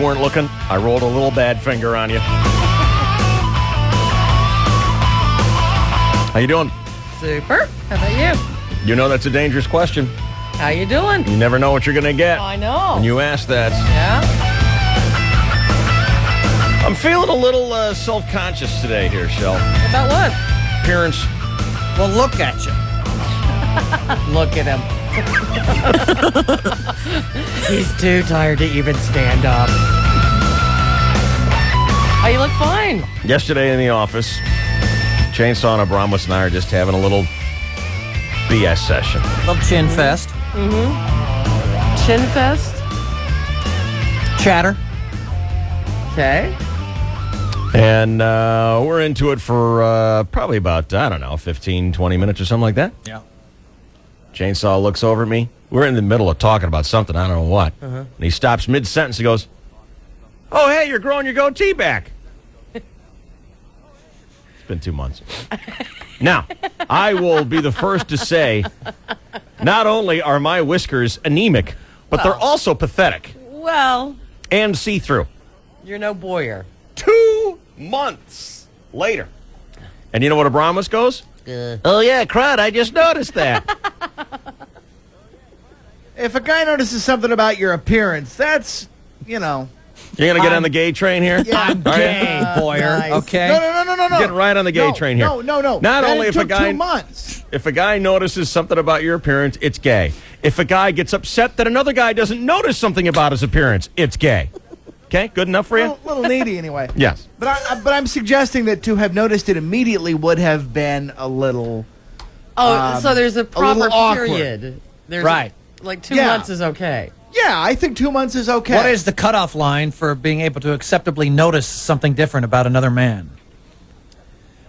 weren't looking, I rolled a little bad finger on you. How you doing? Super. How about you? You know that's a dangerous question. How you doing? You never know what you're going to get. I know. When you ask that. Yeah? I'm feeling a little self-conscious today here, Shell. About what? Appearance. Well, look at you. Look at him. He's too tired to even stand up. Oh, you look fine. Yesterday in the office, Chainsaw and Abramus and I are just having a little BS session. Little chin fest. Chin fest. Chatter. Okay. And we're into it for probably about, 15, 20 minutes or something like that. Yeah. Chainsaw looks over at me. We're in the middle of talking about something, I don't know what. And he stops mid-sentence and goes, "Oh, hey, you're growing your goatee back." It's been 2 months. Now, I will be the first to say, not only are my whiskers anemic, but they're also pathetic Well, and see-through. you're no Boyer. 2 months later. And you know what Abramus goes? Oh, yeah, crud, I just noticed that. If a guy notices something about your appearance, that's, You're going to get on the gay train here? Yeah, I'm gay, Boyer. Nice. Okay. No. Get right on the gay train here. No. Not That only if a took guy 2 months. If a guy notices something about your appearance, it's gay. If a guy gets upset that another guy doesn't notice something about his appearance, it's gay. Okay, good enough for you? Little needy anyway. Yes. But I'm suggesting that to have noticed it immediately would have been a little. Oh, so there's a proper little awkward. period. There's Right. like 2 Yeah. months is okay. Yeah, I think 2 months is okay. What is the cutoff line for being able to acceptably notice something different about another man?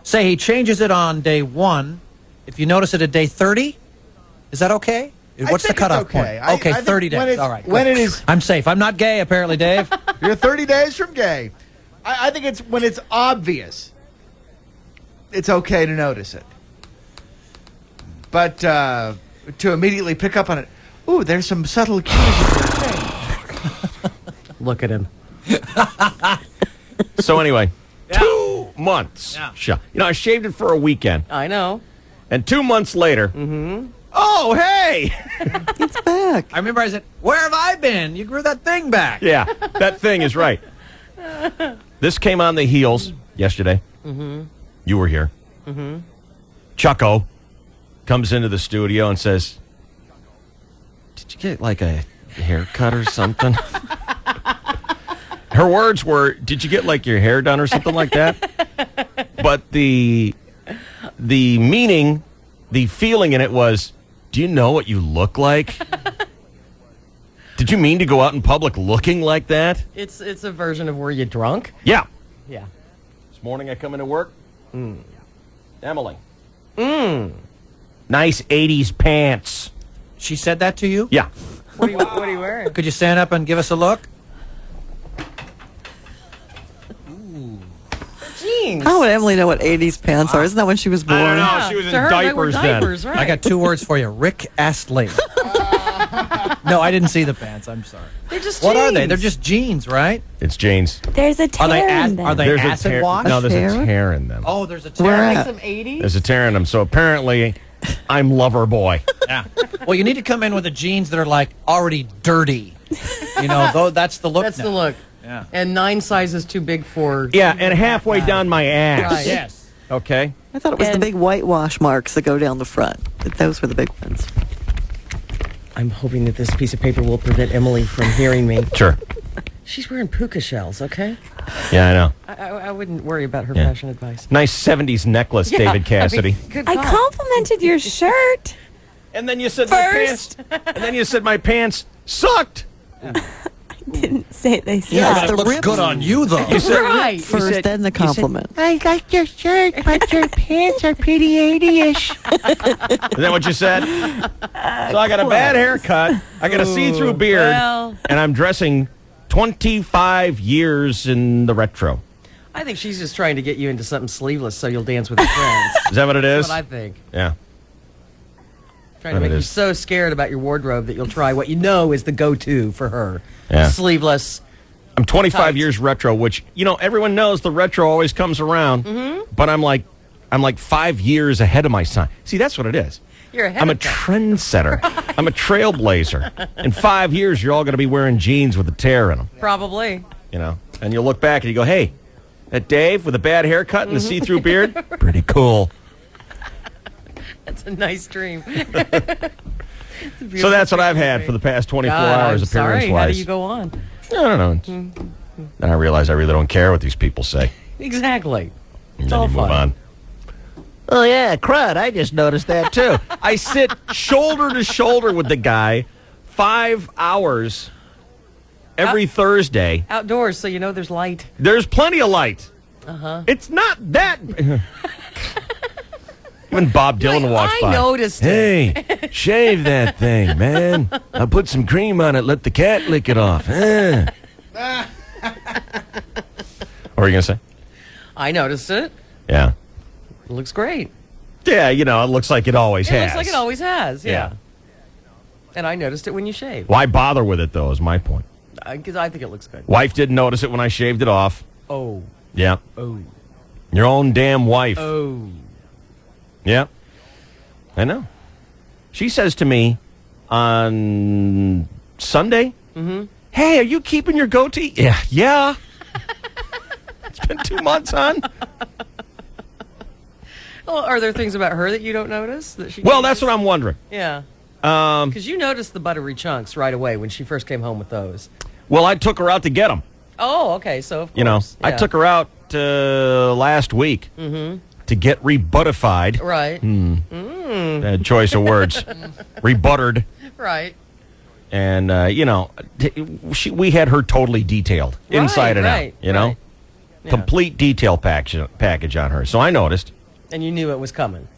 Say he changes it on day 1. If you notice it at day 30, is that okay? What's the think it's cutoff okay. point? Okay, I think 30 when days. it- All right. when good. it is- I'm safe. I'm not gay, apparently, Dave. You're 30 days from gay. I think it's when it's obvious. It's okay to notice it. But to immediately pick up on it, ooh, there's some subtle cues of change. Look at him. So anyway, 2 months. Yeah. Sure. I shaved it for a weekend. I know. And 2 months later, oh, hey! It's back. I remember I said, "Where have I been? You grew that thing back." Yeah, that thing is right. This came on the heels yesterday. You were here. Chucko comes into the studio and says, "Did you get like a haircut or something?" Her words were, "Did you get like your hair done or something like that?" But the meaning, the feeling in it was, "Do you know what you look like?" Did you mean to go out in public looking like that? It's a version of were you drunk? Yeah. Yeah. This morning I come into work. Emily. Nice 80s pants. She said that to you? Yeah. What are you wearing? Could you stand up and give us a look? Jeans. How would Emily know what 80s pants are? Isn't that when she was born? I don't know. She was in To her, they were diapers diapers, then. right? I got 2 words for you. Rick Astley. No, I didn't see the pants. I'm sorry. They're just What are they? jeans. They're just jeans, right? It's jeans. There's a tear in them. Are they There's a acid tear. wash? No, there's a Tear? tear in them. Oh, there's a Where tear. like at? some 80s? There's a tear in them. So apparently, I'm lover boy. Yeah. Well, you need to come in with the jeans that are like already dirty. Though that's the look. That's now. the look. Yeah. And 9 sizes too big for... Yeah, and halfway down my ass. Right. Yes. Okay. I thought it was the And- big whitewash marks that go down the front. That those were the big ones. I'm hoping that this piece of paper will prevent Emily from hearing me. Sure. She's wearing puka shells, okay? Yeah, I know. I wouldn't worry about her Yeah. fashion advice. Nice 70s necklace, David Cassidy. Good I God. complimented your shirt. And then you said my pants. And then you said my pants sucked. Didn't say they suck. Yeah, But it's it the looks ribs good on you, though. You said Right. first, then the compliment. I like your shirt, but your pants are pretty 80-ish. Is that what you said? So I got a bad haircut. I got a see-through beard. Well, And I'm dressing 25 years in the retro. I think she's just trying to get you into something sleeveless so you'll dance with your friends. Is that what it is? That's what I think. Yeah. Trying to What it make you is. so scared about your wardrobe that you'll try what you know is the go-to for her. Yeah. Sleeveless, I'm 25 Tight. years retro, which, everyone knows the retro always comes around. But I'm like 5 years ahead of my son. See, that's what it is. You're ahead I'm a of time. trendsetter. I'm a trailblazer. In 5 years, you're all going to be wearing jeans with a tear in them, Probably. And you'll look back and you go, hey, that Dave with a bad haircut and the see-through beard? Pretty cool. That's a nice dream. So that's what I've had for the past 24 hours, I'm sorry. appearance-wise. How do you go on? I don't know. Then I realize I really don't care what these people say. Exactly. And all then you move fun. on. Oh, yeah, crud. I just noticed that, too. I sit shoulder to shoulder with the guy 5 hours every Thursday. Outdoors, so you know there's light. There's plenty of light. It's not that... Even Bob Dylan walks by. I noticed it. Hey, shave that thing, man. I'll put some cream on it. Let the cat lick it off. What were you going to say? I noticed it. Yeah. It looks great. Yeah, it looks like it always It has. looks like it always has, Yeah. yeah. And I noticed it when you shaved. Why bother with it, though, is my point. Because I think it looks good. Wife didn't notice it when I shaved it off. Oh. Yeah. Oh. Your own damn wife. Oh. Yeah. I know. She says to me on Sunday, hey, are you keeping your goatee? Yeah. Yeah. It's been 2 months, hon. Well, are there things about her that you don't notice? That she Well, that's what I'm wondering. Yeah. Because you noticed the buttery chunks right away when she first came home with those. Well, I took her out to get them. Oh, okay. So, of course. I took her out last week to get rebuttified. Right. Bad choice of words. Rebuttered. Right. And, we had her totally detailed, inside and right, out, right. Yeah. Complete detail package on her. So I noticed. And you knew it was coming.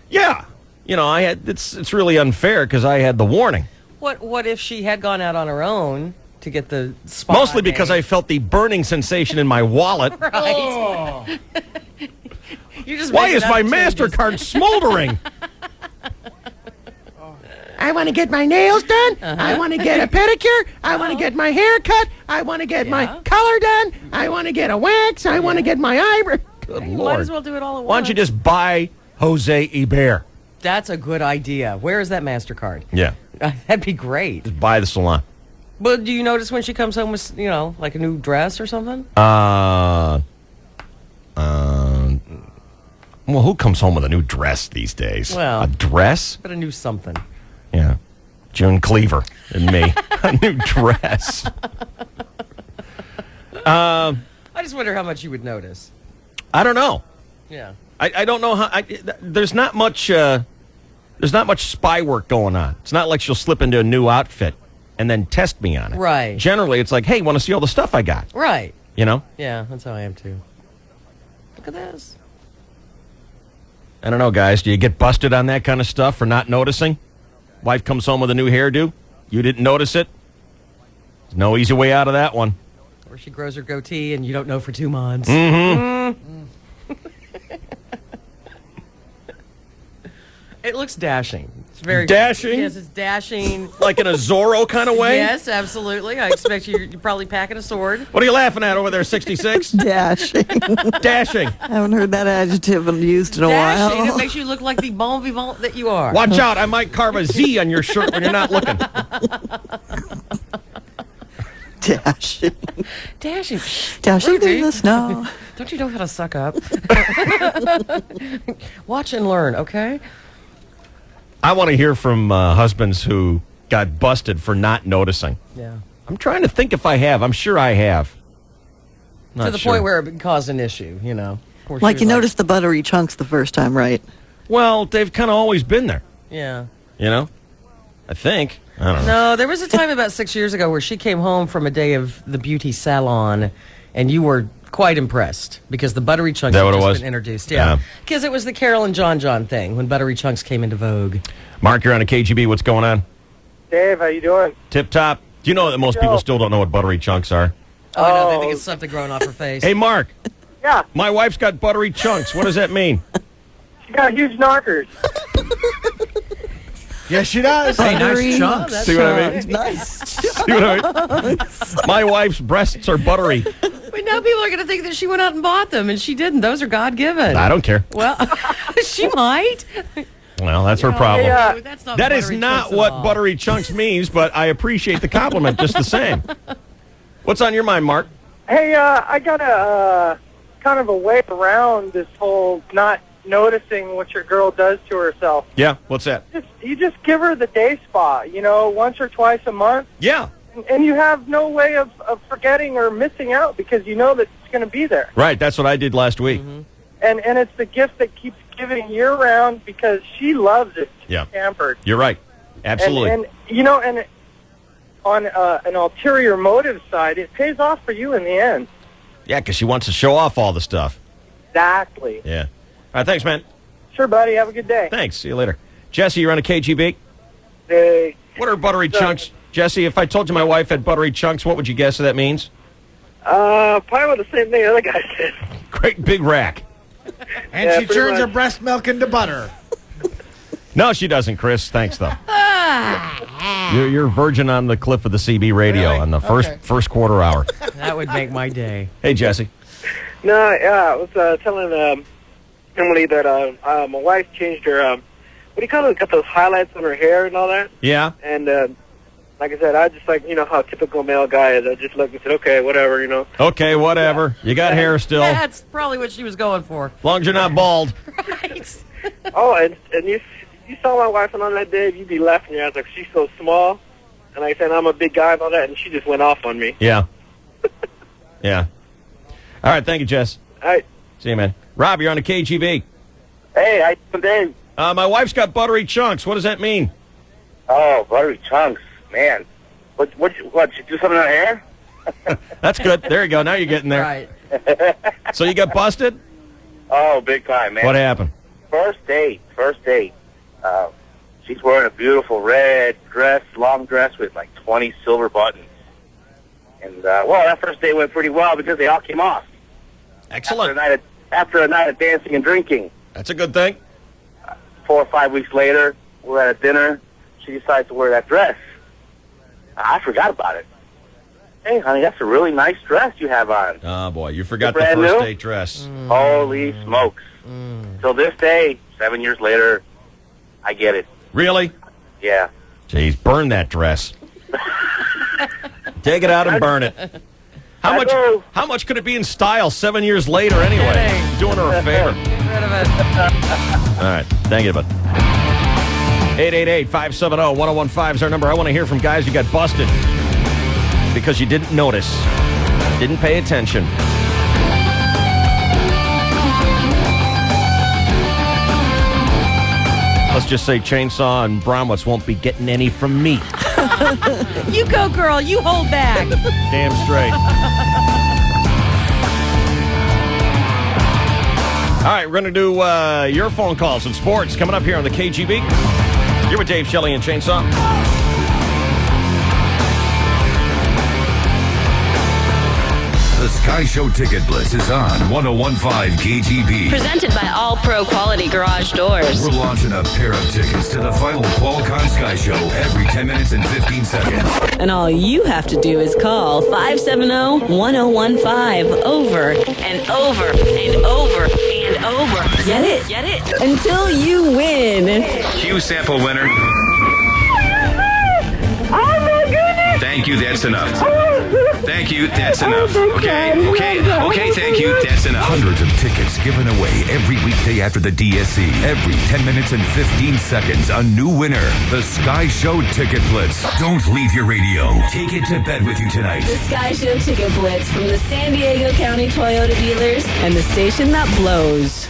Yeah. I had, it's really unfair because I had the warning. What if she had gone out on her own to get the spot? Mostly because I felt the burning sensation in my wallet. Right. You're just Why making is up my changes. MasterCard smoldering? I want to get my nails done. I want to get a pedicure. I want to get my hair cut. I want to get my color done. I want to get a wax. I want to get my eyebrow. Good You Lord. might as well do it all at once. Why don't you just buy Jose Ebert? That's a good idea. Where is that MasterCard? Yeah. That'd be great. Just buy the salon. But do you notice when she comes home with, like a new dress or something? Well, who comes home with a new dress these days? Well. A dress? But a new something. Yeah. June Cleaver and me. A new dress. I just wonder how much you would notice. I don't know. Yeah. I don't know how. There's not much. There's not much spy work going on. It's not like she'll slip into a new outfit and then test me on it. Right. Generally, it's like, hey, want to see all the stuff I got? Right. Yeah, that's how I am too. Look at this. I don't know, guys. Do you get busted on that kind of stuff for not noticing? Wife comes home with a new hairdo. You didn't notice it. There's no easy way out of that one. Or she grows her goatee and you don't know for 2 months. It looks dashing. It's very Dashing? Yes, it's dashing. Like in a Zorro kind of way? Yes, absolutely. I expect you're probably packing a sword. What are you laughing at over there, 66? Dashing. Dashing. I haven't heard that adjective used in a Dashing. while. It makes you look like the bon vivant that you are. Watch out. I might carve a Z on your shirt when you're not looking. Dashing. Dashing. Dashing Rudy. through the snow. Don't you know how to suck up? Watch and learn, okay? I want to hear from husbands who got busted for not noticing. Yeah. I'm trying to think if I have. I'm sure I have. Not To the sure. point where it caused an issue, Where she Like was you noticed the buttery chunks the first time, right? Well, they've kind of always been there, Yeah. I think. I don't know. No, there was a time about 6 years ago where she came home from a day of the beauty salon, and you were quite impressed because the buttery chunks Is that had what it just was? been introduced. Yeah. Yeah, because it was the Carol and John thing when buttery chunks came into vogue. Mark, you're on a KGB. What's going on? Dave, how you doing? Tip top. Do you know that most people still don't know what buttery chunks are? Oh, I know. They think it's something growing off her face. Hey, Mark. Yeah, My wife's got buttery chunks. What does that mean? she got huge knockers. Yes, she does. Hey, Buttery nice chunks. See what I mean? Nice. See what I mean? My wife's breasts are buttery. But now people are going to think that she went out and bought them, and she didn't. Those are God-given. I don't care. Well, she might. Well, that's her problem. No, that's not That is buttery not chunks at what all. buttery chunks means, but I appreciate the compliment just the same. What's on your mind, Mark? Hey, I got a kind of a way around this whole not noticing what your girl does to herself. Yeah, what's that? You just give her the day spa, once or twice a month, Yeah. and you have no way of forgetting or missing out because you know that it's going to be there. Right, that's what I did last week. Mm-hmm. And it's the gift that keeps giving year-round because she loves it. She's Yeah. pampered. You're right. Absolutely. And on an ulterior motive side, it pays off for you in the end. Yeah, because she wants to show off all the stuff. Exactly. Yeah. All right, thanks, man. Sure, buddy. Have a good day. Thanks. See you later. Jesse, you're on a KGB? Hey. What are buttery chunks? Jesse, if I told you my wife had buttery chunks, what would you guess that means? Probably the same thing the other guy said. Great big rack. And Yeah, she pretty turns her much. breast milk into butter. No, she doesn't, Chris. Thanks, though. You're virgin on the cliff of the CB radio Really? on the Okay. first quarter hour. That would make my day. Hey, Jesse. No, yeah, I was telling Emily that my wife changed her, what do you call it? Got those highlights on her hair and all that. Yeah? And like I said, I just how a typical male guy is. I just looked and said, okay, whatever, Okay, whatever. You got hair still. As That's probably what she was going for. long as you're not bald. Right. Oh, and you saw my wife on that day, you'd be laughing your ass like she's so small. And like I said, I'm a big guy and all that, and she just went off on me. Yeah. Yeah. All right, thank you, Jess. All right. See you, man. Rob, you're on a KGB. Hey, how you doing, Dave? My wife's got buttery chunks. What does that mean? Oh, buttery chunks, man. What, you do something on her hair? That's good. There you go. Now you're getting there. Right. So you got busted? Oh, big time, man. What happened? First date. She's wearing a beautiful red dress, long dress with like 20 silver buttons. And, that first date went pretty well because they all came off. Excellent. After a night of dancing and drinking. That's a good thing. 4 or 5 weeks later, we're at a dinner. She decides to wear that dress. I forgot about it. Hey, honey, that's a really nice dress you have on. Oh, boy. You forgot the Brand first new? date dress. Holy smokes. Till this day, 7 years later, I get it. Really? Yeah. Jeez, burn that dress. Take it out and burn it. How much could it be in style 7 years later anyway? Kidding. Doing her a favor. Get rid of it. All right. Thank you, bud. 888-570-1015 is our number. I want to hear from guys who got busted because you didn't notice, didn't pay attention. Let's just say Chainsaw and Bromwitz won't be getting any from me. You go, girl. You hold back. Damn straight. All right, we're going to do your phone calls and sports coming up here on the KGB. You're with Dave Shelley and Chainsaw. The Sky Show Ticket Blitz is on 101.5 KGB. Presented by All Pro Quality Garage Doors. We're launching a pair of tickets to the final Qualcomm Sky Show every 10 minutes and 15 seconds. And all you have to do is call 570-1015 over and over and over and over. Get it? Get it? Until you win. Q sample winner. Oh, my goodness! Thank you, that's enough. Thank you, that's Oh, enough. Okay, thank you, that's enough. Hundreds of tickets given away every weekday after the DSC. Every 10 minutes and 15 seconds, a new winner. The Sky Show Ticket Blitz. Don't leave your radio. Take it to bed with you tonight. The Sky Show Ticket Blitz from the San Diego County Toyota dealers and the station that blows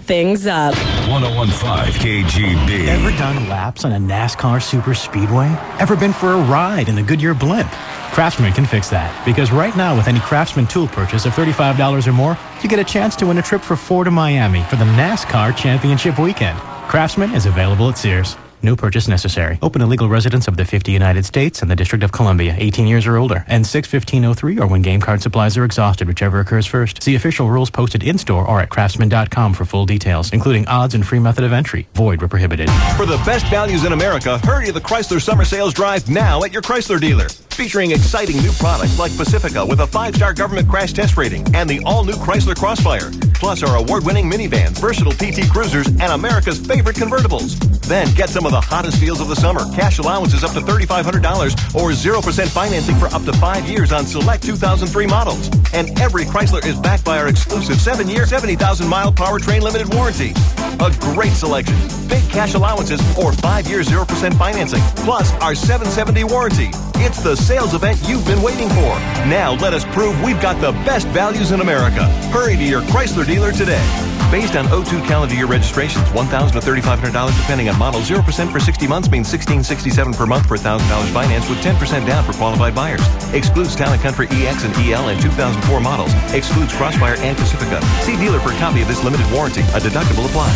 things up. 101.5 KGB. Ever done laps on a NASCAR super speedway? Ever been for a ride in a Goodyear blimp? Craftsman can fix that, because right now with any Craftsman tool purchase of $35 or more, you get a chance to win a trip for 4 to Miami for the NASCAR Championship Weekend. Craftsman is available at Sears. No purchase necessary. Open to legal residents of the 50 United States and the District of Columbia, 18 years or older, and 6/15/03 or when game card supplies are exhausted, whichever occurs first. See official rules posted in-store or at craftsman.com for full details, including odds and free method of entry. Void where prohibited. For the best values in America, hurry to the Chrysler Summer Sales Drive now at your Chrysler dealer. Featuring exciting new products like Pacifica with a 5-star government crash test rating and the all-new Chrysler Crossfire. Plus our award-winning minivans, versatile PT Cruisers, and America's favorite convertibles. Then get some of the hottest deals of the summer. Cash allowances up to $3,500 or 0% financing for up to 5 years on select 2003 models. And every Chrysler is backed by our exclusive 7-year, 70,000-mile powertrain limited warranty. A great selection. Big cash allowances or 5-year 0% financing. Plus our 770 warranty. It's the sales event you've been waiting for. Now let us prove we've got the best values in America. Hurry to your Chrysler dealer today. Based on 02 calendar year registrations, $1,000 to $3,500 depending on model. 0% for 60 months means $1,667 per month for $1,000 finance with 10% down for qualified buyers. Excludes Town & Country EX and EL and 2004 models. Excludes Crossfire and Pacifica. See dealer for a copy of this limited warranty. A deductible applies.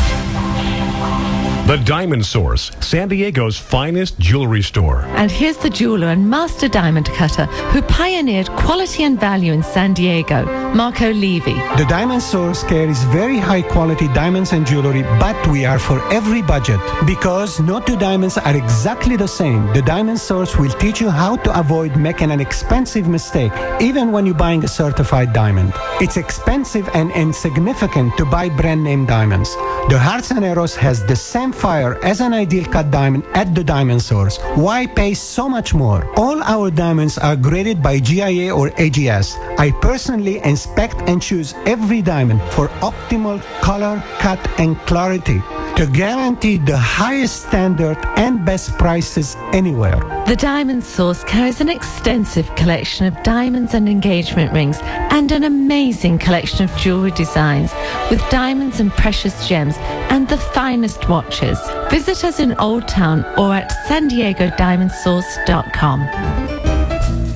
The Diamond Source, San Diego's finest jewelry store. And here's the jeweler and master diamond cutter who pioneered quality and value in San Diego, Marco Levy. The Diamond Source carries very high quality diamonds and jewelry, but we are for every budget. Because no two diamonds are exactly the same, the Diamond Source will teach you how to avoid making an expensive mistake, even when you're buying a certified diamond. It's expensive and insignificant to buy brand name diamonds. The Hearts and Arrows has the same fire as an ideal cut diamond at the Diamond Source. Why pay so much more? All our diamonds are graded by GIA or AGS. I personally inspect and choose every diamond for optimal color, cut, and clarity to guarantee the highest standard and best prices anywhere. The Diamond Source carries an extensive collection of diamonds and engagement rings and an amazing collection of jewelry designs with diamonds and precious gems and the finest watches. Visit us in Old Town or at SanDiegoDiamondSource.com.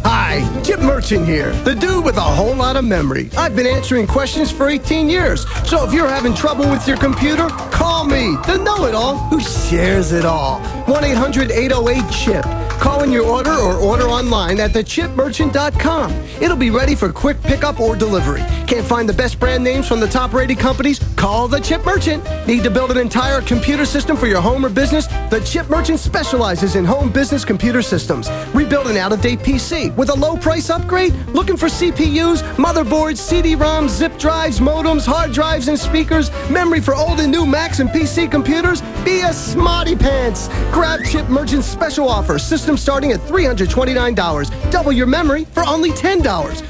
Hi, Chip Merchant here, the dude with a whole lot of memory. I've been answering questions for 18 years, so if you're having trouble with your computer, call me, the know-it-all who shares it all. 1-800-808-CHIP. Call in your order or order online at thechipmerchant.com. It'll be ready for quick pickup or delivery. Can't find the best brand names from the top-rated companies? Call the Chip Merchant. Need to build an entire computer system for your home or business? The Chip Merchant specializes in home business computer systems. Rebuild an out-of-date PC with a low-price upgrade? Looking for CPUs, motherboards, CD-ROMs, zip drives, modems, hard drives, and speakers? Memory for old and new Macs and PC computers? Be a smarty pants. Grab Chip Merchant's special offer. System starting at $329. Double your memory for only $10.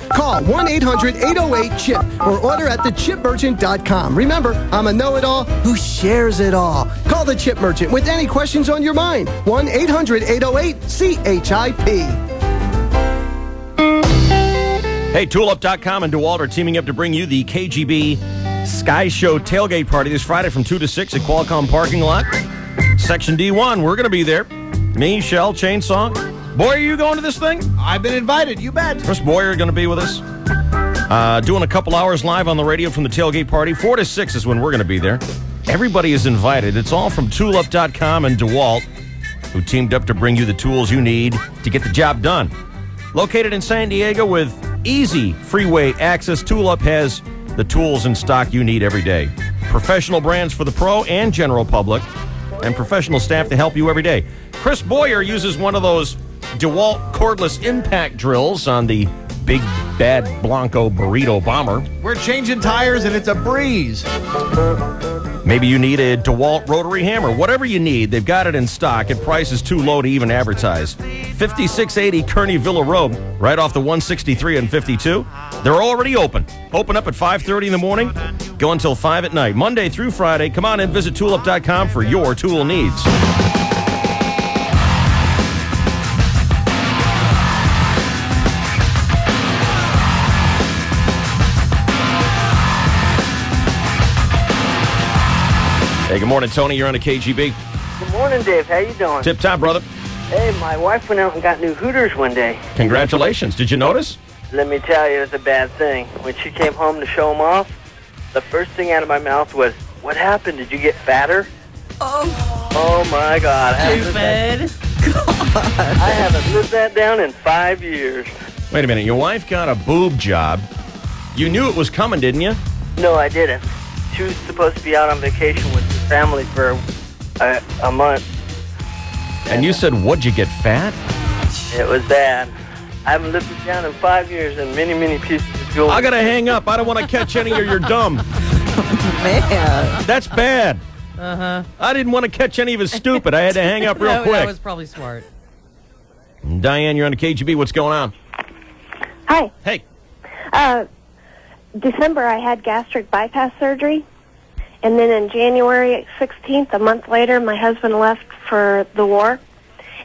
Call 1-800-808-CHIP or order at thechipmerchant.com. Remember, I'm a know-it-all who shares it all. Call the Chip Merchant with any questions on your mind. 1-800-808-CHIP. Hey, ToolUp.com and DeWalt are teaming up to bring you the KGB Sky Show tailgate party this Friday from 2 to 6 at Qualcomm parking lot. Section D1, we're going to be there. Me, Shell, Chainsaw. Boy, are you going to this thing? I've been invited, you bet. Chris Boyer going to be with us. Doing a couple hours live on the radio from the tailgate party. 4 to 6 is when we're going to be there. Everybody is invited. It's all from ToolUp.com and DeWalt, who teamed up to bring you the tools you need to get the job done. Located in San Diego with easy freeway access, ToolUp has the tools in stock you need every day. Professional brands for the pro and general public, and professional staff to help you every day. Chris Boyer uses one of those DeWalt cordless impact drills on the big bad Blanco burrito bomber. We're changing tires and it's a breeze. Maybe you need a DeWalt rotary hammer. Whatever you need, they've got it in stock at prices too low to even advertise. 5680 Kearney Villa Road, right off the 163 and 52. They're already open. Open up at 5:30 in the morning, go until 5 at night. Monday through Friday. Come on and visit toolup.com for your tool needs. Hey, good morning, Tony. You're on the KGB. Good morning, Dave. How you doing? Tip-top, brother. Hey, my wife went out and got new Hooters one day. Congratulations. Did you notice? Let me tell you, it was a bad thing. When she came home to show them off, the first thing out of my mouth was, "What happened? Did you get fatter?" Oh, Oh my God. I haven't lived that down in 5 years. Wait a minute. Your wife got a boob job. You knew it was coming, didn't you? No, I didn't. She was supposed to be out on vacation with her family for a month. And you said, what'd you get, fat? It was bad. I haven't lived it down in 5 years and many, many pieces of jewelry. I got to hang up. I don't want to catch any of your dumb. Man. That's bad. Uh-huh. I didn't want to catch any of his stupid. I had to hang up real quick. That was probably smart. Diane, you're on the KGB. What's going on? Hi. Hey. December, I had gastric bypass surgery. And then in January 16th, a month later, my husband left for the war.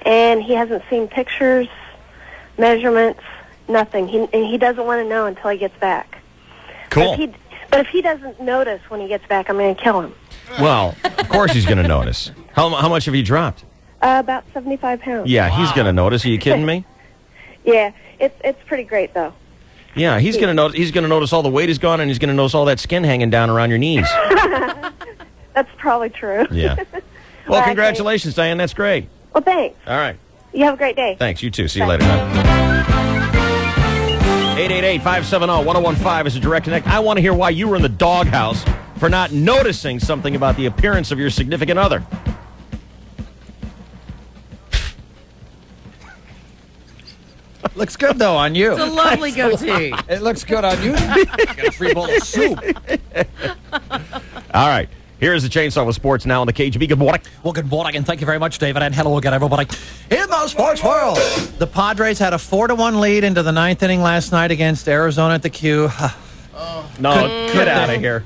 And he hasn't seen pictures, measurements, nothing. He doesn't want to know until he gets back. Cool. But if he doesn't notice when he gets back, I'm going to kill him. Well, of course he's going to notice. How much have you dropped? About 75 pounds. Yeah, he's going to notice. Are you kidding me? Yeah, it's pretty great, though. Yeah, he's going to notice. He's going to notice all the weight is gone, and he's going to notice all that skin hanging down around your knees. That's probably true. Yeah. Well, congratulations, Diane. That's great. Well, thanks. All right. You have a great day. Thanks. You too. See you later. 888-570-1015 is a direct connect. I want to hear why you were in the doghouse for not noticing something about the appearance of your significant other. Looks good, though, on you. It's a lovely goatee. It looks good on you. Got a free bowl of soup. All right. Here's the Chainsaw with Sports now on the KGB. Good morning. Well, good morning, and thank you very much, David, and hello again, everybody. In the sports world, the Padres had a 4-1 lead into the ninth inning last night against Arizona at the Q. Get out of here.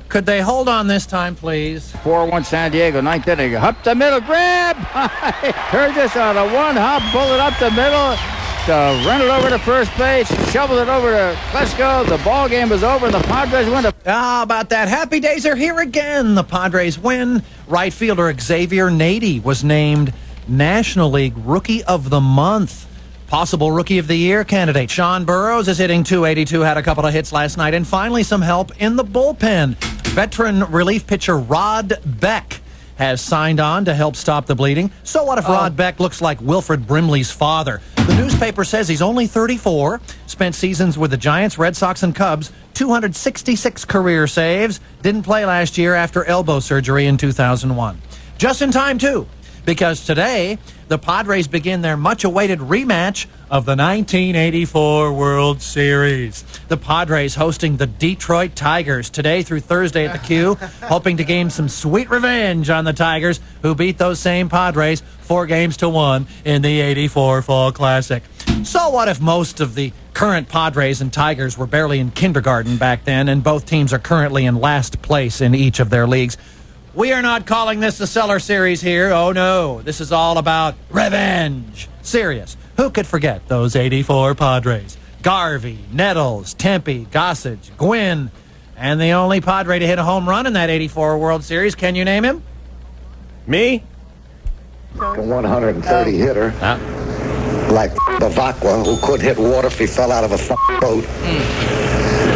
Could they hold on this time, please? 4-1 San Diego, ninth inning. Up the middle, grab! Turgis on a one-hop, pull it up the middle, run it over to first base, shovel it over to Klesko. The ball game is over, and the Padres win. How about that? Happy days are here again. The Padres win. Right fielder Xavier Nady was named National League Rookie of the Month. Possible Rookie of the Year candidate Sean Burroughs is hitting .282, had a couple of hits last night, and finally some help in the bullpen. Veteran relief pitcher Rod Beck has signed on to help stop the bleeding. So what if Rod Beck looks like Wilfred Brimley's father? The newspaper says he's only 34, spent seasons with the Giants, Red Sox, and Cubs, 266 career saves, didn't play last year after elbow surgery in 2001. Just in time, too, because today the Padres begin their much-awaited rematch of the 1984 World Series. The Padres hosting the Detroit Tigers today through Thursday at the Q, hoping to gain some sweet revenge on the Tigers, who beat those same Padres 4-1 in the '84 Fall Classic. So what if most of the current Padres and Tigers were barely in kindergarten back then, and both teams are currently in last place in each of their leagues? We are not calling this the Cellar Series here. Oh, no. This is all about revenge. Serious. Who could forget those '84 Padres? Garvey, Nettles, Tempe, Gossage, Gwynn, and the only Padre to hit a home run in that '84 World Series. Can you name him? Me? A 130 hitter. Like Bavacqua, who couldn't hit water if he fell out of a boat.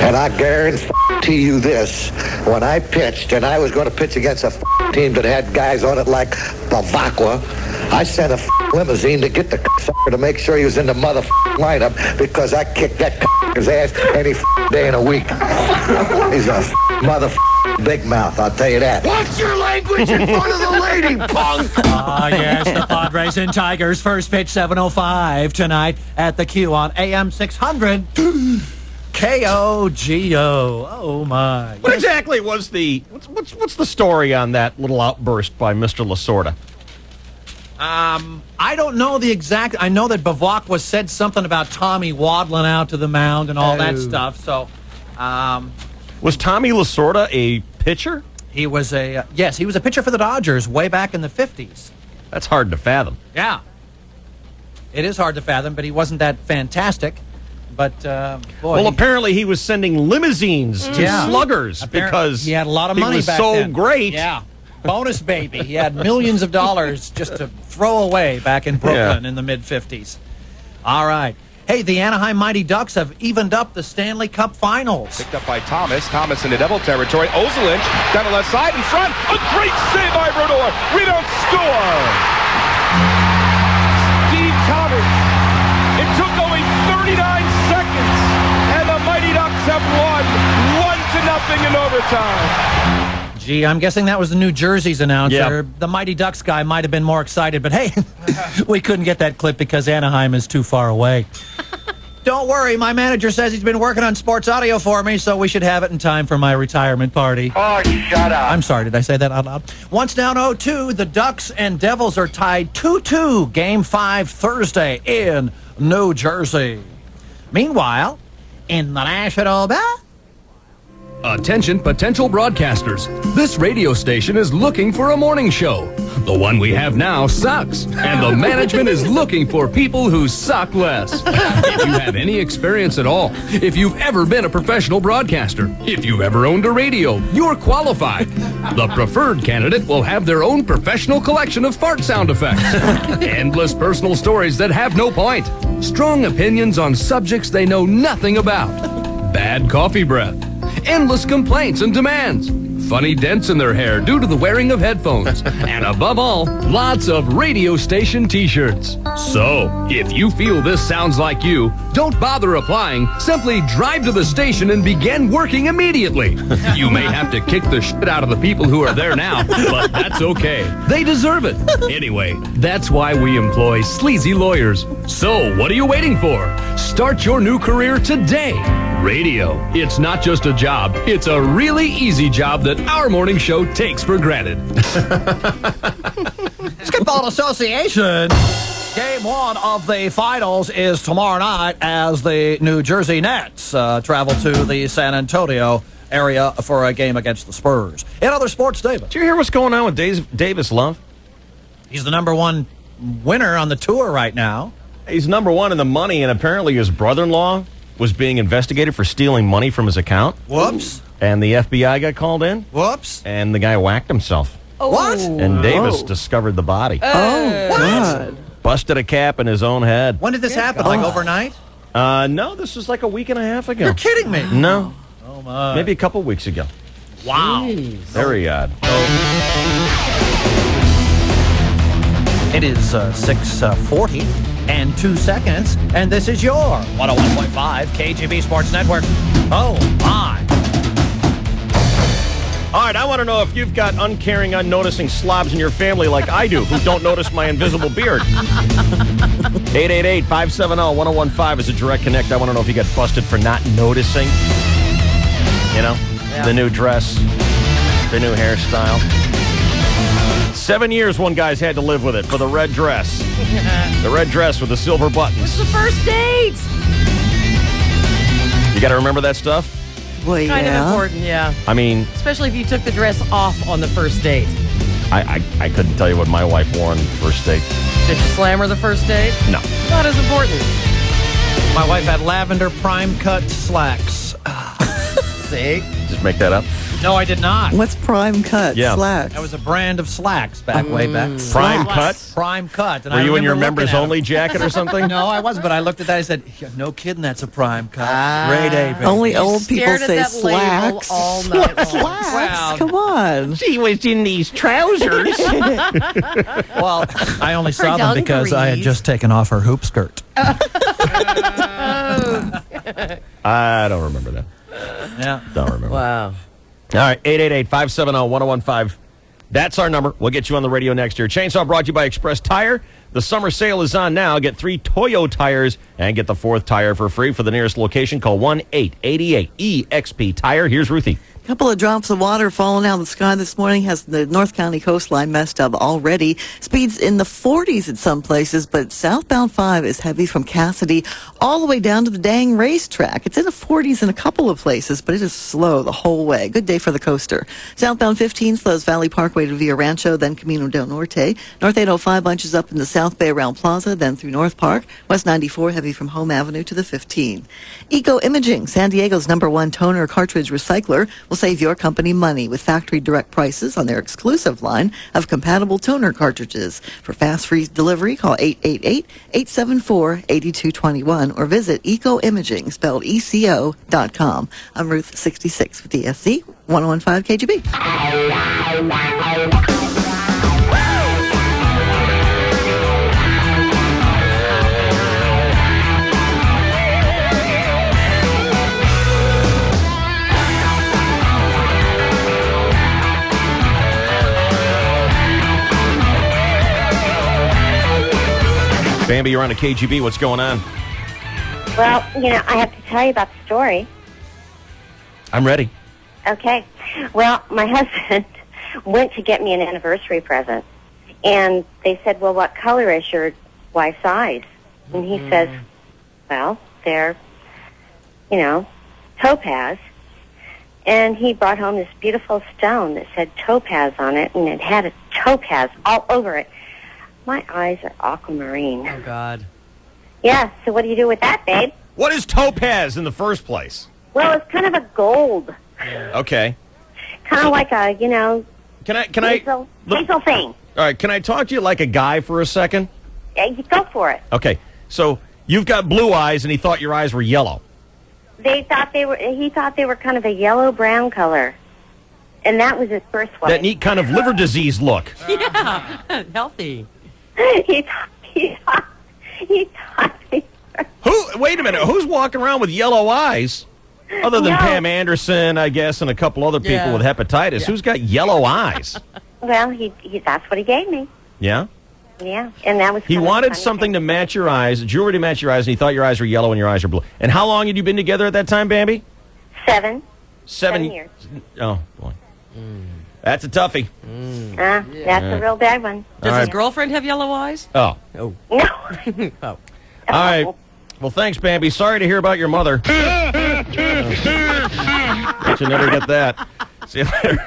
And I guarantee you this, when I pitched, and I was going to pitch against a team that had guys on it like Bavacqua, I sent a limousine to get the sucker to make sure he was in the mother lineup, because I kicked that his ass any day in a week. He's a mother big mouth, I'll tell you that. Watch your language in front of the lady, punk! Ah, yes, the Padres and Tigers. First pitch, 7:05 tonight at the Q on AM 600. KOGO. Oh, my. What exactly was what's the story on that little outburst by Mr. Lasorda? I don't know the exact. I know that Bavacqua said something about Tommy waddling out to the mound and all that stuff. So, was Tommy Lasorda a pitcher? He was yes, he was a pitcher for the Dodgers way back in the 50s. That's hard to fathom. Yeah, it is hard to fathom, but he wasn't that fantastic. But boy, well, apparently he was sending limousines to sluggers because he had a lot of money. He was back so then. great. Yeah. Bonus baby. He had millions of dollars just to throw away back in Brooklyn in the mid-'50s. All right. Hey, the Anaheim Mighty Ducks have evened up the Stanley Cup Finals. Picked up by Thomas. Thomas into Devil territory. Ozelinch down the left side in front. A great save by Brodeur. Rebound score. Steve Thomas. It took only 39 seconds, and the Mighty Ducks have won 1-0 in overtime. Gee, I'm guessing that was the New Jersey's announcer. Yep. The Mighty Ducks guy might have been more excited, but hey, we couldn't get that clip because Anaheim is too far away. Don't worry, my manager says he's been working on sports audio for me, so we should have it in time for my retirement party. Oh, shut up. I'm sorry, did I say that out loud? Once down 0-2, the Ducks and Devils are tied 2-2, Game 5 Thursday in New Jersey. Meanwhile, in the National Bell... Attention potential broadcasters. This radio station is looking for a morning show. The one we have now sucks, and the management is looking for people who suck less. If you have any experience at all, if you've ever been a professional broadcaster, if you've ever owned a radio, you're qualified. The preferred candidate will have their own professional collection of fart sound effects, endless personal stories that have no point, strong opinions on subjects they know nothing about, bad coffee breath, endless complaints and demands, funny dents in their hair due to the wearing of headphones, and above all, lots of radio station t-shirts. So, if you feel this sounds like you, don't bother applying. Simply drive to the station and begin working immediately. You may have to kick the shit out of the people who are there now, but that's okay. They deserve it. Anyway, that's why we employ sleazy lawyers. So, what are you waiting for? Start your new career today. Radio. It's not just a job. It's a really easy job that our morning show takes for granted. Basketball Association. Game 1 of the finals is tomorrow night as the New Jersey Nets travel to the San Antonio area for a game against the Spurs. In other sports, David. Did you hear what's going on with Davis Love? He's the #1 winner on the tour right now. He's #1 in the money, and apparently his brother-in-law was being investigated for stealing money from his account. Whoops. And the FBI got called in. Whoops. And the guy whacked himself. What? And Davis discovered the body. God. Busted a cap in his own head. When did this happen? Like overnight? No, this was like a week and a half ago. You're kidding me. No. Oh, my. Maybe a couple weeks ago. Wow. Jeez. Very odd. It is 6:40 and 2 seconds, and this is your 101.5 KGB Sports Network. Oh, my. All right, I want to know if you've got uncaring, unnoticing slobs in your family like I do, who don't notice my invisible beard. 888-570-1015 is a direct connect. I want to know if you got busted for not noticing. You know, the new dress, the new hairstyle. 7 years one guy's had to live with it for the red dress. The red dress with the silver buttons. It's the first date. You got to remember that stuff? Well, Kind of important, yeah. I mean, Especially if you took the dress off on the first date. I couldn't tell you what my wife wore on the first date. Did you slam her the first date? No. Not as important. My wife had lavender prime cut slacks. See? Just make that up? No, I did not. What's prime cut? Yeah. Slacks. That was a brand of slacks way back. Prime cut? Prime cut. And Were I you in your remember looking members at 'em. only jacket or something? No, I wasn't, but I looked at that and I said, yeah, no kidding, that's a prime cut. Grade A, baby. Only old people Stared at say that label slacks. all night long. Slacks? Wow. Come on. She was in these trousers. Well, I only saw them because I had dungarees. just taken off her hoop skirt. I don't remember that. Yeah. Don't remember. Wow. All right, 888-570-1015. That's our number. We'll get you on the radio next year. Chainsaw brought to you by Express Tire. The summer sale is on now. Get 3 Toyo tires and get the 4th tire for free. For the nearest location, call 1-888-EXP Tire. Here's Ruthie. A couple of drops of water falling out of the sky this morning has the North County coastline messed up already. Speeds in the 40s at some places, but southbound 5 is heavy from Cassidy all the way down to the dang racetrack. It's in the 40s in a couple of places, but it is slow the whole way. Good day for the coaster. Southbound 15 slows Valley Parkway to Villa Rancho, then Camino del Norte. North 805 bunches up in the south. South Bay around Plaza, then through North Park. West 94 heavy from Home Avenue to the 15. Eco Imaging, San Diego's #1 toner cartridge recycler, will save your company money with factory direct prices on their exclusive line of compatible toner cartridges. For fast free delivery, call 888-874-8221 or visit ecoimaging, spelled ECO.com. I'm Ruth 66 with DSC 1015 KGB. Bambi, you're on a KGB. What's going on? Well, I have to tell you about the story. I'm ready. Okay. Well, my husband went to get me an anniversary present, and they said, well, what color is your wife's eyes? And he says, well, they're, topaz. And he brought home this beautiful stone that said topaz on it, and it had a topaz all over it. My eyes are aquamarine. Oh, God. Yeah, so what do you do with that, babe? What is topaz in the first place? Well, it's kind of a gold. Okay. Kind of like a, Can I hazel thing. All right, can I talk to you like a guy for a second? Yeah, you go for it. Okay. So, you've got blue eyes and he thought your eyes were yellow. He thought they were kind of a yellow-brown color. And that was his first one. That neat kind of liver disease look. Yeah, healthy. He thought Wait a minute. Who's walking around with yellow eyes? Other than Pam Anderson, I guess, and a couple other people with hepatitis. Yeah. Who's got yellow eyes? Well, that's what he gave me. Yeah? Yeah, and that was He wanted something to match your eyes, jewelry to match your eyes, and he thought your eyes were yellow and your eyes are blue. And how long had you been together at that time, Bambi? 7 7 years. Oh, boy. That's a toughie. That's a real bad one. Does his girlfriend have yellow eyes? Oh. No. No. Oh. All right. Well, thanks, Bambi. Sorry to hear about your mother. But you never get that. See you later.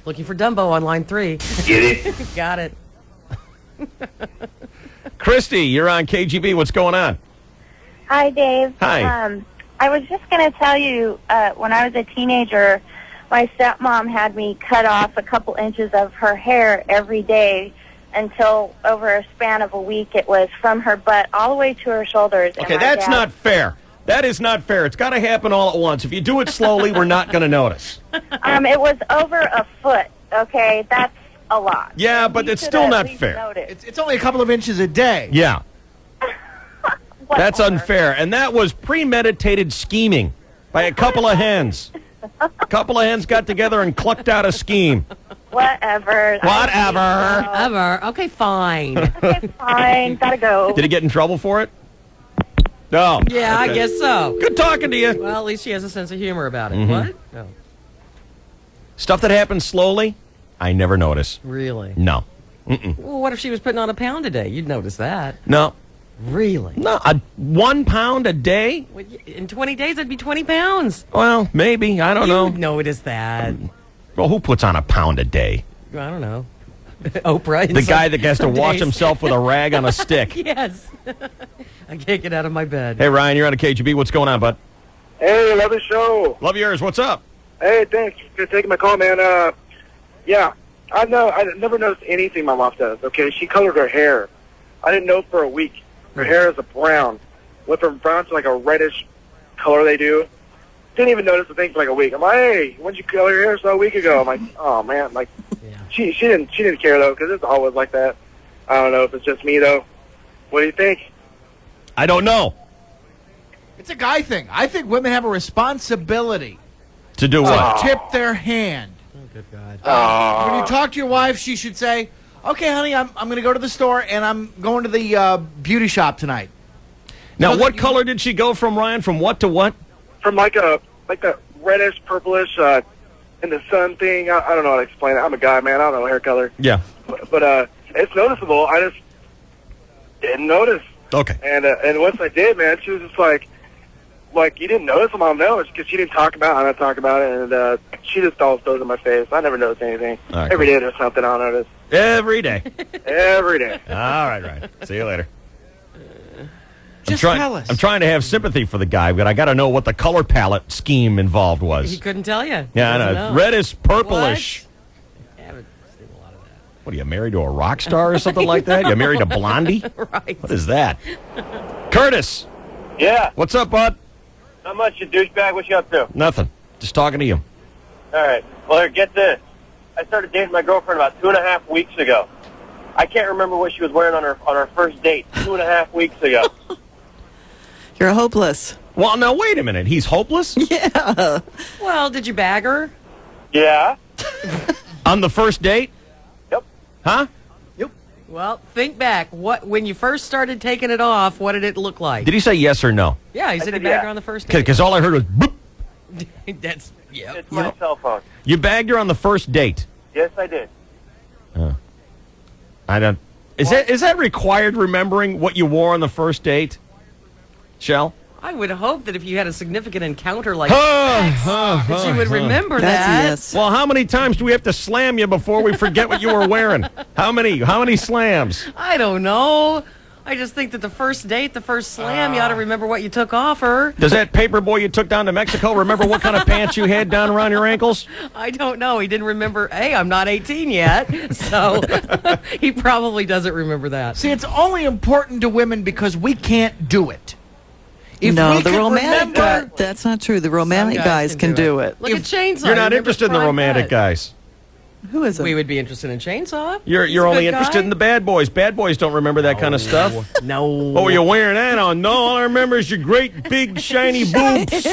Looking for Dumbo on line 3. Get it? Got it. Christy, you're on KGB. What's going on? Hi, Dave. Hi. I was just going to tell you, when I was a teenager, my stepmom had me cut off a couple inches of her hair every day until over a span of a week it was from her butt all the way to her shoulders. Okay, that's not fair. That is not fair. It's got to happen all at once. If you do it slowly, we're not going to notice. It was over a foot, okay? That's a lot. Yeah, but it's still not fair. It's only a couple of inches a day. Yeah. That's unfair. And that was premeditated scheming by a couple of hens. A couple of hens got together and clucked out a scheme. Whatever. Whatever. Okay, fine. Okay, fine. Gotta go. Did he get in trouble for it? No. Yeah, I guess so. Good talking to you. Well, at least she has a sense of humor about it. Mhm. What? No. Stuff that happens slowly, I never notice. Really? No. Mm-mm. Well, what if she was putting on a pound a day? You'd notice that. No. Really? No. 1 pound a day? Well, in 20 days, that'd be 20 pounds. Well, maybe. I don't know. No, it is that. Well, who puts on a pound a day? I don't know. Oprah. The guy that has to wash himself with a rag on a stick. Yes. I can't get out of my bed. Hey, Ryan, you're on a KGB. What's going on, bud? Hey, love the show. Love yours. What's up? Hey, thanks for taking my call, man. Yeah, I never noticed anything my mom does, okay? She colored her hair. I didn't know for a week. Her hair is a brown. Went from brown to like a reddish color they do. Didn't even notice the thing for like a week. I'm like, hey, when did you color your hair so a week ago? I'm like, oh, man. Like, she didn't care, though, because it's always like that. I don't know if it's just me, though. What do you think? I don't know. It's a guy thing. I think women have a responsibility To do what? tip their hand. Oh, good God. When you talk to your wife, she should say, okay, honey, I'm going to go to the store, and I'm going to the beauty shop tonight. Now, what color did she go from, Ryan? From what to what? From like that reddish, purplish, in the sun thing. I don't know how to explain it. I'm a guy, man. I don't know hair color. Yeah. But it's noticeable. I just didn't notice. Okay. And once I did, man, she was just like, like, you didn't notice them? I'll know. It's because she didn't talk about it. I'm not talking about it. And she just always throws in my face. I never notice anything. All right, Every day there's something I'll notice. Every day. Every day. All right. See you later. Just tell us. I'm trying to have sympathy for the guy, but I got to know what the color palette scheme involved was. He couldn't tell you. Yeah, I know. Reddish, purplish. What? I haven't seen a lot of that. What are you, married to a rock star or something like that? You married to Blondie? Right. What is that? Curtis. Yeah. What's up, bud? Not much, you douchebag. What you up to? Nothing. Just talking to you. All right. Well, here, get this. I started dating my girlfriend about 2.5 weeks ago. I can't remember what she was wearing on her first date 2.5 weeks ago. You're hopeless. Well, now, wait a minute. He's hopeless? Yeah. Well, did you bag her? Yeah. On the first date? Yep. Huh? Well, think back. When you first started taking it off, what did it look like? Did he say yes or no? Yeah, he said he bagged her on the first date. Because all I heard was boop. That's, yeah. It's my cell phone. You bagged her on the first date. Yes, I did. I don't. Is that required remembering what you wore on the first date? Shell? I would hope that if you had a significant encounter like sex, that you would remember that. Well, how many times do we have to slam you before we forget what you were wearing? How many slams? I don't know. I just think that the first date, the first slam, you ought to remember what you took off her. Does that paper boy you took down to Mexico remember what kind of pants you had down around your ankles? I don't know. He didn't remember, hey, I'm not 18 yet. So he probably doesn't remember that. See, it's only important to women because we can't do it. If no, we the could romantic remember- guy, that's not true. The romantic guys can do it. Look at Chainsaw. You're not Remember interested in the Prime romantic Cut? guys. Who is it? We would be interested in Chainsaw. You're He's a only good interested guy. in the bad boys. Bad boys don't remember that kind of stuff. No. What were you wearing that on? No, all I remember is your great big shiny boobs.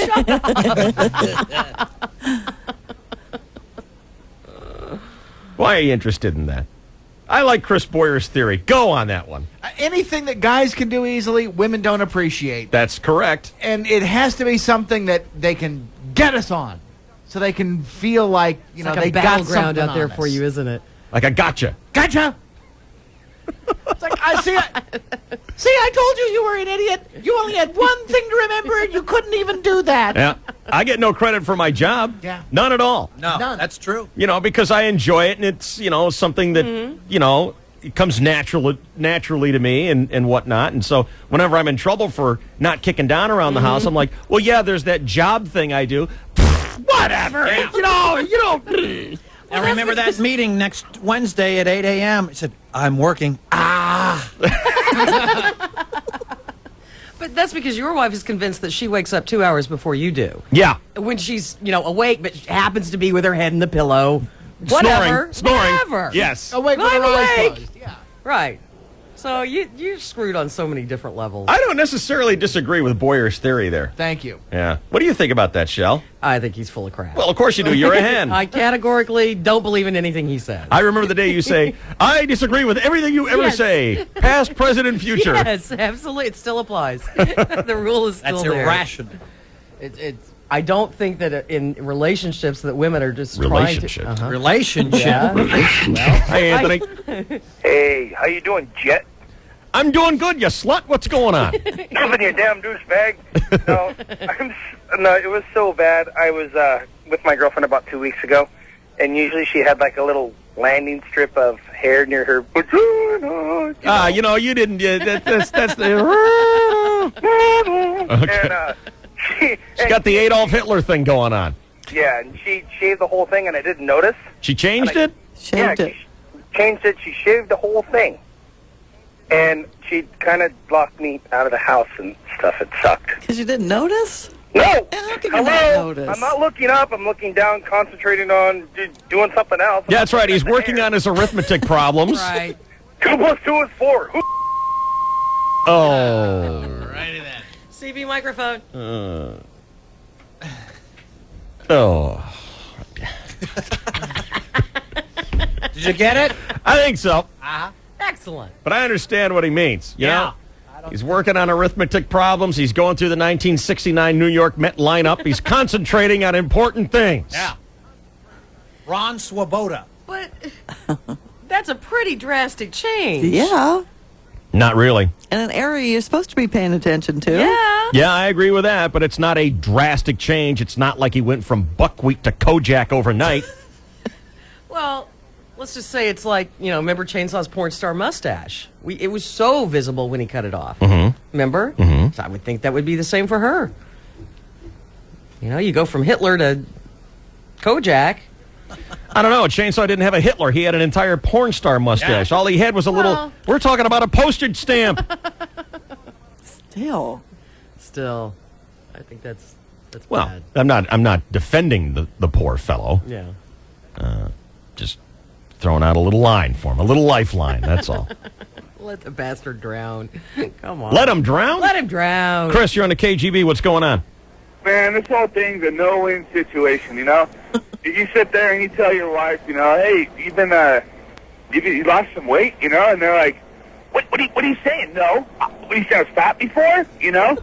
Why are you interested in that? I like Chris Boyer's theory. Go on that one. Anything that guys can do easily, women don't appreciate. That's correct. And it has to be something that they can get us on. So they can feel like, you know, It's like they a got battleground something out there on for us. you, isn't it? Like a gotcha. Gotcha! It's like, I told you were an idiot. You only had one thing to remember, and you couldn't even do that. Yeah. I get no credit for my job. Yeah. None at all. No, that's true. You know, because I enjoy it, and it's, you know, something that, you know, it comes naturally to me and whatnot. And so whenever I'm in trouble for not kicking down around the house, I'm like, well, yeah, there's that job thing I do. Whatever. You know. Now remember that meeting next Wednesday at 8 a.m. He said, I'm working. But that's because your wife is convinced that she wakes up 2 hours before you do. Yeah. When she's, awake, but happens to be with her head in the pillow. Whatever. Snoring. Whatever. Yes. Awake with I'm her eyes awake. closed. Yeah. Right. So you're screwed on so many different levels. I don't necessarily disagree with Boyer's theory there. Thank you. Yeah. What do you think about that, Shell? I think he's full of crap. Well, of course you do. You're a hen. I categorically don't believe in anything he says. I remember the day you say, I disagree with everything you ever Yes. say. Past, present, and future. Yes, absolutely. It still applies. The rule is still That's there. irrational. I don't think that in relationships that women are just Relationships. trying to... Relationship. Yeah. Hey, Anthony. Hey, how you doing, Jet? I'm doing good, you slut. What's going on? Nothing, you damn douchebag. No, it was so bad. I was with my girlfriend about 2 weeks ago, and usually she had like a little landing strip of hair near her vagina. You didn't. That's the. Okay. And She's got the Adolf Hitler thing going on. yeah, and she shaved the whole thing, and I didn't notice. She changed it? She changed it. She shaved the whole thing. And she kind of blocked me out of the house and stuff. It sucked. Because you didn't notice? No! How can you not notice? I'm not looking up. I'm looking down, concentrating on doing something else. Yeah, that's right. He's working on his arithmetic problems. Right. 2 plus 2 is 4. Oh. Righty then. CB microphone. Oh. Did you get it? I think so. Excellent. But I understand what he means. You know? He's working on arithmetic problems. He's going through the 1969 New York Met lineup. He's concentrating on important things. Yeah. Ron Swoboda. But that's a pretty drastic change. Yeah. Not really. In an area you're supposed to be paying attention to. Yeah. Yeah, I agree with that, but it's not a drastic change. It's not like he went from buckwheat to Kojak overnight. Well, let's just say it's like, remember Chainsaw's porn star mustache? It was so visible when he cut it off. Mm-hmm. Remember? Mm-hmm. So I would think that would be the same for her. You go from Hitler to Kojak. I don't know. Chainsaw didn't have a Hitler. He had an entire porn star mustache. Yeah. All he had was a little... We're talking about a postage stamp. Still. I think that's Well, bad. I'm not defending the poor fellow. Yeah. Just throwing out a little line for him. A little lifeline, that's all. Let the bastard drown. Come on. Let him drown? Let him drown. Chris, you're on the KGB. What's going on? Man, this whole thing's a no-win situation, You sit there and you tell your wife, hey, you've been, you lost some weight, and they're like, what are you saying? No. What are you saying, fat before? You're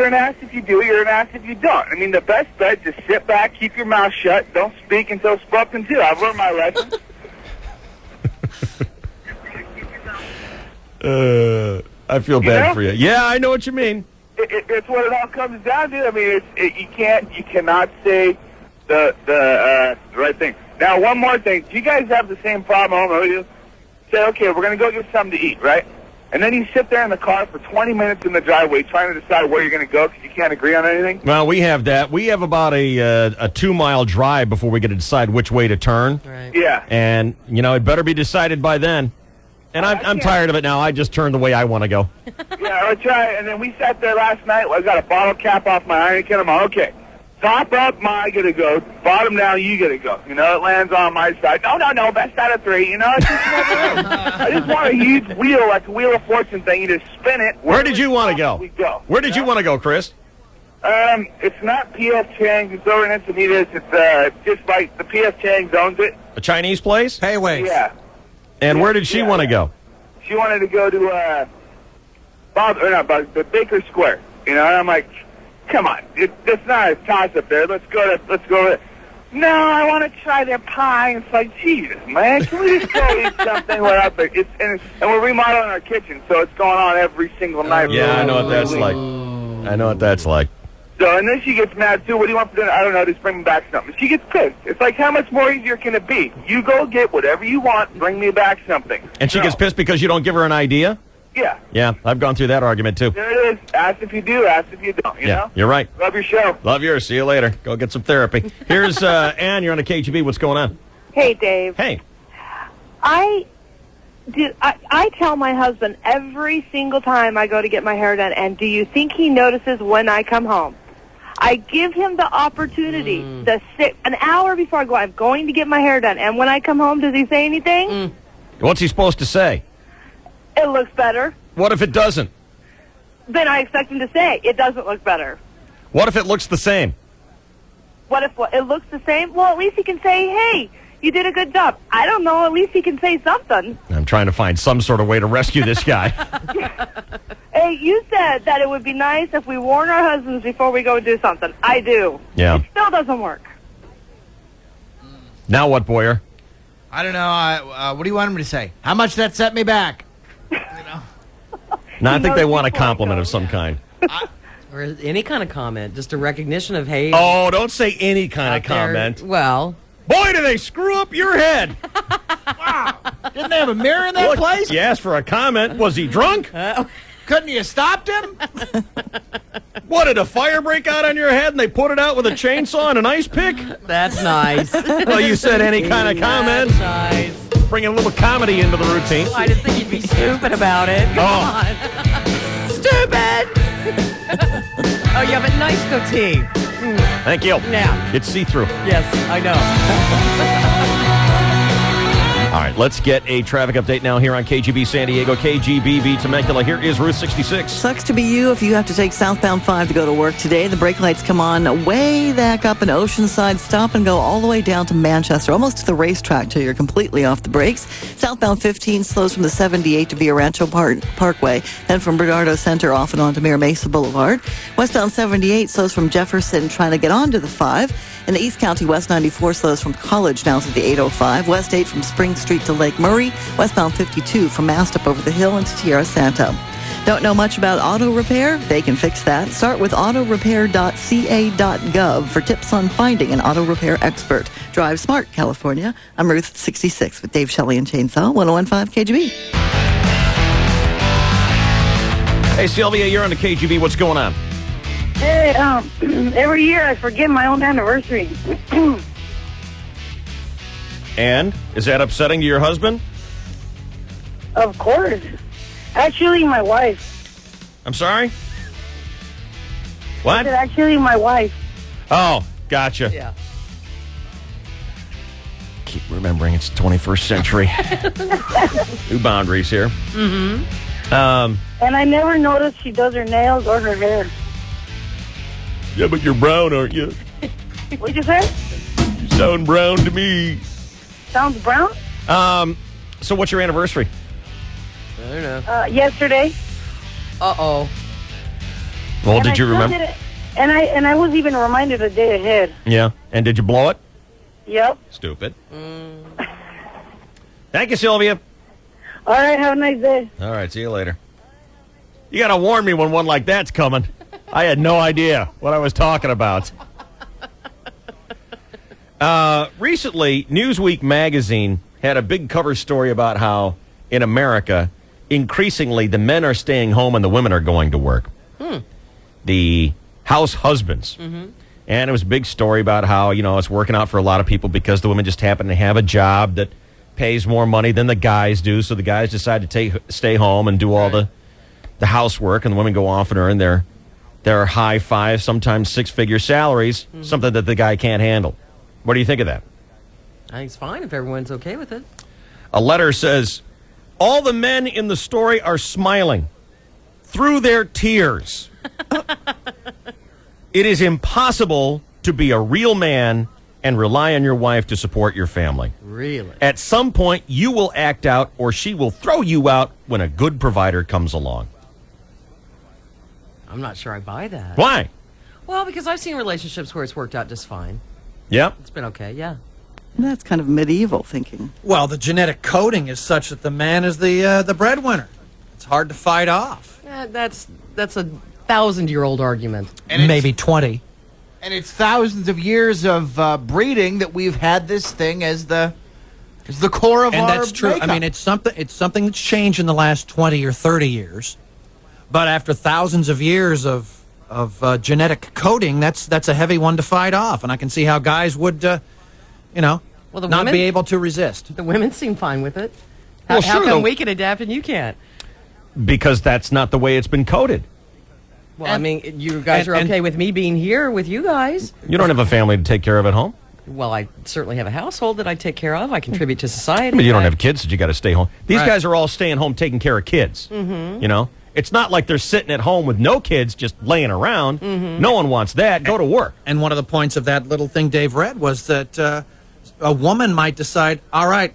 an ass if you do, you're an ass if you don't. I mean, the best bet, just sit back, keep your mouth shut, don't speak until spoken to. I've learned my lesson. I feel bad for you. Yeah, I know what you mean. It's what it all comes down to. I mean, you cannot say the right thing. Now, one more thing. Do you guys have the same problem? You say, okay, we're going to go get something to eat, right? And then you sit there in the car for 20 minutes in the driveway trying to decide where you're going to go because you can't agree on anything? Well, we have that. We have about a 2-mile drive before we get to decide which way to turn. Right. Yeah. And, it better be decided by then. And I'm tired of it now. I just turn the way I want to go. Yeah, I try. And then we sat there last night. I got a bottle cap off my iron can. I'm like, okay, top up, I got to go. Bottom down, you got to go. It lands on my side. No, best out of 3. It's just I just want a huge wheel, like a Wheel of Fortune thing. You just spin it. Where did you want to go? We go. Where did you want to go, Chris? It's not P.F. Chang's. It's over in Encinitas. It's just like the P.F. Chang's owns it. A Chinese place? Payways. Yeah. And where did she want to go? She wanted to go to the Baker Square. And I'm like, come on, it's not a toss up there. Let's go there. No, I want to try their pie. And it's like, Jesus, man, can we just go eat something? And we're remodeling our kitchen, so it's going on every single night. Yeah, I know what that's like. So, and then she gets mad, too. What do you want for dinner? I don't know, just bring me back something. She gets pissed. It's like, how much more easier can it be? You go get whatever you want, bring me back something. And she gets pissed because you don't give her an idea? Yeah. Yeah, I've gone through that argument, too. There it is. Ask if you do, ask if you don't, you know? You're right. Love your show. Love yours. See you later. Go get some therapy. Here's Ann. You're on the KGB. What's going on? Hey, Dave. Hey. I tell my husband every single time I go to get my hair done, and do you think he notices when I come home? I give him the opportunity to sit an hour before I go, I'm going to get my hair done. And when I come home, does he say anything? What's he supposed to say? It looks better. What if it doesn't? Then I expect him to say, it doesn't look better. What if it looks the same? What if it looks the same? Well, at least he can say, hey, you did a good job. I don't know. At least he can say something. I'm trying to find some sort of way to rescue this guy. Hey, you said that it would be nice if we warn our husbands before we go do something. I do. Yeah. It still doesn't work. Now what, Boyer? I don't know. What do you want him to say? How much that set me back? No, I think they want a compliment of some kind. Or any kind of comment. Just a recognition of, hey. Oh, don't say any kind of comment. Well. Boy, do they screw up your head. Wow. Didn't they have a mirror in that place? You asked for a comment. Was he drunk? Couldn't you have stopped him? What, did a fire break out on your head and they put it out with a chainsaw and an ice pick? That's nice. Well, you said any kind of comment. That's nice. Bringing a little comedy into the routine. I just think you'd be stupid about it. Come on. Stupid! Oh, you have a nice goatee. Thank you. Now. It's see-through. Yes, I know. All right, let's get a traffic update now here on KGB San Diego, KGBB Temecula. Here is Route 66. Sucks to be you if you have to take southbound 5 to go to work today. The brake lights come on way back up in Oceanside, stop and go all the way down to Manchester, almost to the racetrack till you're completely off the brakes. Southbound 15 slows from the 78 to Villa Rancho Parkway, then from Bernardo Center off and on to Mira Mesa Boulevard. Westbound 78 slows from Jefferson trying to get onto the 5. In the East County, West 94 slows from College down to the 805. West 8 from Spring Street to Lake Murray. Westbound 52 from Mast up over the hill into Tierra Santa. Don't know much about auto repair? They can fix that. Start with autorepair.ca.gov for tips on finding an auto repair expert. Drive smart, California. I'm Ruth 66 with Dave Shelley and Chainsaw 101.5 KGB. Hey, Sylvia, you're on the KGB. What's going on? Hey, every year I forget my own anniversary. And? Is that upsetting to your husband? Of course. Actually, my wife. I'm sorry? What? Actually, my wife. Oh, gotcha. Yeah. Keep remembering it's the 21st century. New boundaries here. Mm-hmm. And I never noticed she does her nails or her hair. Yeah, but you're brown, aren't you? What'd you say? You sound brown to me. Sounds brown? So what's your anniversary? I don't know. Yesterday. Uh-oh. Well, And did I you still remember? did it- And I was even reminded a day ahead. Yeah. And did you blow it? Yep. Stupid. Thank you, Sylvia. All right, have a nice day. All right, see you later. You got to warn me when one like that's coming. I had no idea what I was talking about. Recently, Newsweek magazine had a big cover story about how, in America, increasingly the men are staying home and the women are going to work. The house husbands. And it was a big story about how, it's working out for a lot of people because the women just happen to have a job that pays more money than the guys do. So the guys decide to stay home and do all the housework, and the women go off and earn their high five, sometimes six-figure salaries, something that the guy can't handle. What do you think of that? I think it's fine if everyone's okay with it. A letter says, all the men in the story are smiling through their tears. It is impossible to be a real man and rely on your wife to support your family. Really? At some point, you will act out or she will throw you out when a good provider comes along. I'm not sure I buy that. Why? Well, because I've seen relationships where it's worked out just fine. Yep. It's been okay, yeah. That's kind of medieval thinking. Well, the genetic coding is such that the man is the breadwinner. It's hard to fight off. That's a 1,000-year-old argument. Maybe 20. And it's thousands of years of breeding that we've had this thing as the core of our And that's true. makeup. I mean, it's something that's changed in the last 20 or 30 years. But after thousands of years of genetic coding, that's a heavy one to fight off. And I can see how guys would, Well, the not women, be able to resist. The women seem fine with it. How, Well, how sure, come though. we can adapt and you can't? Because that's not the way it's been coded. Well, I mean, you guys are okay with me being here with you guys. You don't have a family to take care of at home. Well, I certainly have a household that I take care of. I contribute to society. But you don't have kids that you got to stay home. These Right. guys are all staying home taking care of kids. Mhm. It's not like they're sitting at home with no kids just laying around. No one wants that. Go to work. And one of the points of that little thing Dave read was that a woman might decide, all right,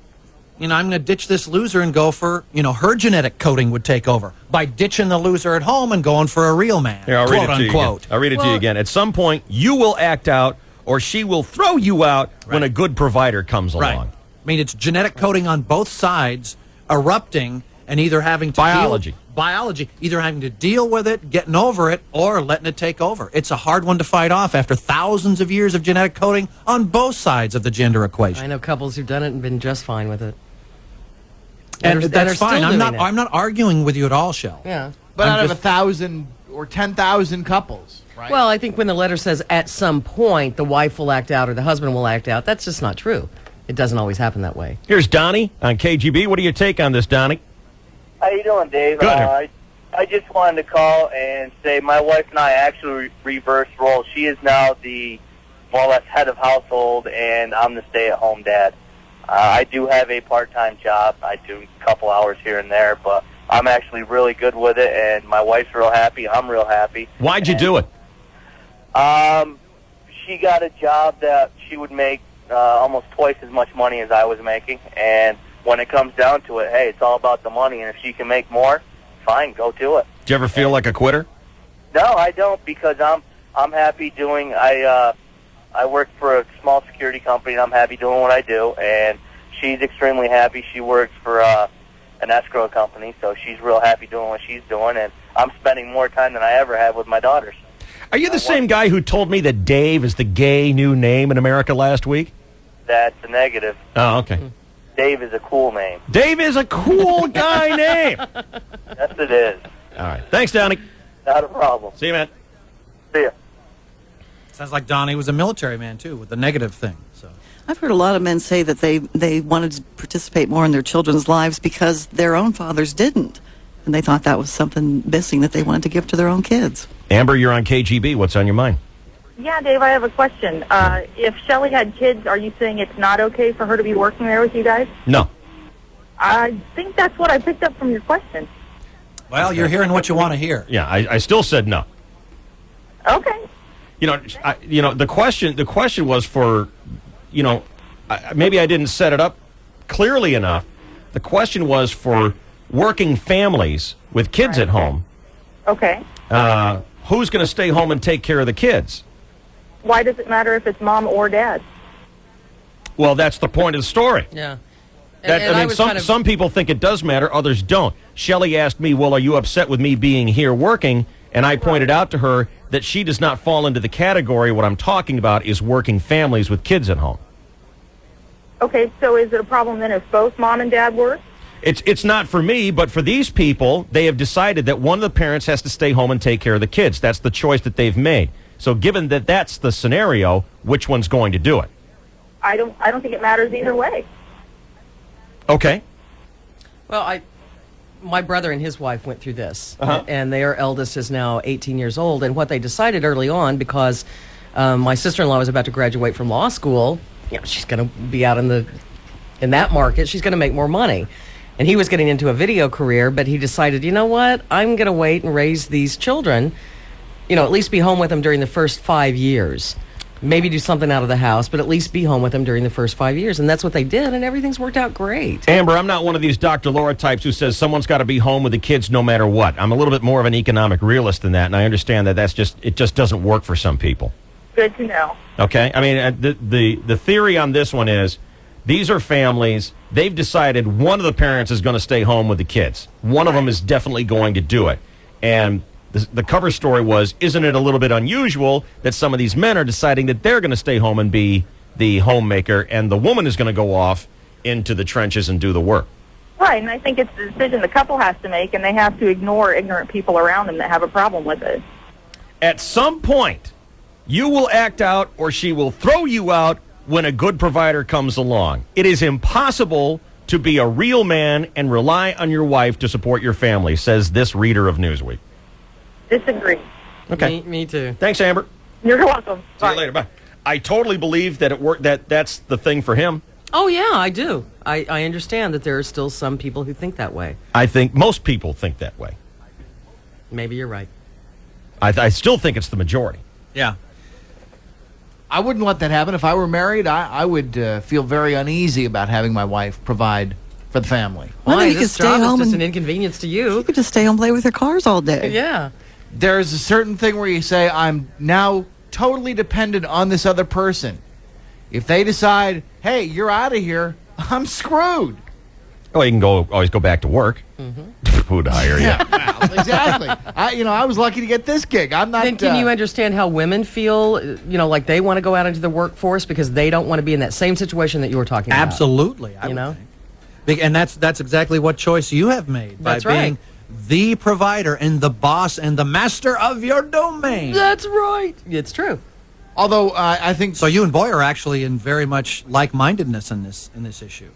I'm going to ditch this loser and go for, her genetic coding would take over by ditching the loser at home and going for a real man. Here, I'll read quote it to you unquote. again. I'll read it to you again. At some point, you will act out or she will throw you out when a good provider comes Right. along. I mean, it's genetic coding on both sides erupting and either having to biology, either having to deal with it, getting over it, or letting it take over. It's a hard one to fight off after thousands of years of genetic coding on both sides of the gender equation. I know couples who've done it and been just fine with it. And that are that's still fine. I'm doing not. it. I'm not arguing with you at all, Shell. Yeah. But I'm out of just- 1,000 or 10,000 couples, right? Well, I think when the letter says at some point the wife will act out or the husband will act out, that's just not true. It doesn't always happen that way. Here's Donnie on KGB. What do you take on this, Donnie? How you doing, Dave? Good. I just wanted to call and say my wife and I actually reversed roles. She is now the more or less head of household, and I'm the stay-at-home dad. I do have a part-time job. I do a couple hours here and there, but I'm actually really good with it, and my wife's real happy. I'm real happy. Why'd you do it? She got a job that she would make almost twice as much money as I was making, and when it comes down to it, hey, it's all about the money, and if she can make more, fine, go do it. Do you ever feel like a quitter? No, I don't, because I'm happy doing. I work for a small security company, and I'm happy doing what I do. And she's extremely happy. She works for an escrow company, so she's real happy doing what she's doing, and I'm spending more time than I ever have with my daughters. Are you the same guy who told me that Dave is the gay new name in America last week? That's a negative. Oh, okay. Dave is a cool name. Dave is a cool guy name. Yes, it is. All right. Thanks, Donnie. Not a problem. See you, man. See ya. Sounds like Donnie was a military man, too, with the negative thing. So I've heard a lot of men say that they wanted to participate more in their children's lives because their own fathers didn't. And they thought that was something missing that they wanted to give to their own kids. Amber, you're on KGB. What's on your mind? Yeah, Dave, I have a question. If Shelley had kids, are you saying it's not okay for her to be working there with you guys? No. I think that's what I picked up from your question. Well, you're hearing what you want to hear. Yeah, I still said no. Okay. The question was for, maybe I didn't set it up clearly enough. The question was for working families with kids at home. Okay. Who's going to stay home and take care of the kids? Why does it matter if it's mom or dad? Well, that's the point of the story. Yeah. Some people think it does matter, others don't. Shelley asked me, well, are you upset with me being here working? And I pointed out to her that she does not fall into the category. What I'm talking about is working families with kids at home. Okay, so is it a problem then if both mom and dad work? It's not for me, but for these people, they have decided that one of the parents has to stay home and take care of the kids. That's the choice that they've made. So given that that's the scenario, which one's going to do it? I don't think it matters either way. Okay. Well, my brother and his wife went through this, Uh-huh. and their eldest is now 18 years old. And what they decided early on, because my sister-in-law was about to graduate from law school, she's going to be out in that market. She's going to make more money. And he was getting into a video career, but he decided, you know what? I'm going to wait and raise these children, at least be home with them during the first 5 years. Maybe do something out of the house, but at least be home with them during the first 5 years. And that's what they did, and everything's worked out great. Amber, I'm not one of these Dr. Laura types who says someone's got to be home with the kids no matter what. I'm a little bit more of an economic realist than that, and I understand that it just doesn't work for some people. Good to know. Okay? I mean, the theory on this one is these are families. They've decided one of the parents is going to stay home with the kids. One of them is definitely going to do it. And the cover story was, isn't it a little bit unusual that some of these men are deciding that they're going to stay home and be the homemaker, and the woman is going to go off into the trenches and do the work? Right, and I think it's the decision the couple has to make, and they have to ignore ignorant people around them that have a problem with it. At some point, you will act out or she will throw you out when a good provider comes along. It is impossible to be a real man and rely on your wife to support your family, says this reader of Newsweek. Disagree. Okay. Me too. Thanks, Amber. You're welcome. See you later. Bye. I totally believe that it worked. That's the thing for him. Oh, yeah, I do. I understand that there are still some people who think that way. I think most people think that way. Maybe you're right. I still think it's the majority. Yeah. I wouldn't let that happen. If I were married, I would feel very uneasy about having my wife provide for the family. Well, Why? you could This stay job home is just and- an inconvenience to you. You could just stay home and play with your cars all day. Yeah. There's a certain thing where you say, I'm now totally dependent on this other person. If they decide, hey, you're out of here, I'm screwed. Oh, you can always go back to work. Who'd hire you? Yeah, well, exactly. I was lucky to get this gig. I'm not. Then can you understand how women feel, like they want to go out into the workforce because they don't want to be in that same situation that you were talking about? Absolutely. And that's exactly what choice you have made by That's right. being the provider and the boss and the master of your domain. That's right. It's true. Although I think so. You and Boy are actually in very much like-mindedness in this issue.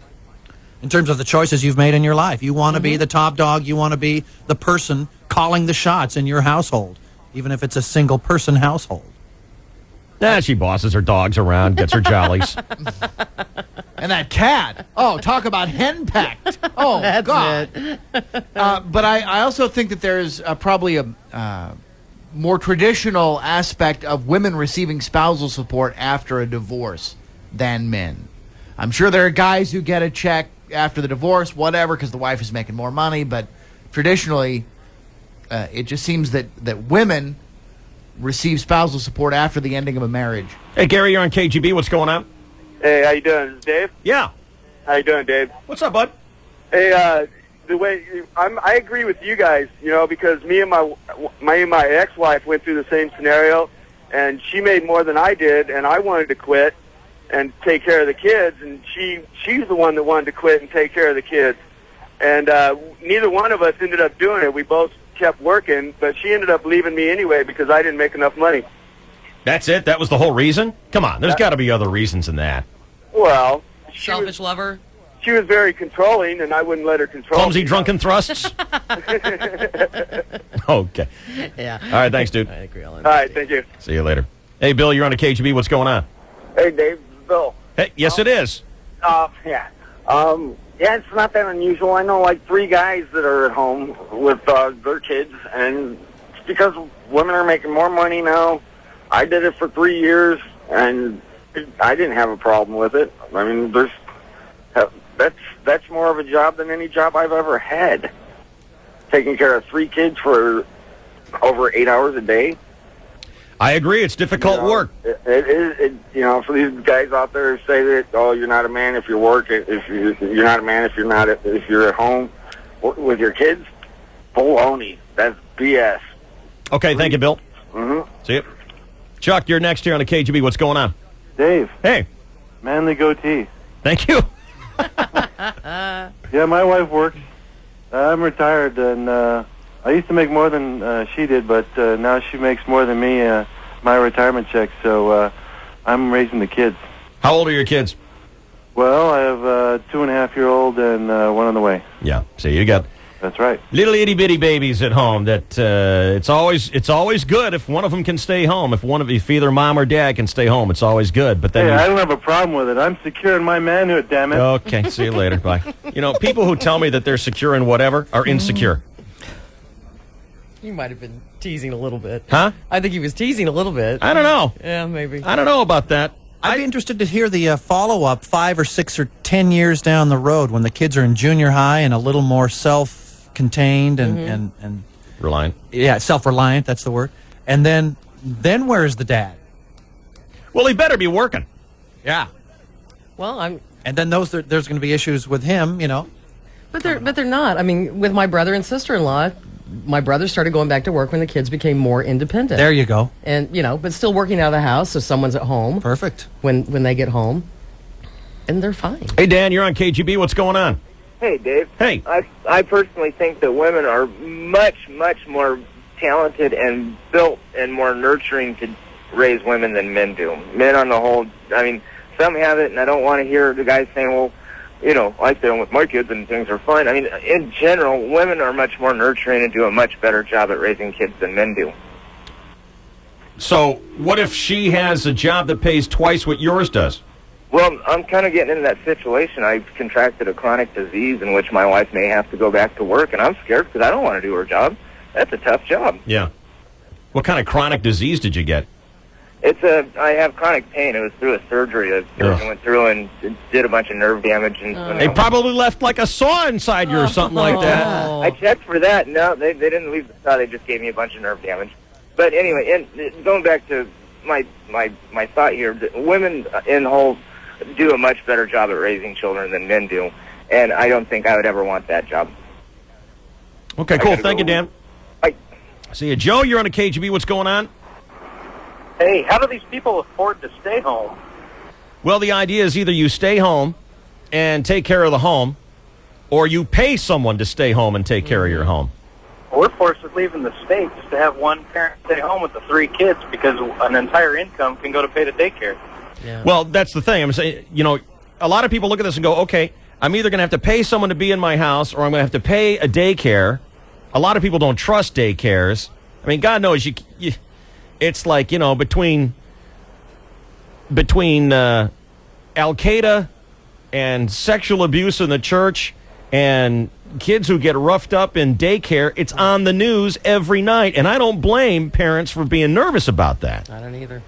In terms of the choices you've made in your life. You want to be the top dog. You want to be the person calling the shots in your household, even if it's a single-person household. She bosses her dogs around, gets her jollies. And that cat. Oh, talk about henpecked. Oh, That's God. it. But I also think that there's probably a more traditional aspect of women receiving spousal support after a divorce than men. I'm sure there are guys who get a check after the divorce, whatever, because the wife is making more money. But traditionally, it just seems that women receive spousal support after the ending of a marriage. Hey, Gary, you're on KGB. What's going on? Hey, how you doing? This is Dave? Yeah. How you doing, Dave? What's up, bud? Hey, the way I agree with you guys, because me and my ex-wife went through the same scenario, and she made more than I did, and I wanted to quit and take care of the kids, and she's the one that wanted to quit and take care of the kids, and neither one of us ended up doing it. We both kept working, but she ended up leaving me anyway because I didn't make enough money. That's it? That was the whole reason? Come on, there's got to be other reasons than that. Well, selfish lover. She was very controlling, and I wouldn't let her control Clumsy me. drunken thrusts? Okay. Yeah. All right, thanks, dude. I agree. All right, thank you. See you later. Hey, Bill, you're on a KGB. What's going on? Hey, Dave. Bill. Hey, yes, it is. Yeah. Yeah, it's not that unusual. I know like 3 guys that are at home with their kids, and it's because women are making more money now. I did it for 3 years, and I didn't have a problem with it. I mean, that's more of a job than any job I've ever had. Taking care of 3 kids for over 8 hours a day. I agree. It's difficult work. It is, for these guys out there who say that, you're not a man if you work, if you're not a man if you're at home with your kids. Baloney. That's BS. Okay, thank you, Bill. Mm-hmm. See you. Chuck, you're next here on the KGB. What's going on? Dave. Hey. Manly goatee. Thank you. Yeah, my wife works. I'm retired, and I used to make more than she did, but now she makes more than me, my retirement check, so I'm raising the kids. How old are your kids? Well, I have a 2.5-year-old and one on the way. Yeah, so you got... That's right. Little itty-bitty babies at home that it's always good if one of them can stay home. If either mom or dad can stay home, it's always good. But then I don't have a problem with it. I'm secure in my manhood, damn it. Okay, see you later. Bye. People who tell me that they're secure in whatever are insecure. You might have been teasing a little bit. Huh? I think he was teasing a little bit. I don't know. Yeah, maybe. I don't know about that. I'd be interested to hear the follow-up 5 or 6 or 10 years down the road when the kids are in junior high and a little more self-contained and reliant. Yeah, self-reliant, that's the word. And then where's the dad? Well, he better be working. Yeah. Well, And then there's going to be issues with him, But they're not. I mean, with my brother and sister-in-law, my brother started going back to work when the kids became more independent. There you go. And, but still working out of the house, so someone's at home. Perfect. When they get home. And they're fine. Hey, Dan, you're on KGB. What's going on? Hey, Dave. Hey. I personally think that women are much, much more talented and built and more nurturing to raise women than men do. Men on the whole, I mean, some have it, and I don't want to hear the guys saying, well, I stay home with my kids and things are fine. I mean, in general, women are much more nurturing and do a much better job at raising kids than men do. So, what if she has a job that pays twice what yours does? Well, I'm kind of getting into that situation. I've contracted a chronic disease in which my wife may have to go back to work, and I'm scared because I don't want to do her job. That's a tough job. Yeah. What kind of chronic disease did you get? I have chronic pain. It was through a surgery. I went through and did a bunch of nerve damage. And They probably left like a saw inside you or something like that. I checked for that. No, they didn't leave the saw. They just gave me a bunch of nerve damage. But anyway, and going back to my thought here, women in whole do a much better job at raising children than men do, and I don't think I would ever want that job. Okay, cool. Thank you, Dan. Bye. See you. Joe, you're on a KGB. What's going on? Hey, how do these people afford to stay home? Well, the idea is either you stay home and take care of the home, or you pay someone to stay home and take care of your home. We're forced to leave in the States to have one parent stay home with the 3 kids because an entire income can go to pay the daycare. Yeah. Well, that's the thing. I'm saying, a lot of people look at this and go, okay, I'm either going to have to pay someone to be in my house or I'm going to have to pay a daycare. A lot of people don't trust daycares. I mean, God knows you it's like, between Al-Qaeda and sexual abuse in the church and kids who get roughed up in daycare, it's on the news every night. And I don't blame parents for being nervous about that. I don't either.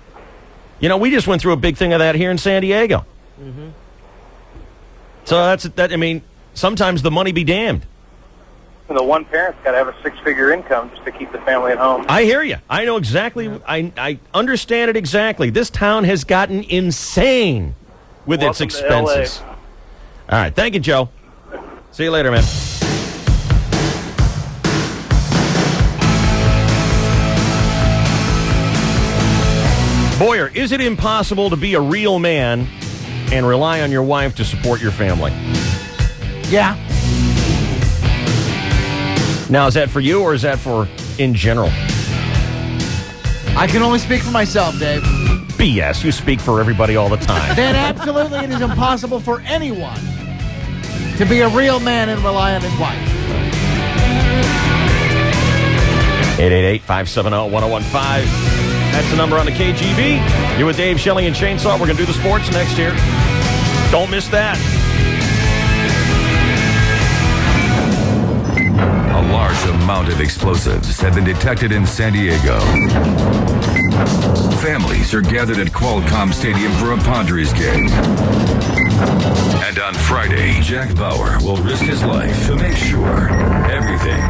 We just went through a big thing of that here in San Diego. Mm-hmm. So sometimes the money be damned. And the one parent's got to have a 6-figure income just to keep the family at home. I hear you. I know exactly. Yeah. I understand it exactly. This town has gotten insane with its expenses. All right. Thank you, Joe. See you later, man. Boyer, is it impossible to be a real man and rely on your wife to support your family? Yeah. Now, is that for you or is that for in general? I can only speak for myself, Dave. BS. You speak for everybody all the time. Then absolutely it is impossible for anyone to be a real man and rely on his wife. 888-570-1015. That's the number on the KGB. You're with Dave, Shelley, and Chainsaw. We're going to do the sports next here. Don't miss that. A large amount of explosives have been detected in San Diego. Families are gathered at Qualcomm Stadium for a Padres game. And on Friday, Jack Bauer will risk his life to make sure everything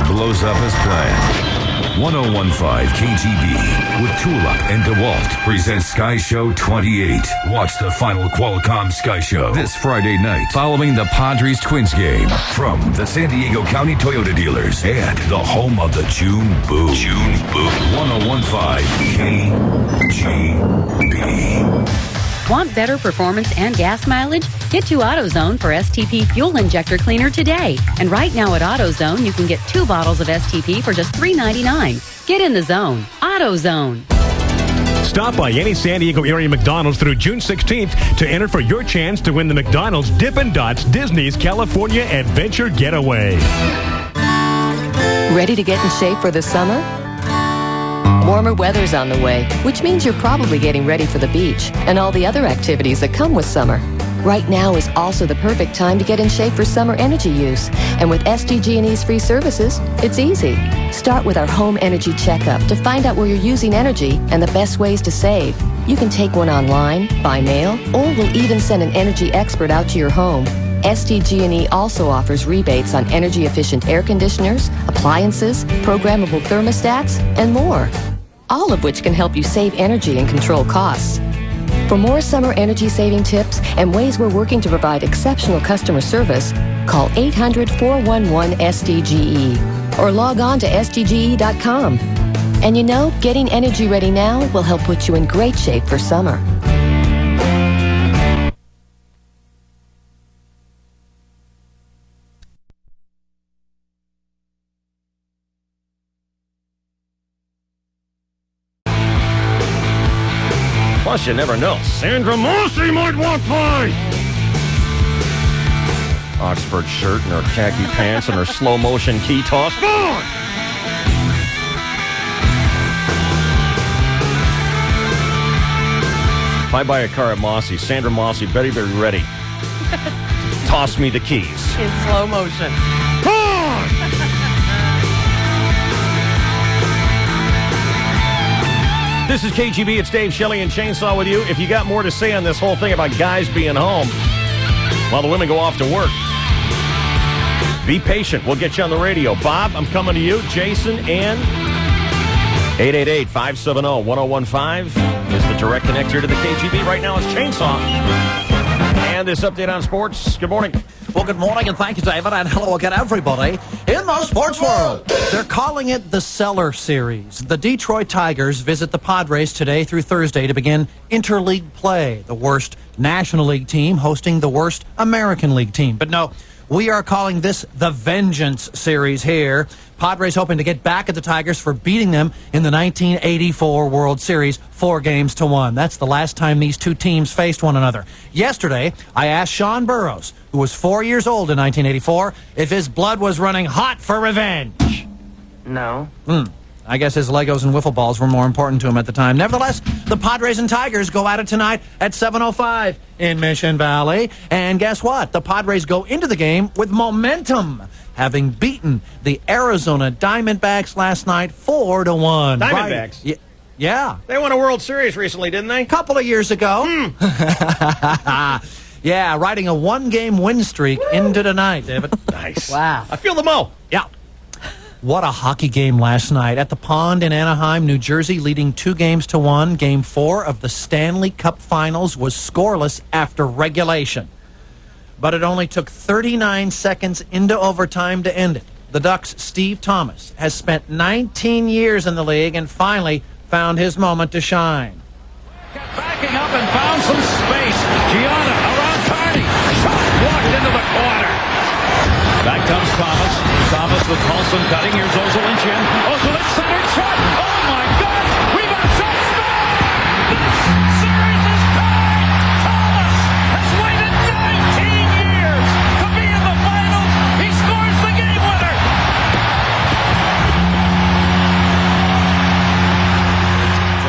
blows up as planned. 1015 KGB with Tulip and DeWalt presents Sky Show 28. Watch the final Qualcomm Sky Show this Friday night following the Padres Twins game from the San Diego County Toyota dealers and the home of the June Boo. 1015 KGB. Want better performance and gas mileage? Get to AutoZone for STP Fuel Injector Cleaner today. And right now at AutoZone, you can get 2 bottles of STP for just $3.99. Get in the zone. AutoZone. Stop by any San Diego area McDonald's through June 16th to enter for your chance to win the McDonald's Dippin' Dots Disney's California Adventure Getaway. Ready to get in shape for the summer? Warmer weather's on the way, which means you're probably getting ready for the beach and all the other activities that come with summer. Right now is also the perfect time to get in shape for summer energy use. And with SDG&E's free services, it's easy. Start with our home energy checkup to find out where you're using energy and the best ways to save. You can take one online, by mail, or we'll even send an energy expert out to your home. SDG&E also offers rebates on energy-efficient air conditioners, appliances, programmable thermostats, and more. All of which can help you save energy and control costs. For more summer energy-saving tips and ways we're working to provide exceptional customer service, call 800-411-SDGE or log on to SDGE.com. And you know, getting energy ready now will help put you in great shape for summer. Plus, you never know. Sandra Mossy might walk by. Oxford shirt and her khaki pants and her slow-motion key toss. Go on! If I buy a car at Mossy, Sandra Mossy better be ready. Toss me the keys. In slow motion. Come on! This is KGB. It's Dave, Shelley, and Chainsaw with you. If you got more to say on this whole thing about guys being home while the women go off to work, be patient. We'll get you on the radio. Bob, I'm coming to you. Jason, and 888-570-1015 is the direct connect here to the KGB. Right now it's Chainsaw. And this update on sports. Good morning. Well, good morning, and thank you, David, and hello again, everybody in the sports world. They're calling it the Cellar Series. The Detroit Tigers visit the Padres today through Thursday to begin interleague play, the worst National League team hosting the worst American League team. But no, we are calling this the Vengeance Series here. Padres hoping to get back at the Tigers for beating them in the 1984 World Series 4-1. That's the last time these two teams faced one another. Yesterday, I asked Sean Burroughs, who was 4 years old in 1984, if his blood was running hot for revenge. No. I guess his Legos and wiffle balls were more important to him at the time. Nevertheless, the Padres and Tigers go at it tonight at 7:05 in Mission Valley. And guess what? The Padres go into the game with momentum, having beaten the Arizona Diamondbacks last night 4-1. Diamondbacks? Right. Yeah. They won a World Series recently, didn't they? A couple of years ago. Yeah, riding a one-game win streak into tonight, David. Nice. Wow. I feel the mo. Yeah. What a hockey game last night at the Pond in Anaheim, New Jersey, leading 2-1. Game 4 of the Stanley Cup Finals was scoreless after regulation. But it only took 39 seconds into overtime to end it. The Ducks' Steve Thomas has spent 19 years in the league and finally found his moment to shine. Backing up and found some space. Gianna around Carney. Shot blocked into the corner. Back comes Thomas. Thomas with Paulson cutting. Here's Ozolincian. Ozolin centered shot. Oh my God! Rebound shot. This series is tied. Thomas has waited 19 years to be in the finals. He scores the game winner.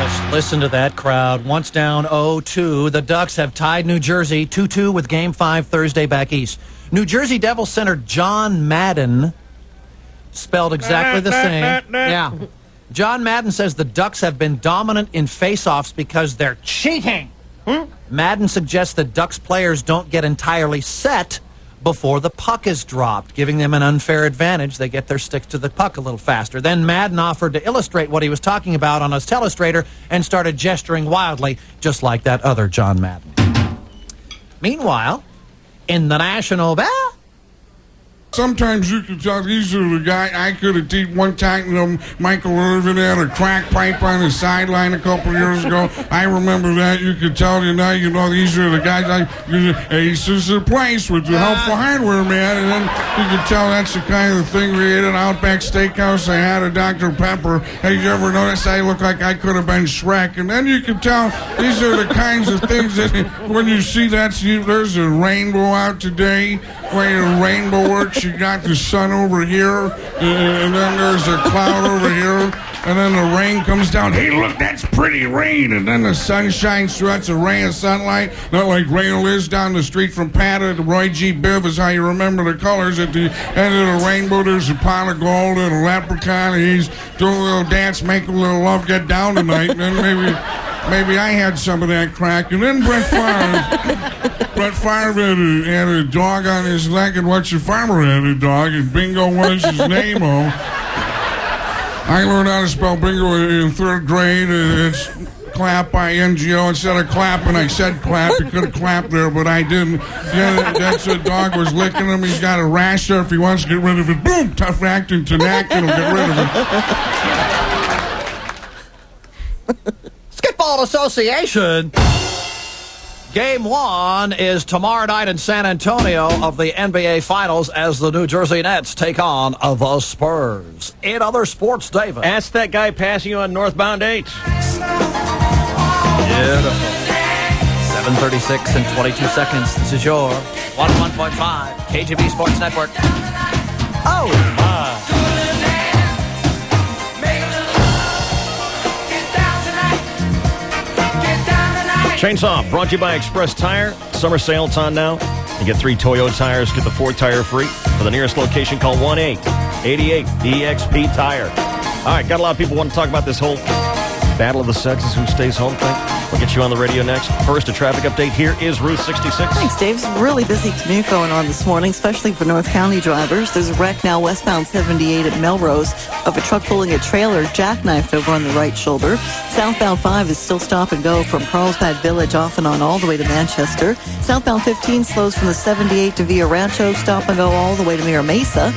Just listen to that crowd. Once down 0-2, the Ducks have tied New Jersey 2-2 with Game 5 Thursday back east. New Jersey Devils center John Madden, spelled exactly the same. Yeah. John Madden says the Ducks have been dominant in faceoffs because they're cheating. Madden suggests that Ducks players don't get entirely set before the puck is dropped, giving them an unfair advantage. They get their sticks to the puck a little faster. Then Madden offered to illustrate what he was talking about on his telestrator and started gesturing wildly, just like that other John Madden. Meanwhile, in the National Bell, sometimes you can tell these are the guy I could have teed one time. You know, Michael Irvin had a crack pipe on his sideline a couple years ago. I remember that. You could tell tonight. You know, these are the guys. Ace is the place with the helpful hardware, man. And then you could tell that's the kind of thing we ate at Outback Steakhouse. I had a Dr. Pepper. Hey, you ever notice I look like I could have been Shrek? And then you can tell these are the kinds of things that when you see that, there's a rainbow out today. Where a rainbow works. You got the sun over here, and then there's a cloud over here, and then the rain comes down. Hey, look, that's pretty rain. And then the sun shines through. That's a ray of sunlight. Not like Rail is down the street from Pata to Roy G. Biv is how you remember the colors. At the end of the rainbow, there's a pot of gold and a leprechaun, and he's doing a little dance, making a little love, get down tonight. And then maybe I had some of that crack. And then Brett Favre had a dog on his leg, and What's Your Farmer had a dog, and Bingo was his name. I learned how to spell bingo in third grade. It's clap, I-N-G-O. Instead of clapping, I said clap. You could have clapped there, but I didn't. Yeah, that's a dog was licking him. He's got a rash there. If he wants to get rid of it, boom, tough acting Tanaka will get rid of it. Skitball Association. Game 1 is tomorrow night in San Antonio of the NBA Finals as the New Jersey Nets take on the Spurs. In other sports, David. Ask that guy passing you on northbound 8. Beautiful. 7:36 and 22 seconds. This is your 101.5 KGB Sports Network. Oh, my. Chainsaw brought to you by Express Tire. Summer sale's on now. You get 3 Toyo tires, get the 4th tire free. For the nearest location, call 1-888-EXP Tire. All right, got a lot of people want to talk about this whole battle of the sexes, who stays home thing. We'll get you on the radio next. First, a traffic update. Here is Route 66. Thanks, Dave. It's a really busy commute going on this morning, especially for North County drivers. There's a wreck now westbound 78 at Melrose of a truck pulling a trailer jackknifed over on the right shoulder. Southbound 5 is still stop and go from Carlsbad Village off and on all the way to Manchester. Southbound 15 slows from the 78 to Villa Rancho, stop and go all the way to Mira Mesa.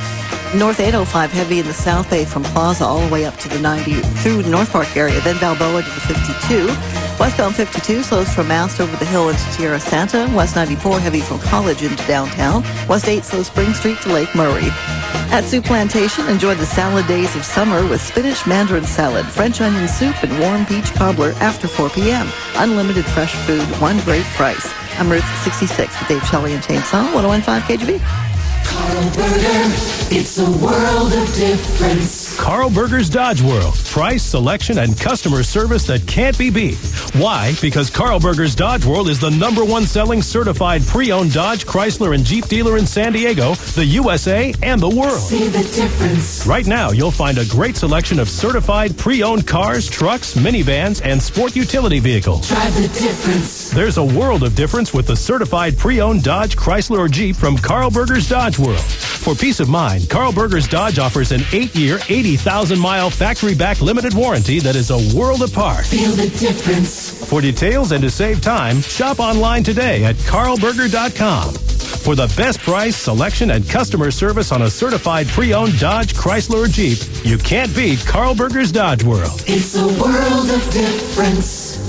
North 805 heavy in the South Bay from Plaza all the way up to the 90 through the North Park area, then Balboa to the 52. Westbound 52 slows from Mast over the hill into Tierra Santa. West 94 heavy from College into downtown. West 8 slows Spring Street to Lake Murray. At Soup Plantation, enjoy the salad days of summer with spinach mandarin salad, French onion soup, and warm peach cobbler after 4 p.m. Unlimited fresh food, one great price. I'm Route 66 with Dave Shelley and Chainsaw, 101.5 KGB. Carl Berger, it's a world of difference. Carl Berger's Dodge World. Price, selection, and customer service that can't be beat. Why? Because Carl Berger's Dodge World is the #1 selling certified pre-owned Dodge, Chrysler, and Jeep dealer in San Diego, the USA, and the world. See the difference. Right now, you'll find a great selection of certified pre-owned cars, trucks, minivans, and sport utility vehicles. Drive the difference. There's a world of difference with the certified pre-owned Dodge, Chrysler, or Jeep from Carl Berger's Dodge World. For peace of mind, Carl Berger's Dodge offers an 8-year, 80,000-mile factory-back limited warranty that is a world apart. Feel the difference. For details and to save time, shop online today at carlberger.com. For the best price, selection, and customer service on a certified pre-owned Dodge, Chrysler, or Jeep, you can't beat Carl Berger's Dodge World. It's a world of difference.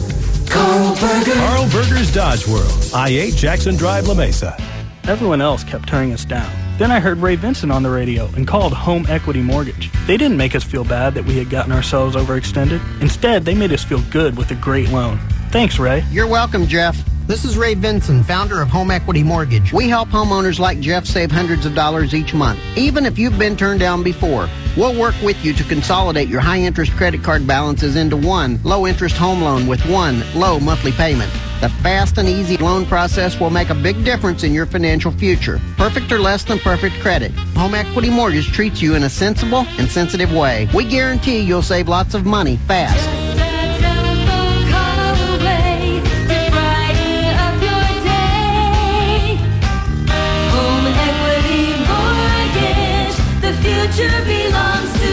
Carl Berger. Carl Berger's Dodge World. I-8 Jackson Drive, La Mesa. Everyone else kept turning us down. Then I heard Ray Vincent on the radio and called Home Equity Mortgage. They didn't make us feel bad that we had gotten ourselves overextended. Instead, they made us feel good with a great loan. Thanks, Ray. You're welcome, Jeff. This is Ray Vincent, founder of Home Equity Mortgage. We help homeowners like Jeff save hundreds of dollars each month, even if you've been turned down before. We'll work with you to consolidate your high-interest credit card balances into one low-interest home loan with one low monthly payment. The fast and easy loan process will make a big difference in your financial future. Perfect or less than perfect credit. Home Equity Mortgage treats you in a sensible and sensitive way. We guarantee you'll save lots of money fast.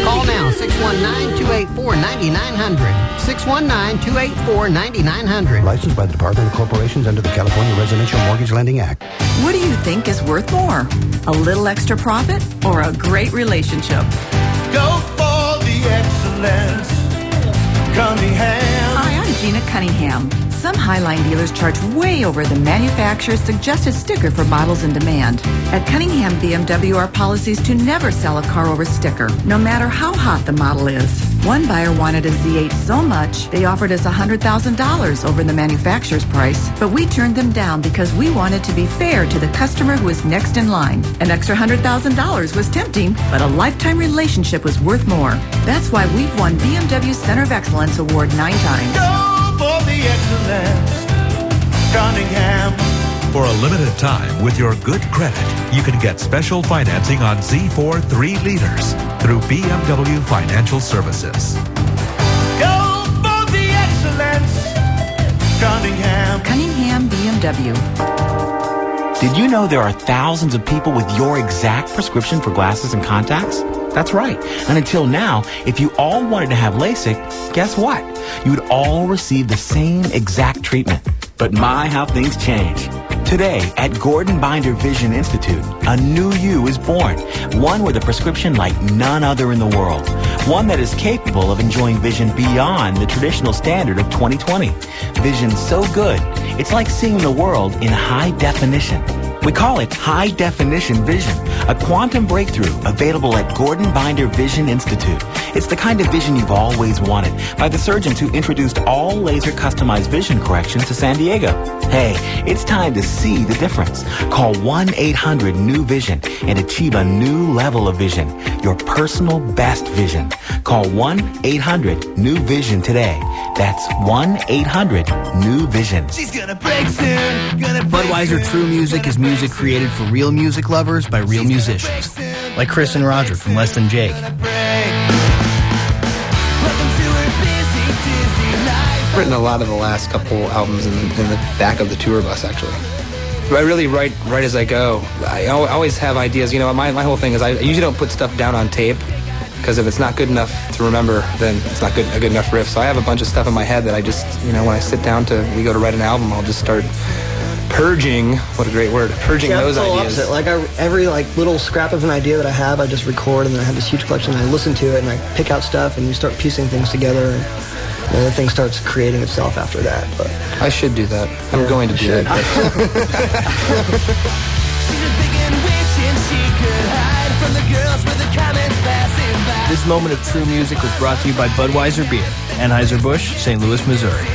Call now, 619-284-9900. 619-284-9900. Licensed by the Department of Corporations under the California Residential Mortgage Lending Act. What do you think is worth more? A little extra profit or a great relationship? Go for the excellence. Cunningham. Hi, I'm Gina Cunningham. Some Highline dealers charge way over the manufacturer's suggested sticker for models in demand. At Cunningham BMW, our policy is to never sell a car over sticker, no matter how hot the model is. One buyer wanted a Z8 so much, they offered us $100,000 over the manufacturer's price, but we turned them down because we wanted to be fair to the customer who was next in line. An extra $100,000 was tempting, but a lifetime relationship was worth more. That's why we've won BMW Center of Excellence Award 9 times. For the excellence, Cunningham. For a limited time, with your good credit, you can get special financing on Z4 3 liters through BMW Financial Services. Go for the excellence, Cunningham. Cunningham BMW. Did you know there are thousands of people with your exact prescription for glasses and contacts? That's right. And until now, if you all wanted to have LASIK, guess what? You would all receive the same exact treatment. But my, how things change. Today, at Gordon Binder Vision Institute, a new you is born. One with a prescription like none other in the world. One that is capable of enjoying vision beyond the traditional standard of 20/20. Vision so good, it's like seeing the world in high definition. We call it High Definition Vision, a quantum breakthrough available at Gordon Binder Vision Institute. It's the kind of vision you've always wanted by the surgeons who introduced all laser customized vision correction to San Diego. Hey, it's time to see the difference. Call 1-800-NEW-VISION and achieve a new level of vision, your personal best vision. Call 1-800-NEW-VISION today. That's 1-800-NEW-VISION. She's gonna break soon. Budweiser True Music is music created for real music lovers by real musicians, like Chris and Roger from Less Than Jake. I've written a lot of the last couple albums in the back of the tour bus, actually. I really write as I go. I always have ideas. You know, my whole thing is I usually don't put stuff down on tape, because if it's not good enough to remember, then it's not a good enough riff. So I have a bunch of stuff in my head that I just, you know, when I sit down we go to write an album, I'll just start purging. What a great word! Purging those ideas. Opposite. Like every little scrap of an idea that I have, I just record, and then I have this huge collection. And I listen to it, and I pick out stuff, and you start piecing things together, and the thing starts creating itself after that. But I should do that. I'm going to do that. This moment of true music was brought to you by Budweiser Beer, Anheuser-Busch, St. Louis, Missouri.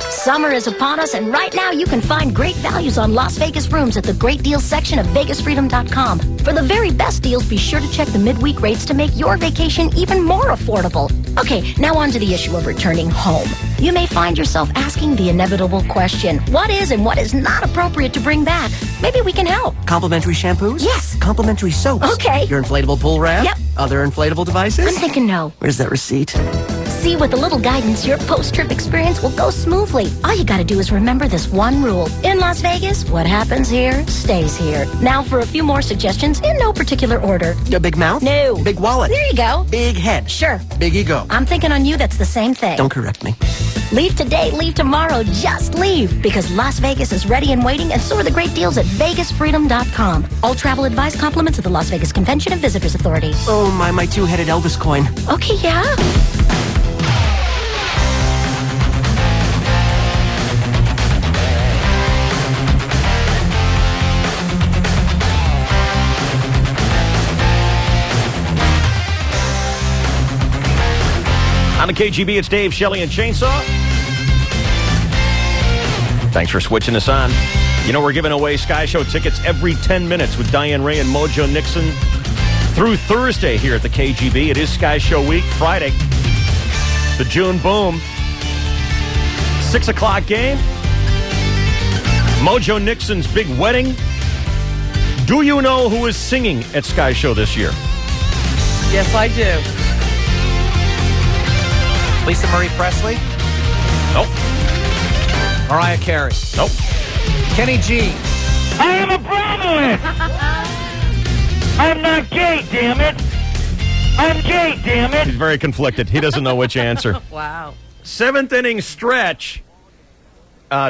Summer is upon us, and right now you can find great values on Las Vegas rooms at the Great Deals section of VegasFreedom.com. For the very best deals, be sure to check the midweek rates to make your vacation even more affordable. Okay, now on to the issue of returning home. You may find yourself asking the inevitable question, what is and what is not appropriate to bring back? Maybe we can help. Complimentary shampoos? Yes. Complimentary soaps? Okay. Your inflatable pool raft? Yep. Other inflatable devices? I'm thinking no. Where's that receipt? easy. With a little guidance, your post-trip experience will go smoothly. All you gotta do is remember this one rule. In Las Vegas, what happens here stays here. Now for a few more suggestions in no particular order. A big mouth? No. Big wallet? There you go. Big head? Sure. Big ego? I'm thinking on you that's the same thing. Don't correct me. Leave today, leave tomorrow, just leave. Because Las Vegas is ready and waiting, and so are the great deals at VegasFreedom.com. All travel advised compliments of the Las Vegas Convention and Visitors Authority. Oh, my two-headed Elvis coin. Okay, yeah? On the KGB, it's Dave, Shelley, and Chainsaw. Thanks for switching us on. You know, we're giving away Sky Show tickets every 10 minutes with Diane Ray and Mojo Nixon through Thursday here at the KGB. It is Sky Show week. Friday, the June Boom. 6 o'clock game. Mojo Nixon's big wedding. Do you know who is singing at Sky Show this year? Yes, I do. Lisa Marie Presley? Nope. Mariah Carey? Nope. Kenny G? I am Abramowitz! I'm not gay, damn it! I'm gay, damn it! He's very conflicted. He doesn't know which answer. Wow. 7th inning stretch.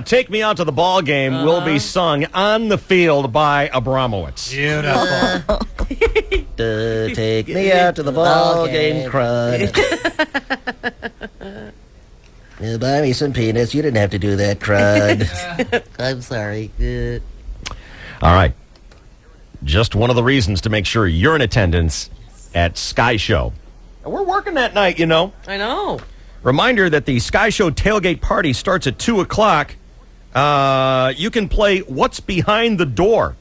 Take Me Out to the Ball Game will be sung on the field by Abramowitz. Beautiful. Take me out to the ball game, crud. Buy me some peanuts. You didn't have to do that, crud. I'm sorry. All right. Just one of the reasons to make sure you're in attendance at Sky Show. And we're working that night, you know. I know. Reminder that the Sky Show tailgate party starts at 2 o'clock. You can play What's Behind the Door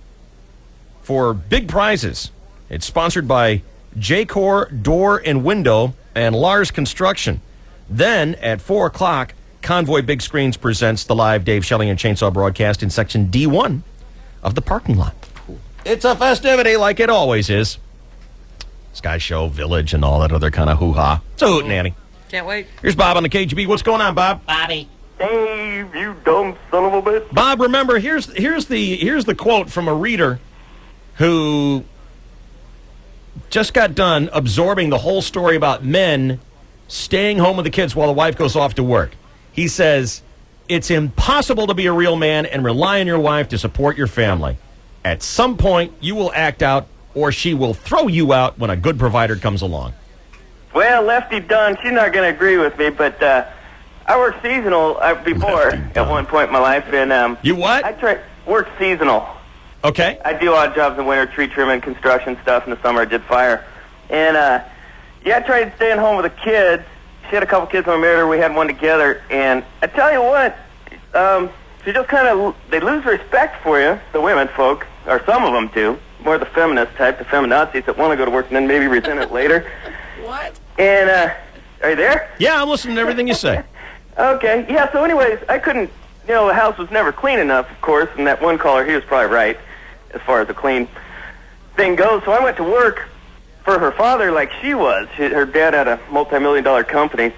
for big prizes. It's sponsored by J-Core Door and Window and Lars Construction. Then at 4 o'clock, Convoy Big Screens presents the live Dave, Shelley, and Chainsaw broadcast in section D1 of the parking lot. It's a festivity like it always is. Sky Show, Village, and all that other kind of hoo-ha. It's a hootenanny. Can't wait. Here's Bob on the KGB. What's going on, Bob? Bobby. Dave, you dumb son of a bitch. Bob, remember, here's the quote from a reader who just got done absorbing the whole story about men staying home with the kids while the wife goes off to work. He says, it's impossible to be a real man and rely on your wife to support your family. At some point, you will act out, or she will throw you out when a good provider comes along. Well, Lefty Dunn, she's not going to agree with me, but I worked seasonal before at one point in my life. And you what? I worked seasonal. Okay. I do odd jobs in the winter, tree trimming, construction stuff. In the summer, I did fire. And, I tried staying home with the kids. She had a couple kids when I married her. We had one together. And I tell you what, she just kind of, they lose respect for you, the women folk, or some of them do. More the feminist type, the feminazis that want to go to work and then maybe resent it later. What? And, are you there? Yeah, I'm listening to everything you say. Okay. Yeah, so anyways, I couldn't, the house was never clean enough, of course, and that one caller, he was probably right as far as the clean thing goes. So I went to work for her father like she was. Her dad had a multi-million-dollar company,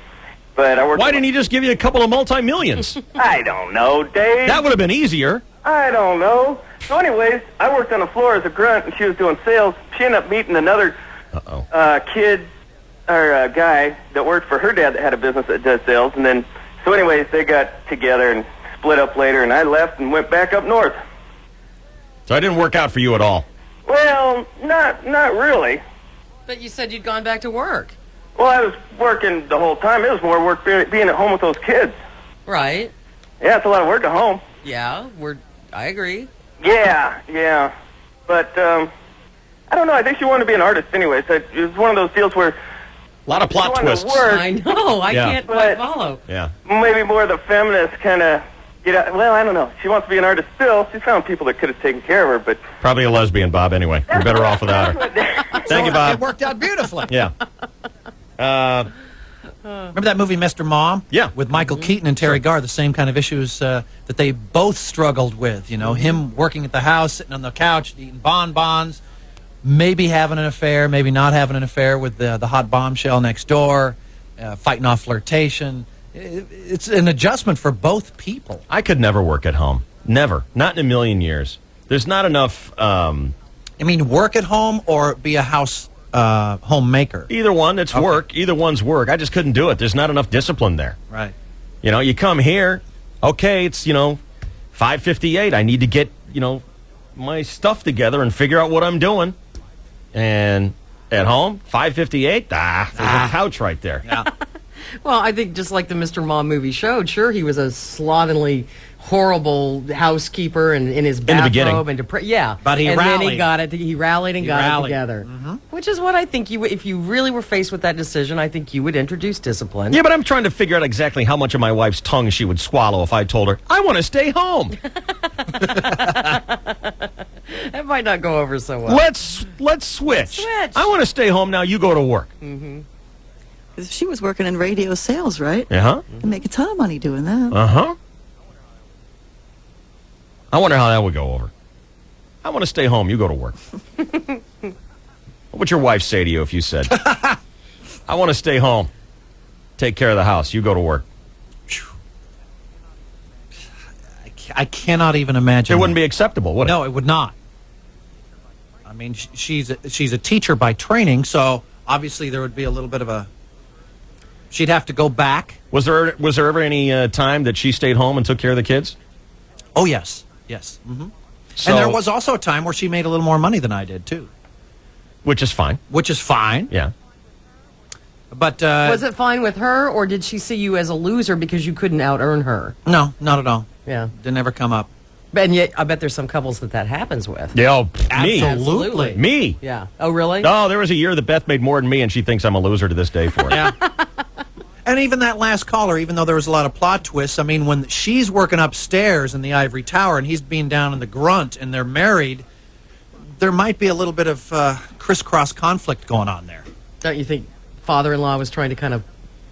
but I worked... Why didn't he just give you a couple of multi-millions? I don't know, Dave. That would have been easier. I don't know. So anyways, I worked on the floor as a grunt, and she was doing sales. She ended up meeting another kid, or guy that worked for her dad that had a business that does sales, and then, so anyways, they got together and split up later, and I left and went back up north. So it didn't work out for you at all? Well, not really. But you said you'd gone back to work. Well, I was working the whole time. It was more work being at home with those kids. Right. Yeah, it's a lot of work at home. Yeah, I agree. Yeah. But, I don't know. I think she wanted to be an artist anyway. So it was one of those deals where... A lot of plot twists. I know. I can't quite follow. Yeah. Maybe more of the feminist kind of... Well, I don't know. She wants to be an artist still. She found people that could have taken care of her, but... Probably a lesbian, Bob, anyway. You're better off without her. Thank you, Bob. It worked out beautifully. Yeah. Remember that movie, Mr. Mom? Yeah. With Michael Keaton and Terry Garr, the same kind of issues that they both struggled with. Him working at the house, sitting on the couch, eating bonbons, maybe having an affair, maybe not having an affair with the hot bombshell next door. fighting off flirtation. It's an adjustment for both people. I could never work at home. Never. Not in a million years. There's not enough... I mean, work at home or be a house homemaker? Either one. It's work. Either one's work. I just couldn't do it. There's not enough discipline there. Right. You know, you come here, okay, it's, 5:58. I need to get, my stuff together and figure out what I'm doing. And at home, 5:58, there's a couch right there. Yeah. Well, I think just like the Mr. Mom movie showed, sure, he was a slovenly, horrible housekeeper and in his bathrobe. In the beginning. And yeah. But he and rallied. then he got it. He rallied and got it together. Mm-hmm. Which is what I think you would, if you really were faced with that decision, I think you would introduce discipline. Yeah, but I'm trying to figure out exactly how much of my wife's tongue she would swallow if I told her, I want to stay home. That might not go over so well. Let's switch. I want to stay home now. You go to work. Mm-hmm. She was working in radio sales, right? Uh-huh. And make a ton of money doing that. Uh-huh. I wonder how that would go over. I want to stay home. You go to work. What would your wife say to you if you said, I want to stay home. Take care of the house. You go to work. I cannot even imagine. It wouldn't be acceptable, would it? No, it would not. I mean, she's a teacher by training, so obviously there would be a little bit of a... She'd have to go back. Was there ever any time that she stayed home and took care of the kids? Oh, yes. Yes. Mm-hmm. So, and there was also a time where she made a little more money than I did, too. Which is fine. Which is fine. Yeah. But was it fine with her, or did she see you as a loser because you couldn't out-earn her? No, not at all. Yeah. Didn't ever come up. And yet, I bet there's some couples that happens with. Yeah, me. Absolutely. Me. Yeah. Oh, really? No, there was a year that Beth made more than me, and she thinks I'm a loser to this day for it. Yeah. And even that last caller, even though there was a lot of plot twists, I mean, when she's working upstairs in the ivory tower and he's being down in the grunt and they're married, there might be a little bit of crisscross conflict going on there. Don't you think father-in-law was trying to kind of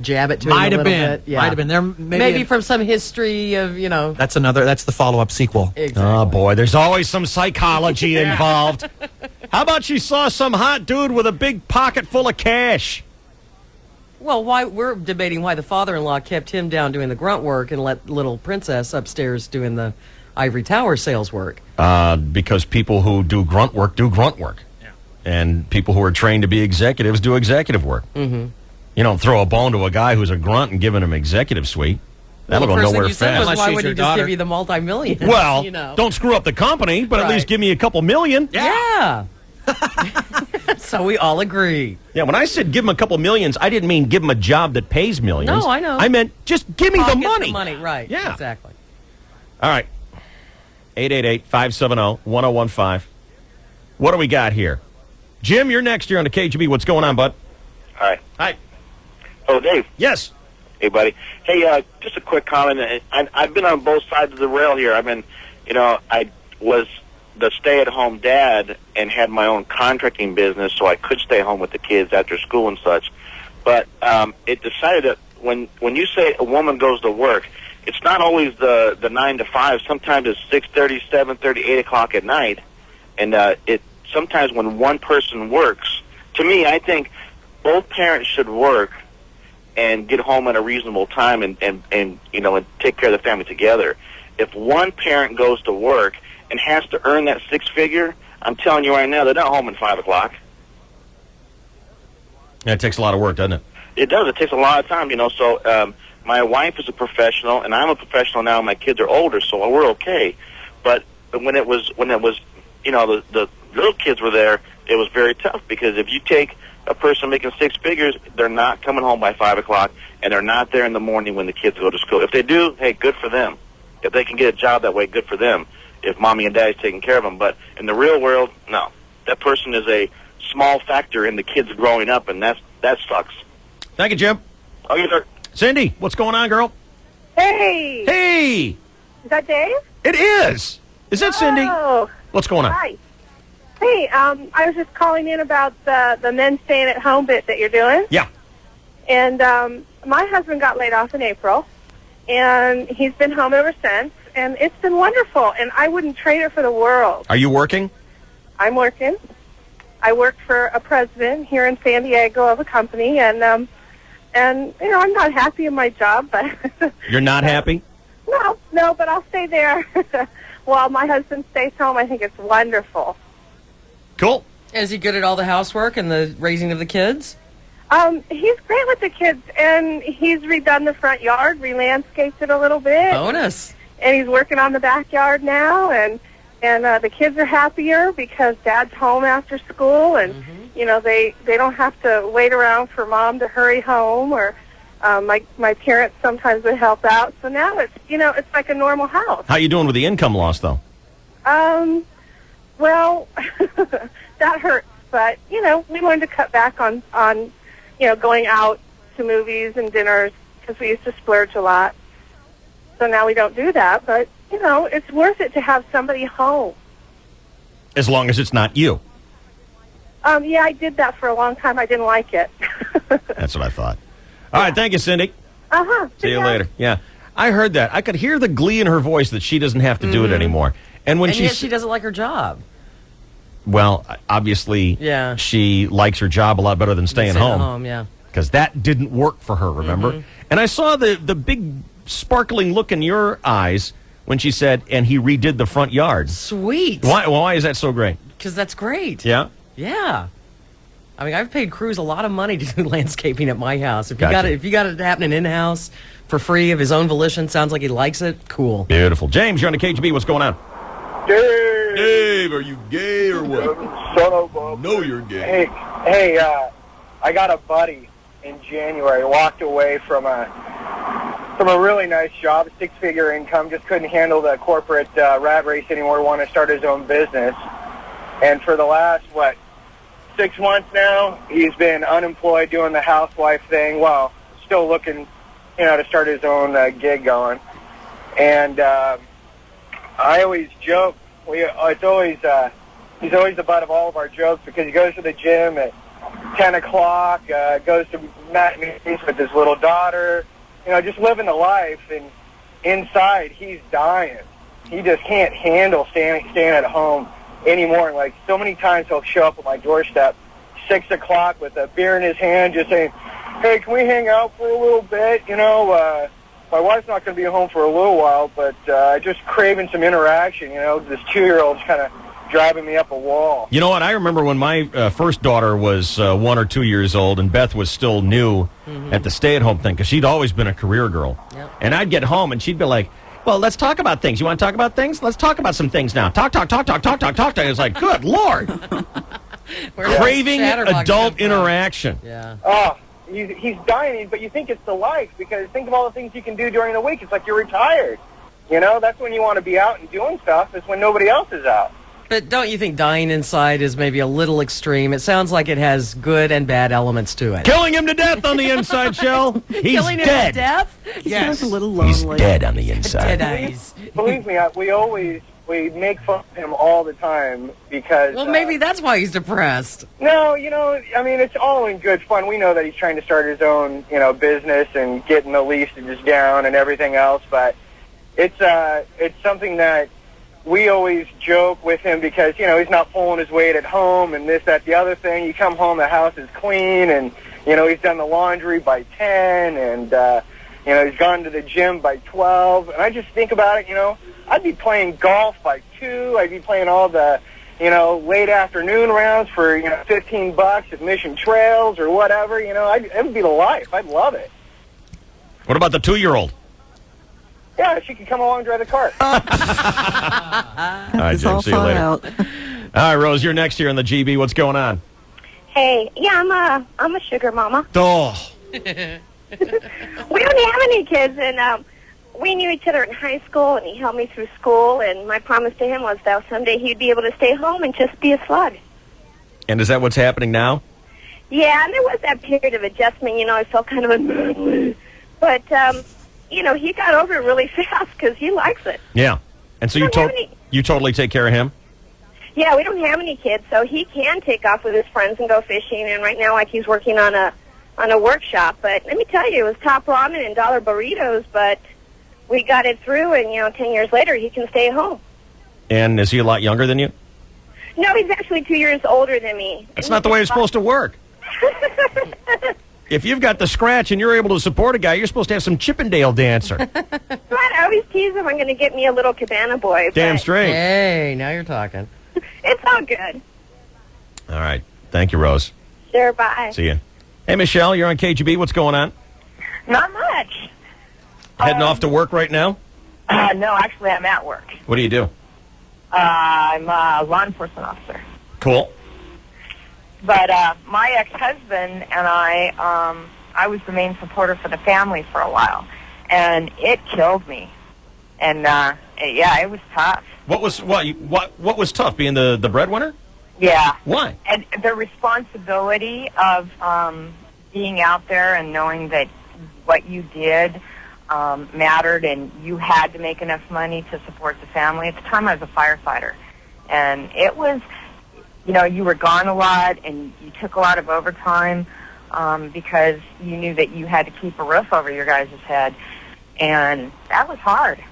jab it to him a little bit? Yeah. Might have been. There maybe from some history of, That's the follow-up sequel. Exactly. Oh, boy, there's always some psychology involved. How about she saw some hot dude with a big pocket full of cash? Well, we're debating why the father-in-law kept him down doing the grunt work and let little princess upstairs doing the ivory tower sales work. Because people who do grunt work. Yeah. And people who are trained to be executives do executive work. Mm-hmm. You don't throw a bone to a guy who's a grunt and give him executive suite. That'll go nowhere fast. Why would he just give you the multi-million? Well, don't screw up the company, but at least give me a couple million. Yeah. So we all agree. Yeah, when I said give him a couple millions, I didn't mean give him a job that pays millions. No, I know. I meant just give me the money. The money, right. Yeah. Exactly. All right. 888-570-1015. What do we got here? Jim, you're next here on the KGB. What's going on, bud? Hi. Hi. Oh, Dave. Yes. Hey, buddy. Hey, just a quick comment. I've been on both sides of the rail here. I've been, I was the stay-at-home dad and had my own contracting business, so I could stay home with the kids after school and such. But it decided that when you say a woman goes to work, it's not always the 9 to 5. Sometimes it's 6:30, 7:30, 8 o'clock at night. And it sometimes when one person works, to me, I think both parents should work and get home at a reasonable time and take care of the family together. If one parent goes to work and has to earn that six-figure, I'm telling you right now, they're not home at 5 o'clock. Yeah, it takes a lot of work, doesn't it? It does. It takes a lot of time, So my wife is a professional, and I'm a professional now. My kids are older, so we're okay. But when it was the little kids were there, it was very tough because if you take a person making six figures, they're not coming home by 5 o'clock, and they're not there in the morning when the kids go to school. If they do, hey, good for them. If they can get a job that way, good for them. If mommy and daddy's taking care of them. But in the real world, no. That person is a small factor in the kids growing up, and that sucks. Thank you, Jim. Okay, sir. Cindy, what's going on, girl? Hey. Hey. Is that Dave? It is. Is that Cindy? Oh. What's going on? Hi. Hey, I was just calling in about the men staying at home bit that you're doing. Yeah. And my husband got laid off in April, and he's been home ever since, and it's been wonderful, and I wouldn't trade it for the world. Are you working? I'm working. I work for a president here in San Diego of a company, and And, I'm not happy in my job, but You're not happy? no, but I'll stay there while my husband stays home. I think it's wonderful. Cool. Is he good at all the housework and the raising of the kids? He's great with the kids, and he's redone the front yard, re-landscaped it a little bit. Bonus. And he's working on the backyard now, and the kids are happier because Dad's home after school, and they don't have to wait around for Mom to hurry home, or my parents sometimes would help out. So now it's like a normal house. How you doing with the income loss, though? Well, that hurts, but we learned to cut back on going out to movies and dinners because we used to splurge a lot. So now we don't do that, but it's worth it to have somebody home. As long as it's not you. Yeah, I did that for a long time. I didn't like it. That's what I thought. All right, thank you, Cindy. See you later. Yeah, I heard that. I could hear the glee in her voice that she doesn't have to do it anymore. And yet she doesn't like her job. Well, obviously, she likes her job a lot better than staying home. Yeah. Because that didn't work for her, remember? And I saw the big sparkling look in your eyes when she said, and he redid the front yard. Sweet. Why is that so great? Because that's great. Yeah? Yeah. I mean, I've paid crews a lot of money to do landscaping at my house. If you got it happening in-house for free of his own volition, sounds like he likes it, cool. Beautiful. James, you're on the KGB. What's going on? Dave, are you gay or what? Son of a... No, you're gay. Hey, I got a buddy in January, walked away from a really nice job, 6-figure income, just couldn't handle the corporate rat race anymore, wanted to start his own business. And for the last, 6 months now, he's been unemployed doing the housewife thing while still looking, to start his own gig going. And I always joke, he's always the butt of all of our jokes because he goes to the gym at 10 o'clock, goes to matinees with his little daughter, just living the life, and inside he's dying. He just can't handle staying at home anymore. And so many times he'll show up at my doorstep, 6 o'clock with a beer in his hand, just saying, hey, can we hang out for a little bit? My wife's not going to be home for a little while, but just craving some interaction. This 2-year-old's kind of driving me up a wall. You know what? I remember when my first daughter was 1 or 2 years old, and Beth was still new at the stay-at-home thing, because she'd always been a career girl. Yep. And I'd get home, and she'd be like, well, let's talk about things. You want to talk about things? Let's talk about some things now. Talk. It's like, good Lord. Craving adult interaction. Yeah. Oh, he's dying, but you think it's the life, because think of all the things you can do during the week. It's like you're retired. That's when you want to be out and doing stuff, is when nobody else is out. But don't you think dying inside is maybe a little extreme? It sounds like it has good and bad elements to it. Killing him to death on the inside, Shell. He's Killing him dead. to death? Yes. Sounds a little lonely. He's dead on the inside. Dead eyes. Believe me, we make fun of him all the time because... Well, maybe that's why he's depressed. No, it's all in good fun. We know that he's trying to start his own, business and getting the leases down and everything else, but it's something that we always joke with him because, he's not pulling his weight at home and this, that, the other thing. You come home, the house is clean, and, he's done the laundry by 10, and, he's gone to the gym by 12. And I just think about it, I'd be playing golf by 2. I'd be playing all the, late afternoon rounds for, $15 at Mission Trails or whatever. It would be the life. I'd love it. What about the 2-year-old? Yeah, she could come along and drive the car. All right, Jim, see you later. All right, Rose, you're next here on the GB. What's going on? Hey, yeah, I'm a sugar mama. Oh. We don't have any kids, and we knew each other in high school, and he helped me through school, and my promise to him was that someday he'd be able to stay home and just be a slug. And is that what's happening now? Yeah, and there was that period of adjustment, I felt kind of unmanly. But, he got over it really fast because he likes it. Yeah. And so you totally take care of him? Yeah, we don't have any kids, so he can take off with his friends and go fishing, and right now, he's working on a workshop. But let me tell you, it was top ramen and dollar burritos, but we got it through, and, 10 years later, he can stay at home. And is he a lot younger than you? No, he's actually 2 years older than me. That's not the way it's supposed to work. If you've got the scratch and you're able to support a guy, you're supposed to have some Chippendale dancer. I always tease him I'm going to get me a little cabana boy. Damn but straight. Hey, now you're talking. It's all good. All right. Thank you, Rose. Sure, bye. See you. Hey, Michelle, you're on KGB. What's going on? Not much. Heading off to work right now? No, actually, I'm at work. What do you do? I'm a law enforcement officer. Cool. But my ex-husband and I was the main supporter for the family for a while, and it killed me. And yeah, it was tough. What was tough? Being the breadwinner? Yeah. Why? And the responsibility of being out there and knowing that what you did mattered, and you had to make enough money to support the family. At the time, I was a firefighter, and it was, you were gone a lot, and you took a lot of overtime because you knew that you had to keep a roof over your guys' head, and that was hard.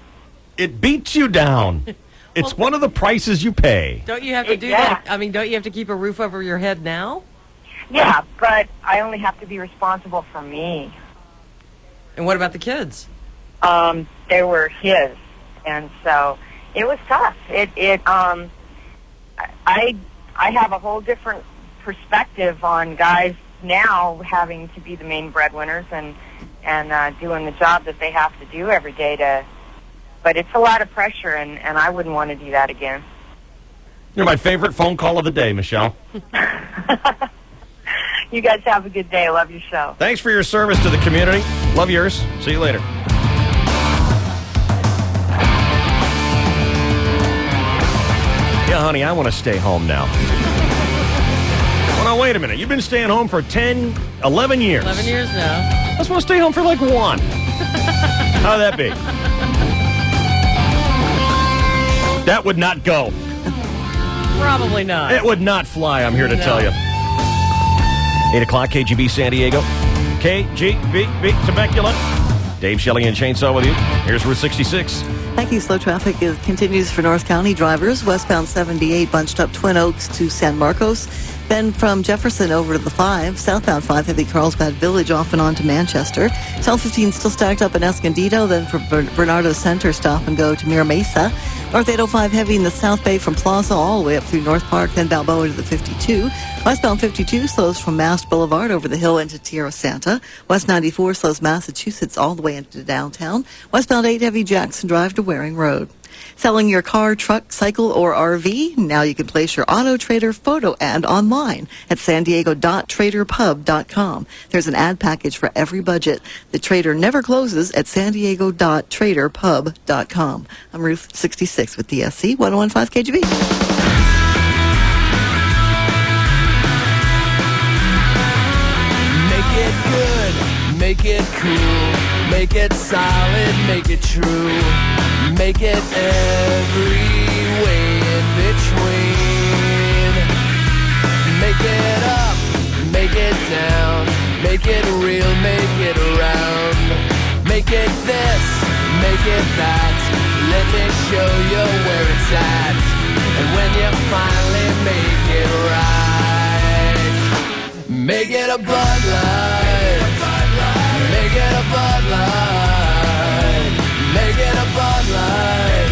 It beats you down. It's one of the prices you pay. Don't you have to do that? I mean, don't you have to keep a roof over your head now? Yeah, but I only have to be responsible for me. And what about the kids? They were his, and so it was tough. I have a whole different perspective on guys now having to be the main breadwinners and doing the job that they have to do every day but it's a lot of pressure, and I wouldn't want to do that again. You're my favorite phone call of the day, Michelle. You guys have a good day. I love your show. Thanks for your service to the community. Love yours. See you later. Yeah, honey, I want to stay home now. Well, now, wait a minute. You've been staying home for 10, 11 years. 11 years now. I just want to stay home for like 1. How'd that be? That would not go. Probably not. It would not fly, I'm here to tell you. 8 o'clock, KGB San Diego. KGB Temecula. Dave Shelley and Chainsaw with you. Here's Route 66. Thank you. Slow traffic continues for North County drivers. Westbound 78 bunched up Twin Oaks to San Marcos. Then from Jefferson over to the 5. Southbound 5 heavy Carlsbad Village off and on to Manchester. South 15 still stacked up in Escondido. Then from Bernardo Center stop and go to Mira Mesa. North 805 heavy in the South Bay from Plaza all the way up through North Park. Then Balboa to the 52. Westbound 52 slows from Mast Boulevard over the hill into Tierra Santa. West 94 slows Massachusetts all the way into downtown. Westbound 8 heavy Jackson Drive to Waring Road. Selling your car, truck, cycle, or RV? Now you can place your Auto Trader photo ad online at sandiego.traderpub.com. There's an ad package for every budget. The Trader never closes at sandiego.traderpub.com. I'm Ruth 66 with DSC 1015 KGB. Make it good, make it cool, make it solid, make it true, make it every way in between. Make it up, make it down, make it real, make it round, make it this, make it that. Let me show you where it's at. And when you finally make it right, make it a Bud Light. Make it a Bud Light. Make it a Bud Light.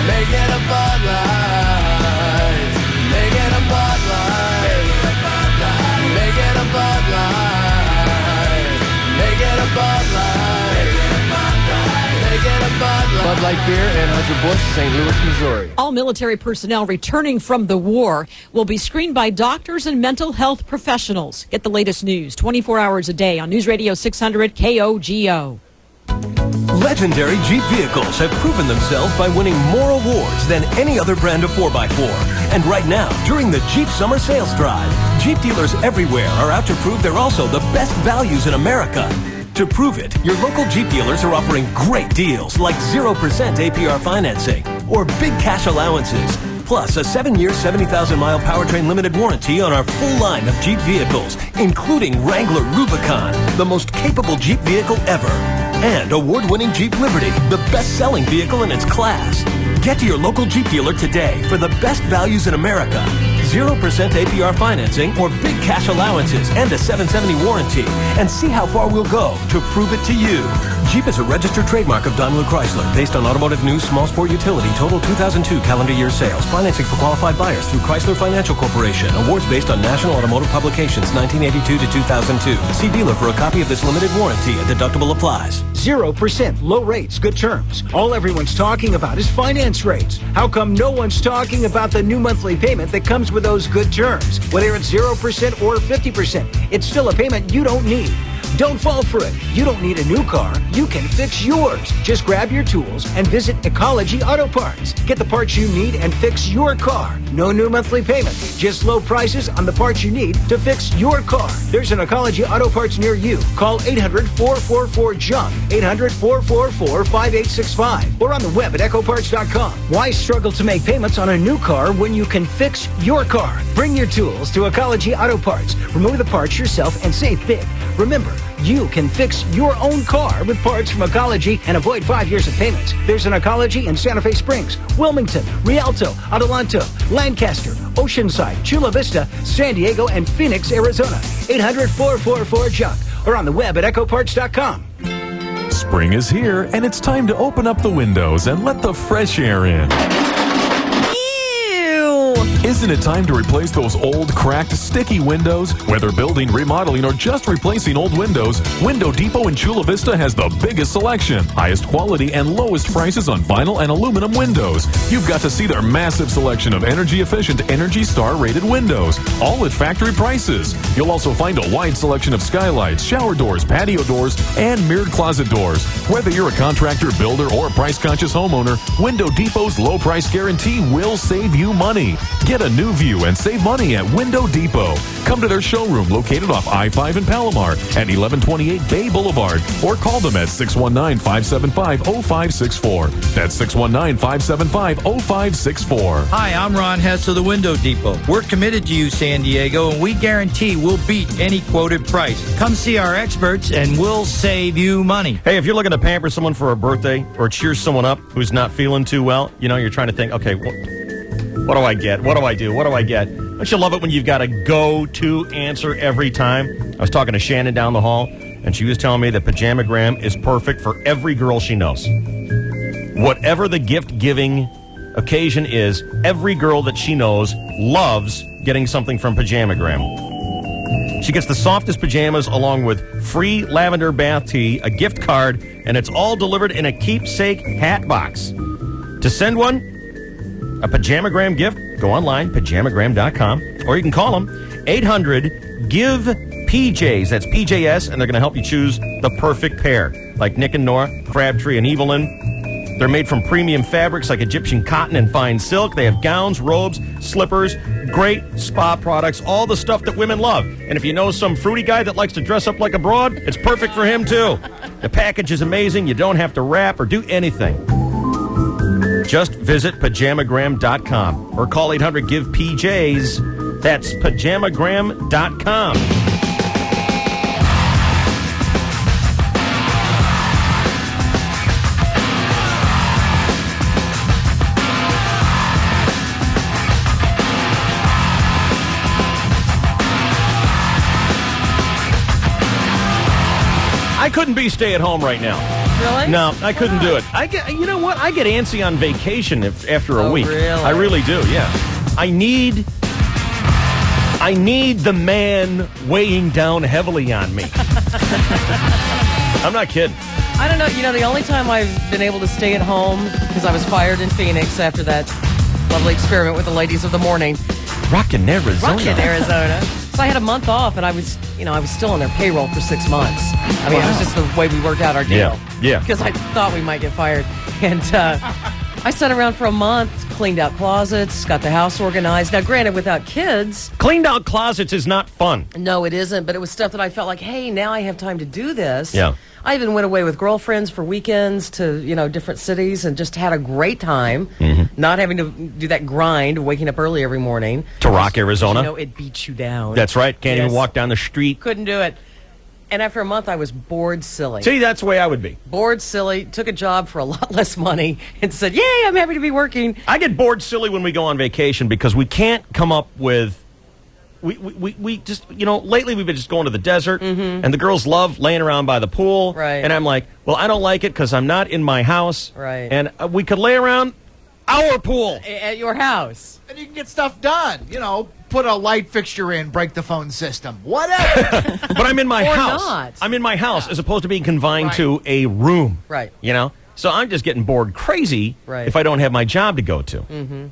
Make it a Bud Light. Make it a Bud Light. Make it a Bud Light. Make it a Bud Light. Make it a Bud Light. Bud Light Beer, Anheuser-Busch, St. Louis, Missouri. All military personnel returning from the war will be screened by doctors and mental health professionals. Get the latest news 24 hours a day on News Radio 600 KOGO. Legendary Jeep vehicles have proven themselves by winning more awards than any other brand of 4x4. And right now, during the Jeep Summer Sales Drive, Jeep dealers everywhere are out to prove they're also the best values in America. To prove it, your local Jeep dealers are offering great deals like 0% APR financing or big cash allowances, plus a 7-year, 70,000-mile powertrain limited warranty on our full line of Jeep vehicles, including Wrangler Rubicon, the most capable Jeep vehicle ever, and award-winning Jeep Liberty, the best-selling vehicle in its class. Get to your local Jeep dealer today for the best values in America. 0% APR financing or big cash allowances and a 770 warranty. And see how far we'll go to prove it to you. Jeep is a registered trademark of Daimler Chrysler, based on Automotive News Small Sport Utility, total 2002 calendar year sales. Financing for qualified buyers through Chrysler Financial Corporation. Awards based on National Automotive Publications, 1982 to 2002. See dealer for a copy of this limited warranty. A deductible applies. 0%, low rates, good terms. All everyone's talking about is finance rates. How come no one's talking about the new monthly payment that comes with those good terms? Whether it's 0% or 50%, it's still a payment you don't need. Don't fall for it. You don't need a new car. You can fix yours. Just grab your tools and visit Ecology Auto Parts. Get the parts you need and fix your car. No new monthly payment. Just low prices on the parts you need to fix your car. There's an Ecology Auto Parts near you. Call 800-444-JUNK. 800-444-5865. Or on the web at ecoparts.com. Why struggle to make payments on a new car when you can fix your car? Bring your tools to Ecology Auto Parts. Remove the parts yourself and save big. Remember, you can fix your own car with parts from Ecology and avoid 5 years of payments. There's an Ecology in Santa Fe Springs, Wilmington, Rialto, Adelanto, Lancaster, Oceanside, Chula Vista, San Diego, and Phoenix, Arizona. 800-444-JUNK or on the web at ecoparts.com. Spring is here, and it's time to open up the windows and let the fresh air in. Isn't it time to replace those old, cracked, sticky windows? Whether building, remodeling, or just replacing old windows, Window Depot in Chula Vista has the biggest selection, highest quality, and lowest prices on vinyl and aluminum windows. You've got to see their massive selection of energy-efficient, Energy Star-rated windows, all at factory prices. You'll also find a wide selection of skylights, shower doors, patio doors, and mirrored closet doors. Whether you're a contractor, builder, or price-conscious homeowner, Window Depot's low price guarantee will save you money. Get a new view and save money at Window Depot. Come to their showroom located off I-5 in Palomar at 1128 Bay Boulevard or call them at 619-575-0564. That's 619-575-0564. Hi, I'm Ron Hess of the Window Depot. We're committed to you, San Diego, and we guarantee we'll beat any quoted price. Come see our experts and we'll save you money. Hey, if you're looking to pamper someone for a birthday or cheer someone up who's not feeling too well, you're trying to think, okay, what do I get? What do I do? What do I get? Don't you love it when you've got a go-to answer every time? I was talking to Shannon down the hall, and she was telling me that Pajamagram is perfect for every girl she knows. Whatever the gift-giving occasion is, every girl that she knows loves getting something from Pajamagram. She gets the softest pajamas along with free lavender bath tea, a gift card, and it's all delivered in a keepsake hat box. To send one, a Pajamagram gift, go online, pajamagram.com, or you can call them 800-GIVE-PJs. That's PJS, and they're going to help you choose the perfect pair, like Nick and Nora, Crabtree and Evelyn. They're made from premium fabrics like Egyptian cotton and fine silk. They have gowns, robes, slippers, great spa products, all the stuff that women love. And if you know some fruity guy that likes to dress up like a broad, it's perfect for him, too. The package is amazing. You don't have to wrap or do anything. Just visit pajamagram.com or call 800-GIVE-PJs. That's pajamagram.com. I couldn't be stay at home right now. Really? No, I couldn't do it. You know what? I get antsy on vacation after a week. Really? I really do. Yeah. I need the man weighing down heavily on me. I'm not kidding. I don't know. The only time I've been able to stay at home because I was fired in Phoenix after that lovely experiment with the ladies of the morning. Rockin' Arizona. So I had a month off, and I was still on their payroll for 6 months. I mean, It was just the way we worked out our deal. Yeah. Because I thought we might get fired. And I sat around for a month, cleaned out closets, got the house organized. Now, granted, without kids. Cleaned out closets is not fun. No, it isn't. But it was stuff that I felt like, hey, now I have time to do this. Yeah. I even went away with girlfriends for weekends to, different cities and just had a great time. Mm-hmm. Not having to do that grind, waking up early every morning. To rock Arizona. It beats you down. That's right. Can't even walk down the street. Couldn't do it. And after a month, I was bored silly. See, that's the way I would be. Bored silly, took a job for a lot less money, and said, yay, I'm happy to be working. I get bored silly when we go on vacation because we can't come up with... We just, lately we've been just going to the desert, and the girls love laying around by the pool. Right. And I'm like, well, I don't like it because I'm not in my house. Right. And we could lay around our pool. At your house. And you can get stuff done. Put a light fixture in, break the phone system, whatever. But I'm in my Or house. not. I'm in my house as opposed to being confined to a room. Right. So I'm just getting bored crazy if I don't have my job to go to. Mm-hmm.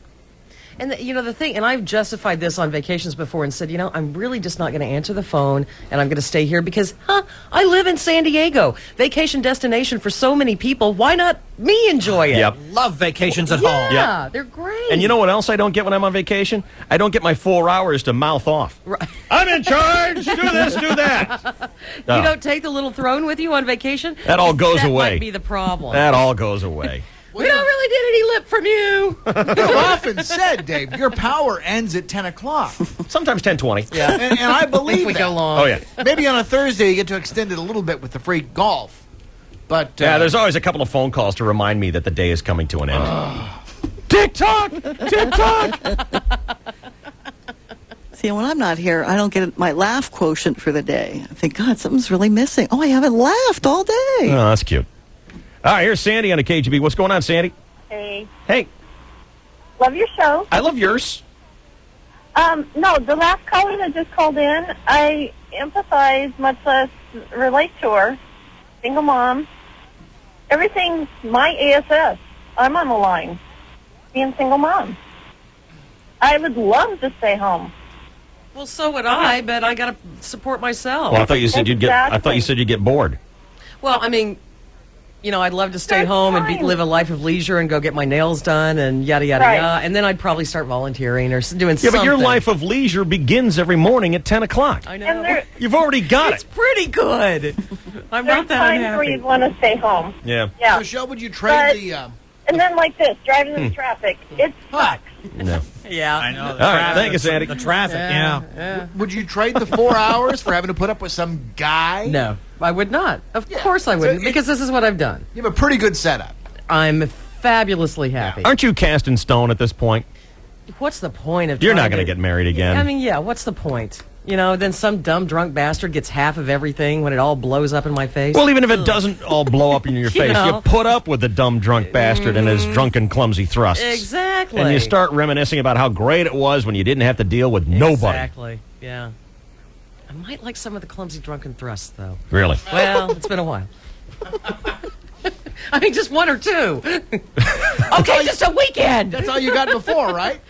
And the thing, and I've justified this on vacations before and said, I'm really just not going to answer the phone, and I'm going to stay here because, I live in San Diego, vacation destination for so many people. Why not me enjoy it? Yep. Love vacations at Yeah, home. Yep. they're great. And you know what else I don't get when I'm on vacation? I don't get my 4 hours to mouth off. Right. I'm in charge. Do this, do that. No. You don't take the little throne with you on vacation? That all goes that away. Might be the problem. That all goes away. We don't really get any lip from you. You've often said, Dave, your power ends at 10 o'clock. Sometimes 10:20. Yeah. And I believe if we that. go long. Oh, yeah. Maybe on a Thursday you get to extend it a little bit with the free golf. But Yeah, there's always a couple of phone calls to remind me that the day is coming to an end. TikTok! TikTok! See, when I'm not here, I don't get my laugh quotient for the day. I think, God, something's really missing. Oh, I haven't laughed all day. Oh, that's cute. All right, here's Sandy on a KGB. What's going on, Sandy? Hey. Hey, Love your show. I love yours. No, the last caller that just called in, I empathize, much less relate to her. Single mom. Everything's my ASS. I'm on the line. Being single mom. I would love to stay home. Well, so would I, but I got to support myself. Well, I thought you said you'd get. I thought you said you'd get bored. Well, I mean, I'd love to stay home and live a life of leisure and go get my nails done and yada, yada, Right. yada. And then I'd probably start volunteering or doing Yeah, something. but your life of leisure begins every morning at 10 o'clock. I know. And there, You've already got It's it. pretty good. I'm there's not that times where unhappy. you'd want to stay home. Yeah. Yeah. Michelle, would you trade But- the... And then like this, driving in traffic. It sucks. No. Yeah. I know. All right, thank you, Sandy. The traffic, yeah. Would you trade the 4 hours for having to put up with some guy? No, I would not. Of course I wouldn't, because this is what I've done. You have a pretty good setup. I'm fabulously happy. Aren't you cast in stone at this point? What's the point of You're trying not going to get married again. I mean, yeah, what's the point? Then some dumb drunk bastard gets half of everything when it all blows up in my face. Well, even if it doesn't all blow up in your face, know. you put up with the dumb drunk bastard and his drunken, clumsy thrusts. Exactly. And you start reminiscing about how great it was when you didn't have to deal with nobody. Exactly. Yeah. I might like some of the clumsy drunken thrusts, though. Really? Well, it's been a while. I mean, just one or two. Okay, just a weekend. That's all you got before, right?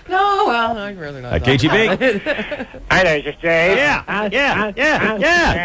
No, well, I'd rather not. KGB. Hi there, this is Jay. Yeah.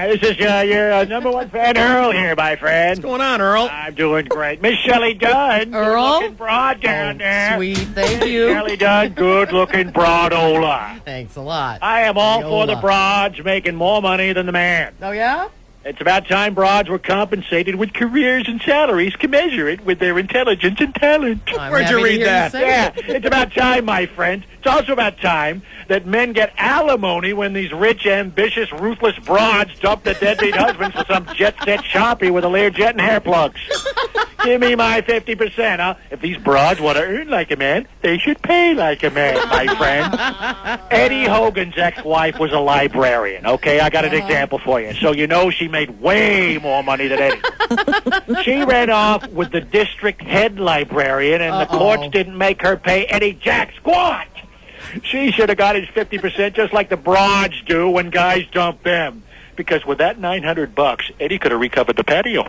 This is your number one fan, Earl, here, my friend. What's going on, Earl? I'm doing great. Miss Shelley Dunn. Earl? Good-looking broad down there. Sweet, thank you. Shelley Dunn, good-looking broadola. Thanks a lot. I am all for the Broadola. broads making more money than the man. Oh, yeah? It's about time broads were compensated with careers and salaries commensurate with their intelligence and talent. I'm Where'd you happy to read hear that? say Yeah, it's about time, my friend. It's also about time that men get alimony when these rich, ambitious, ruthless broads dump their deadbeat husbands for some jet-set sharpie with a Learjet and hair plugs. Give me my 50%, huh? If these broads want to earn like a man, they should pay like a man, my friend. Eddie Hogan's ex-wife was a librarian, okay? I got an example for you. So you know she made way more money than Eddie. She ran off with the district head librarian, and the courts didn't make her pay Eddie jack squat. She should have got his 50% just like the broads do when guys dump them. Because with that $900, Eddie could have recovered the patio.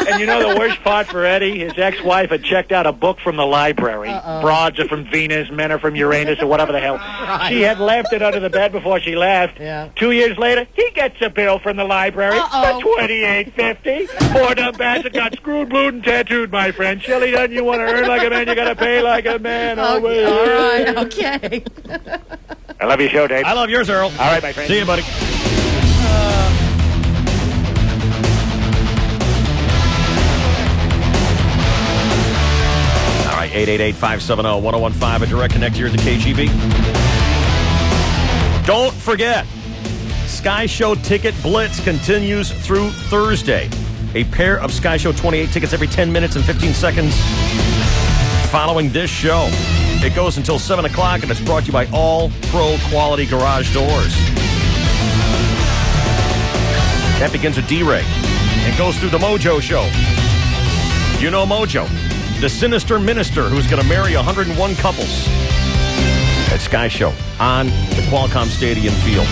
And you know the worst part for Eddie? His ex-wife had checked out a book from the library. Broads are from Venus, men are from Uranus, or whatever the hell. Right. She had left it under the bed before she left. Yeah. 2 years later, he gets a bill from the library for $28.50. Poor dumb bastard got screwed, blued, and tattooed, my friend. Shelley Dunn, you want to earn like a man, you got to pay like a man. Okay, all right, okay. I love your show, Dave. I love yours, Earl. All right, my friend. See you, buddy. All right, 888-570-1015, a direct connect here at the KGB. Don't forget, Sky Show Ticket Blitz continues through Thursday. A pair of Sky Show 28 tickets every 10 minutes and 15 seconds following this show. It goes until 7 o'clock, and it's brought to you by All Pro Quality Garage Doors. That begins with D-Ray. It goes through the Mojo Show. You know Mojo, the sinister minister who's going to marry 101 couples. At Sky Show on the Qualcomm Stadium field.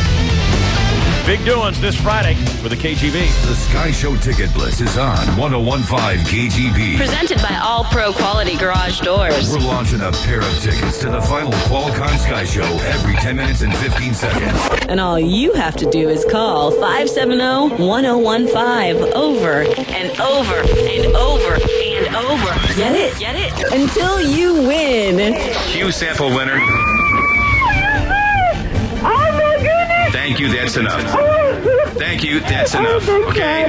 Big doings this Friday with the KGB. The Sky Show Ticket Blitz is on 101.5 KGB. Presented by All Pro Quality Garage Doors. We're launching a pair of tickets to the final Qualcomm Sky Show every 10 minutes and 15 seconds. And all you have to do is call 570-1015 over and over and over and over. Get it? Get it? Until you win. Q sample winner. Oh my goodness! Thank you, that's enough. Thank you, that's enough. Okay,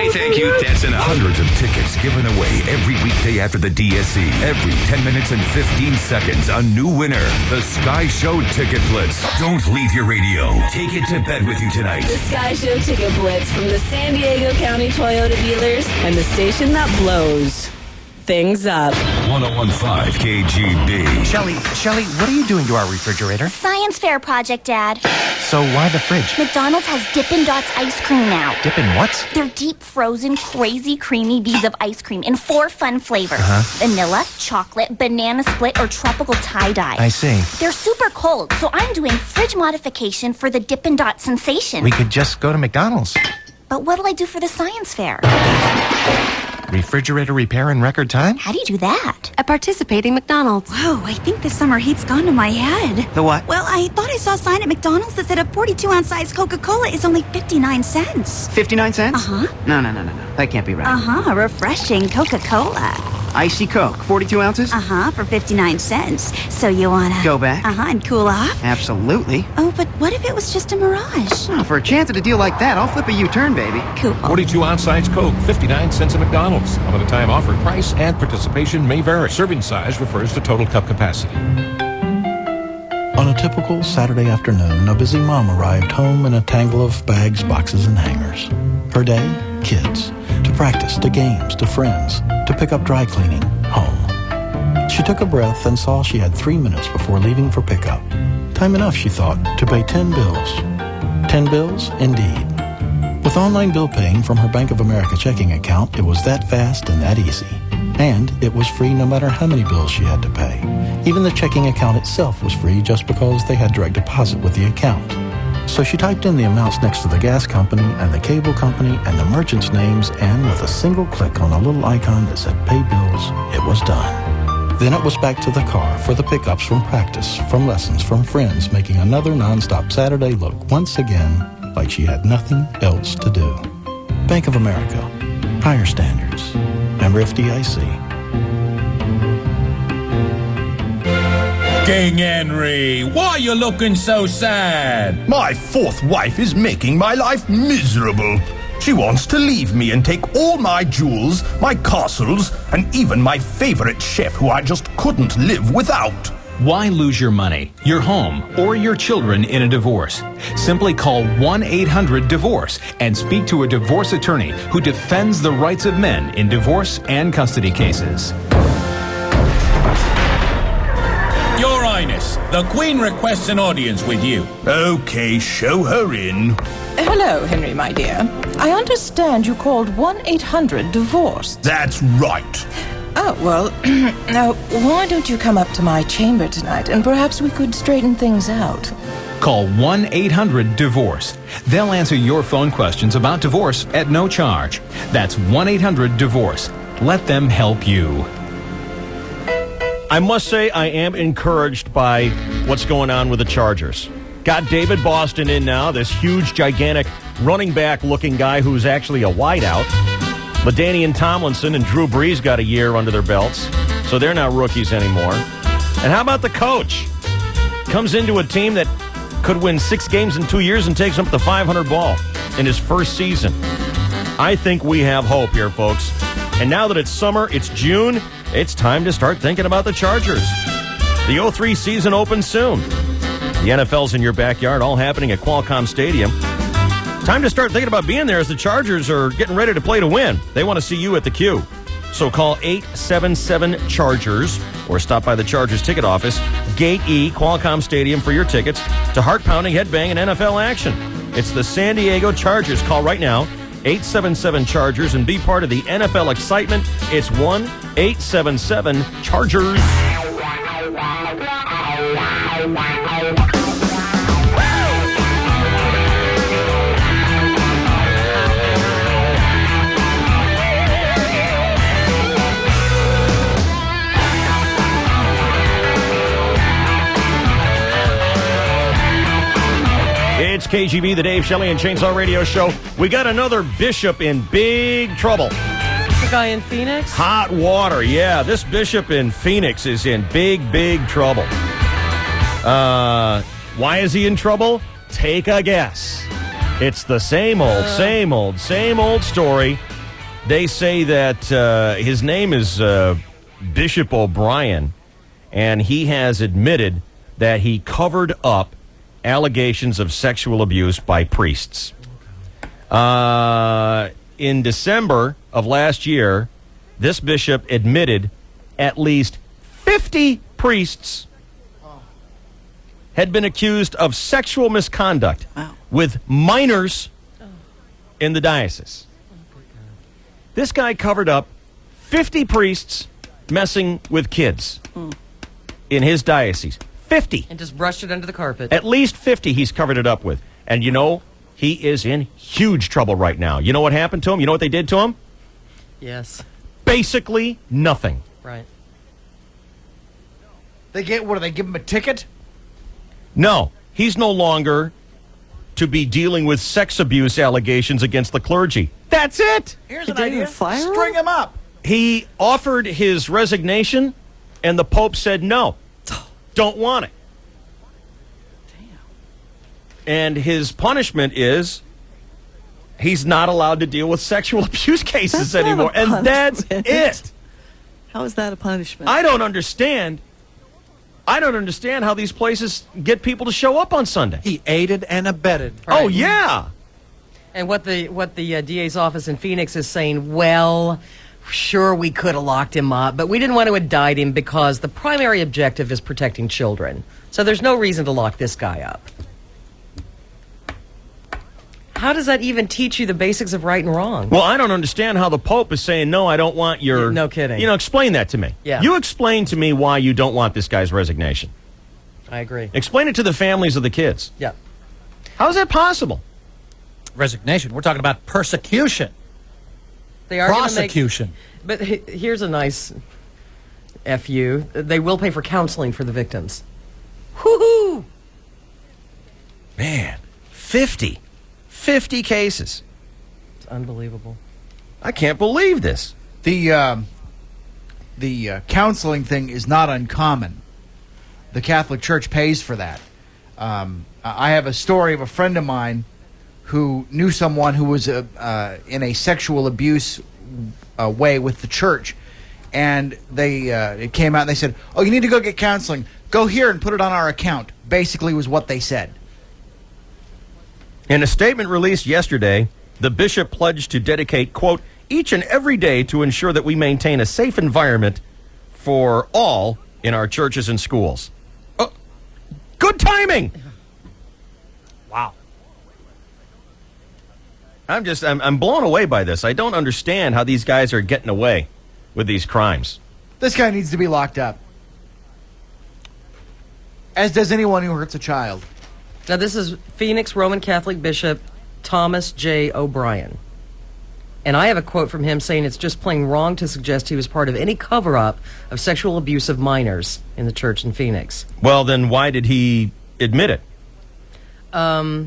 thank you, that's enough. Hundreds of tickets given away every weekday after the DSC. Every 10 minutes and 15 seconds, a new winner. The Sky Show Ticket Blitz. Don't leave your radio. Take it to bed with you tonight. The Sky Show Ticket Blitz from the San Diego County Toyota dealers and the station that blows things up. 101.5 KGB. Shelly, what are you doing to our refrigerator? Science fair project, Dad. So why the fridge? McDonald's has Dippin' Dots ice cream now. Dippin' what? They're deep frozen, crazy, creamy beads of ice cream in 4 fun flavors. Vanilla, chocolate, banana split, or tropical tie-dye. I see. They're super cold, so I'm doing fridge modification for the Dippin' Dot sensation. We could just go to McDonald's. But what'll I do for the science fair? Refrigerator repair in record time? How do you do that? At participating McDonald's. Whoa, I think the summer heat's gone to my head. The what? Well, I thought I saw a sign at McDonald's that said a 42-ounce size Coca-Cola is only 59 cents. 59 cents? Uh-huh. No. That can't be right. Uh-huh, refreshing Coca-Cola. Icy Coke, 42 ounces? Uh-huh, for 59 cents. So you wanna... Go back? Uh-huh, and cool off? Absolutely. Oh, but what if it was just a mirage? Oh, for a chance at a deal like that, I'll flip a U-turn, baby. Cool. 42-ounce size Coke, 59 cents at McDonald's. Limited time offer. Price and participation may vary. Serving size refers to total cup capacity. On a typical Saturday afternoon, a busy mom arrived home in a tangle of bags, boxes, and hangers. Her day? Kids. To practice, to games, to friends, to pick up dry cleaning, home. She took a breath and saw she had 3 minutes before leaving for pickup. Time enough, she thought, to pay 10 bills. 10 bills? Indeed. With online bill paying from her Bank of America checking account, it was that fast and that easy. And it was free no matter how many bills she had to pay. Even the checking account itself was free just because they had direct deposit with the account. So she typed in the amounts next to the gas company and the cable company and the merchant's names, and with a single click on a little icon that said pay bills, it was done. Then it was back to the car for the pickups from practice, from lessons, from friends, making another nonstop Saturday look once again like she had nothing else to do. Bank of America. Higher standards. Member FDIC. King Henry, why are you looking so sad? My fourth wife is making my life miserable. She wants to leave me and take all my jewels, my castles, and even my favorite chef who I just couldn't live without. Why lose your money, your home, or your children in a divorce? Simply call 1-800-DIVORCE and speak to a divorce attorney who defends the rights of men in divorce and custody cases. Your Highness, the Queen requests an audience with you. Okay, show her in. Hello, Henry, my dear. I understand you called 1-800-DIVORCE. That's right. Oh, well, now, why don't you come up to my chamber tonight, and perhaps we could straighten things out. Call 1-800-DIVORCE. They'll answer your phone questions about divorce at no charge. That's 1-800-DIVORCE. Let them help you. I must say I am encouraged by what's going on with the Chargers. Got David Boston in now, this huge, gigantic running back-looking guy who's actually a wideout. LaDainian Tomlinson and Drew Brees got a year under their belts, so they're not rookies anymore. And how about the coach? Comes into a team that could win 6 games in 2 years and takes up the 500 ball in his first season. I think we have hope here, folks. And now that it's summer, it's June, it's time to start thinking about the Chargers. The 03 season opens soon. The NFL's in your backyard, all happening at Qualcomm Stadium. Time to start thinking about being there as the Chargers are getting ready to play to win. They want to see you at the Q. So call 877-CHARGERS or stop by the Chargers ticket office, Gate E, Qualcomm Stadium for your tickets to heart-pounding, headbanging NFL action. It's the San Diego Chargers. Call right now, 877-CHARGERS, and be part of the NFL excitement. It's 1-877-CHARGERS. It's KGB, the Dave Shelley and Chainsaw Radio Show. We got another bishop in big trouble. The guy in Phoenix? Hot water, yeah. This bishop in Phoenix is in big, big trouble. Why is he in trouble? Take a guess. It's the same old story. They say that his name is Bishop O'Brien, and he has admitted that he covered up allegations of sexual abuse by priests. In December of last year, this bishop admitted at least 50 priests had been accused of sexual misconduct with minors in the diocese. This guy covered up 50 priests messing with kids in his diocese. 50. And just brushed it under the carpet. At least 50 he's covered it up with. And you know, he is in huge trouble right now. You know what happened to him? You know what they did to him? Yes. Basically nothing. Right. What do they give him a ticket? No, he's no longer to be dealing with sex abuse allegations against the clergy. That's it. Here's an idea. String him up. He offered his resignation, and the Pope said no. Don't want it. Damn. And his punishment is he's not allowed to deal with sexual abuse cases anymore. And that's it. How is that a punishment? I don't understand how these places get people to show up on Sunday. He aided and abetted. Right. Oh, yeah. And what the DA's office in Phoenix is saying, well, sure, we could have locked him up, but we didn't want to indict him because the primary objective is protecting children. So there's no reason to lock this guy up. How does that even teach you the basics of right and wrong? Well, I don't understand how the Pope is saying, no, I don't want your... No kidding. You know, explain that to me. Yeah. You explain to me why you don't want this guy's resignation. I agree. Explain it to the families of the kids. Yeah. How is that possible? Resignation. We're talking about persecution. They are prosecution. But here's a nice FU. They will pay for counseling for the victims. Woohoo! Man, 50 cases. It's unbelievable. I can't believe this. The counseling thing is not uncommon. The Catholic Church pays for that. I have a story of a friend of mine who knew someone who was in a sexual abuse way with the church, and it came out and they said, "Oh, you need to go get counseling. Go here and put it on our account." Basically, was what they said. In a statement released yesterday, the bishop pledged to dedicate, quote, each and every day to ensure that we maintain a safe environment for all in our churches and schools. Good timing. Wow. I'm blown away by this. I don't understand how these guys are getting away with these crimes. This guy needs to be locked up. As does anyone who hurts a child. Now, this is Phoenix Roman Catholic Bishop Thomas J. O'Brien. And I have a quote from him saying it's just plain wrong to suggest he was part of any cover-up of sexual abuse of minors in the church in Phoenix. Well, then why did he admit it? I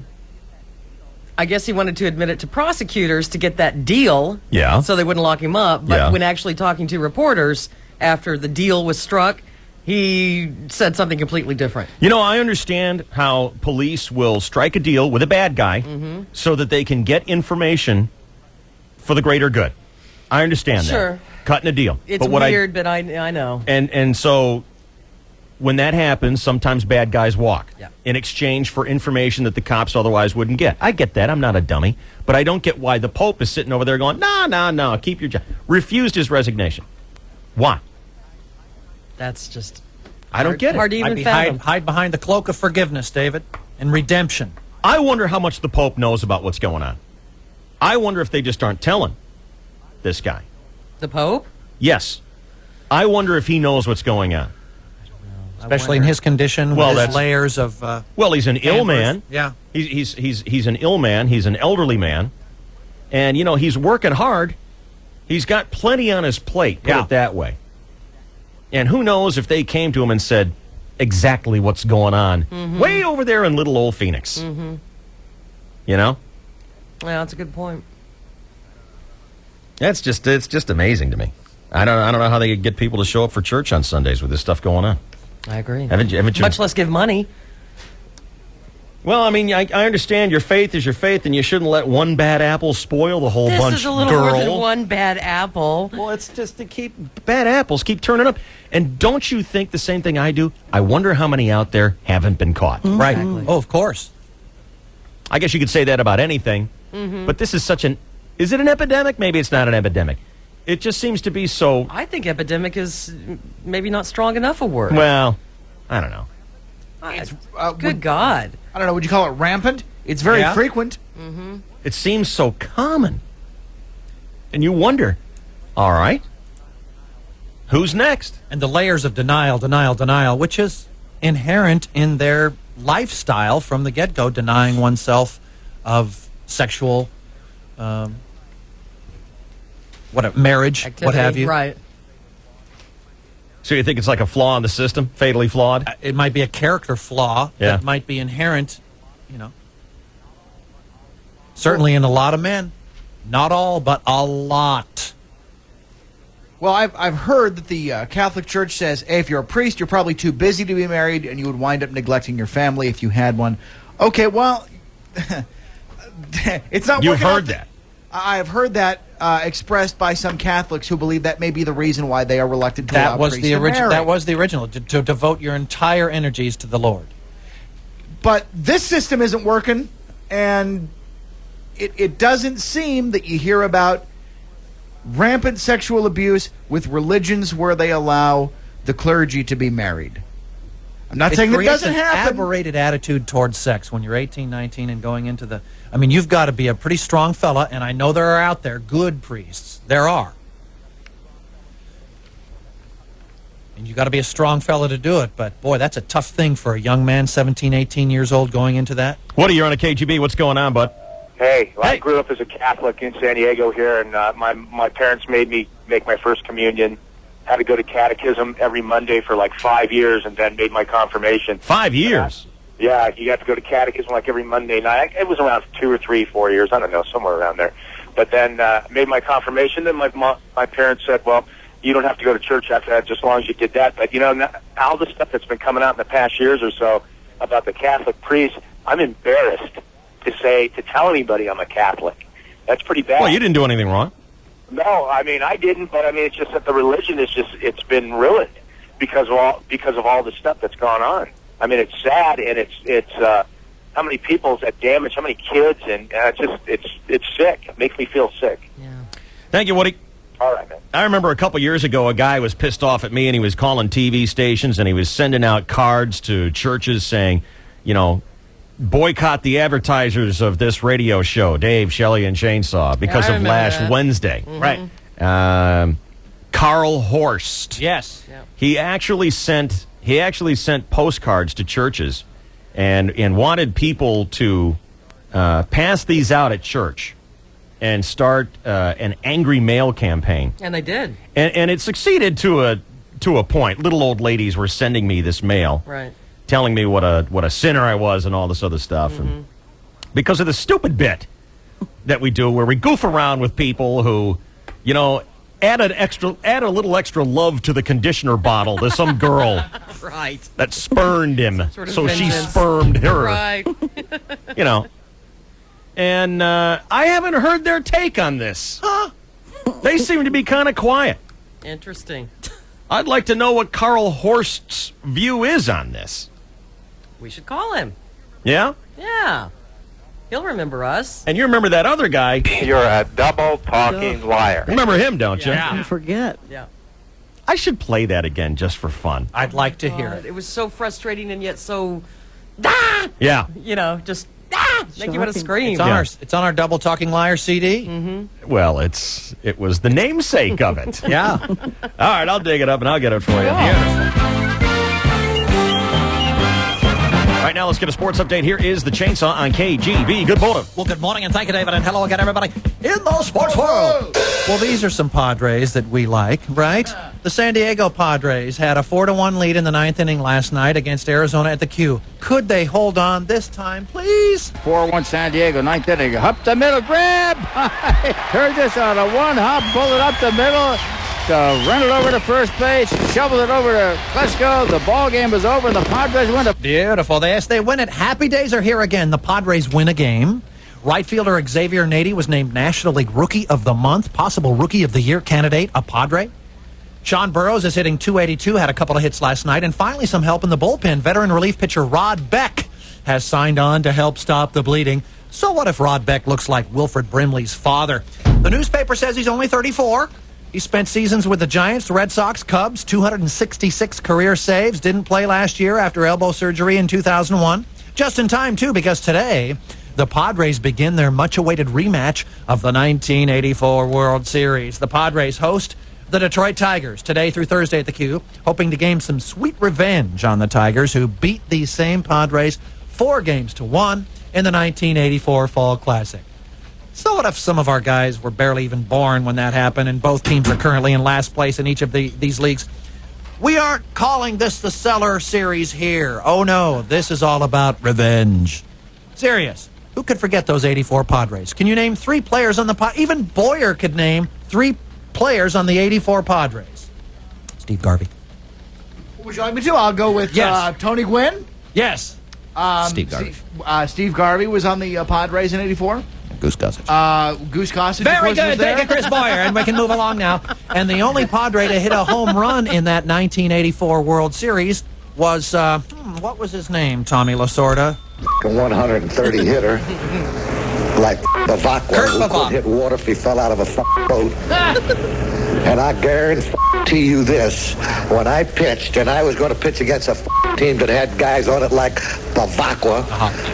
guess he wanted to admit it to prosecutors to get that deal. Yeah. So they wouldn't lock him up. But Yeah. when actually talking to reporters after the deal was struck, he said something completely different. You know, I understand how police will strike a deal with a bad guy so that they can get information for the greater good. I understand that. Sure. Cutting a deal. It's but what weird, but I know. And so when that happens, sometimes bad guys walk in exchange for information that the cops otherwise wouldn't get. I get that. I'm not a dummy. But I don't get why the Pope is sitting over there going, no, keep your job. Refused his resignation. Why? That's just... I don't get it. Hard to even fathom. Hide behind the cloak of forgiveness, David, and redemption. I wonder how much the Pope knows about what's going on. I wonder if they just aren't telling this guy. The Pope? Yes. I wonder if he knows what's going on. Especially in his condition, with his layers of... well, he's an ill man. Yeah. He's an ill man. He's an elderly man. And, you know, he's working hard. He's got plenty on his plate, put it that way. And who knows if they came to him and said exactly what's going on way over there in little old Phoenix. Mm-hmm. You know? Yeah, that's a good point. It's just amazing to me. I don't know how they could get people to show up for church on Sundays with this stuff going on. I agree. Haven't you? Much less give money. Well, I mean, I understand your faith is your faith, and you shouldn't let one bad apple spoil the whole bunch. This is a little more than one bad apple. Well, it's just to keep bad apples keep turning up. And don't you think the same thing I do? I wonder how many out there haven't been caught. Right. Oh, of course. I guess you could say that about anything. But this is such an... Is it an epidemic? Maybe it's not an epidemic. It just seems to be so... I think epidemic is maybe not strong enough a word. Well, I don't know. Good God. I don't know. Would you call it rampant? It's very frequent. It seems so common. And you wonder, all right, who's next? And the layers of denial, which is inherent in their lifestyle from the get-go, denying oneself of sexual... marriage, activity, what have you. Right. So you think it's like a flaw in the system, fatally flawed? It might be a character flaw that might be inherent, you know. Certainly in a lot of men. Not all, but a lot. Well, I've heard that the Catholic Church says, hey, if you're a priest, you're probably too busy to be married, and you would wind up neglecting your family if you had one. Okay, well, it's not You've working out. heard that. I have heard that expressed by some Catholics who believe that may be the reason why they are reluctant to allow priests to marry. That was the original, to devote your entire energies to the Lord. But this system isn't working, and it doesn't seem that you hear about rampant sexual abuse with religions where they allow the clergy to be married. I'm not saying that doesn't happen. An aberrated attitude towards sex when you're 18, 19, and going into the... I mean, you've got to be a pretty strong fella, and I know there are out there good priests. There are. And you got to be a strong fella to do it, but boy, that's a tough thing for a young man, 17, 18 years old, going into that. What are you on a KGB? What's going on, bud? Hey, I grew up as a Catholic in San Diego here, and my parents made me make my first communion. Had to go to catechism every Monday for like 5 years, and then made my confirmation. 5 years? Yeah, you got to go to catechism like every Monday night. It was around 2 or 3, 4 years. I don't know, somewhere around there. But then made my confirmation. Then my parents said, well, you don't have to go to church after that, just as long as you did that. But, you know, all the stuff that's been coming out in the past years or so about the Catholic priest, I'm embarrassed to tell anybody I'm a Catholic. That's pretty bad. Well, you didn't do anything wrong. No, I mean, I didn't, but I mean, it's just that the religion is it's been ruined because of all the stuff that's gone on. I mean, it's sad, and it's how many people's that damage, how many kids, and it's sick. It makes me feel sick. Yeah. Thank you, Woody. All right, man. I remember a couple years ago, a guy was pissed off at me, and he was calling TV stations, and he was sending out cards to churches saying, you know, boycott the advertisers of this radio show, Dave, Shelley, and Chainsaw, because of last Wednesday. Right. Carl Horst. Yes. Yeah. He actually sent postcards to churches and wanted people to pass these out at church and start an angry mail campaign. And they did. And it succeeded to a point. Little old ladies were sending me this mail. Right. Telling me what a sinner I was and all this other stuff. And because of the stupid bit that we do where we goof around with people who, you know, add a little extra love to the conditioner bottle to some girl Right. that spurned him, Sort of so she vengeance. spurned her. Right. You know. And I haven't heard their take on this. They seem to be kind of quiet. Interesting. I'd like to know what Carl Horst's view is on this. We should call him. Yeah? Yeah. He'll remember us. And you remember that other guy. You're a double-talking liar. Remember him, don't you? Yeah. Don't forget. Yeah. I should play that again just for fun. I'd like to hear God, it. It was so frustrating and yet so, Yeah. you know, just make you want to scream. It's on our Double Talking Liar CD. Mm-hmm. Well, it was the namesake of it. Yeah. All right, I'll dig it up and I'll get it for you. Right now, let's get a sports update. Here is the Chainsaw on KGB. Good morning. Well, good morning, and thank you, David, and hello again, everybody in the sports world. Well, these are some Padres that we like, right? The San Diego Padres had a 4-1 lead in the ninth inning last night against Arizona at the Q. Could they hold on this time, please? 4-1 San Diego, ninth inning. Up the middle, grab! Turns this on a one-hop, pull it up the middle. Run it over to first base, shovel it over to Klesko. The ball game is over, and the Padres win it. Beautiful. They win it. Happy days are here again. The Padres win a game. Right fielder Xavier Nady was named National League Rookie of the Month, possible Rookie of the Year candidate, a Padre. Sean Burrows is hitting .282, had a couple of hits last night, and finally some help in the bullpen. Veteran relief pitcher Rod Beck has signed on to help stop the bleeding. So what if Rod Beck looks like Wilfred Brimley's father? The newspaper says he's only 34. He spent seasons with the Giants, the Red Sox, Cubs, 266 career saves. Didn't play last year after elbow surgery in 2001. Just in time, too, because today the Padres begin their much-awaited rematch of the 1984 World Series. The Padres host the Detroit Tigers today through Thursday at the Q, hoping to gain some sweet revenge on the Tigers, who beat these same Padres 4-1 in the 1984 Fall Classic. So what if some of our guys were barely even born when that happened, and both teams are currently in last place in each of these leagues? We aren't calling this the Cellar Series here. Oh, no, this is all about revenge. Serious. Who could forget those 84 Padres? Can you name 3 players on the Padres? Even Boyer could name 3 players on the 84 Padres. Steve Garvey. What would you like me to? I'll go with Tony Gwynn. Yes. Steve Garvey. Steve Garvey was on the Padres in '84. Goose Gossage. Goose Gossage. Very good. Thank you, Chris Boyer. And we can move along now. And the only Padre to hit a home run in that 1984 World Series was, what was his name, Tommy Lasorda? A 130 hitter. Like Bavacqua, who couldn't hit water if he fell out of a boat. And I guarantee you this, when I pitched, and I was going to pitch against a team that had guys on it like Bavacqua,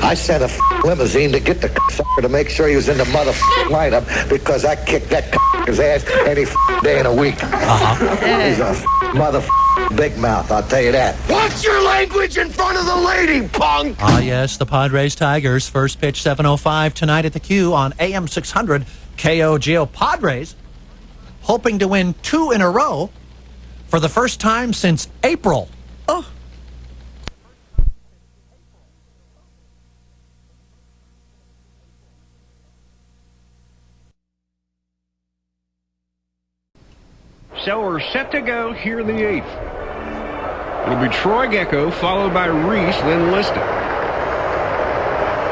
I sent a limousine to get the sucker to make sure he was in the mother lineup, because I kicked that his ass any day in a week. He's a mother big mouth, I'll tell you that. Watch your language in front of the lady, punk! Ah, yes, the Padres Tigers. First pitch 7:05 tonight at the Q on AM 600 KOGO. Padres hoping to win 2 in a row for the first time since April. Oh. So we're set to go here in the 8th. It'll be Troy Gecko, followed by Reese, then Liston.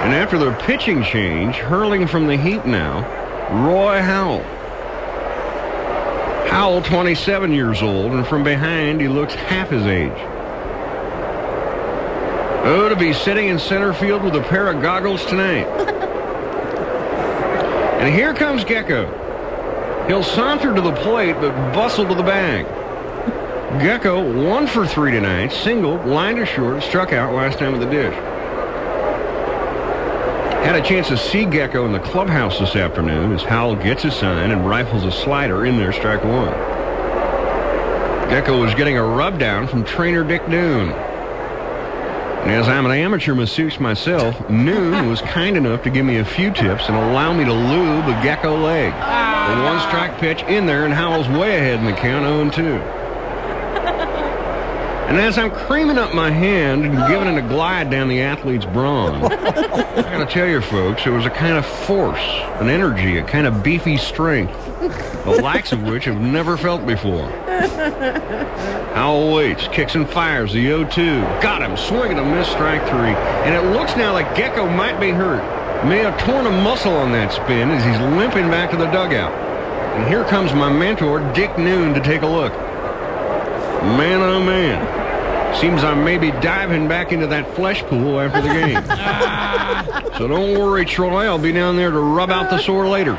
And after the pitching change, hurling from the heat now, Roy Howell. Howell, 27 years old, and from behind he looks half his age. Oh, to be sitting in center field with a pair of goggles tonight. And here comes Gecko. He'll saunter to the plate, but bustle to the bag. Gecko, 1 for 3 tonight, singled, lined to short, struck out last time at the dish. Had a chance to see Gecko in the clubhouse this afternoon as Howell gets his sign and rifles a slider in there, strike 1. Gecko was getting a rub down from trainer Dick Noon. And as I'm an amateur masseuse myself, Noon was kind enough to give me a few tips and allow me to lube a Gecko leg. The 1-strike pitch in there, and Howell's way ahead in the count, 0-2. And as I'm creaming up my hand and giving it a glide down the athlete's brawn, I gotta tell you folks, there was a kind of force, an energy, a kind of beefy strength, the likes of which I've never felt before. Howell waits, kicks and fires the 0-2. Got him, swing and a miss, strike 3. And it looks now like Gecko might be hurt. May have torn a muscle on that spin as he's limping back to the dugout. And here comes my mentor, Dick Noon, to take a look. Man, oh, man. Seems I may be diving back into that flesh pool after the game. So don't worry, Troy. I'll be down there to rub out the sore later.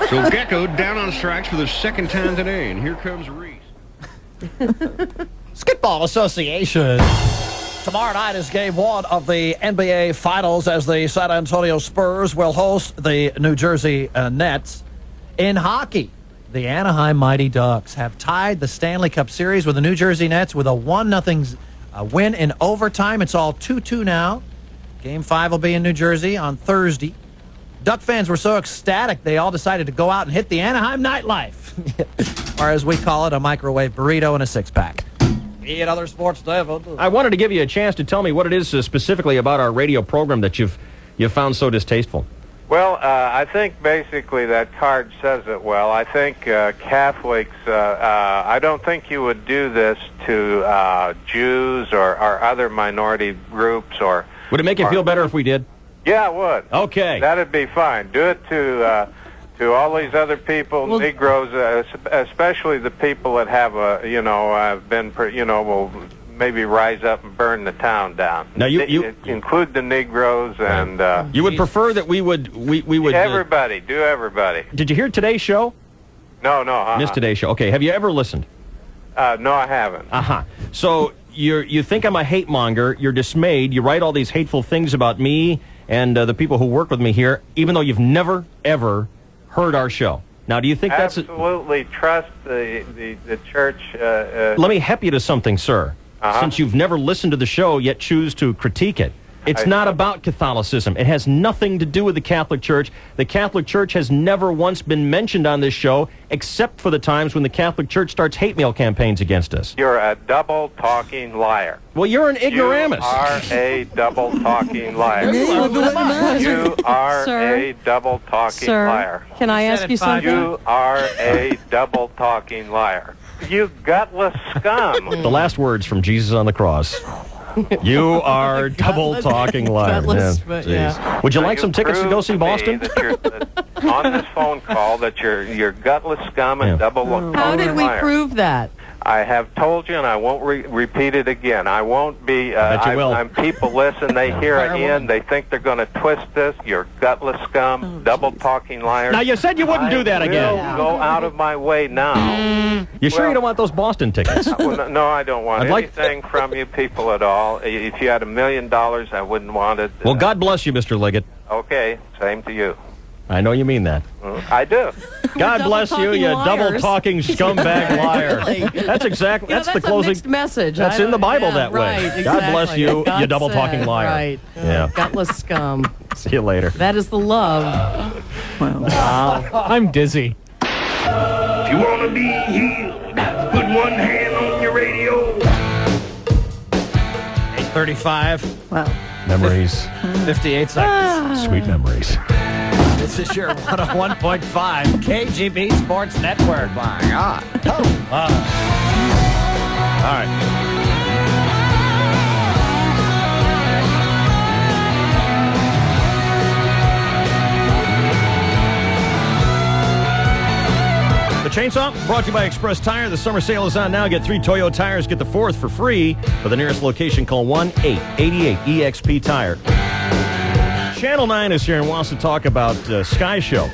So Gecko down on strikes for the second time today, and here comes Reese. Skitball Association. Tomorrow night is game one of the NBA Finals as the San Antonio Spurs will host the New Jersey Nets. In hockey, the Anaheim Mighty Ducks have tied the Stanley Cup Series with the New Jersey Nets with a 1-0 win in overtime. It's all 2-2 now. Game 5 will be in New Jersey on Thursday. Duck fans were so ecstatic they all decided to go out and hit the Anaheim nightlife. Or as we call it, a microwave burrito and a six-pack. Eat other sports, David. I wanted to give you a chance to tell me what it is specifically about our radio program that you've found so distasteful. Well, I think basically that card says it well. I think Catholics, I don't think you would do this to Jews or other minority groups. Or would it make you feel better if we did? Yeah, it would. Okay. That'd be fine. Do it to all these other people, well, Negroes, especially the people that have will maybe rise up and burn the town down. Now you include the Negroes and you would prefer that we would everybody do everybody. Did you hear today's show? No. Missed today's show. Okay. Have you ever listened? No, I haven't. So you think I'm a hate monger? You're dismayed. You write all these hateful things about me and the people who work with me here, even though you've never ever heard our show. Now, do you think that's absolutely trust the church? Let me help you to something, sir. Since you've never listened to the show yet choose to critique it. It's not about Catholicism. It has nothing to do with the Catholic Church. The Catholic Church has never once been mentioned on this show, except for the times when the Catholic Church starts hate mail campaigns against us. You're a double-talking liar. Well, you're an ignoramus. You are a double-talking liar. You are a double-talking liar. Can I ask you something? You are a double-talking liar. You gutless scum. The last words from Jesus on the cross. You are double-talking liar. Would you like some tickets to go see Boston? On this phone call that you're gutless scum and double-talking liar. How did we prove that? I have told you, and I won't repeat it again. I won't be. People listen, they hear it in, they think they're going to twist this. You're gutless scum, double-talking liar. Now, you said you wouldn't do that again. I will go out of my way now. You sure you don't want those Boston tickets? No, I don't want anything from you people at all. If you had $1 million, I wouldn't want it. Well, God bless you, Mr. Liggett. Okay, same to you. I know you mean that. I do. God bless you, you double-talking scumbag liar. Really? That's exactly, that's the closing. A mixed message. That's in the Bible that way. Right, God bless you, you double-talking liar. Right. Yeah. Gutless scum. See you later. That is the love. Wow. I'm dizzy. If you want to be healed, put one hand on your radio. 8:35. Wow. Memories. 58 seconds. Sweet memories. This is your 101.5 KGB Sports Network. My God. All right. The Chainsaw, brought to you by Express Tire. The summer sale is on now. Get 3 Toyo tires, get the 4th for free. For the nearest location, call 1-888-EXP Tire. Channel 9 is here and wants to talk about Sky Show.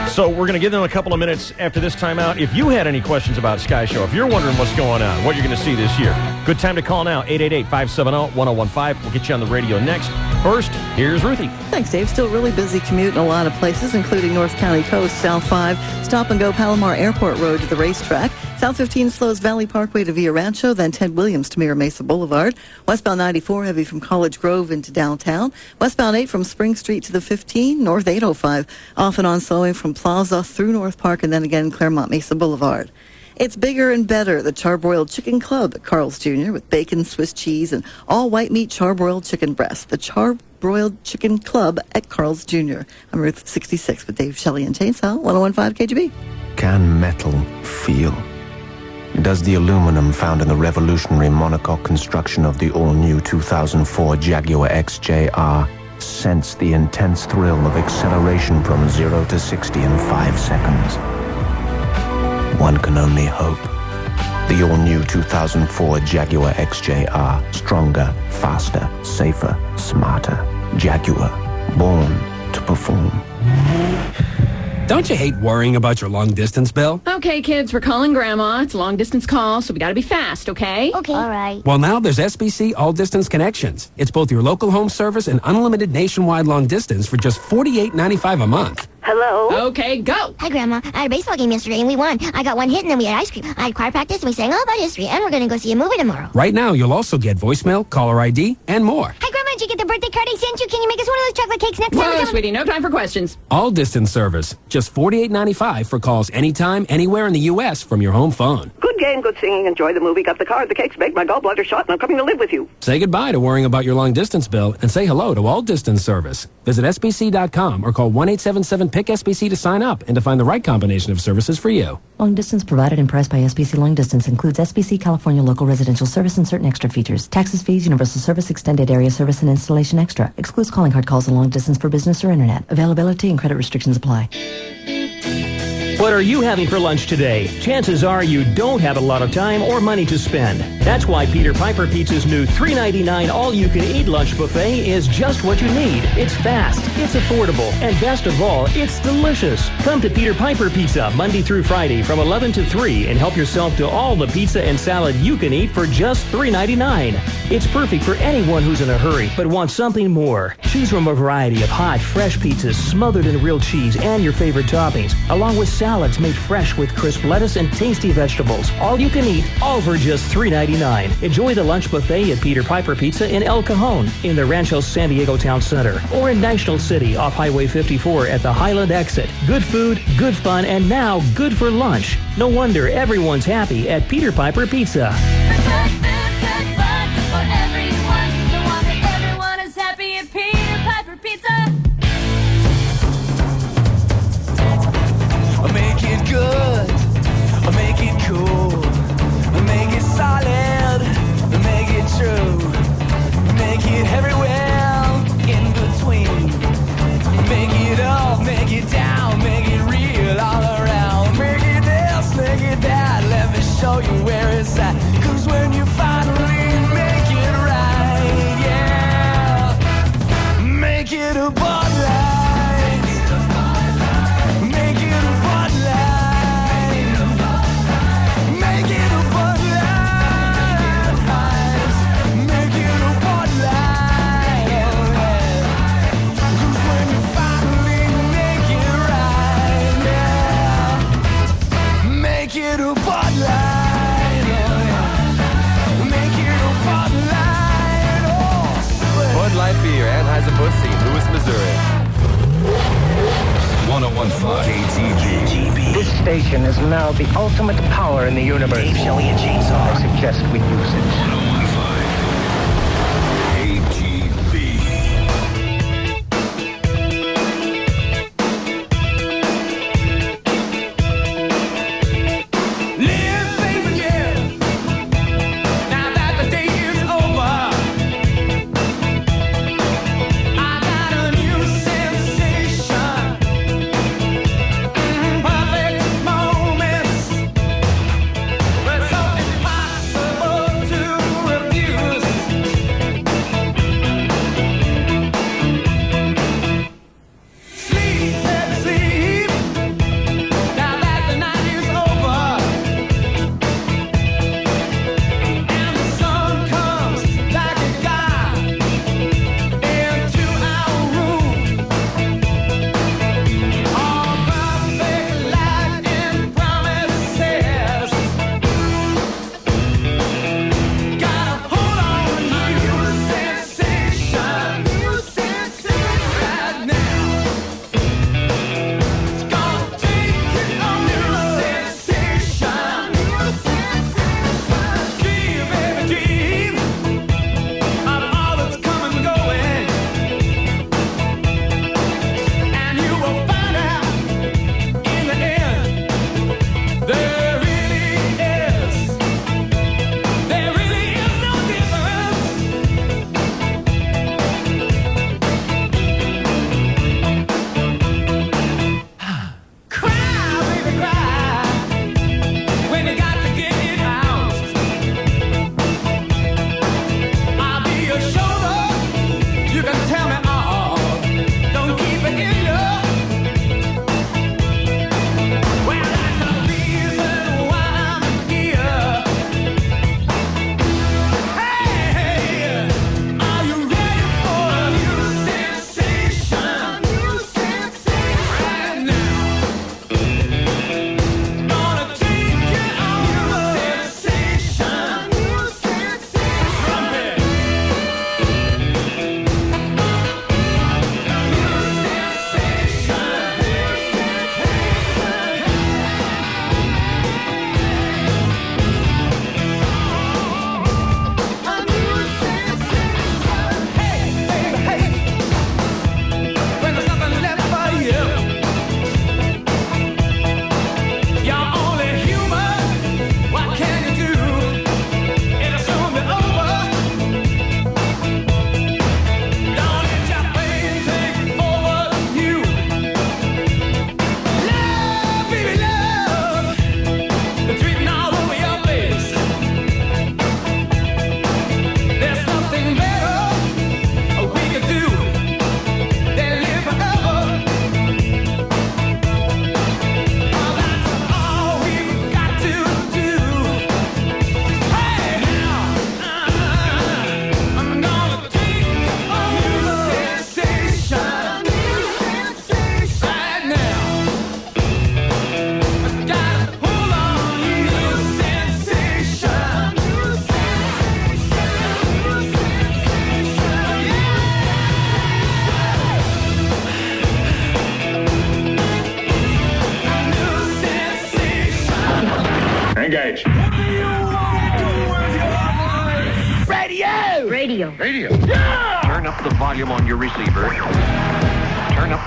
So we're going to give them a couple of minutes after this timeout. If you had any questions about Sky Show, if you're wondering what's going on, what you're going to see this year, good time to call now, 888-570-1015. We'll get you on the radio next. First, here's Ruthie. Thanks, Dave. Still really busy commute in a lot of places, including North County Coast, South 5, Stop and Go Palomar Airport Road to the racetrack. South 15 slows Valley Parkway to Villa Rancho, then Ted Williams to Mira Mesa Boulevard. Westbound 94 heavy from College Grove into downtown. Westbound 8 from Spring Street to the 15. North 805 off and on slowing from Plaza through North Park and then again Claremont Mesa Boulevard. It's bigger and better, the Charbroiled Chicken Club at Carl's Jr. with bacon, Swiss cheese, and all white meat charbroiled chicken breast. The Charbroiled Chicken Club at Carl's Jr. I'm Ruth 66 with Dave Shelley and Chainsaw, 101.5 KGB. Can metal feel? Does the aluminum found in the revolutionary monocoque construction of the all-new 2004 Jaguar XJR sense the intense thrill of acceleration from 0 to 60 in 5 seconds? One can only hope. The all-new 2004 Jaguar XJR. Stronger, faster, safer, smarter. Jaguar. Born to perform. Don't you hate worrying about your long-distance bill? Okay, kids, we're calling Grandma. It's a long-distance call, so we gotta be fast, okay? Okay. All right. Well, now there's SBC All-Distance Connections. It's both your local home service and unlimited nationwide long-distance for just $48.95 a month. Hello? Okay, go. Hi, Grandma. I had a baseball game yesterday, and we won. I got one hit, and then we had ice cream. I had choir practice, and we sang all about history, and we're going to go see a movie tomorrow. Right now, you'll also get voicemail, caller ID, and more. Hi, Grandma. Did you get the birthday card I sent you? Can you make us one of those chocolate cakes next time? Whoa, sweetie, no time for questions. All-distance service. Just $48.95 for calls anytime, anywhere in the U.S. from your home phone. Good game, good singing. Enjoy the movie. Got the card, the cakes baked, my gallbladder shot, and I'm coming to live with you. Say goodbye to worrying about your long-distance bill and say hello to all-distance service. Visit SBC.com or call 1-877-PIC-SBC to sign up and to find the right combination of services for you. Long distance provided and priced by SBC Long Distance includes SBC California local residential service and certain extra features. Taxes, fees, universal service, extended area service, and installation extra. Excludes calling card calls and long distance for business or internet. Availability and credit restrictions apply. What are you having for lunch today? Chances are you don't have a lot of time or money to spend. That's why Peter Piper Pizza's new $3.99 all-you-can-eat lunch buffet is just what you need. It's fast, it's affordable, and best of all, it's delicious. Come to Peter Piper Pizza Monday through Friday from 11 to 3 and help yourself to all the pizza and salad you can eat for just $3.99. It's perfect for anyone who's in a hurry but wants something more. Choose from a variety of hot, fresh pizzas smothered in real cheese and your favorite toppings, along with salads made fresh with crisp lettuce and tasty vegetables. All you can eat, all for just $3.99. Enjoy the lunch buffet at Peter Piper Pizza in El Cajon, in the Rancho San Diego Town Center, or in National City off Highway 54 at the Highland exit. Good food, good fun, and now good for lunch. No wonder everyone's happy at Peter Piper Pizza. Make it good, make it cool, make it solid, make it true, make it everywhere in between. Make it up, make it down, make it real all around. Make it this, make it that, let me show you where it's at. 'Cause when you finally make it right, yeah, make it a Bud Light. Make it a Bud Light. Make it a Bud Light. Make it a Bud Light. 'Cause when you finally make it right, yeah, make it a Bud Light. Make it a Bud Light. Oh, Bud Light Beer, Anheuser-Busch, St. Louis, Missouri. 101.5 KTB. This station is now the ultimate power in the universe. Dave, shall we a chainsaw? I suggest we use it. 101.5 KTB. live, things again. Now that the day is over, I got a new sensation. Perfect moments, but so impossible to tell me all. Don't keep it in you. Well, that's the reason why I'm here. Hey, are you ready for a new sensation? Right now. Gonna take you on a sensation. Trumpet. When there's nothing left for you, you're only human. What can you do? It'll soon be over. Don't let your pain take over you. Love, baby, love. The treating all over your face. There's something better we could do than live forever. Oh, that's all we've got to do. Hey, now, I'm gonna take a new sensation. Right now, I gotta hold on, new sensation. Engage. Radio. Turn up the volume on your receiver. Turn up.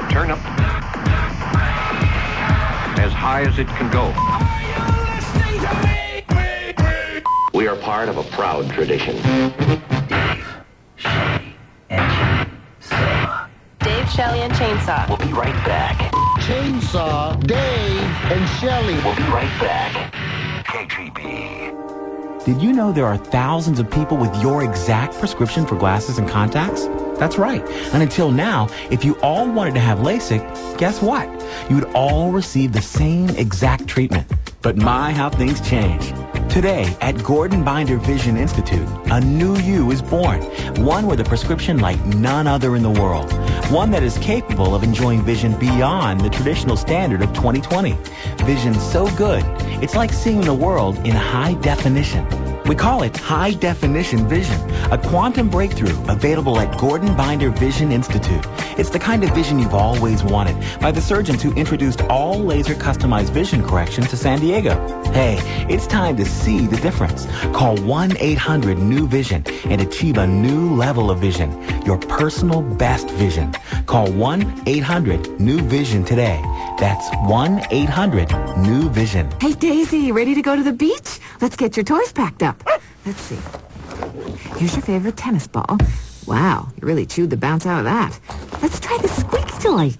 As high as it can go. We are part of a proud tradition. Dave, Shelley, and Chainsaw. We'll be right back. Chainsaw, Dave, and Shelley. We'll be right back. KGB. Did you know there are thousands of people with your exact prescription for glasses and contacts? That's right. And until now, if you all wanted to have LASIK, guess what? You would all receive the same exact treatment. But my, how things change. Today, at Gordon Binder Vision Institute, a new you is born. One with a prescription like none other in the world. One that is capable of enjoying vision beyond the traditional standard of 20/20. Vision so good, it's like seeing the world in high definition. We call it High Definition Vision, a quantum breakthrough available at Gordon Binder Vision Institute. It's the kind of vision you've always wanted by the surgeons who introduced all laser customized vision correction to San Diego. Hey, it's time to see the difference. Call 1-800-NEW-VISION and achieve a new level of vision, your personal best vision. Call 1-800-NEW-VISION today. That's 1-800-NEW-VISION. Hey, Daisy, ready to go to the beach? Let's get your toys packed up. Let's see. Here's your favorite tennis ball. Wow, you really chewed the bounce out of that. Let's try this squeaky toy.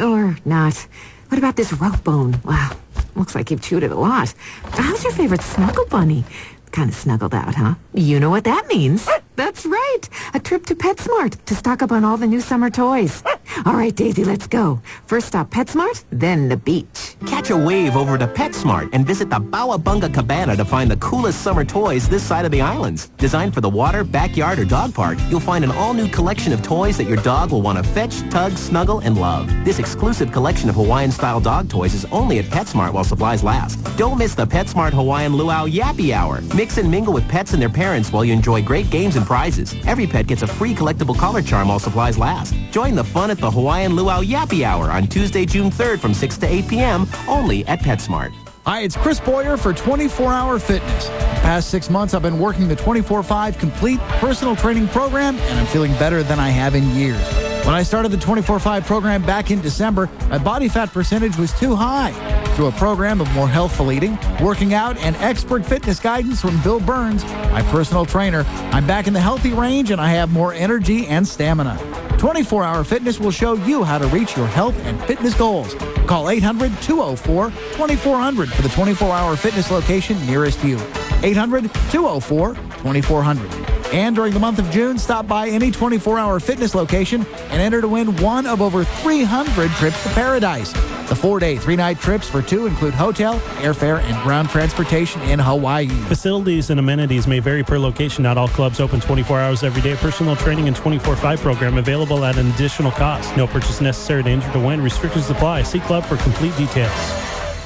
Or not. What about this rope bone? Wow, looks like you've chewed it a lot. How's your favorite snuggle bunny? Kind of snuggled out, huh? You know what that means. That's right. A trip to PetSmart to stock up on all the new summer toys. All right, Daisy, let's go. First stop PetSmart, then the beach. Catch a wave over to PetSmart and visit the Bawabunga Cabana to find the coolest summer toys this side of the islands. Designed for the water, backyard, or dog park, you'll find an all-new collection of toys that your dog will want to fetch, tug, snuggle, and love. This exclusive collection of Hawaiian-style dog toys is only at PetSmart while supplies last. Don't miss the PetSmart Hawaiian Luau Yappy Hour. Mix and mingle with pets and their parents while you enjoy great games and prizes. Every pet gets a free collectible collar charm while supplies last. Join the fun at the Hawaiian Luau Yappy Hour on Tuesday, June 3rd from 6 to 8 p.m. only at PetSmart. Hi, it's Chris Boyer for 24-Hour Fitness. The past 6 months, I've been working the 24/5 complete personal training program, and I'm feeling better than I have in years. When I started the 24/5 program back in December, my body fat percentage was too high. Through a program of more healthful eating, working out, and expert fitness guidance from Bill Burns, my personal trainer, I'm back in the healthy range and I have more energy and stamina. 24-Hour Fitness will show you how to reach your health and fitness goals. Call 800-204-2400 for the 24-Hour Fitness location nearest you. 800-204-2400. And during the month of June, stop by any 24-hour fitness location and enter to win one of over 300 trips to paradise. The 4-day, 3-night trips for two include hotel, airfare, and ground transportation in Hawaii. Facilities and amenities may vary per location. Not all clubs open 24 hours every day. Personal training and 24/5 program available at an additional cost. No purchase necessary to enter to win. Restrictions apply. See club for complete details.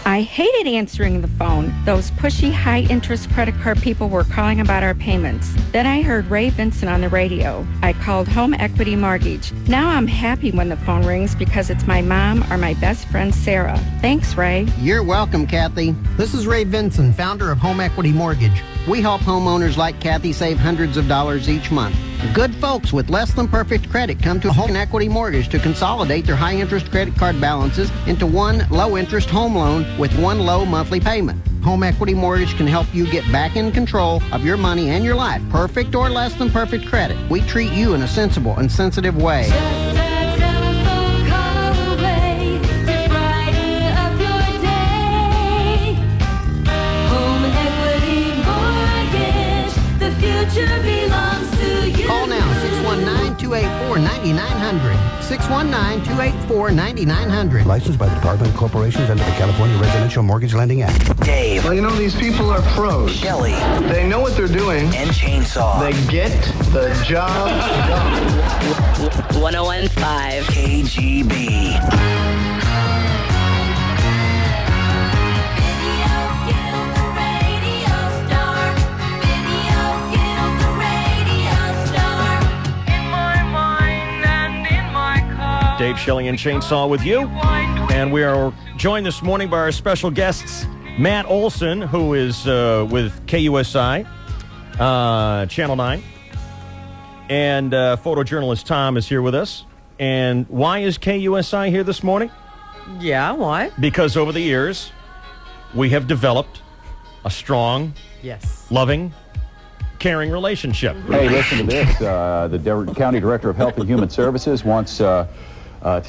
I hated answering the phone. Those pushy, high-interest credit card people were calling about our payments. Then I heard Ray Vincent on the radio. I called Home Equity Mortgage. Now I'm happy when the phone rings because it's my mom or my best friend, Sarah. Thanks, Ray. You're welcome, Kathy. This is Ray Vincent, founder of Home Equity Mortgage. We help homeowners like Kathy save hundreds of dollars each month. Good folks with less than perfect credit come to Home Equity Mortgage to consolidate their high-interest credit card balances into one low-interest home loan with one low monthly payment. Home Equity Mortgage can help you get back in control of your money and your life. Perfect or less than perfect credit. We treat you in a sensible and sensitive way. Call now, 619-284-9900. 619-284-9900. Licensed by the Department of Corporations under the California Residential Mortgage Lending Act. Dave. Well, you know, these people are pros. Shelley. They know what they're doing. And Chainsaw. They get the job done. 101.5 KGB. Dave, Shelley, and Chainsaw with you. And we are joined this morning by our special guests, Matt Olson, who is with KUSI, Channel 9. And photojournalist Tom is here with us. And why is KUSI here this morning? Yeah, why? Because over the years, we have developed a strong, loving, caring relationship. Hey, listen to this. The County Director of Health and Human Services wants to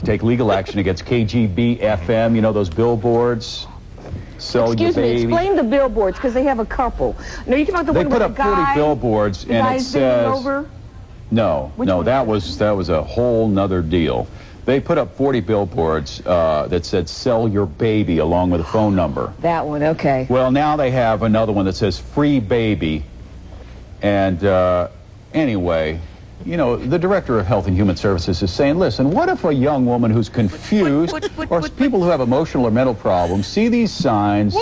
take legal action against KGB FM. You know those billboards? Sell Excuse your me, baby. explain the billboards, because they have a couple. No, you talking about the They one put with up the 40 guy, billboards, the and it guy's bending says... over? No, Which no, one? that was a whole nother deal. They put up 40 billboards that said "Sell your baby" along with a phone number. That one, okay. Well, now they have another one that says "Free baby," and anyway, you know, the Director of Health and Human Services is saying, listen, what if a young woman who's confused or people who have emotional or mental problems see these signs?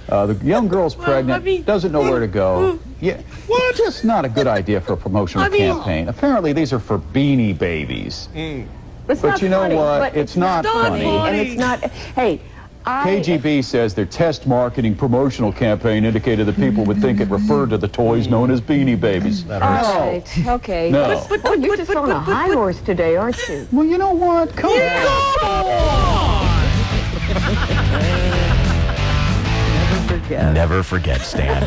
The young girl's pregnant, doesn't know where to go. Yeah, just not a good idea for a promotional campaign. Apparently, these are for Beanie Babies. It's But not you know funny, what? but It's not funny. And it's not, hey, KGB says their test marketing promotional campaign indicated that people would think it referred to the toys known as Beanie Babies. All right, okay. No. But you're just on a high horse today, aren't you? Well, you know what? Come Never forget, Stan.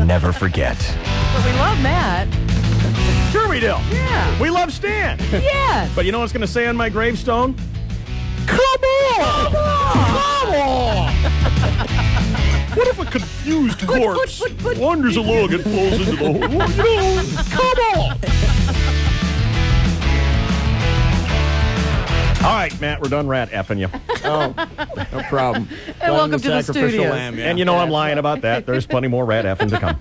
Never forget. But we love Matt. Sure we do. Yeah. We love Stan. Yes. But you know what's going to say on my gravestone? Come on! Come on! What if a confused corpse wanders along and falls into the hole? You know, come on! All right, Matt, we're done rat effing you. Oh, no problem. And welcome to the studio. And you know I'm lying about that. There's plenty more rat effing to come.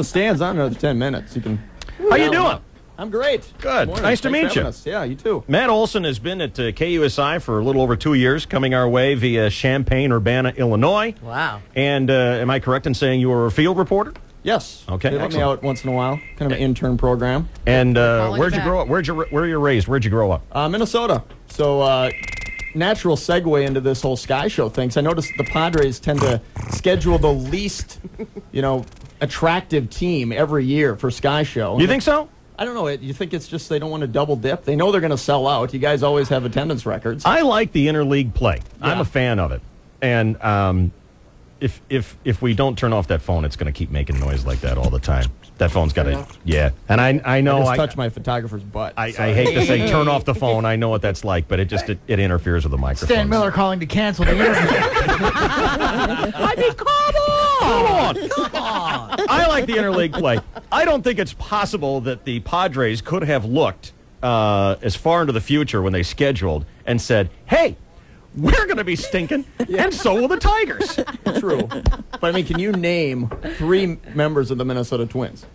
Stan's on another 10 minutes. You can. How you doing? I'm great. Good. Morning. Nice to Thanks meet for you. having us. Yeah, you too. Matt Olson has been at KUSI for a little over 2 years, coming our way via Champaign-Urbana, Illinois. Wow. And am I correct in saying you were a field reporter? Yes. Okay, They let me excellent. out once in a while. Kind of an intern program. And calling where'd you you back. grow up? Where you raised? Where'd you grow up? Minnesota. So, natural segue into this whole Sky Show thing. 'Cause I noticed the Padres tend to schedule the least, attractive team every year for Sky Show. You think so? I don't know. You think it's just they don't want to double dip? They know they're going to sell out. You guys always have attendance records. I like the interleague play. I'm a fan of it. And if we don't turn off that phone, it's going to keep making noise like that all the time. That phone's got to, And I know I just touched my photographer's butt. I hate to say turn off the phone. I know what that's like, but it interferes with the microphone. Stan Miller calling to cancel the interview. I mean, come on! on. I like the interleague play. I don't think it's possible that the Padres could have looked as far into the future when they scheduled and said, hey, we're going to be stinking, and so will the Tigers. True. But, I mean, can you name 3 members of the Minnesota Twins?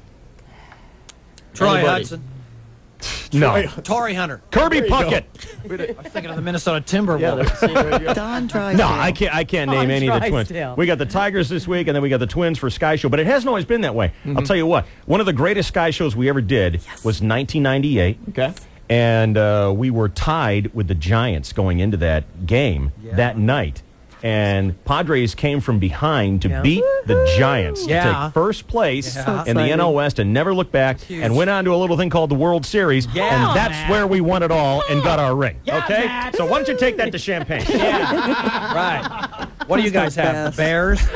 Troy Anybody? Hudson. No. Torrey Hunter. Kirby Puckett. I'm thinking of the Minnesota Timberwolves. Don Drysdale. No, I can't name any of the Twins. Drysdale. We got the Tigers this week, and then we got the Twins for Sky Show. But it hasn't always been that way. I'll tell you what. One of the greatest Sky Shows we ever did was 1998. Okay. And we were tied with the Giants going into that game that night. And Padres came from behind to beat the Giants to take first place in the NL West and never look back and went on to a little thing called the World Series. And that's where we won it all and got our ring. Okay? Matt. So why don't you take that to Champaign? Right. What do you guys have? The Bears?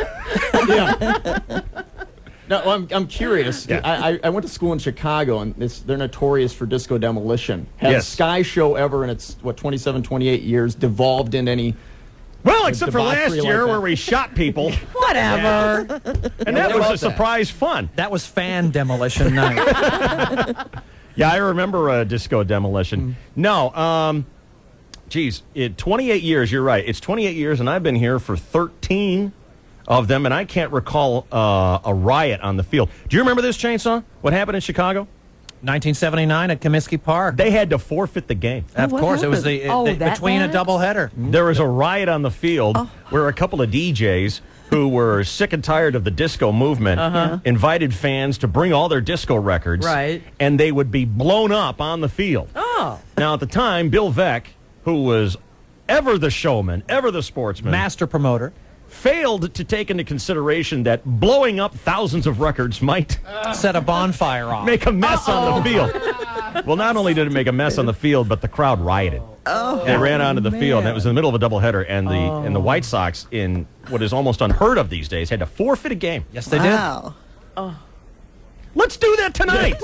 No, well, I'm curious. Yeah. I went to school in Chicago, and they're notorious for disco demolition. Has Yes. Sky Show ever, in its, 27, 28 years, devolved into any... Well, except for last debauchery year like where that? we shot people. Whatever. And that was a surprise fun. That was fan demolition night. Yeah, I remember disco demolition. No, geez, 28 years, you're right. It's 28 years, and I've been here for 13 of them, and I can't recall a riot on the field. Do you remember this, Chainsaw? What happened in Chicago? 1979 at Comiskey Park. They had to forfeit the game. Of course, it was happened? between a doubleheader. There was a riot on the field where a couple of DJs who were sick and tired of the disco movement invited fans to bring all their disco records, Right. and they would be blown up on the field. Oh. Now, at the time, Bill Veeck, who was ever the showman, ever the sportsman, Master promoter. failed to take into consideration that blowing up thousands of records might Set a bonfire off. make a mess on the field. Well, not only did it make a mess on the field, but the crowd rioted. They ran onto the field, and it was in the middle of a doubleheader, and the White Sox, in what is almost unheard of these days, had to forfeit a game. Yes, they Wow. Let's do that tonight.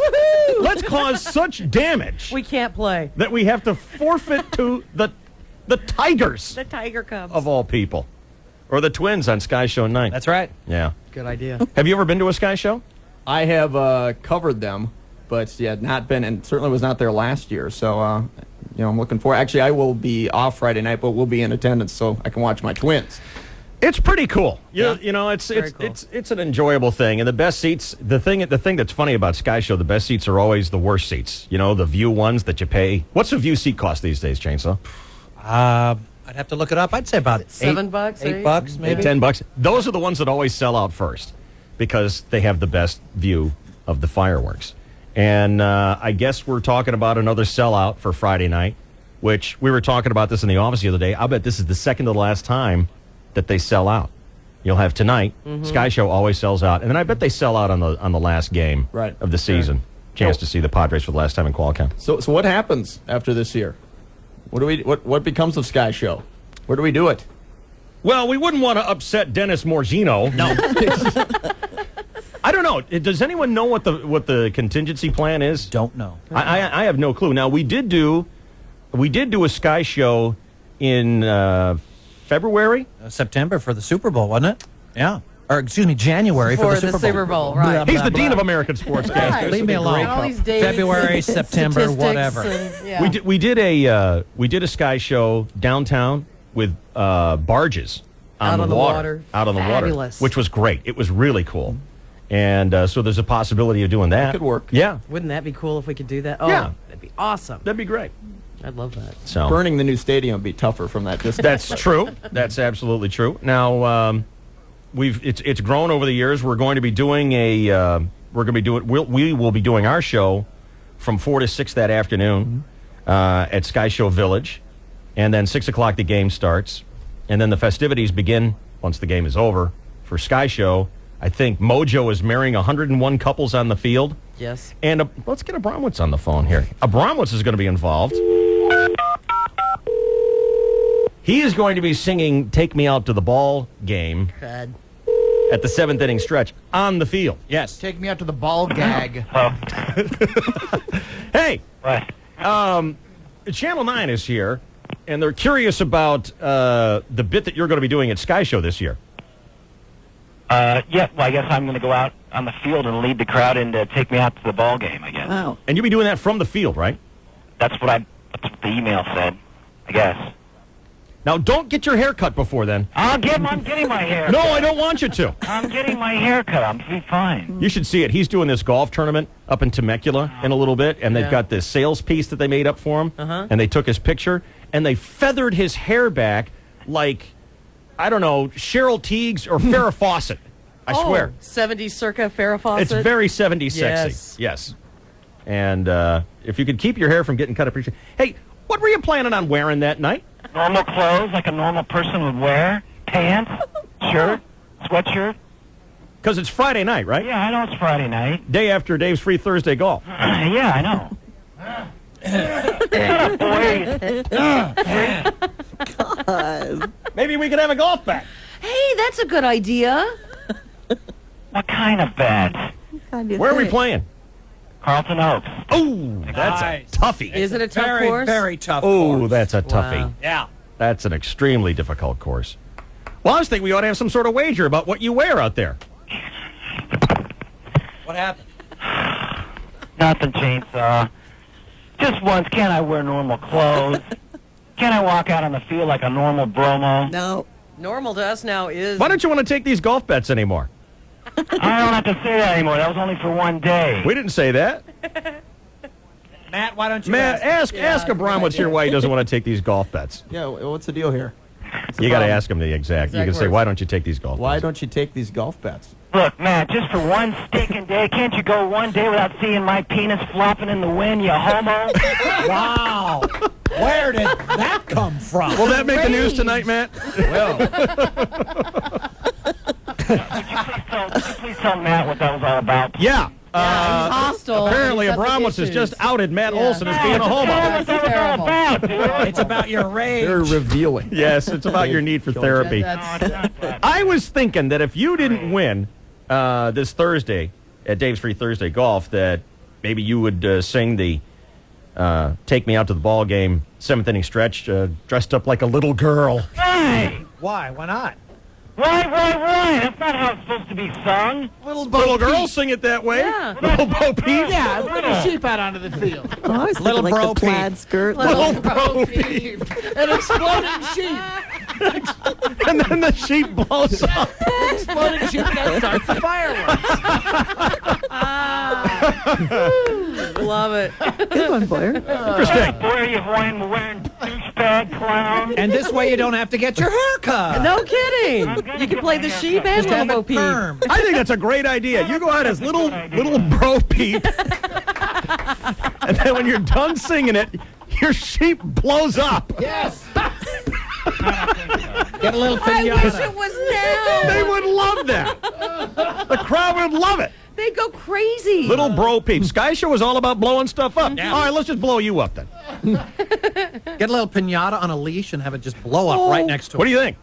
Let's cause such damage We can't play. that we have to forfeit to the Tigers, The Tiger Cubs. of all people. Or the Twins on Sky Show 9. did. That's right. Yeah. Good idea. Have you ever been to a Sky Show? I have covered them, but not been, and certainly was not there last year. So, I'm looking forward. Actually, I will be off Friday night, but we'll be in attendance so I can watch my Twins. It's pretty cool. You know, it's Very cool. it's an enjoyable thing, and the best seats. The thing that's funny about Sky Show, the best seats are always the worst seats. You know, the view ones that you pay. What's a view seat cost these days, Chainsaw? I'd have to look it up. I'd say about $7, $8 maybe. $10. Those are the ones that always sell out first because they have the best view of the fireworks. And I guess we're talking about another sellout for Friday night, which we were talking about this in the office the other day. I'll bet this is the second to the last time that they sell out. You'll have tonight. Sky Show always sells out, and then I bet they sell out on the last game of the season. Chance to see the Padres for the last time in Qualcomm. So what happens after this year? What becomes of Sky Show? Where do we do it? Well, we wouldn't want to upset Dennis Morgino. No. I don't know. Does anyone know what the contingency plan is? Don't know. I have no clue. Now we did do a Sky Show in February, September for the Super Bowl, wasn't it? Yeah. Or excuse me, January for the Super Bowl. Right. He's the dean of American sports. Right. Leave me alone. All these dates February, and September, statistics whatever. and- yeah. We did a Sky Show downtown with barges Out on the water. out on the water, Fabulous. which was great. It was really cool, and so there's a possibility of doing that. Could work. Yeah, Wouldn't that be cool if we could do that? Oh, Yeah. that'd be awesome. that'd be great. I'd love that. So Burning the new stadium would be tougher from that distance. that's true. That's absolutely true. Now it's grown over the years. We're going to be doing we will be doing our show from 4 to 6 that afternoon at Sky Show Village, and then 6 o'clock the game starts, and then the festivities begin once the game is over for Sky Show. I think Mojo is marrying 101 couples on the field. Yes. And let's get Abramowitz on the phone here. Abramowitz is going to be involved. He is going to be singing "Take Me Out to the Ball Game" Good. at the 7th inning stretch on the field. Yes. Take me out to the ball gag. Hey, Channel 9 is here, and they're curious about the bit that you're going to be doing at Sky Show this year. Yeah, well, I guess I'm going to go out on the field and lead the crowd and take me out to the ball game, I guess. Wow. And you'll be doing that from the field, right? That's what the email said, I guess. Now, don't get your hair cut before then. I'm getting my hair No, cut. I don't want you to. I'm getting my hair cut. I'm be fine. You should see it. He's doing this golf tournament up in Temecula in a little bit, and they've Yeah. got this sales piece that they made up for him, and they took his picture, and they feathered his hair back like, I don't know, Cheryl Tiegs or Farrah Fawcett. I swear. 70s circa Farrah Fawcett. It's very 70s sexy. Yes. Yes. And if you could keep your hair from getting cut, appreciate. Hey, what were you planning on wearing that night? Normal clothes like a normal person would wear. Pants, shirt, sweatshirt. Because it's Friday night, right? Yeah, I know it's Friday night. Day after Dave's Free Thursday golf. Yeah, I know. God. Maybe we could have a golf bet. Hey, that's a good idea. What kind of bet? Where are we playing? Carlton Oaks. Oh, that's a toughie. Is it a tough Very, course? very tough Oh, course. that's a toughie. Wow. Yeah. That's an extremely difficult course. Well, I was thinking we ought to have some sort of wager about what you wear out there. What happened? Nothing, Chainsaw. Just once, can't I wear normal clothes? Can't I walk out on the field like a normal bromo? No. Normal to us now is... Why don't you want to take these golf bets anymore? I don't have to say that anymore. That was only for one day. We didn't say that. Matt, why don't you Matt, ask Abramowitz here why he doesn't want to take these golf bets. Yeah, what's the deal here? You got to ask him the exact. You can say, why don't you take these golf Why bets? don't you take these golf bets? Look, Matt, just for one stinking day, can't you go one day without seeing my penis flopping in the wind, you homo? Wow. Where did that come from? Will that make the news tonight, Matt? Well. Could you please tell Matt what that was all about? Yeah. he's hostile. Apparently, He's got some Abramowitz has issues. just outed Matt Olson as being a homo. That's terrible. It's about your rage. They're revealing. Yes, it's about your need for therapy. I was thinking that if you didn't win this Thursday at Dave's Free Thursday Golf, that maybe you would sing the Take Me Out to the Ball Game 7th inning stretch dressed up like a little girl. Hey! Why? Why not? Why? That's not how it's supposed to be sung. Little girls sing it that way. Yeah. Little Bo Peep. Yeah, bring a sheep out onto the field. Oh, I was Little thinking bro like the plaid peep. skirt. Little Bo Peep. An exploding sheep. And then the sheep blows up. Exploding sheep that starts the fireworks. Love it. Good one, Blair. Interesting. Where you wearing douchebag clown? And this way you don't have to get your hair cut. No kidding. You can play the sheep and Just have Lobo it Peep. permed. I think that's a great idea. You go out as little Bro Peep. And then when you're done singing it, your sheep blows up. Yes. Get a little I wish pinata. it was now. They would love that. The crowd would love it. They go crazy. Little Bro Peep. Sky Show is all about blowing stuff up. Yeah. All right, let's just blow you up then. Get a little pinata on a leash and have it just blow up right next to it. What do you think?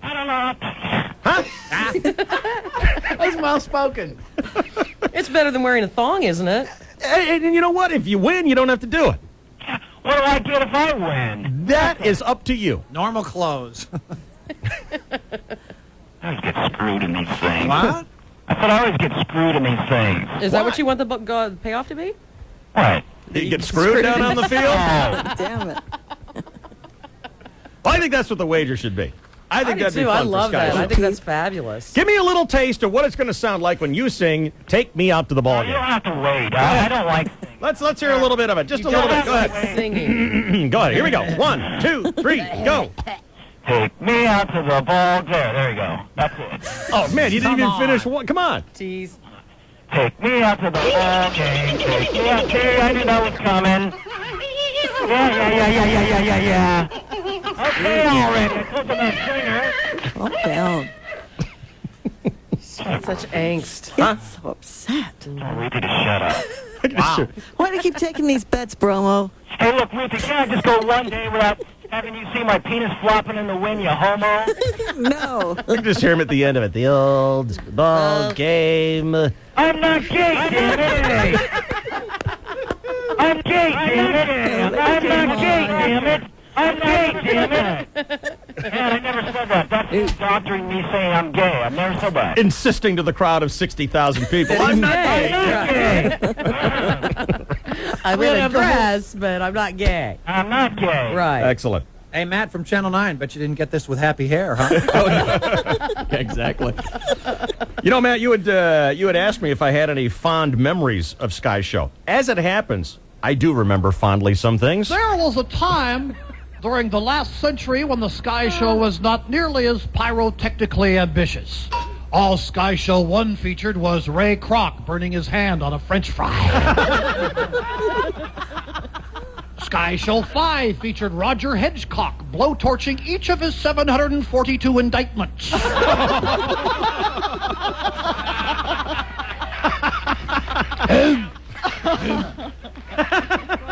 I don't know. Huh? That's well spoken. It's better than wearing a thong, isn't it? And you know what? If you win, you don't have to do it. What do I get if I win? That is up to you. Normal clothes. I always get screwed in these things. What? I thought I always get screwed in these things. Is that what you want the payoff to be? What? You get screwed down on the field? Oh. Damn it. I think that's what the wager should be. I think do that'd be too. fun I love for Sky that. Show. I think that's fabulous. Give me a little taste of what it's going to sound like when you sing "Take Me Out to the Ball You don't Game." have to wait. I don't like singing. Let's hear a little bit of it. Just a little bit. Go ahead. Singing. Go ahead. Here we go. 1, 2, 3, go. Take me out to the ball. There you go. That's it. Oh man, you didn't Come even on. finish one. Come on. Tease. Take me out to the ball game. Take me out. See, I knew that was coming. Yeah. Okay, already. I told you that singer. Calm down. Such angst. Get so upset. Oh, Ruthie, to shut up. Wow. Why do you keep taking these bets, Bromo? Hey, look, Ruthie, can't I just go one day without having you see my penis flopping in the wind, you homo? No. I can just hear him at the end of it. The old ball game. I'm not gay, damn it! I'm gay, damn it! I'm not gay, damn it! I'm gay, damn it! Man, I never said that. That's doctoring me saying I'm gay. I've never said that. Insisting to the crowd of 60,000 people. I'm not gay. I'm in a dress, but I'm not gay. I'm not gay. Right. Excellent. Hey, Matt from Channel 9, bet you didn't get this with happy hair, huh? Exactly. You know, Matt, you had asked me if I had any fond memories of Sky Show. As it happens, I do remember fondly some things. There was a time during the last century when the Sky Show was not nearly as pyrotechnically ambitious. All Sky Show 1 featured was Ray Kroc burning his hand on a French fry. Sky Show 5 featured Roger Hedgecock blowtorching each of his 742 indictments. Well,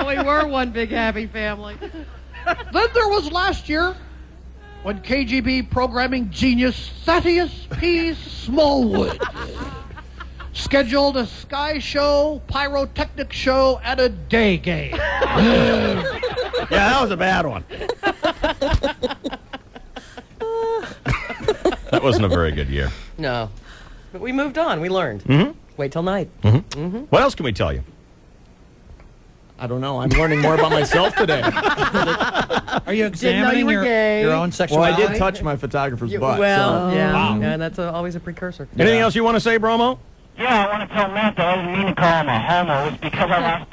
we were one big happy family. Then there was last year when KGB programming genius Thaddeus P. Smallwood scheduled a Sky Show, pyrotechnic show, and a day game. Yeah, that was a bad one. That wasn't a very good year. No. But we moved on. We learned. Mm-hmm. Wait till night. Mm-hmm. What else can we tell you? I don't know. I'm learning more about myself today. Are you Didn't know you examining were gay. your own Well, sexuality? I did touch my photographer's butt. Well, so. yeah. Wow. And that's always a precursor. Anything else you want to say, Bromo? Yeah, I want to tell Matt that I didn't mean to call him a homo. It's because I lost...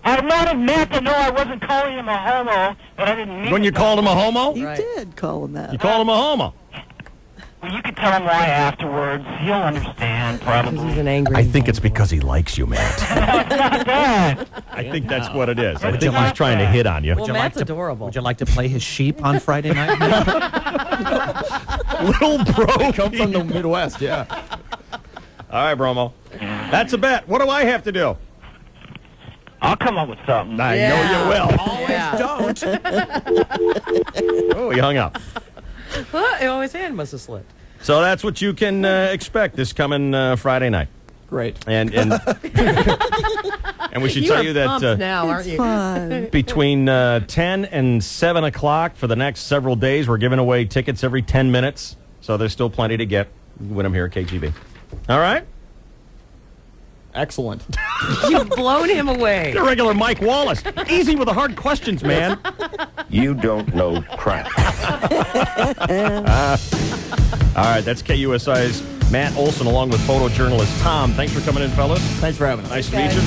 I wanted Matt to know I wasn't calling him a homo, but I didn't mean When you called him a homo? You did call him that. You called him a homo. Well, you could tell him why afterwards. He'll understand, probably. He's an angry... I think it's because he likes you, Matt. Not that. I think that's what it is. I think he's trying to hit on you. Well, Matt's adorable. Would you like to play his sheep on Friday night? Little bro. Come from the Midwest, yeah. All right, Bromo. That's a bet. What do I have to do? I'll come up with something. I know you will. Always Don't. Oh, he hung up. Oh, his hand must have slipped. So that's what you can expect this coming Friday night. Great. And and we should tell you that pumped now, aren't you? Fun. between 10 and 7 o'clock for the next several days, we're giving away tickets every 10 minutes. So there's still plenty to get. You can win them here at KGB. All right? Excellent. You've blown him away. You're a regular Mike Wallace. Easy with the hard questions, man. You don't know crap. All right, that's KUSI's Matt Olson along with photojournalist Tom. Thanks for coming in, fellas. Thanks for having us. Nice to meet you.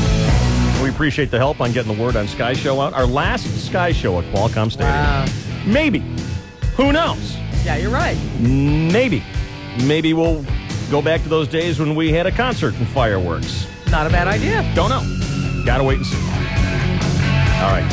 We appreciate the help on getting the word on Sky Show out. Our last Sky Show at Qualcomm Stadium. Wow. Maybe. Who knows? Yeah, you're right. Maybe. Maybe we'll go back to those days when we had a concert and fireworks. Not a bad idea. Don't know. Gotta wait and see. All right.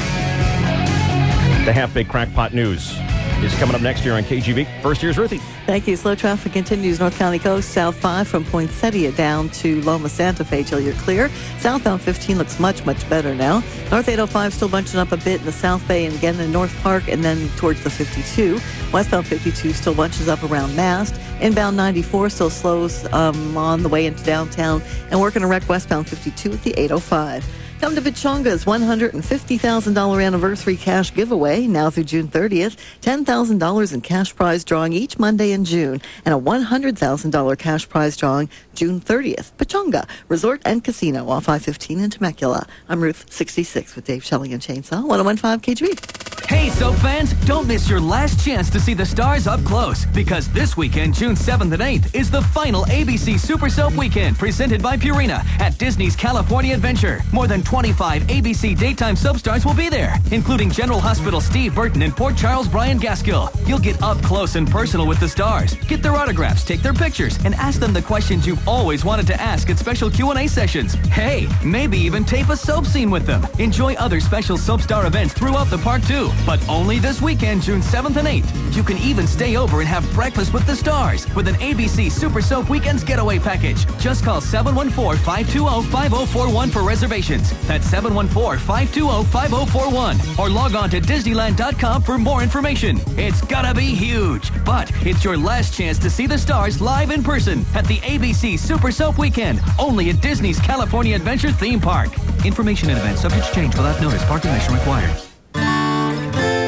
The Half-Baked Crackpot News is coming up next year on KGB. First, here's Ruthie. Thank you. Slow traffic continues North County Coast, South 5 from Poinsettia down to Loma Santa Fe till you're clear. Southbound 15 looks much, much better now. North 805 still bunching up a bit in the South Bay and again in North Park and then towards the 52. Westbound 52 still bunches up around Mast. Inbound 94 still slows on the way into downtown and working a wreck westbound 52 at the 805. Come to Pechonga's $150,000 anniversary cash giveaway now through June 30th. $10,000 in cash prize drawing each Monday in June and a $100,000 cash prize drawing June 30th. Pechonga Resort and Casino off I-15 in Temecula. I'm Ruth 66 with Dave Shelley and Chainsaw 101.5 KGB. Hey, soap fans, don't miss your last chance to see the stars up close because this weekend, June 7th and 8th, is the final ABC Super Soap Weekend presented by Purina at Disney's California Adventure. More than 25 ABC daytime soap stars will be there, including General Hospital Steve Burton and Port Charles Brian Gaskill. You'll get up close and personal with the stars, get their autographs, take their pictures, and ask them the questions you've always wanted to ask at special Q&A sessions. Hey, maybe even tape a soap scene with them. Enjoy other special soap star events throughout the park too, but only this weekend, June 7th and 8th. You can even stay over and have breakfast with the stars with an ABC Super Soap Weekends getaway package. Just call 714-520-5041 for reservations. That's 714-520-5041. Or log on to Disneyland.com for more information. It's gonna be huge, but it's your last chance to see the stars live in person at the ABC Super Soap Weekend, only at Disney's California Adventure theme park. Information and events subject to change without notice. Park admission required.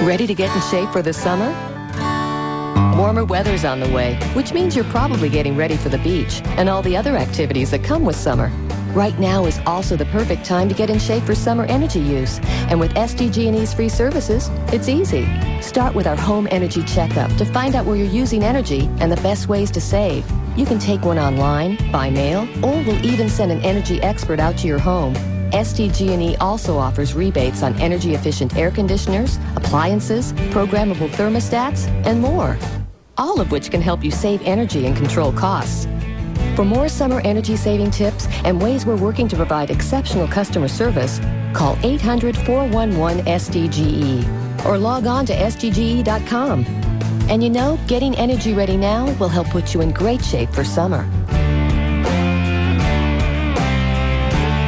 Ready to get in shape for the summer? Warmer weather's on the way, which means you're probably getting ready for the beach and all the other activities that come with summer. Right now is also the perfect time to get in shape for summer energy use. And with SDG&E's free services, it's easy. Start with our home energy checkup to find out where you're using energy and the best ways to save. You can take one online, by mail, or we'll even send an energy expert out to your home. SDG&E also offers rebates on energy-efficient air conditioners, appliances, programmable thermostats, and more. All of which can help you save energy and control costs. For more summer energy-saving tips and ways we're working to provide exceptional customer service, call 800-411-SDGE or log on to sdge.com. And you know, getting energy ready now will help put you in great shape for summer.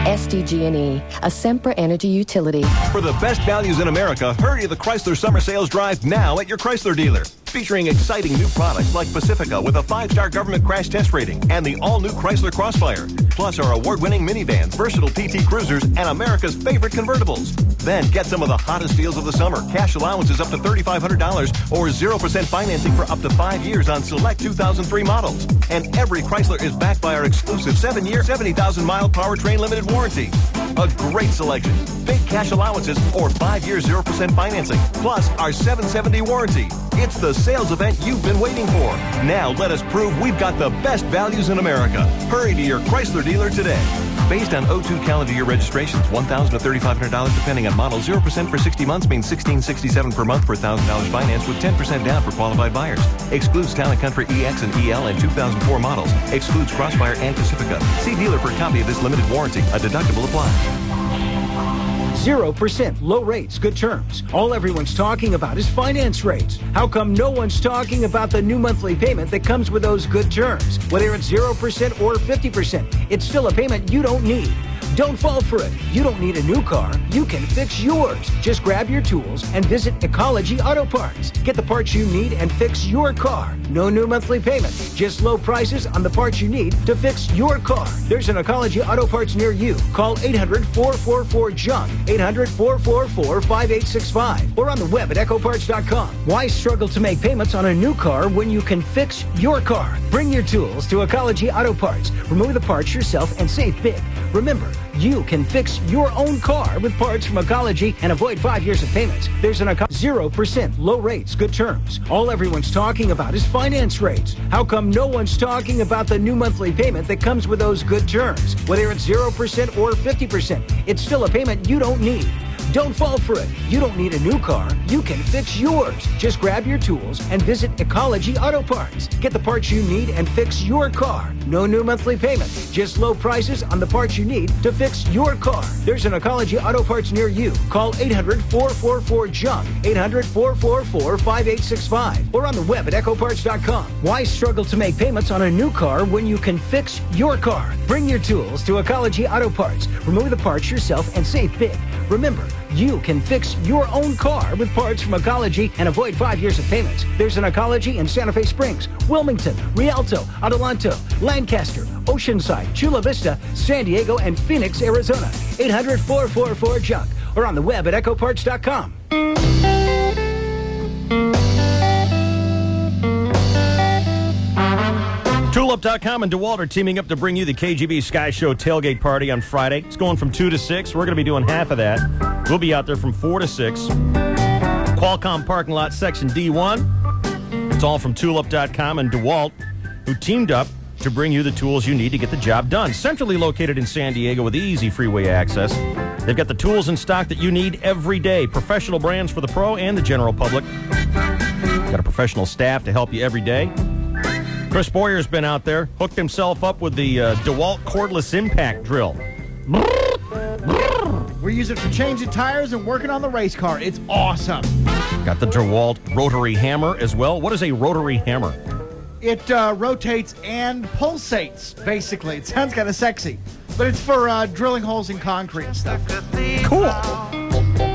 SDG&E, a Sempra energy utility. For the best values in America, hurry to the Chrysler Summer Sales Drive now at your Chrysler dealer. Featuring exciting new products like Pacifica with a 5-star government crash test rating and the all-new Chrysler Crossfire. Plus our award-winning minivans, versatile PT Cruisers, and America's favorite convertibles. Then get some of the hottest deals of the summer. Cash allowances up to $3,500 or 0% financing for up to 5 years on select 2003 models. And every Chrysler is backed by our exclusive 7-year, 70,000-mile powertrain limited warranty. A great selection. Big cash allowances or 5-year 0% financing. Plus our 770 warranty. It's the sales event you've been waiting for. Now let us prove we've got the best values in America. Hurry to your Chrysler dealer today. Based on 02 calendar year registrations, $1,000 to $3,500 depending on model. 0% for 60 months means $1,667 per month for $1,000 finance with 10% down for qualified buyers. Excludes Town & Country EX and EL and 2004 models. Excludes Crossfire and Pacifica. See dealer for a copy of this limited warranty. A deductible applies. 0%, low rates, good terms. All everyone's talking about is finance rates. How come no one's talking about the new monthly payment that comes with those good terms? Whether it's 0% or 50%, it's still a payment you don't need. Don't fall for it. You don't need a new car. You can fix yours. Just grab your tools and visit Ecology Auto Parts. Get the parts you need and fix your car. No new monthly payment. Just low prices on the parts you need to fix your car. There's an Ecology Auto Parts near you. Call 800-444-JUNK, 800-444-5865, or on the web at ecoparts.com. Why struggle to make payments on a new car when you can fix your car? Bring your tools to Ecology Auto Parts. Remove the parts yourself and save big. Remember, you can fix your own car with parts from Ecology and avoid 5 years of payments. There's an 0%, low rates, good terms. All everyone's talking about is finance rates. How come no one's talking about the new monthly payment that comes with those good terms? Whether it's 0% or 50%, it's still a payment you don't need. Don't fall for it. You don't need a new car. You can fix yours. Just grab your tools and visit Ecology Auto Parts. Get the parts you need and fix your car. No new monthly payment. Just low prices on the parts you need to fix your car. There's an Ecology Auto Parts near you. Call 800-444-JUNK, 800-444-5865, or on the web at ecoparts.com. Why struggle to make payments on a new car when you can fix your car? Bring your tools to Ecology Auto Parts. Remove the parts yourself and save big. Remember, you can fix your own car with parts from Ecology and avoid 5 years of payments. There's an Ecology in Santa Fe Springs, Wilmington, Rialto, Adelanto, Lancaster, Oceanside, Chula Vista, San Diego, and Phoenix, Arizona. 800-444-JUNK, or on the web at ecoparts.com. Tulip.com and DeWalt are teaming up to bring you the KGB Sky Show tailgate party on Friday. It's going from 2 to 6. We're going to be doing half of that. We'll be out there from 4 to 6. Qualcomm parking lot, section D1. It's all from Tulip.com and DeWalt, who teamed up to bring you the tools you need to get the job done. Centrally located in San Diego with easy freeway access. They've got the tools in stock that you need every day. Professional brands for the pro and the general public. Got a professional staff to help you every day. Chris Boyer's been out there, hooked himself up with the DeWalt cordless impact drill. We use it for changing tires and working on the race car. It's awesome. Got the DeWalt rotary hammer as well. What is a rotary hammer? It rotates and pulsates, basically. It sounds kind of sexy, but it's for drilling holes in concrete and stuff. Cool.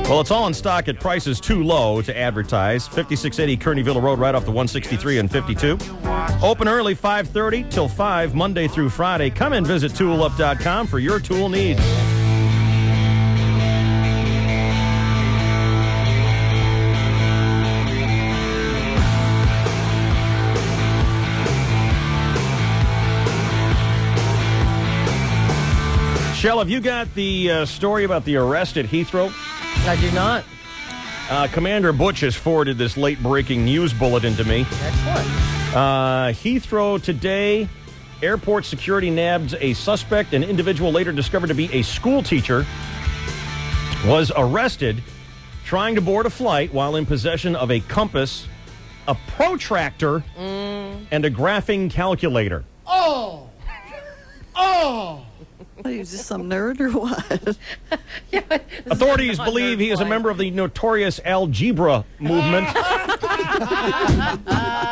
Well, it's all in stock at prices too low to advertise. 5680 Kearney Villa Road, right off the 163 and 52. Open early, 5:30 till 5, Monday through Friday. Come and visit toolup.com for your tool needs. Shell, have you got the story about the arrest at Heathrow? I do not. Commander Butch has forwarded this late-breaking news bulletin to me. Excellent. Heathrow today, airport security nabs a suspect. An individual later discovered to be a school teacher was arrested trying to board a flight while in possession of a compass, a protractor, and a graphing calculator. Oh! Oh! What, he was just some nerd or what? Authorities believe he is a member of the notorious Algebra movement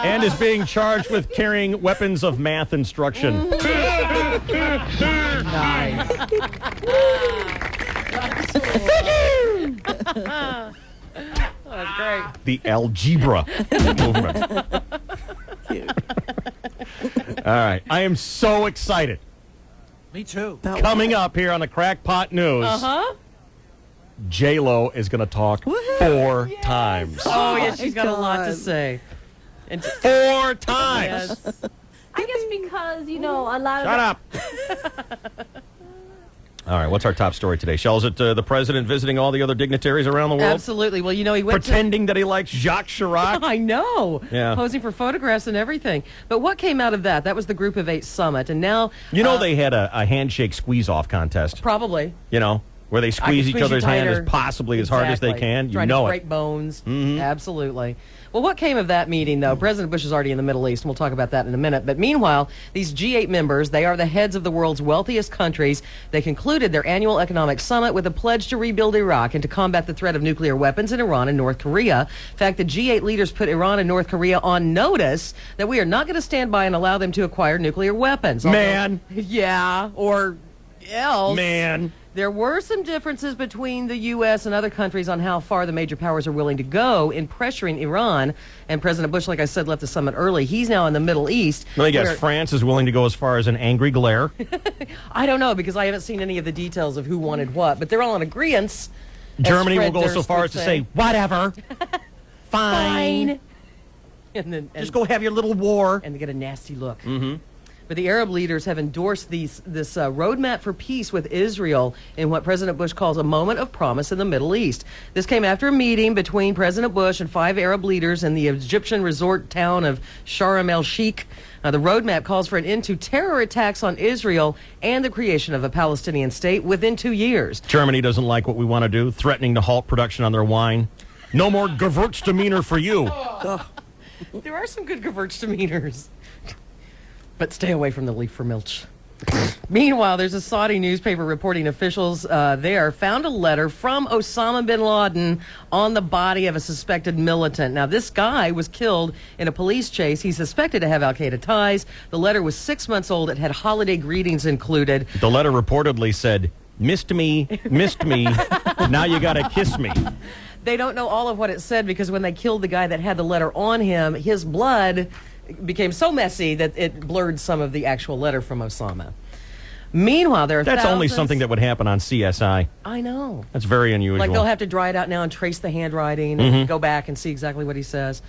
and is being charged with carrying weapons of math instruction. Nice. That's great. The Algebra movement. All right. I am so excited. Me too. Coming up here on the Crackpot News, J-Lo is going to talk 4 times. Oh, yeah, she's got a lot to say. And 4 times. Yes. I guess because, a lot of... Shut up. All right, what's our top story today? Shell, is it the president visiting all the other dignitaries around the world? Absolutely. Well, he went pretending that he likes Jacques Chirac? I know. Yeah. Posing for photographs and everything. But what came out of that? That was the Group of 8 summit. And now... they had a handshake squeeze-off contest. Probably. Where they squeeze each other's hand tighter. as possibly as hard as they can. Trying to break bones. Mm-hmm. Absolutely. Well, what came of that meeting, though? President Bush is already in the Middle East, and we'll talk about that in a minute. But meanwhile, these G8 members, they are the heads of the world's wealthiest countries. They concluded their annual economic summit with a pledge to rebuild Iraq and to combat the threat of nuclear weapons in Iran and North Korea. In fact, the G8 leaders put Iran and North Korea on notice that we are not going to stand by and allow them to acquire nuclear weapons. Yeah, or else. There were some differences between the U.S. and other countries on how far the major powers are willing to go in pressuring Iran. And President Bush, like I said, left the summit early. He's now in the Middle East. Let me guess, France is willing to go as far as an angry glare? I don't know, because I haven't seen any of the details of who wanted what. But they're all in agreement. Germany will go so far as to say, whatever. Fine. And just go have your little war. And they get a nasty look. Mm-hmm. But the Arab leaders have endorsed this roadmap for peace with Israel in what President Bush calls a moment of promise in the Middle East. This came after a meeting between President Bush and 5 Arab leaders in the Egyptian resort town of Sharm el-Sheikh. The roadmap calls for an end to terror attacks on Israel and the creation of a Palestinian state within 2 years. Germany doesn't like what we want to do, threatening to halt production on their wine. No more Gewürztraminer for you. There are some good Gewürztraminers. But stay away from the Liefermilch. Meanwhile, there's a Saudi newspaper reporting officials there found a letter from Osama bin Laden on the body of a suspected militant. Now, this guy was killed in a police chase. He's suspected to have al-Qaeda ties. The letter was 6 months old. It had holiday greetings included. The letter reportedly said, missed me, now you gotta kiss me. They don't know all of what it said because when they killed the guy that had the letter on him, his blood became so messy that it blurred some of the actual letter from Osama. Meanwhile, there are That's thousands... only something that would happen on CSI. I know. That's very unusual. Like, they'll have to dry it out now and trace the handwriting and go back and see exactly what he says.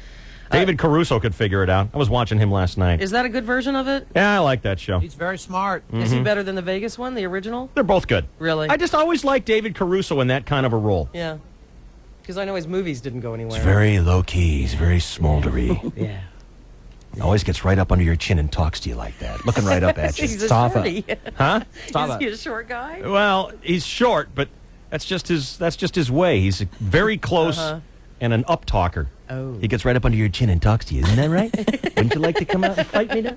David Caruso could figure it out. I was watching him last night. Is that a good version of it? Yeah, I like that show. He's very smart. Is he better than the Vegas one, the original? They're both good. Really? I just always liked David Caruso in that kind of a role. Yeah. Because I know his movies didn't go anywhere. He's very low-key. He's very smoldery. Yeah. He always gets right up under your chin and talks to you like that, looking right up at you. He's a shorty. Huh? Is he a short guy? Well, he's short, but that's just his way. He's very close and an up-talker. Oh. He gets right up under your chin and talks to you. Isn't that right? Wouldn't you like to come out and fight me now?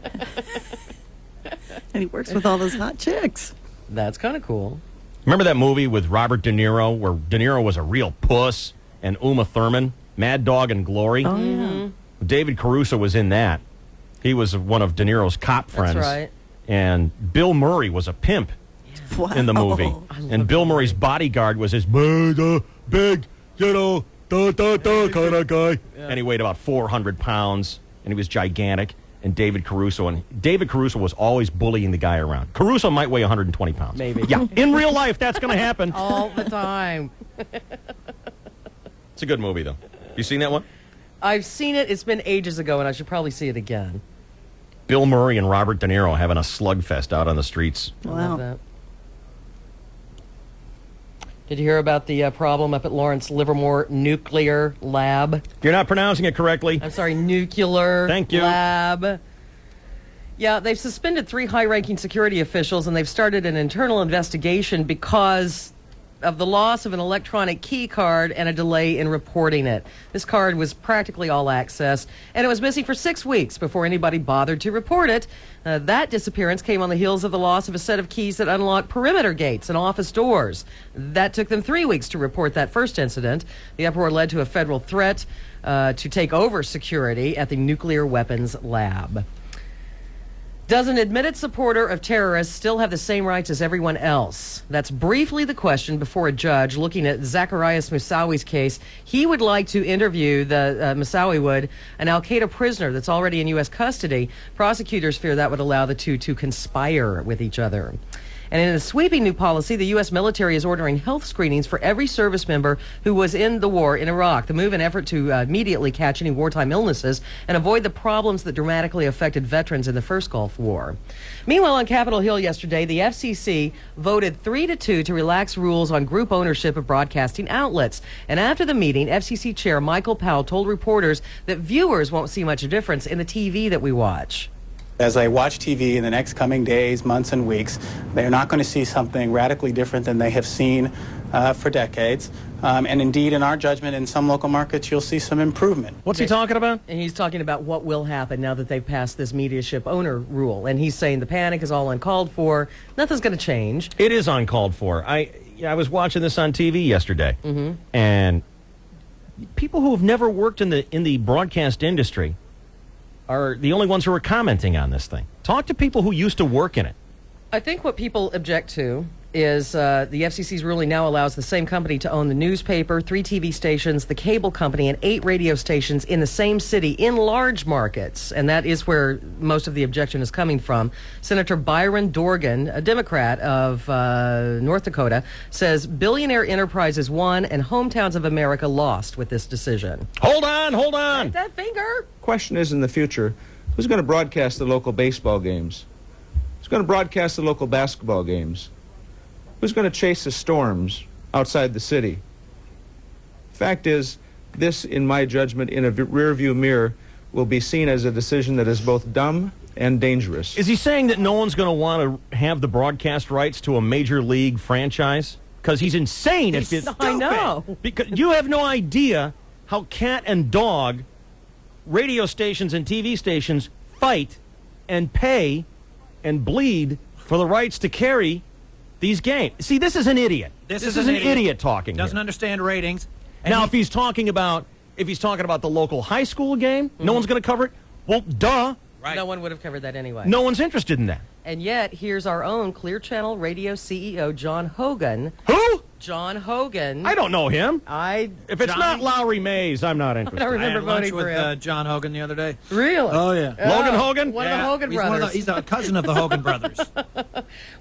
And he works with all those hot chicks. That's kind of cool. Remember that movie with Robert De Niro where De Niro was a real puss and Uma Thurman, Mad Dog and Glory? Oh, yeah. David Caruso was in that. He was one of De Niro's cop friends. That's right. And Bill Murray was a pimp in the movie. And Bill Murray's bodyguard was this big, kind of guy. Yeah. And he weighed about 400 pounds, and he was gigantic. And David Caruso was always bullying the guy around. Caruso might weigh 120 pounds. Maybe. Yeah, in real life, that's going to happen. All the time. It's a good movie, though. You seen that one? I've seen it. It's been ages ago, and I should probably see it again. Bill Murray and Robert De Niro having a slugfest out on the streets. I love that. Did you hear about the problem up at Lawrence Livermore Nuclear Lab? You're not pronouncing it correctly. I'm sorry, Nuclear Thank you. Lab. Yeah, they've suspended 3 high-ranking security officials, and they've started an internal investigation because of the loss of an electronic key card and a delay in reporting it. This card was practically all access, and it was missing for 6 weeks before anybody bothered to report it. That disappearance came on the heels of the loss of a set of keys that unlock perimeter gates and office doors. That took them 3 weeks to report that first incident. The uproar led to a federal threat to take over security at the nuclear weapons lab. Does an admitted supporter of terrorists still have the same rights as everyone else? That's briefly the question before a judge looking at Zacarias Moussawi's case. He would like to interview Moussawi would, an al-Qaeda prisoner that's already in U.S. custody. Prosecutors fear that would allow the two to conspire with each other. And in a sweeping new policy, the U.S. military is ordering health screenings for every service member who was in the war in Iraq. The move in effort to immediately catch any wartime illnesses and avoid the problems that dramatically affected veterans in the first Gulf War. Meanwhile, on Capitol Hill yesterday, the FCC voted 3-2 to relax rules on group ownership of broadcasting outlets. And after the meeting, FCC Chair Michael Powell told reporters that viewers won't see much difference in the TV that we watch. As they watch TV in the next coming days, months, and weeks, they're not going to see something radically different than they have seen for decades. And indeed, in our judgment, in some local markets, you'll see some improvement. What's he talking about? And he's talking about what will happen now that they've passed this mediaship owner rule. And he's saying the panic is all uncalled for. Nothing's going to change. It is uncalled for. I was watching this on TV yesterday, and people who have never worked in the broadcast industry are the only ones who are commenting on this thing. Talk to people who used to work in it. I think what people object to is the FCC's ruling now allows the same company to own the newspaper, 3 TV stations, the cable company, and 8 radio stations in the same city in large markets. And that is where most of the objection is coming from. Senator Byron Dorgan, a Democrat of North Dakota, says billionaire enterprises won and hometowns of America lost with this decision. Hold on. Take that finger. Question is, in the future, who's going to broadcast the local baseball games? Who's going to broadcast the local basketball games? Who's going to chase the storms outside the city? Fact is, this, in my judgment, in a rearview mirror, will be seen as a decision that is both dumb and dangerous. Is he saying that no one's going to want to have the broadcast rights to a major league franchise? Because he's insane. I know. Because you have no idea how cat and dog radio stations and TV stations fight and pay and bleed for the rights to carry these games. See, this is an idiot. This is an idiot talking. Doesn't understand ratings. And now, if he's talking about the local high school game, no one's going to cover it. Well, duh. Right. No one would have covered that anyway. No one's interested in that. And yet, here's our own Clear Channel Radio CEO, John Hogan. Who? John Hogan. I don't know him. If it's not Lowry Mays, I'm not interested. I don't remember voting with for him. John Hogan the other day. Really? Oh, yeah. Logan Hogan? One of the Hogan brothers. He's a cousin of the Hogan brothers.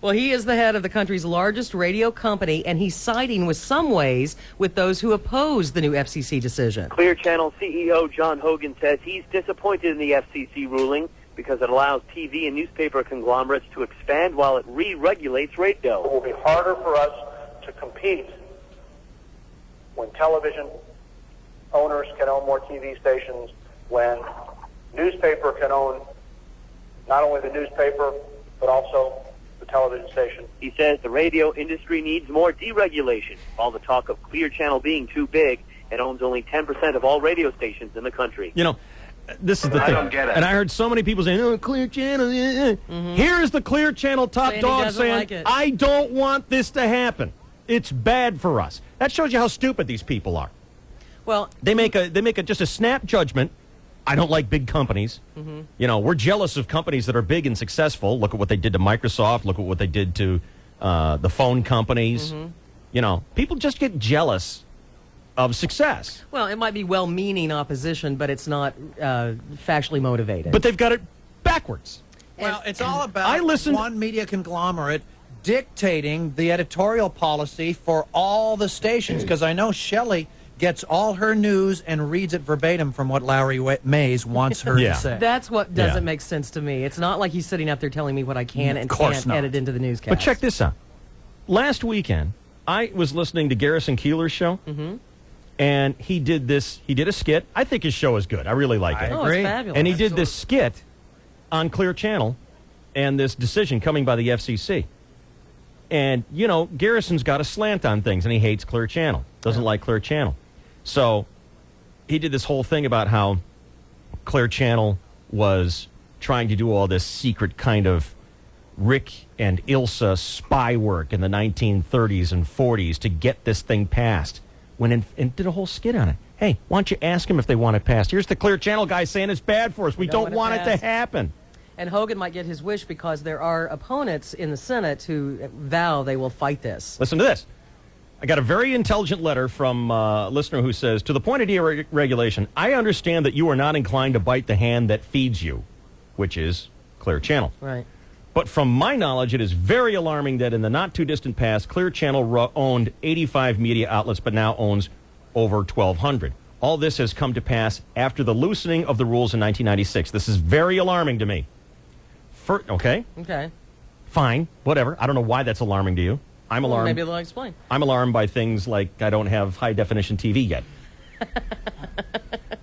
Well, he is the head of the country's largest radio company, and he's siding with some ways with those who oppose the new FCC decision. Clear Channel CEO John Hogan says he's disappointed in the FCC ruling because it allows TV and newspaper conglomerates to expand while it re-regulates radio. It will be harder for us to compete when television owners can own more TV stations, when newspaper can own not only the newspaper, but also the television station. He says the radio industry needs more deregulation. All the talk of Clear Channel being too big, it owns only 10% of all radio stations in the country. You know, this is the thing. I don't get it. And I heard so many people saying, oh, Clear Channel. Here's the Clear Channel top dog saying, I don't want this to happen. It's bad for us. That shows you how stupid these people are. Well, they make just a snap judgment. I don't like big companies. You know, we're jealous of companies that are big and successful. Look at what they did to Microsoft. Look at what they did to the phone companies. You know, people just get jealous of success. Well, it might be well-meaning opposition, but it's not factually motivated. But they've got it backwards. Well, it's all about one media conglomerate dictating the editorial policy for all the stations, because I know Shelley gets all her news and reads it verbatim from what Lowry Mays wants her to say. That's what doesn't make sense to me. It's not like he's sitting up there telling me what I can and can't edit into the newscast. But check this out. Last weekend, I was listening to Garrison Keillor's show, and he did a skit. I think his show is good. I really like it. Oh, it's fabulous. And he did this skit on Clear Channel and this decision coming by the FCC. And, you know, Garrison's got a slant on things, and he hates Clear Channel, doesn't like Clear Channel. So he did this whole thing about how Clear Channel was trying to do all this secret kind of Rick and Ilsa spy work in the 1930s and 40s to get this thing passed. Went in and did a whole skit on it. Hey, why don't you ask them if they want it passed? Here's the Clear Channel guy saying it's bad for us. We don't want it to happen. And Hogan might get his wish because there are opponents in the Senate who vow they will fight this. Listen to this. I got a very intelligent letter from a listener who says, to the point of deregulation, I understand that you are not inclined to bite the hand that feeds you, which is Clear Channel. Right. But from my knowledge, it is very alarming that in the not-too-distant past, Clear Channel owned 85 media outlets, but now owns over 1,200. All this has come to pass after the loosening of the rules in 1996. This is very alarming to me. Okay? Okay. Fine. Whatever. I don't know why that's alarming to you. I'm alarmed. Maybe they'll explain. I'm alarmed by things like I don't have high-definition TV yet.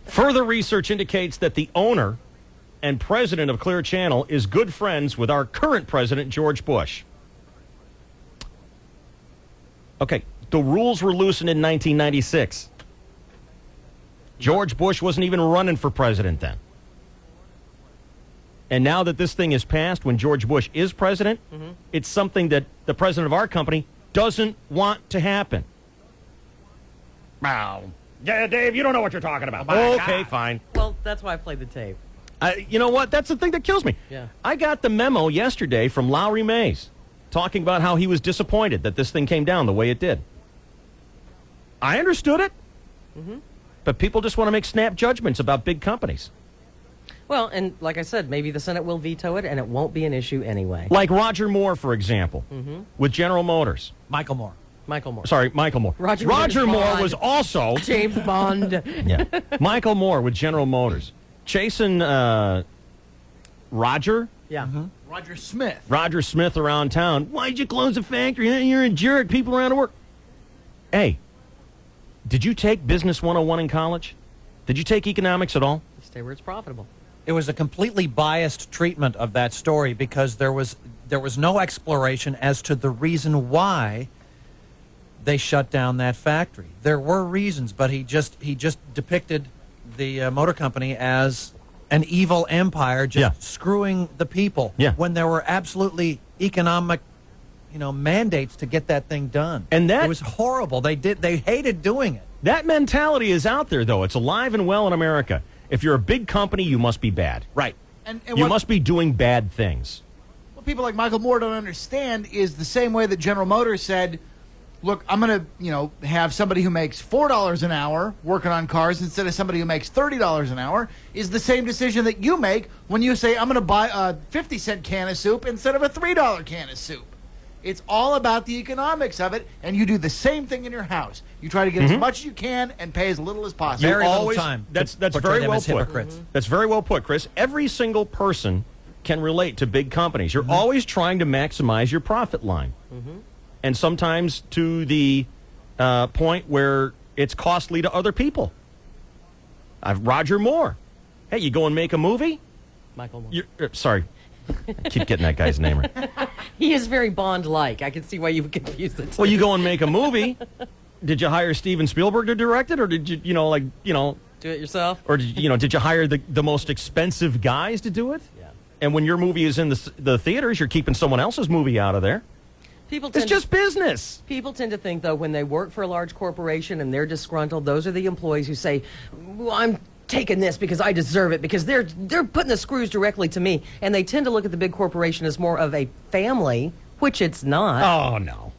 Further research indicates that the owner and president of Clear Channel is good friends with our current president, George Bush. Okay, the rules were loosened in 1996. George Bush wasn't even running for president then. And now that this thing is passed, when George Bush is president, it's something that the president of our company doesn't want to happen. Wow. Yeah, Dave, you don't know what you're talking about. Okay, fine. Well, that's why I played the tape. You know what? That's the thing that kills me. Yeah. I got the memo yesterday from Lowry Mays talking about how he was disappointed that this thing came down the way it did. I understood it. But people just want to make snap judgments about big companies. Well, and like I said, maybe the Senate will veto it, and it won't be an issue anyway. Like Roger Moore, for example, with General Motors. Michael Moore. Sorry, Michael Moore. Roger Moore was also... James Bond. Yeah. Michael Moore with General Motors. Chasing Roger? Yeah. Roger Smith. Roger Smith around town. Why'd you close the factory? You're a jerk. People around to work. Hey, did you take Business 101 in college? Did you take economics at all? Stay where it's profitable. It was a completely biased treatment of that story because there was no exploration as to the reason why they shut down that factory. There were reasons, but he just depicted the motor company as an evil empire just screwing the people when there were absolutely economic mandates to get that thing done. And that it was horrible. They hated doing it. That mentality is out there, though. It's alive and well in America. If you're a big company, you must be bad. Right. And you must be doing bad things. What people like Michael Moore don't understand is the same way that General Motors said, look, I'm going to, have somebody who makes $4 an hour working on cars instead of somebody who makes $30 an hour is the same decision that you make when you say, I'm going to buy a 50-cent can of soup instead of a $3 can of soup. It's all about the economics of it, and you do the same thing in your house. You try to get as much as you can and pay as little as possible. Very little time. That's very well put. That's very well put, Chris. Every single person can relate to big companies. You're always trying to maximize your profit line. And sometimes to the point where it's costly to other people. Roger Moore. Hey, you go and make a movie? Michael Moore. Sorry. I keep getting that guy's name right. He is very Bond-like. I can see why you would confuse the two. Well, you go and make a movie. Did you hire Steven Spielberg to direct it, or did you, do it yourself? Or did you hire the most expensive guys to do it? Yeah. And when your movie is in the theaters, you're keeping someone else's movie out of there. It's just business. People tend to think, though, when they work for a large corporation and they're disgruntled, those are the employees who say, well, I'm taking this because I deserve it, because they're putting the screws directly to me. And they tend to look at the big corporation as more of a family, which it's not. Oh, no.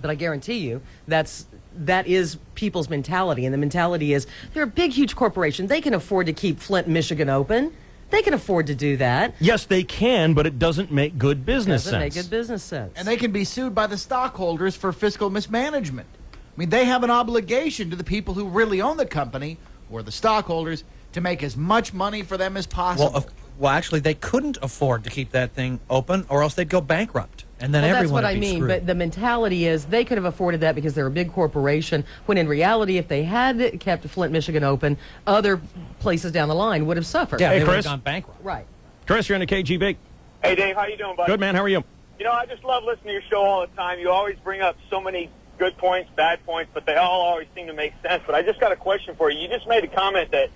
But I guarantee you that is people's mentality. And the mentality is they're a big, huge corporation. They can afford to keep Flint, Michigan open. They can afford to do that. Yes, they can, but it doesn't make good business sense. Doesn't make good business sense. And they can be sued by the stockholders for fiscal mismanagement. I mean, they have an obligation to the people who really own the company, or the stockholders, to make as much money for them as possible. Well, actually, they couldn't afford to keep that thing open, or else they'd go bankrupt. And then Well, that's everyone what would I be mean. screwed. But the mentality is they could have afforded that because they're a big corporation. When in reality, if they had kept Flint, Michigan open, other places down the line would have suffered. Yeah, Hey, they would have Chris. gone bankrupt. Right. Chris, you're on the KGB. Hey, Dave, how you doing, buddy? Good, man. How are you? You know, I just love listening to your show all the time. You always bring up so many good points, bad points, but they all always seem to make sense. But I just got a question for you. You just made a comment that,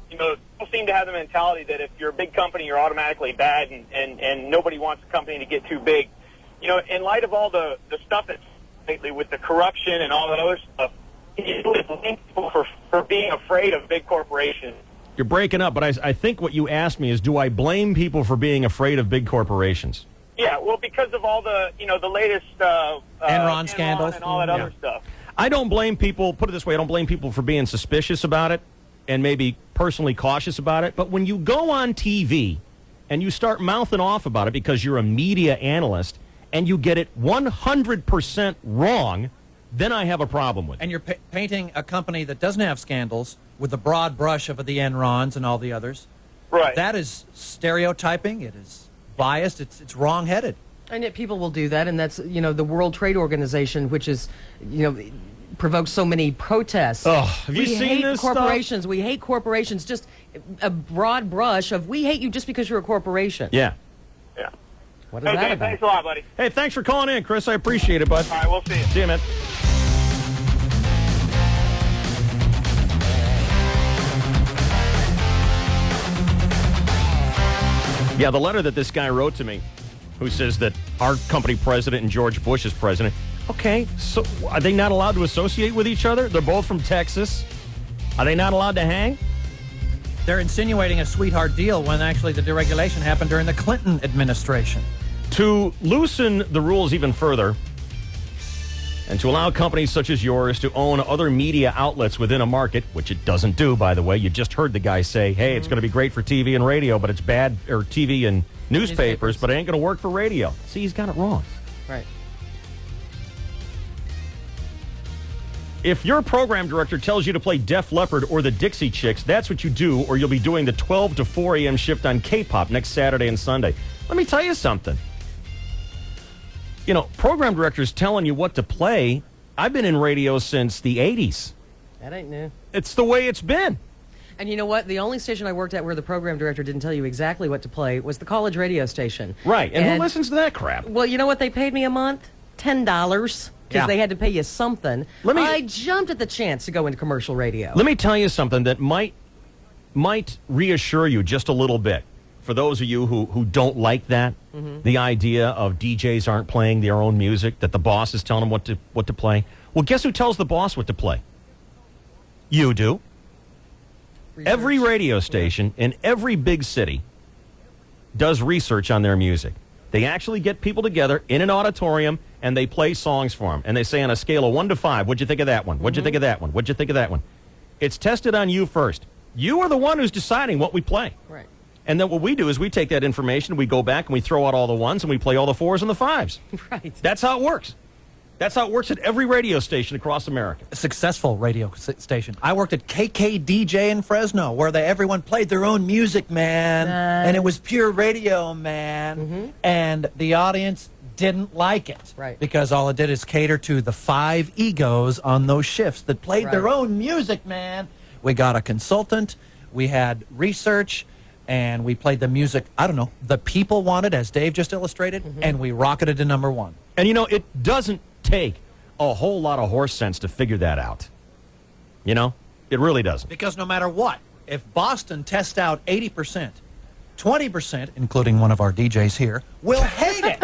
you know, people seem to have the mentality that if you're a big company, you're automatically bad, and nobody wants a company to get too big. You know, in light of all the stuff that's lately with the corruption and all that other stuff, you blame people for being afraid of big corporations. You're breaking up, but I think what you asked me is, do I blame people for being afraid of big corporations? Yeah, well, because of all the, you know, the latest Enron scandals and all that other stuff. I don't blame people, put it this way, I don't blame people for being suspicious about it and maybe personally cautious about it. But when you go on TV and you start mouthing off about it because you're a media analyst and you get it 100% wrong, then I have a problem with it. And you're painting a company that doesn't have scandals with the broad brush of the Enrons and all the others. Right. That is stereotyping. It is biased. It's wrong-headed. And yet people will do that, and that's, you know, the World Trade Organization, which is, you know, provokes so many protests. Oh, have you seen this stuff? corporations. We hate corporations. Just a broad brush of we hate you just because you're a corporation. Yeah. Yeah. What is Hey, that Dave, about? thanks a lot, buddy. Hey, thanks for calling in, Chris. I appreciate it, bud. All right, we'll see you. See you, man. Yeah, the letter that this guy wrote to me, who says that our company president and George Bush is president. Okay, so are they not allowed to associate with each other? They're both from Texas. Are they not allowed to hang? They're insinuating a sweetheart deal when actually the deregulation happened during the Clinton administration. To loosen the rules even further, and to allow companies such as yours to own other media outlets within a market, which it doesn't do, by the way. You just heard the guy say, hey, it's going to be great for TV and radio, but it's bad, or TV and newspapers, but it ain't going to work for radio. See, he's got it wrong. Right. If your program director tells you to play Def Leppard or the Dixie Chicks, that's what you do, or you'll be doing the 12 to 4 a.m. shift on K-pop next Saturday and Sunday. Let me tell you something. You know, program directors telling you what to play, I've been in radio since the 80s. That ain't new. It's the way it's been. And you know what? The only station I worked at where the program director didn't tell you exactly what to play was the college radio station. Right. And who listens to that crap? Well, you know what they paid me a month? $10. Because Yeah. they had to pay you something. I jumped at the chance to go into commercial radio. Let me tell you something that might reassure you just a little bit. For those of you who don't like that, the idea of DJs aren't playing their own music, that the boss is telling them what to play. Well, guess who tells the boss what to play? You do. Every radio station in every big city does research on their music. They actually get people together in an auditorium and they play songs for them. And they say on a scale of 1 to 5, what'd you think of that one? What'd you think of that one? What'd you think of that one? It's tested on you first. You are the one who's deciding what we play. Right. And then what we do is we take that information, we go back and we throw out all the 1s and we play all the 4s and the 5s. Right. That's how it works. That's how it works at every radio station across America. A successful radio station. I worked at KKDJ in Fresno, where everyone played their own music, man. And it was pure radio, man. And the audience didn't like it. Right. Because all it did is cater to the 5 egos on those shifts that played their own music, man. We got a consultant, we had research, and we played the music, I don't know, the people wanted, as Dave just illustrated, and we rocketed to number 1. And you know, it doesn't take a whole lot of horse sense to figure that out. You know? It really doesn't. Because no matter what, if Boston tests out 80%, 20%, including one of our DJs here, will hate it.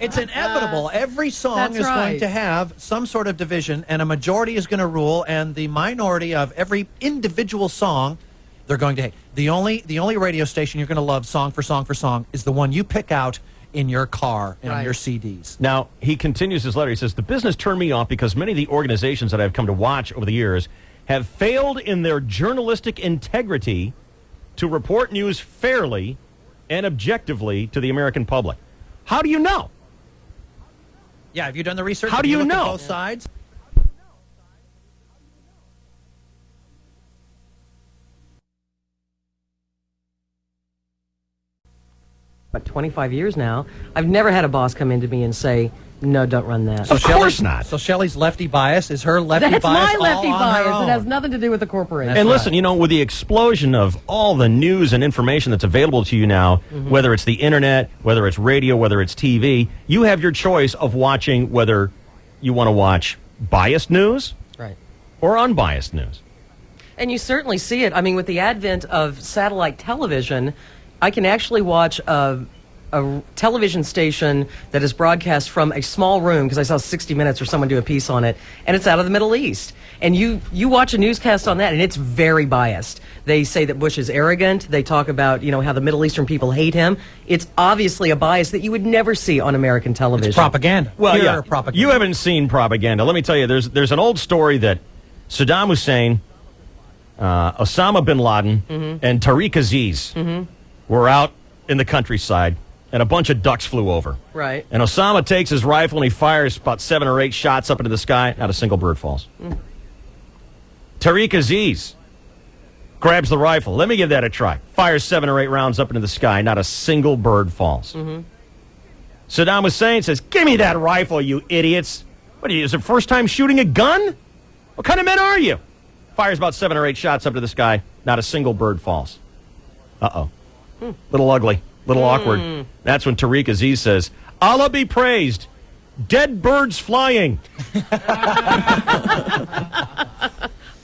It's inevitable. Every song That's is going right. to have some sort of division, and a majority is going to rule, and the minority of every individual song they're going to hate. The only radio station you're going to love song for song for song is the one you pick out in your car and on your CDs. Now, he continues his letter. He says, the business turned me off because many of the organizations that I've come to watch over the years have failed in their journalistic integrity to report news fairly and objectively to the American public. How do you know? Yeah, have you done the research? How Have do you looked at know? both sides? what, 25 years now. I've never had a boss come into me and say, no, don't run that. Of course not. So Shelley's lefty bias is her lefty That's bias. my lefty all on her bias. own. It has nothing to do with the corporation. And listen, with the explosion of all the news and information that's available to you now, whether it's the internet, whether it's radio, whether it's TV, you have your choice of watching whether you want to watch biased news Right. or unbiased news. And you certainly see it. I mean, with the advent of satellite television, I can actually watch a television station that is broadcast from a small room, because I saw 60 Minutes or someone do a piece on it, and it's out of the Middle East. And you watch a newscast on that, and it's very biased. They say that Bush is arrogant. They talk about, how the Middle Eastern people hate him. It's obviously a bias that you would never see on American television. It's propaganda. Well, Pure yeah, propaganda. you haven't seen propaganda. Let me tell you, there's an old story that Saddam Hussein, Osama bin Laden, and Tariq Aziz were out in the countryside, and a bunch of ducks flew over. Right. And Osama takes his rifle and he fires about 7 or 8 shots up into the sky. Not a single bird falls. Tariq Aziz grabs the rifle. Let me give that a try. Fires 7 or 8 rounds up into the sky. Not a single bird falls. Saddam Hussein says, "Give me that rifle, you idiots. What are you, is it first time shooting a gun? What kind of men are you?" Fires about 7 or 8 shots up to the sky. Not a single bird falls. Uh-oh. Little ugly. Little awkward. That's when Tariq Aziz says, "Allah be praised. Dead birds flying."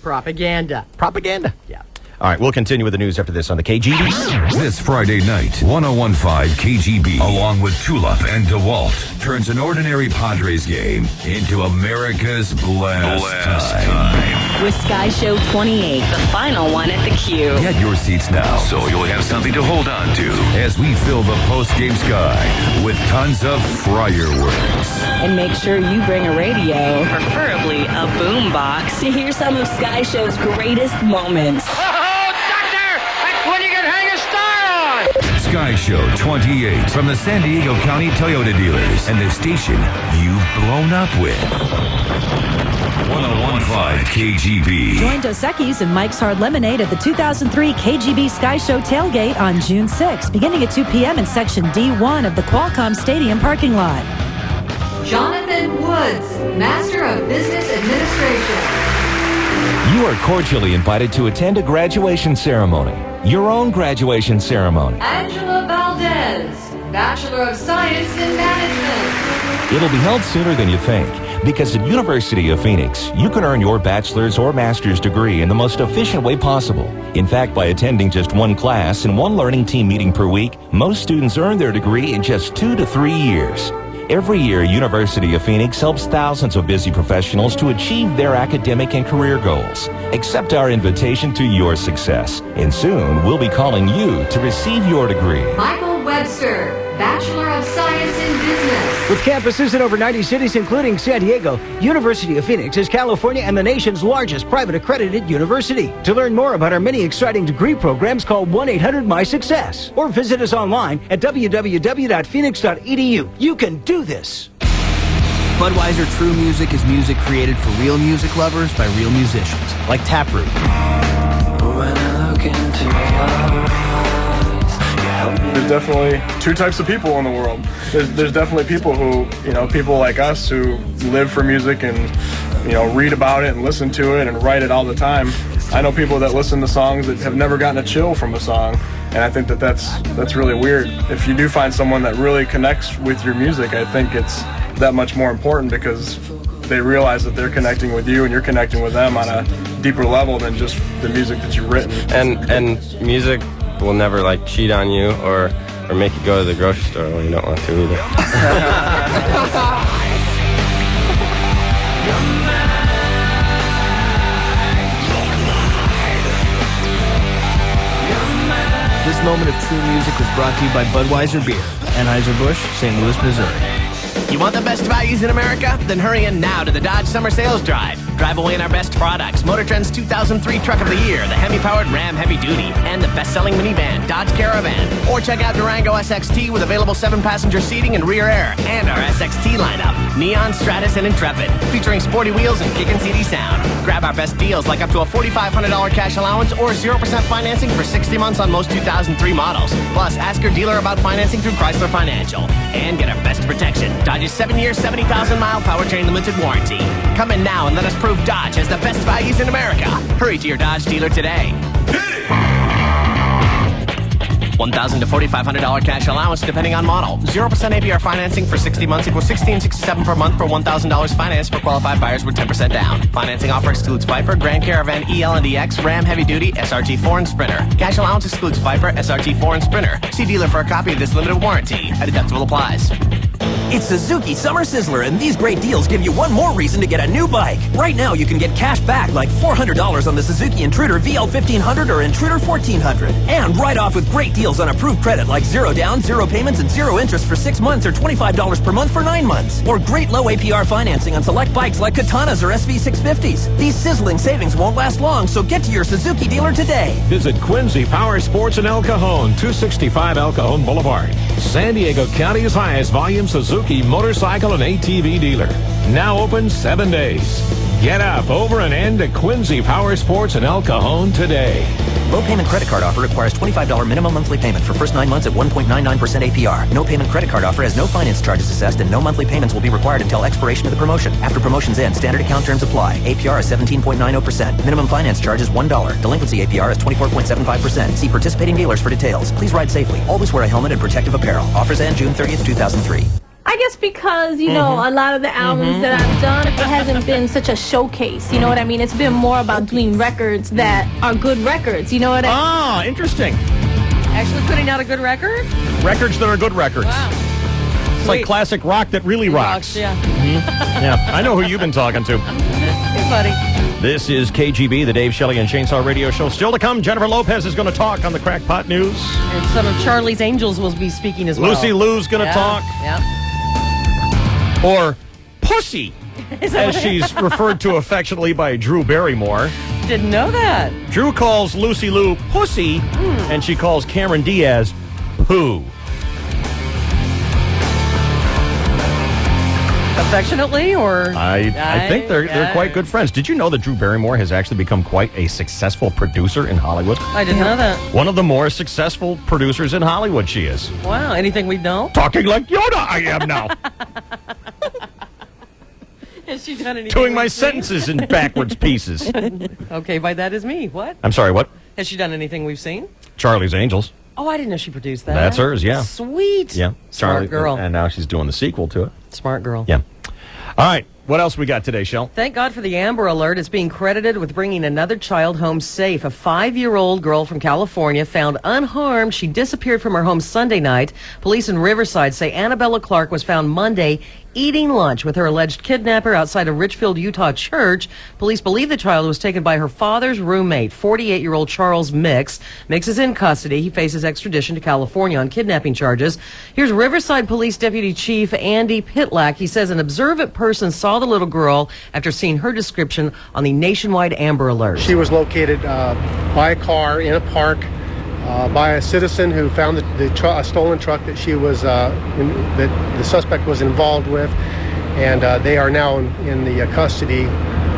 Propaganda. Propaganda. Yeah. All right, we'll continue with the news after this on the KGB. This Friday night, 101.5 KGB, along with Tulip and DeWalt, turns an ordinary Padres game into America's blast time. With Sky Show 28, the final one at the Q. Get your seats now, so you'll have something to hold on to as we fill the post-game sky with tons of fireworks. And make sure you bring a radio, preferably a boombox, to hear some of Sky Show's greatest moments. When you can hang a star on! Sky Show 28 from the San Diego County Toyota dealers and the station you've blown up with. 101.5 KGB. Join Dos Equis and Mike's Hard Lemonade at the 2003 KGB Sky Show tailgate on June 6th, beginning at 2 p.m. in Section D1 of the Qualcomm Stadium parking lot. Jonathan Woods, Master of Business Administration. You are cordially invited to attend a graduation ceremony, your own graduation ceremony. Angela Valdez, Bachelor of Science in Management. It'll be held sooner than you think, because at University of Phoenix, you can earn your bachelor's or master's degree in the most efficient way possible. In fact, by attending just one class and one learning team meeting per week, most students earn their degree in just 2 to 3 years. Every year, University of Phoenix helps thousands of busy professionals to achieve their academic and career goals. Accept our invitation to your success, and soon we'll be calling you to receive your degree. Michael Webster, Bachelor of Science in Business. With campuses in over 90 cities, including San Diego, University of Phoenix is California and the nation's largest private accredited university. To learn more about our many exciting degree programs, call 1-800-MY-SUCCESS or visit us online at www.phoenix.edu. You can do this. Budweiser True Music is music created for real music lovers by real musicians, like Taproot. There's definitely two types of people in the world. There's definitely people who, people like us who live for music and, read about it and listen to it and write it all the time. I know people that listen to songs that have never gotten a chill from a song, and I think that's really weird. If you do find someone that really connects with your music, I think it's that much more important because they realize that they're connecting with you and you're connecting with them on a deeper level than just the music that you've written. And music will never cheat on you or make you go to the grocery store when you don't want to either. This moment of true music was brought to you by Budweiser Beer, Anheuser-Busch, St. Louis, Missouri. You want the best values in America? Then hurry in now to the Dodge Summer Sales Drive. Drive away in our best products. Motor Trend's 2003 Truck of the Year, the Hemi-powered Ram Heavy Duty, and the best-selling minivan, Dodge Caravan. Or check out Durango SXT with available 7-passenger seating and rear air, and our SXT lineup, Neon, Stratus, and Intrepid, featuring sporty wheels and kickin' CD sound. Grab our best deals like up to a $4,500 cash allowance or 0% financing for 60 months on most 2003 models. Plus, ask your dealer about financing through Chrysler Financial. And get our best protection, Dodge's 7-year, 70,000-mile powertrain limited warranty. Come in now and let us prove Dodge has the best values in America. Hurry to your Dodge dealer today. $1,000 to $4,500 cash allowance depending on model. 0% APR financing for 60 months equals $1,667 per month for $1,000 financed for qualified buyers with 10% down. Financing offer excludes Viper, Grand Caravan, EL and EX, Ram Heavy Duty, SRT4, and Sprinter. Cash allowance excludes Viper, SRT4, and Sprinter. See dealer for a copy of this limited warranty. A deductible applies. It's Suzuki Summer Sizzler, and these great deals give you one more reason to get a new bike. Right now, you can get cash back like $400 on the Suzuki Intruder VL 1500 or Intruder 1400. And right off with great deals on approved credit like 0 down, 0 payments, and 0 interest for 6 months or $25 per month for 9 months. Or great low APR financing on select bikes like Katanas or SV650s. These sizzling savings won't last long, so get to your Suzuki dealer today. Visit Quincy Power Sports in El Cajon, 265 El Cajon Boulevard. San Diego County's highest volume Suzuki motorcycle and ATV dealer. Now open 7 days. Get up, over, and end at Quincy Power Sports in El Cajon today. Low payment credit card offer requires $25 minimum monthly payment for first 9 months at 1.99% APR. No payment credit card offer has no finance charges assessed, and no monthly payments will be required until expiration of the promotion. After promotions end, standard account terms apply. APR is 17.90%. Minimum finance charge is $1. Delinquency APR is 24.75%. See participating dealers for details. Please ride safely. Always wear a helmet and protective apparel. Offers end June 30th, 2003. I guess because, you know, a lot of the albums that I've done, it hasn't been such a showcase, you know what I mean? It's been more about doing records that are good records, you know what I mean? Ah, interesting. Actually putting out a good record? Records that are good records. Wow. It's like classic rock that really rocks. Yeah. Yeah, I know who you've been talking to. Hey, buddy. This is KGB, the Dave Shelley and Chainsaw Radio Show. Still to come, Jennifer Lopez is going to talk on the Crackpot News. And some of Charlie's Angels will be speaking as well. Lucy Lou's going to talk. Yeah. Or Pussy, as she's referred to affectionately by Drew Barrymore. Didn't know that. Drew calls Lucy Liu Pussy, and she calls Cameron Diaz Pooh. Affectionately, or? I think they're quite good friends. Did you know that Drew Barrymore has actually become quite a successful producer in Hollywood? I didn't know that. One of the more successful producers in Hollywood, she is. Wow, anything we know? Talking like Yoda I am now. Has she done anything? Doing my sentences in backwards pieces. Okay, by that is me. What? I'm sorry, what? Has she done anything we've seen? Charlie's Angels. Oh, I didn't know she produced that. That's hers, yeah. Sweet. Yeah. Smart girl. And now she's doing the sequel to it. Smart girl. Yeah. All right. What else we got today, Shell? Thank God for the Amber Alert. It's being credited with bringing another child home safe. A 5-year-old girl from California found unharmed. She disappeared from her home Sunday night. Police in Riverside say Annabella Clark was found Monday eating lunch with her alleged kidnapper outside a Richfield, Utah church. Police believe the child was taken by her father's roommate, 48-year-old Charles Mix. Mix is in custody. He faces extradition to California on kidnapping charges. Here's Riverside Police Deputy Chief Andy Pitlack. He says an observant person saw the little girl after seeing her description on the nationwide Amber Alert. She was located by a car in a park by a citizen who found a stolen truck that she was that the suspect was involved with, and they are now in the custody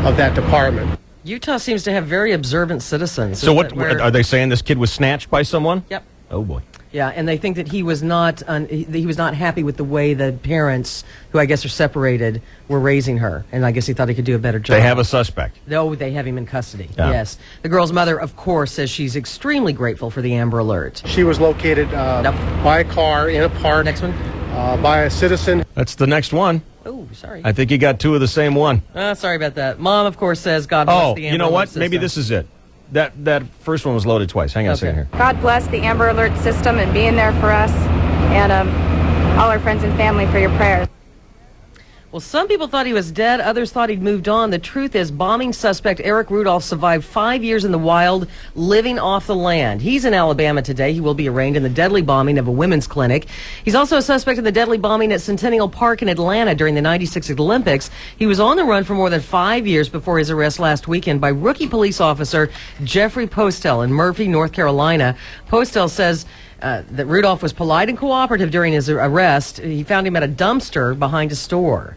of that department. Utah seems to have very observant citizens. So what are they saying? This kid was snatched by someone? Yep. Oh boy. Yeah, and they think that he was not happy with the way the parents, who I guess are separated, were raising her, and I guess he thought he could do a better job. They have a suspect. No, they have him in custody. Yeah. Yes. The girl's mother, of course, says she's extremely grateful for the Amber Alert. She was located by a car in a park. Next one. By a citizen. That's the next one. Oh, sorry. I think you got two of the same one. Sorry about that. Mom, of course, says God bless the Amber Alert. You know what? system. Maybe this is it. That first one was loaded twice. Hang on a second here. God bless the Amber Alert system and being there for us, and all our friends and family for your prayers. Well, some people thought he was dead. Others thought he'd moved on. The truth is, bombing suspect Eric Rudolph survived 5 years in the wild, living off the land. He's in Alabama today. He will be arraigned in the deadly bombing of a women's clinic. He's also a suspect in the deadly bombing at Centennial Park in Atlanta during the '96 Olympics. He was on the run for more than 5 years before his arrest last weekend by rookie police officer Jeffrey Postel in Murphy, North Carolina. Postel says that Rudolph was polite and cooperative during his arrest. He found him at a dumpster behind a store.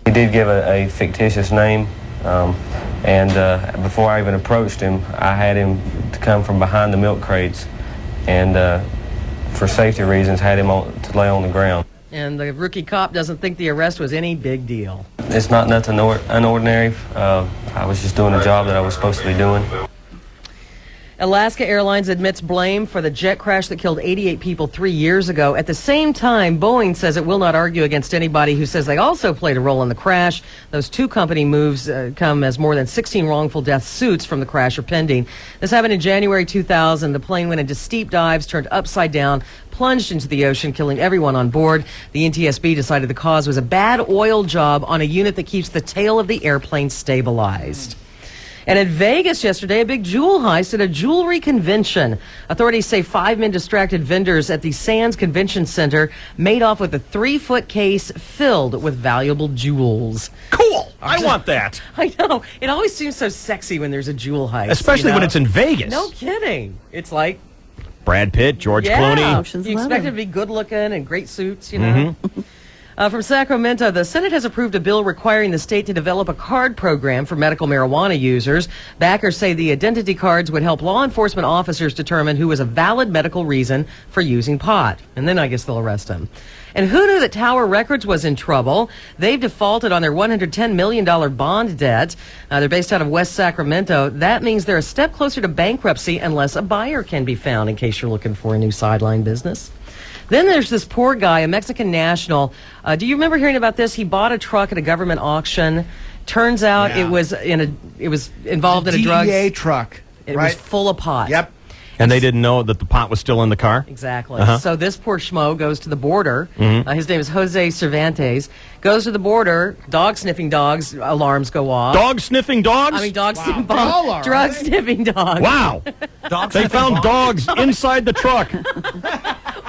He did give a fictitious name, and before I even approached him, I had him to come from behind the milk crates, and for safety reasons, had him to lay on the ground. And the rookie cop doesn't think the arrest was any big deal. It's not nothing unordinary. I was just doing a job that I was supposed to be doing. Alaska Airlines admits blame for the jet crash that killed 88 people 3 years ago. At the same time, Boeing says it will not argue against anybody who says they also played a role in the crash. Those two company moves come as more than 16 wrongful death suits from the crash are pending. This happened in January 2000. The plane went into steep dives, turned upside down, plunged into the ocean, killing everyone on board. The NTSB decided the cause was a bad oil job on a unit that keeps the tail of the airplane stabilized. And in Vegas yesterday, a big jewel heist at a jewelry convention. Authorities say 5 men distracted vendors at the Sands Convention Center, made off with a 3-foot case filled with valuable jewels. Cool! I want that. I know. It always seems so sexy when there's a jewel heist. Especially when it's in Vegas. No kidding. It's like... Brad Pitt, George Clooney. You expect it to be good looking and great suits, you know. From Sacramento, the Senate has approved a bill requiring the state to develop a card program for medical marijuana users. Backers say the identity cards would help law enforcement officers determine who has a valid medical reason for using pot. And then I guess they'll arrest them. And who knew that Tower Records was in trouble? They've defaulted on their $110 million bond debt. They're based out of West Sacramento. That means they're a step closer to bankruptcy unless a buyer can be found, in case you're looking for a new sideline business. Then there's this poor guy, a Mexican national. Do you remember hearing about this? He bought a truck at a government auction. Turns out it was involved in a drug DEA truck. It was full of pot. Yep. And they didn't know that the pot was still in the car? Exactly. So this poor schmo goes to the border. Mhm. His name is Jose Cervantes. Goes to the border. Dog-sniffing dogs alarms go off. Dog-sniffing dogs? I mean, dog-sniffing They all are, drug-sniffing dogs. Wow. They found dogs inside the truck.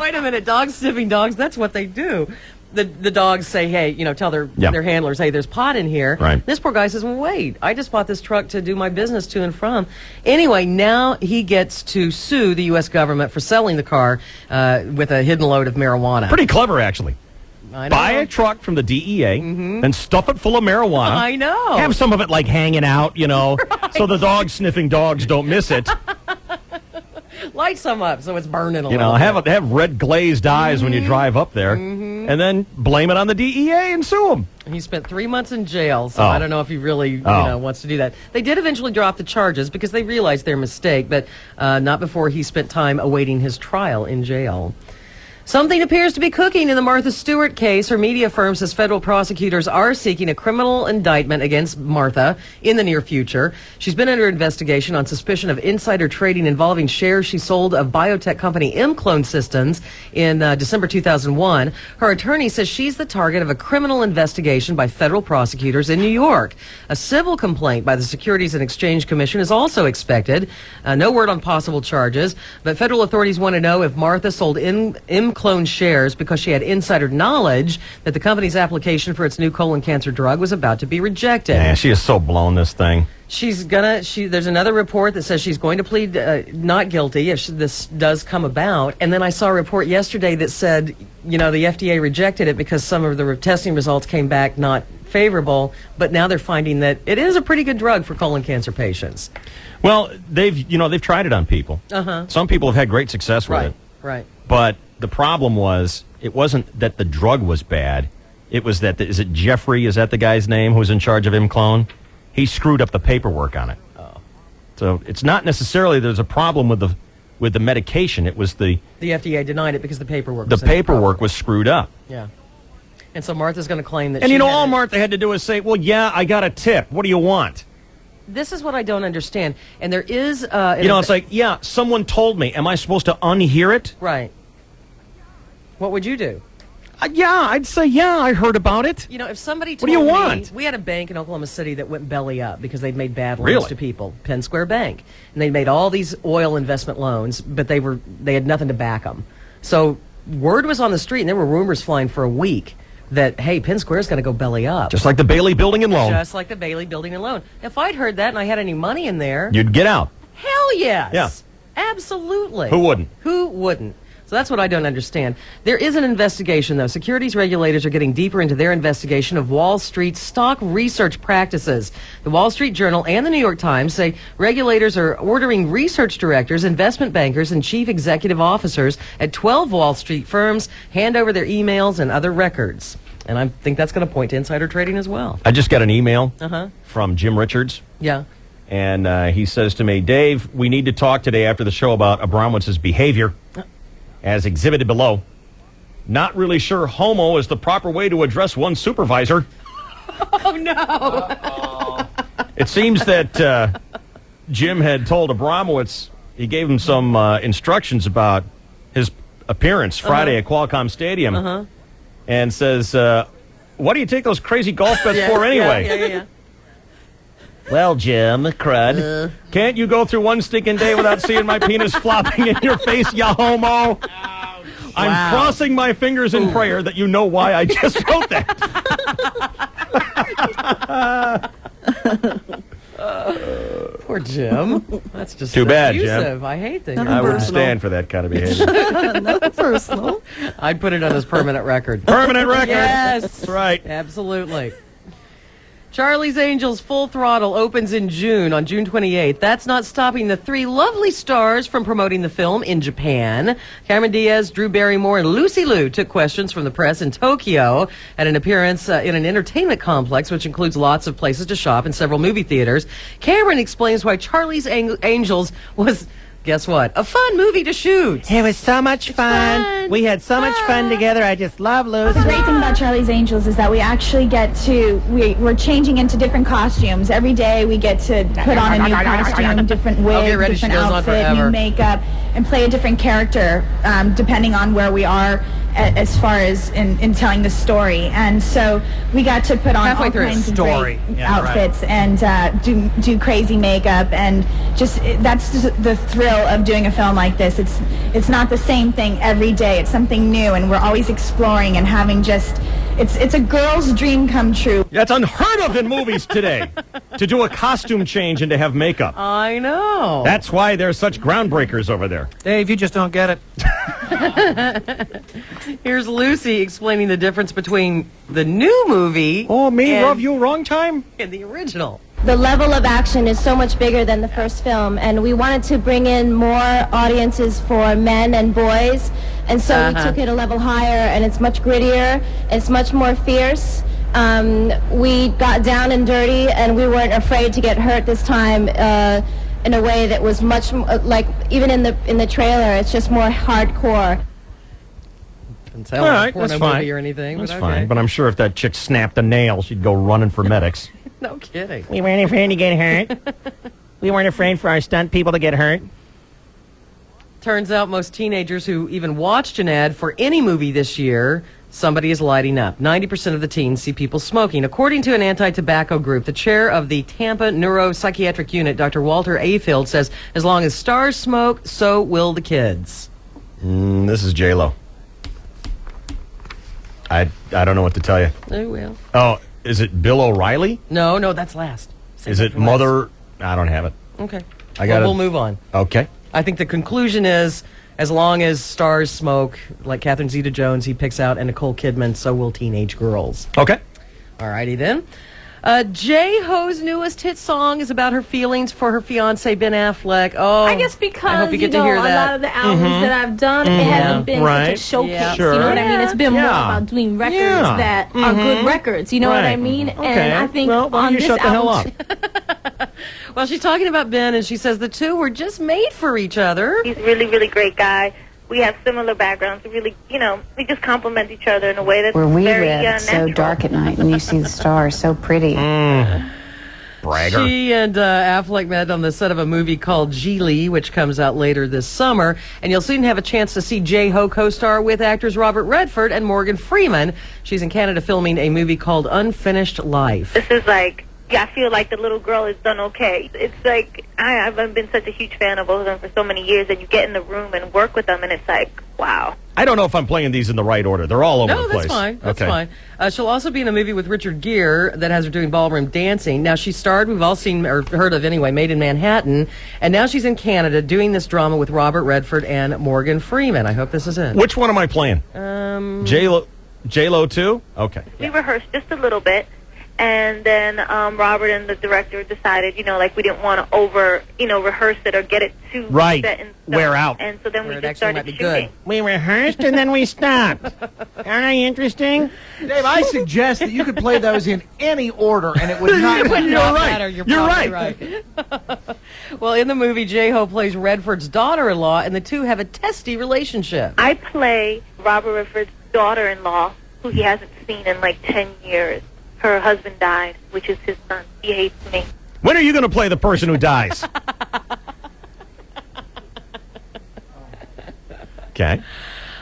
Wait a minute, dog-sniffing dogs, that's what they do. The dogs say, hey, tell their handlers, hey, there's pot in here. Right. This poor guy says, well, wait, I just bought this truck to do my business to and from. Anyway, now he gets to sue the U.S. government for selling the car with a hidden load of marijuana. Pretty clever, actually. I know. Buy a truck from the DEA and stuff it full of marijuana. I know. Have some of it like hanging out, so the dog-sniffing dogs don't miss it. Light some up so it's burning a little bit. Have red glazed eyes when you drive up there, and then blame it on the DEA and sue them. He spent 3 months in jail, so I don't know if he really wants to do that. They did eventually drop the charges because they realized their mistake, but not before he spent time awaiting his trial in jail. Something appears to be cooking in the Martha Stewart case. Her media firm says federal prosecutors are seeking a criminal indictment against Martha in the near future. She's been under investigation on suspicion of insider trading involving shares she sold of biotech company ImClone Systems in December 2001. Her attorney says she's the target of a criminal investigation by federal prosecutors in New York. A civil complaint by the Securities and Exchange Commission is also expected. No word on possible charges, but federal authorities want to know if Martha sold ImClone shares because she had insider knowledge that the company's application for its new colon cancer drug was about to be rejected. Man, she has so blown this thing. There's another report that says she's going to plead not guilty if this does come about. And then I saw a report yesterday that said, the FDA rejected it because some of the testing results came back not favorable, but now they're finding that it is a pretty good drug for colon cancer patients. Well, they've tried it on people. Some people have had great success with it. Right. But the problem was, it wasn't that the drug was bad. It was that, is it Jeffrey, is that the guy's name, who's in charge of ImClone? He screwed up the paperwork on it. Oh. So it's not necessarily there's a problem with the medication. It was the FDA denied it because the paperwork was screwed up. Yeah. And so Martha's going to claim that And all Martha had to do is say, well, yeah, I got a tip. What do you want? This is what I don't understand. And there is... it's like, yeah, someone told me. Am I supposed to unhear it? Right. What would you do? Yeah, I'd say, yeah, I heard about it. You know, if somebody What told do you me, want? we had a bank in Oklahoma City that went belly up because they'd made bad loans Really? to people, Penn Square Bank, and they made all these oil investment loans, but they had nothing to back them. So word was on the street, and there were rumors flying for a week that, hey, Penn Square's going to go belly up. Just like the Bailey Building and Loan. Just like the Bailey Building and Loan. If I'd heard that and I had any money in there, You'd get out. hell yes. Yeah. Absolutely. Who wouldn't? Who wouldn't? So that's what I don't understand. There is an investigation, though. Securities regulators are getting deeper into their investigation of Wall Street's stock research practices. The Wall Street Journal and the New York Times say regulators are ordering research directors, investment bankers, and chief executive officers at 12 Wall Street firms hand over their emails and other records. And I think that's going to point to insider trading as well. I just got an email Uh-huh. from Jim Richards. Yeah. And he says to me, Dave, we need to talk today after the show about Abramowitz's behavior as exhibited below. Not really sure homo is the proper way to address one supervisor. Oh, no. It seems that Jim had told Abramowitz, he gave him some instructions about his appearance Friday at Qualcomm Stadium, and says, what do you take those crazy golf bets for anyway? Yeah. Well, Jim, crud, can't you go through one stinking day without seeing my penis flopping in your face, ya homo? I'm crossing my fingers in prayer that you know why I just wrote that. Poor Jim. That's just Too bad, Jim. abusive. I hate that. I wouldn't stand for that kind of behavior. Not personal. I'd put it on his permanent record. Permanent record. Yes. That's right. Absolutely. Charlie's Angels Full Throttle opens in June, on June 28th. That's not stopping the three lovely stars from promoting the film in Japan. Cameron Diaz, Drew Barrymore, and Lucy Liu took questions from the press in Tokyo at an appearance in an entertainment complex, which includes lots of places to shop and several movie theaters. Cameron explains why Charlie's Angels was... Guess what? A fun movie to shoot. It was so much fun. We had so much fun together. I just love Lucy. The great thing about Charlie's Angels is that we actually get to, we're changing into different costumes. Every day we get to put on a new costume, different wig, different outfit, new makeup, and play a different character depending on where we are as far as in telling the story. And so we got to put on all kinds of great outfits and do crazy makeup, and just that's just the thrill of doing a film like this. It's not the same thing every day. It's something new, and we're always exploring and having just it's a girl's dream come true. That's unheard of in movies today, to do a costume change and to have makeup. I know. That's why there's such groundbreakers over there. Dave, you just don't get it. Here's Lucy explaining the difference between the new movie. Oh, me, and, love you, wrong time? And the original. The level of action is so much bigger than the first film, and we wanted to bring in more audiences for men and boys, and so we took it a level higher, and it's much grittier, it's much more fierce. We got down and dirty, and we weren't afraid to get hurt this time in a way that was much like, even in the trailer, it's just more hardcore. Doesn't sound All like a right, porno that's fine. movie or anything. That's but fine, okay. but I'm sure if that chick snapped a nail, she'd go running for medics. No kidding. We weren't afraid to get hurt. We weren't afraid for our stunt people to get hurt. Turns out most teenagers who even watched an ad for any movie this year, somebody is lighting up. 90% of the teens see people smoking. According to an anti-tobacco group, the chair of the Tampa Neuropsychiatric Unit, Dr. Walter Afield, says as long as stars smoke, so will the kids. This is J-Lo. I don't know what to tell you. Oh, well. Oh, is it Bill O'Reilly? No, that's last. Save Is that it for last. Mother? I don't have it. Okay. We'll move on. Okay. I think the conclusion is, as long as stars smoke, like Catherine Zeta-Jones, he picks out, and Nicole Kidman, so will teenage girls. Okay. All righty then. J-Ho's newest hit song is about her feelings for her fiancé, Ben Affleck. Oh, I guess because, I hope you get to hear a that. lot of the albums that I've done, it hasn't been such a showcase. Sure. You know what I mean? It's been more Yeah. about doing records Yeah. that are good records. You know what I mean? Okay. And I think well, why don't on you this shut the hell album, up? Well, she's talking about Ben, and she says the two were just made for each other. He's a really, really great guy. We have similar backgrounds. We really, we just complement each other in a way that's Where we very live, it's so natural. dark at night, and you see the stars so pretty. Bragger. She and Affleck met on the set of a movie called Geely, which comes out later this summer. And you'll soon have a chance to see J-Ho co-star with actors Robert Redford and Morgan Freeman. She's in Canada filming a movie called Unfinished Life. This is like, I feel like the little girl has done okay. It's like, I've been such a huge fan of both of them for so many years, and you get in the room and work with them, and it's like, wow. I don't know if I'm playing these in the right order. They're all over the place. No, that's fine. That's fine. She'll also be in a movie with Richard Gere that has her doing ballroom dancing. Now, she starred, we've all seen, or heard of anyway, Made in Manhattan, and now she's in Canada doing this drama with Robert Redford and Morgan Freeman. I hope this is it. Which one am I playing? J-Lo too? Okay. We rehearsed just a little bit, and then Robert and the director decided, like we didn't want to rehearse it or get it too set in stone. Wear out. And so then we just started shooting. We rehearsed and then we stopped. Aren't I interesting? Dave, I suggest that you could play those in any order and it would not matter. You're right. Well, in the movie, J-Ho plays Redford's daughter-in-law, and the two have a testy relationship. I play Robert Redford's daughter-in-law, who he hasn't seen in like 10 years. Her husband died, which is his son. He hates me. When are you going to play the person who dies? Okay.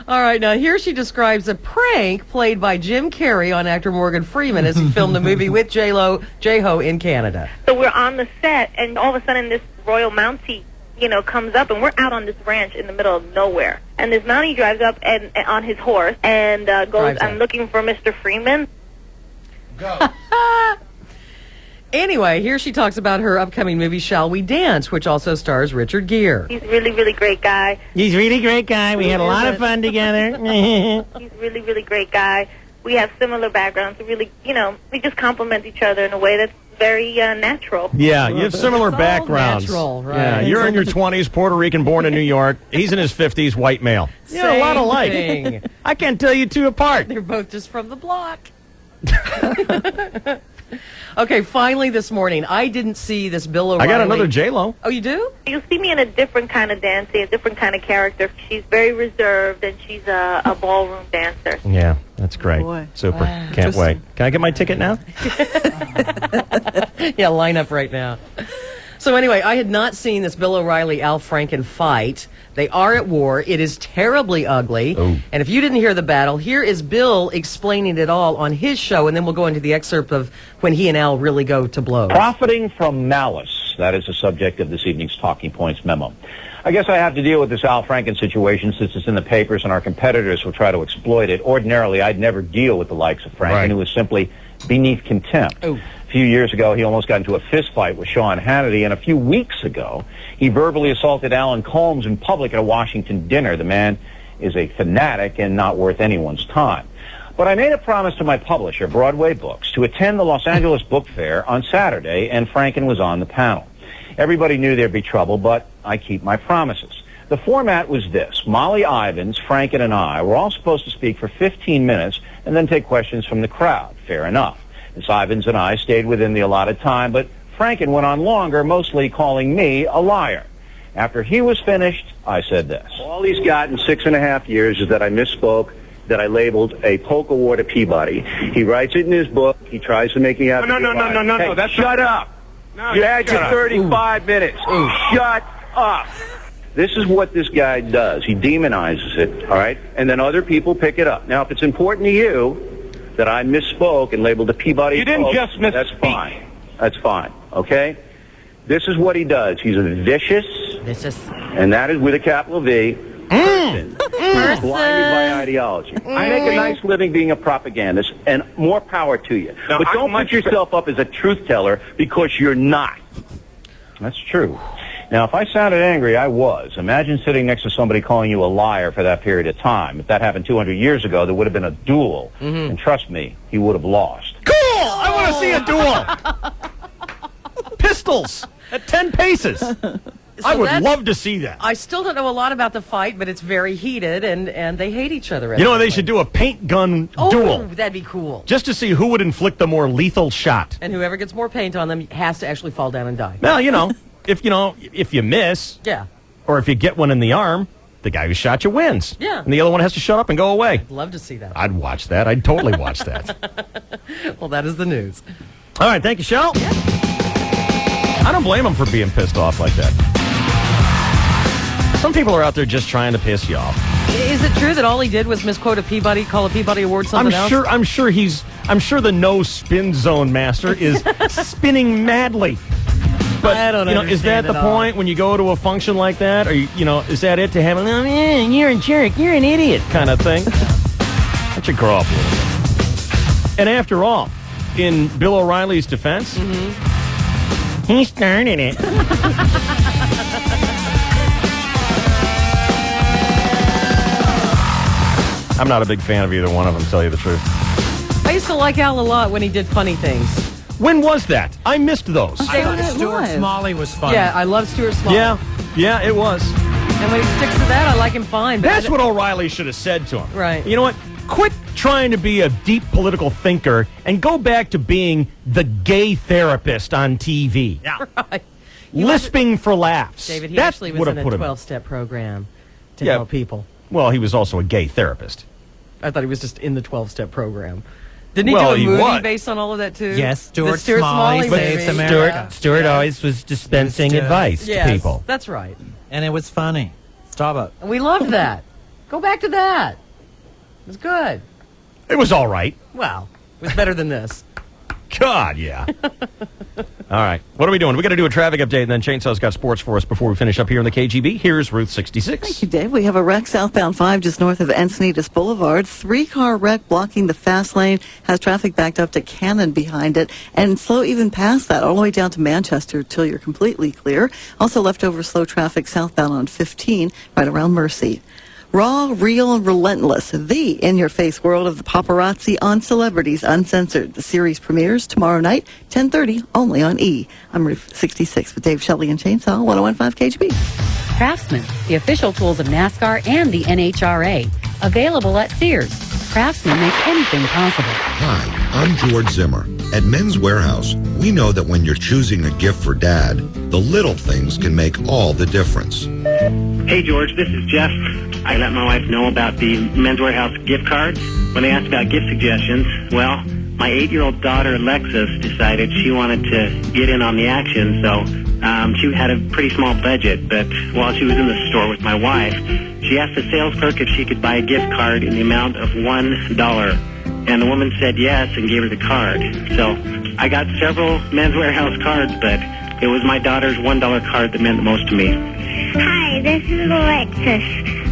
All right, now here she describes a prank played by Jim Carrey on actor Morgan Freeman as he filmed the movie with J-Ho in Canada. So we're on the set, and all of a sudden this Royal Mountie, comes up, and we're out on this ranch in the middle of nowhere. And this Mountie drives up and on his horse and goes, "I'm looking for Mr. Freeman." Go. Anyway, here she talks about her upcoming movie, Shall We Dance, which also stars Richard Gere. He's a really, really great guy. He's a really great guy. We had a lot of fun together. He's a really, really great guy. We have similar backgrounds. We really, we just complement each other in a way that's very natural. Yeah, you have similar backgrounds. Natural, right? Yeah, you're in your 20s, Puerto Rican, born in New York. He's in his 50s, white male. Yeah, a lot alike. I can't tell you two apart. They're both just from the block. Okay, finally this morning, I didn't see this Bill O'Reilly. I got another J-Lo. Oh, you do? You'll see me in a different kind of dancing, a different kind of character. She's very reserved, and she's a ballroom dancer. Yeah, that's great. Boy. Super. Wow. Can't wait. Can I get my ticket now? Yeah, line up right now. So anyway, I had not seen this Bill O'Reilly-Al Franken fight. They are at war. It is terribly ugly. Oh. And if you didn't hear the battle, here is Bill explaining it all on his show, and then we'll go into the excerpt of when he and Al really go to blows. Profiting from malice. That is the subject of this evening's Talking Points memo. I guess I have to deal with this Al Franken situation since it's in the papers and our competitors will try to exploit it. Ordinarily, I'd never deal with the likes of Franken, who is simply beneath contempt. Oh. A few years ago, he almost got into a fist fight with Sean Hannity, and a few weeks ago, he verbally assaulted Alan Colmes in public at a Washington dinner. The man is a fanatic and not worth anyone's time. But I made a promise to my publisher, Broadway Books, to attend the Los Angeles Book Fair on Saturday, and Franken was on the panel. Everybody knew there'd be trouble, but I keep my promises. The format was this. Molly Ivins, Franken, and I were all supposed to speak for 15 minutes and then take questions from the crowd. Fair enough. Miss Ivins and I stayed within the allotted time, but Franken went on longer, mostly calling me a liar. After he was finished, I said this. All he's got in 6.5 years is that I misspoke, that I labeled a polka war to Peabody. He writes it in his book. He tries to make me out. No. That's shut up. No, you had your 35 minutes. Shut up. This is what this guy does. He demonizes it, all right? And then other people pick it up. Now, if it's important to you that I misspoke and labeled the Peabody... You didn't just misspeak. That's fine. That's fine, okay? This is what he does. He's a vicious, and that is with a capital V, person who's blinded by ideology. I make a nice living being a propagandist, and more power to you. No, but don't put yourself up as a truth teller because you're not. That's true. Now, if I sounded angry, I was. Imagine sitting next to somebody calling you a liar for that period of time. If that happened 200 years ago, there would have been a duel. And trust me, he would have lost. Cool! I want to see a duel! Pistols at 10 paces. I would love to see that. I still don't know a lot about the fight, but it's very heated, and they hate each other. You know, they should do a paint gun duel. That'd be cool. Just to see who would inflict the more lethal shot. And whoever gets more paint on them has to actually fall down and die. Well, if you miss, or if you get one in the arm, the guy who shot you wins. Yeah. And the other one has to shut up and go away. I'd love to see that. I'd watch that. I'd totally watch that. Well, that is the news. All right, thank you, Shell. I don't blame him for being pissed off like that. Some people are out there just trying to piss you off. Is it true that all he did was misquote a Peabody, call a Peabody Award something else? I'm sure the no spin zone master is spinning madly. But I don't know. Is that the point when you go to a function like that? Or is that it to have you're a jerk, you're an idiot kind of thing? That should grow up a little bit. And after all, in Bill O'Reilly's defense, he started it. I'm not a big fan of either one of them, to tell you the truth. I used to like Al a lot when he did funny things. When was that? I missed those. I thought Stuart Smalley was funny. Yeah, I love Stuart Smalley. Yeah, it was. And when he sticks to that, I like him fine. But that's what O'Reilly should have said to him. Right. You know what? Quit trying to be a deep political thinker and go back to being the gay therapist on TV. Yeah. Right. Lisping for laughs. David, he That's actually was in a 12-step program to help people. Well, he was also a gay therapist. I thought he was just in the 12-step program. Didn't he do a movie based on all of that, too? Yes, Stuart Smalley saves America. Stuart always was dispensing advice to people. That's right. And it was funny. Stop it. And we loved that. Go back to that. It was good. It was all right. Well, it was better than this. God, yeah. All right. What are we doing? We got to do a traffic update, and then Chainsaw's got sports for us before we finish up here in the KGB. Here's Route 66. Thank you, Dave. We have a wreck southbound 5 just north of Encinitas Boulevard. 3-car wreck blocking the fast lane. Has traffic backed up to Cannon behind it. And slow even past that, all the way down to Manchester till you're completely clear. Also leftover slow traffic southbound on 15, right around Mercy. Raw, real, and relentless. The in-your-face world of the paparazzi on Celebrities Uncensored. The series premieres tomorrow night, 10:30, only on E! I'm Route 66 with Dave Shelley and Chainsaw, 101.5 KGB. Craftsman, the official tools of NASCAR and the NHRA. Available at Sears. Craftsman makes anything possible. Hi, I'm George Zimmer. At Men's Warehouse, we know that when you're choosing a gift for Dad, the little things can make all the difference. Hey, George, this is Jeff. I let my wife know about the Men's Warehouse gift cards. When they asked about gift suggestions, well, my 8-year-old daughter, Alexis, decided she wanted to get in on the action, so she had a pretty small budget. But while she was in the store with my wife, she asked the sales clerk if she could buy a gift card in the amount of $1. And the woman said yes and gave her the card. So I got several Men's Warehouse cards, but it was my daughter's $1 card that meant the most to me. Hi, this is Alexis.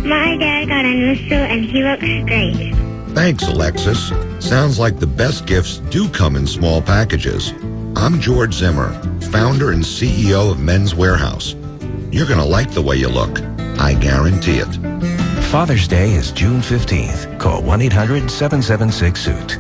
My dad got a new suit and he looks great. Thanks, Alexis. Sounds like the best gifts do come in small packages. I'm George Zimmer, founder and CEO of Men's Warehouse. You're going to like the way you look. I guarantee it. Father's Day is June 15th. Call 1-800-776-SUIT.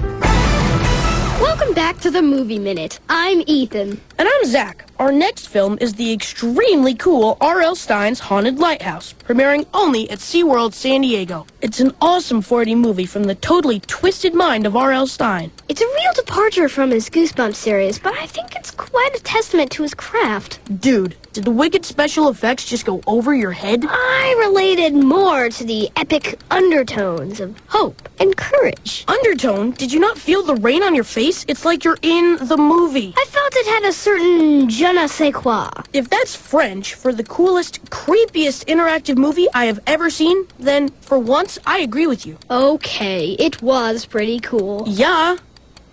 Welcome back to the Movie Minute. I'm Ethan. And I'm Zach. Our next film is the extremely cool R.L. Stine's Haunted Lighthouse, premiering only at SeaWorld San Diego. It's an awesome 4D movie from the totally twisted mind of R.L. Stine. It's a real departure from his Goosebumps series, but I think it's quite a testament to his craft. Dude, did the wicked special effects just go over your head? I related more to the epic undertones of hope and courage. Undertone? Did you not feel the rain on your face? It's like you're in the movie. I felt it had a certain je ne sais quoi. If that's French for the coolest, creepiest interactive movie I have ever seen, then for once I agree with you. Okay, it was pretty cool. Yeah.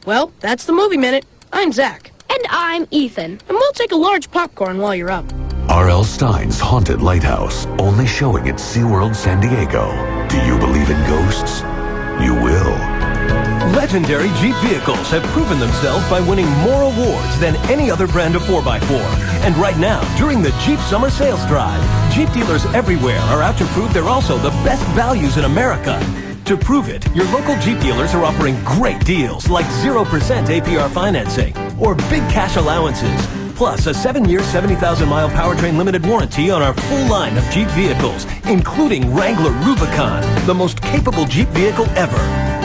Well, that's the Movie Minute. I'm Zach. And I'm Ethan. And we'll take a large popcorn while you're up. R.L. Stine's Haunted Lighthouse, only showing at SeaWorld San Diego. Do you believe in ghosts? You will. Legendary Jeep vehicles have proven themselves by winning more awards than any other brand of 4x4. And right now, during the Jeep Summer Sales Drive, Jeep dealers everywhere are out to prove they're also the best values in America. To prove it, your local Jeep dealers are offering great deals like 0% APR financing or big cash allowances, plus a 7-year, 70,000-mile powertrain limited warranty on our full line of Jeep vehicles, including Wrangler Rubicon, the most capable Jeep vehicle ever,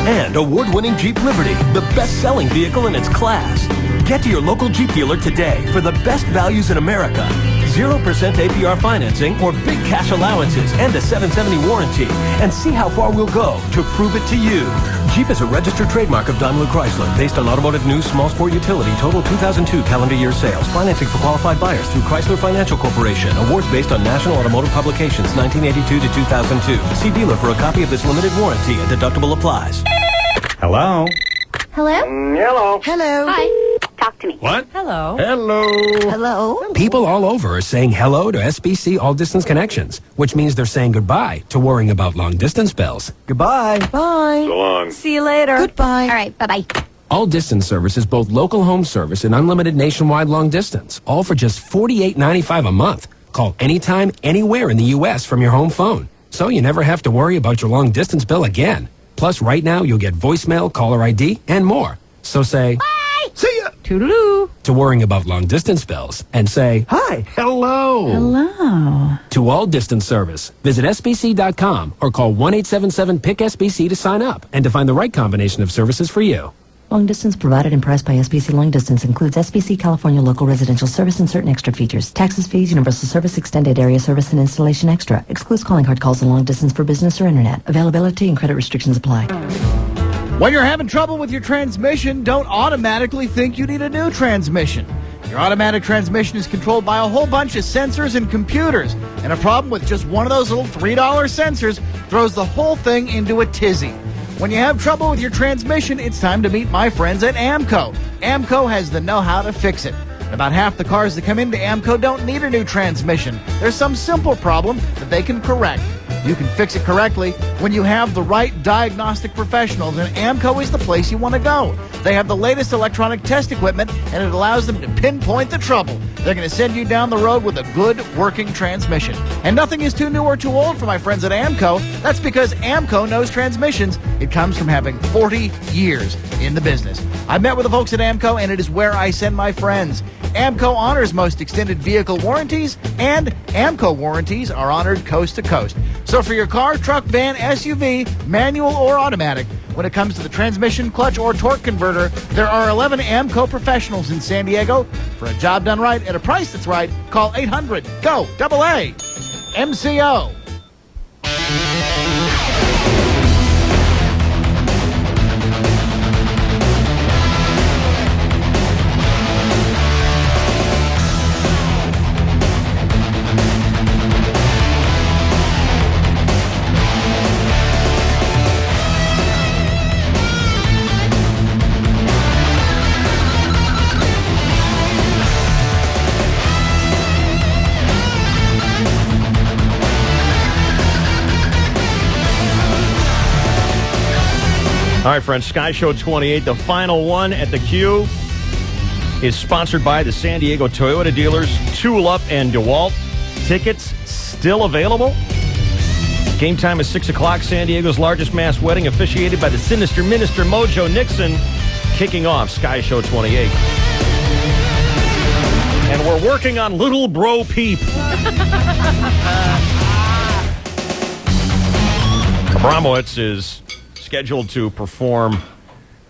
and award-winning Jeep Liberty, the best-selling vehicle in its class. Get to your local Jeep dealer today for the best values in America. 0% APR financing or big cash allowances and a 770 warranty. And see how far we'll go to prove it to you. Jeep is a registered trademark of Daimler Chrysler based on automotive news, small sport utility, total 2002 calendar year sales. Financing for qualified buyers through Chrysler Financial Corporation. Awards based on National Automotive Publications 1982 to 2002. See dealer for a copy of this limited warranty and deductible applies. Hello? Hello? Hello. Hello. Hi. Talk to me. What? Hello. Hello. Hello. People all over are saying hello to SBC All Distance Connections, which means they're saying goodbye to worrying about long distance bills. Goodbye. Bye. So long. See you later. Goodbye. All right. Bye-bye. All Distance service is both local home service and unlimited nationwide long distance, all for just $48.95 a month. Call anytime, anywhere in the U.S. from your home phone, so you never have to worry about your long distance bill again. Plus, right now, you'll get voicemail, caller ID, and more. So say, bye! See ya! Toodaloo! To worrying about long distance bills, and say, hi! Hello! Hello. To All Distance service, visit SBC.com or call 1-877-PIC-SBC to sign up and to find the right combination of services for you. Long distance provided and priced by SBC Long Distance includes SBC California local residential service and certain extra features. Taxes, fees, universal service, extended area service, and installation extra. Excludes calling card calls and long distance for business or internet. Availability and credit restrictions apply. When you're having trouble with your transmission, don't automatically think you need a new transmission. Your automatic transmission is controlled by a whole bunch of sensors and computers, and a problem with just one of those little $3 sensors throws the whole thing into a tizzy. When you have trouble with your transmission, it's time to meet my friends at AAMCO. AAMCO has the know-how to fix it. And about half the cars that come into AAMCO don't need a new transmission. There's some simple problem that they can correct. You can fix it correctly when you have the right diagnostic professionals, and AAMCO is the place you want to go. They have the latest electronic test equipment, and it allows them to pinpoint the trouble. They're going to send you down the road with a good working transmission. And nothing is too new or too old for my friends at AAMCO. That's because AAMCO knows transmissions. It comes from having 40 years in the business. I've met with the folks at AAMCO, and it is where I send my friends. AAMCO honors most extended vehicle warranties, and AAMCO warranties are honored coast to coast. So for your car, truck, van, SUV, manual or automatic, when it comes to the transmission, clutch, or torque converter, there are 11 AAMCO professionals in San Diego. For a job done right at a price that's right, call 800-GO-AA. MCO. All right, friends, Sky Show 28, the final one at the Q, is sponsored by the San Diego Toyota dealers, Tulip and DeWalt. Tickets still available. Game time is 6 o'clock. San Diego's largest mass wedding, officiated by the sinister minister Mojo Nixon, kicking off Sky Show 28. And we're working on Little Bro Peep. Abramowitz is scheduled to perform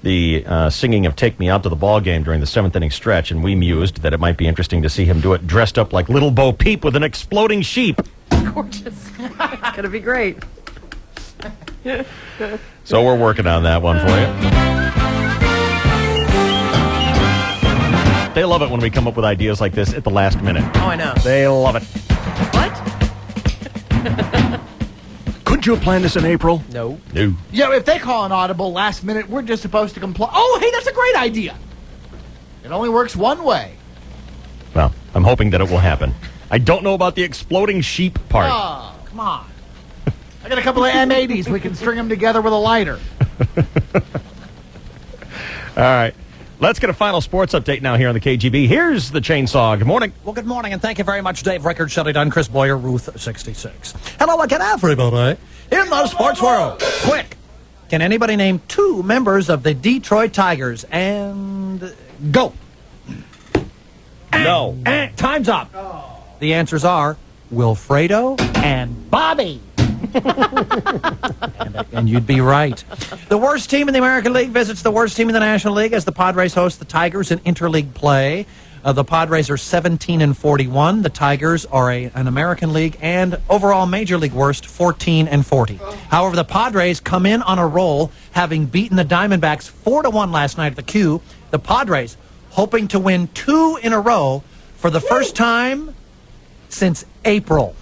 the singing of Take Me Out to the Ball Game during the 7th inning stretch, and we mused that it might be interesting to see him do it dressed up like Little Bo Peep with an exploding sheep. Gorgeous. It's going to be great. So we're working on that one for you. They love it when we come up with ideas like this at the last minute. Oh, I know. They love it. What? Couldn't you have planned this in April? No. No. Yeah, if they call an audible last minute, we're just supposed to comply. Oh, hey, that's a great idea. It only works one way. Well, I'm hoping that it will happen. I don't know about the exploding sheep part. Oh, come on. I got a couple of M80s. We can string them together with a lighter. All right. Let's get a final sports update now here on the KGB. Here's the Chainsaw. Good morning. Well, good morning, and thank you very much, Dave Rickard, Shelley Dunn, Chris Boyer, Ruth 66. Hello again, everybody. In the sports world, quick. Can anybody name 2 members of the Detroit Tigers? And go. No. And time's up. The answers are Wilfredo and Bobby. and you'd be right. The worst team in the American League visits the worst team in the National League as the Padres host the Tigers in interleague play. The Padres are 17-41. The Tigers are an American League and overall Major League worst, 14-40. However, the Padres come in on a roll, having beaten the Diamondbacks 4-1 last night at the Q. The Padres hoping to win 2 in a row for the first time since April.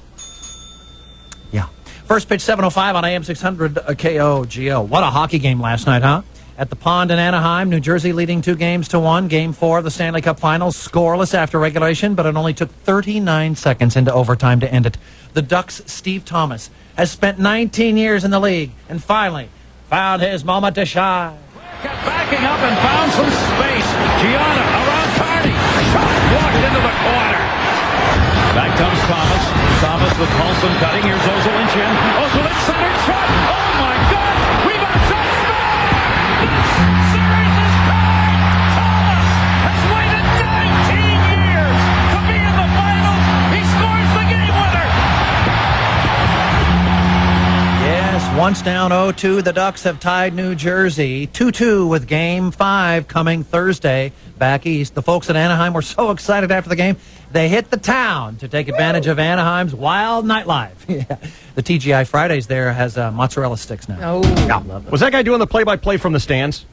Yeah. First pitch, 7:05 on AM 600 KOGO. What a hockey game last night, huh? At the Pond in Anaheim, New Jersey leading 2-1. Game 4 of the Stanley Cup Finals, scoreless after regulation, but it only took 39 seconds into overtime to end it. The Ducks' Steve Thomas has spent 19 years in the league and finally found his moment to shine. Kept backing up and found some space. Gianna around Carney. Shot blocked into the corner. Back comes Thomas. Thomas with Paulson cutting. Here's Ozolinchin. Ozolinchin center shot. Oh my God! Rebound shot. Series is tied. Thomas has waited 19 years to be in the finals. He scores the game winner. Yes, once down 0-2, the Ducks have tied New Jersey 2-2 with Game 5 coming Thursday back east. The folks at Anaheim were so excited after the game, they hit the town to take advantage of Anaheim's wild nightlife. Yeah. The TGI Fridays there has mozzarella sticks now. Oh, yeah. Was that guy doing the play-by-play from the stands?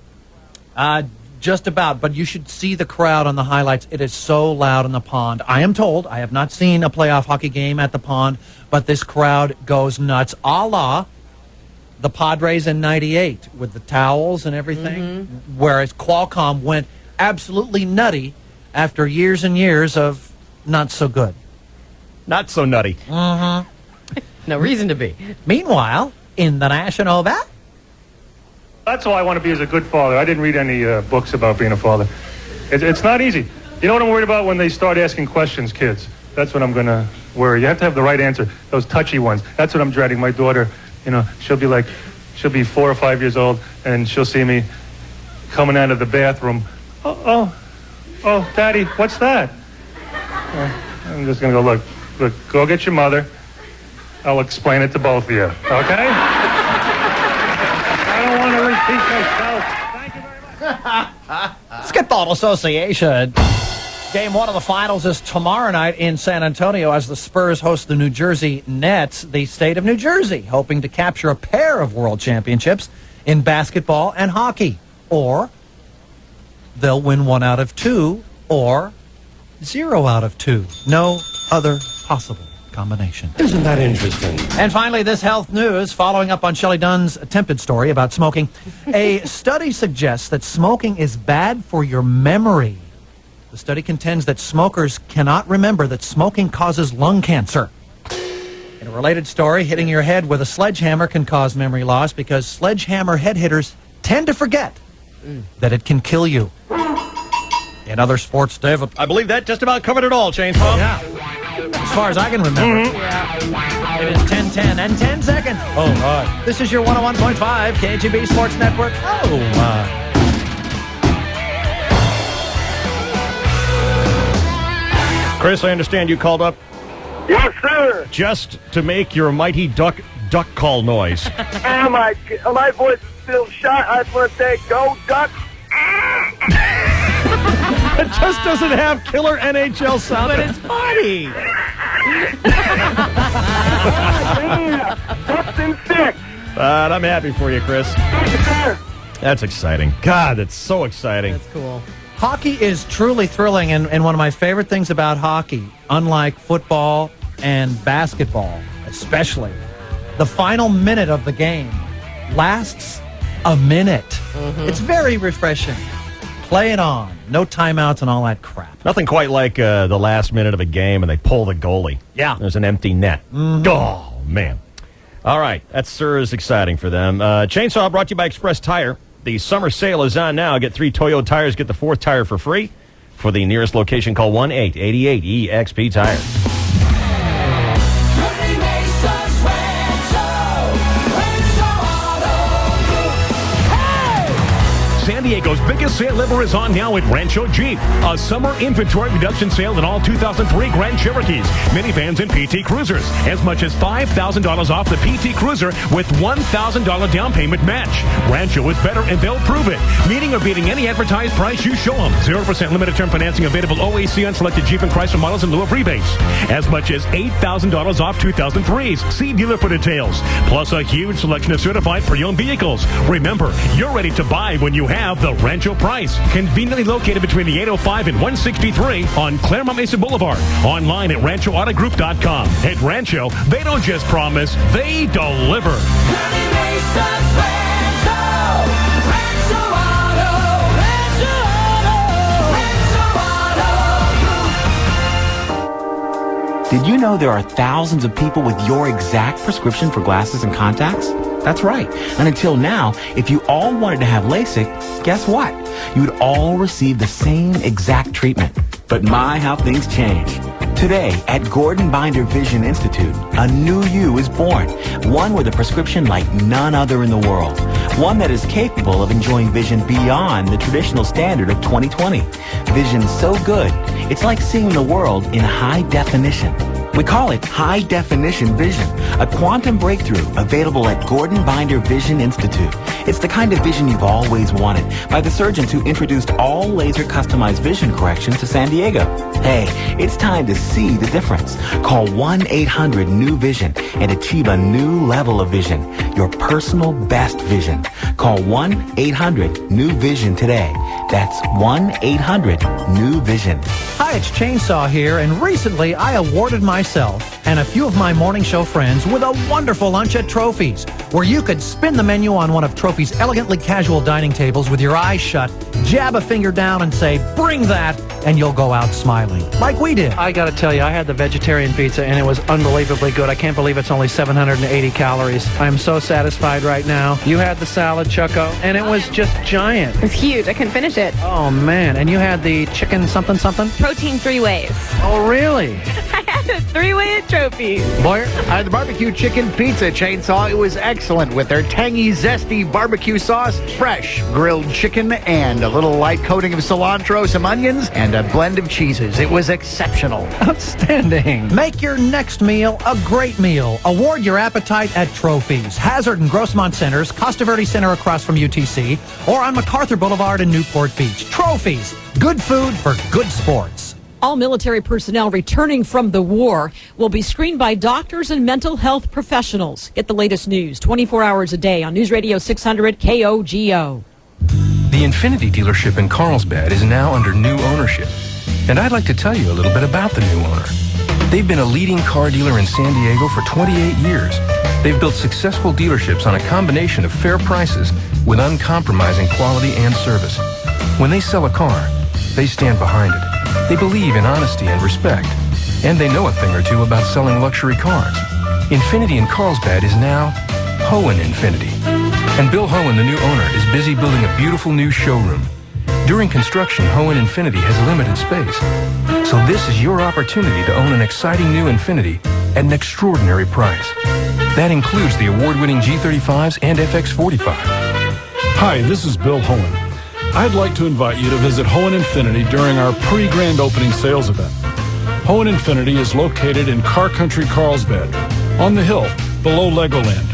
Just about, but you should see the crowd on the highlights. It is so loud in the Pond. I am told, I have not seen a playoff hockey game at the Pond, but this crowd goes nuts, a la the Padres in '98 with the towels and everything, whereas Qualcomm went absolutely nutty after years and years of not so good. Not so nutty. No reason to be. Meanwhile, in the National Bat, that's all I want to be as a good father. I didn't read any books about being a father. It's not easy. You know what I'm worried about? When they start asking questions, kids. That's what I'm going to worry. You have to have the right answer, those touchy ones. That's what I'm dreading. My daughter, she'll be 4 or 5 years old, and she'll see me coming out of the bathroom. Oh, Daddy, what's that? I'm just going to go, look, go get your mother. I'll explain it to both of you, okay? I don't want to repeat myself. Thank you very much. Skitball Association. Game 1 of the finals is tomorrow night in San Antonio as the Spurs host the New Jersey Nets. The state of New Jersey hoping to capture a pair of world championships in basketball and hockey. Or they'll win 1 out of 2 or 0 out of 2. No other possible combination. Isn't that interesting? And finally, this health news, following up on Shelley Dunn's attempted story about smoking. A study suggests that smoking is bad for your memory. The study contends that smokers cannot remember that smoking causes lung cancer. In a related story, hitting your head with a sledgehammer can cause memory loss because sledgehammer head hitters tend to forget that it can kill you. In other sports, David. I believe that just about covered it all, Chainsaw. Yeah. As far as I can remember. It is 10:10 and 10 seconds. Oh, my. This is your 101.5 KGB Sports Network. Oh, my. Chris, I understand you called up. Yes, sir. Just to make your mighty duck call noise. My voice is still shot. I just want to say, go Ducks. It just doesn't have killer NHL sound, but it's funny. Ducks in 6. But I'm happy for you, Chris. That's exciting. God, that's so exciting. That's cool. Hockey is truly thrilling, and one of my favorite things about hockey, unlike football and basketball especially, the final minute of the game lasts a minute. It's very refreshing. Play it on. No timeouts and all that crap. Nothing quite like the last minute of a game and they pull the goalie. Yeah. There's an empty net. Oh, man. All right. That sure is exciting for them. Chainsaw brought to you by Express Tire. The summer sale is on now. Get 3 Toyo tires, get the 4th tire for free. For the nearest location, call 1-888-EXP Tire. San Diego Eco's biggest sale ever is on now at Rancho Jeep. A summer inventory reduction sale in all 2003 Grand Cherokees, minivans, and PT Cruisers. As much as $5,000 off the PT Cruiser with $1,000 down payment match. Rancho is better and they'll prove it. Meeting or beating any advertised price you show them. 0% limited term financing available OAC on selected Jeep and Chrysler models in lieu of rebates. As much as $8,000 off 2003s. See dealer for details. Plus a huge selection of certified pre-owned vehicles. Remember, you're ready to buy when you have the Rancho price. Conveniently located between the 805 and 163 on Claremont Mesa Boulevard. Online at RanchoAutoGroup.com. At Rancho, they don't just promise, they deliver. Did you know there are thousands of people with your exact prescription for glasses and contacts? That's right. And until now, if you all wanted to have LASIK, guess what? You would all receive the same exact treatment. But my, how things change. Today, at Gordon Binder Vision Institute, a new you is born. One with a prescription like none other in the world. One that is capable of enjoying vision beyond the traditional standard of 20/20. Vision so good, it's like seeing the world in high definition. We call it High Definition Vision, a quantum breakthrough available at Gordon Binder Vision Institute. It's the kind of vision you've always wanted by the surgeons who introduced all laser customized vision correction to San Diego. Hey, it's time to see the difference. Call 1-800-NEW-VISION and achieve a new level of vision, your personal best vision. Call 1-800-NEW-VISION today. That's 1-800-NEW-VISION. Hi, it's Chainsaw here, and recently I awarded myself and a few of my morning show friends with a wonderful lunch at Trophy's, where you could spin the menu on one of Trophy's elegantly casual dining tables with your eyes shut, jab a finger down and say, "Bring that," and you'll go out smiling, like we did. I gotta tell you, I had the vegetarian pizza and it was unbelievably good. I can't believe it's only 780 calories. I'm so satisfied right now. You had the salad, Chucko, and it was just giant. It was huge. I couldn't finish it. Oh, man. And you had the chicken something something? Protein 3 ways. Oh, really? I had a 3-way at Trophies. Boyer? I had the barbecue chicken pizza, Chainsaw. It was excellent with their tangy, zesty barbecue sauce, fresh grilled chicken, and a little light coating of cilantro, some onions, and a blend of cheeses. It was exceptional. Outstanding. Make your next meal a great meal. Award your appetite at Trophies, Hazard and Grossmont Centers, Costa Verde Center across from UTC, or on MacArthur Boulevard in Newport Beach. Trophies. Good food for good sports. All military personnel returning from the war will be screened by doctors and mental health professionals. Get the latest news 24 hours a day on News Radio 600 KOGO. The Infiniti dealership in Carlsbad is now under new ownership. And I'd like to tell you a little bit about the new owner. They've been a leading car dealer in San Diego for 28 years. They've built successful dealerships on a combination of fair prices with uncompromising quality and service. When they sell a car, they stand behind it. They believe in honesty and respect. And they know a thing or two about selling luxury cars. Infiniti in Carlsbad is now Hohen Infiniti. And Bill Hohen, the new owner, is busy building a beautiful new showroom. During construction, Hohen Infiniti has limited space. So this is your opportunity to own an exciting new Infiniti at an extraordinary price. That includes the award-winning G35s and FX45. Hi, this is Bill Hohen. I'd like to invite you to visit Hohen Infiniti during our pre-grand opening sales event. Hohen Infiniti is located in Car Country Carlsbad, on the hill below Legoland.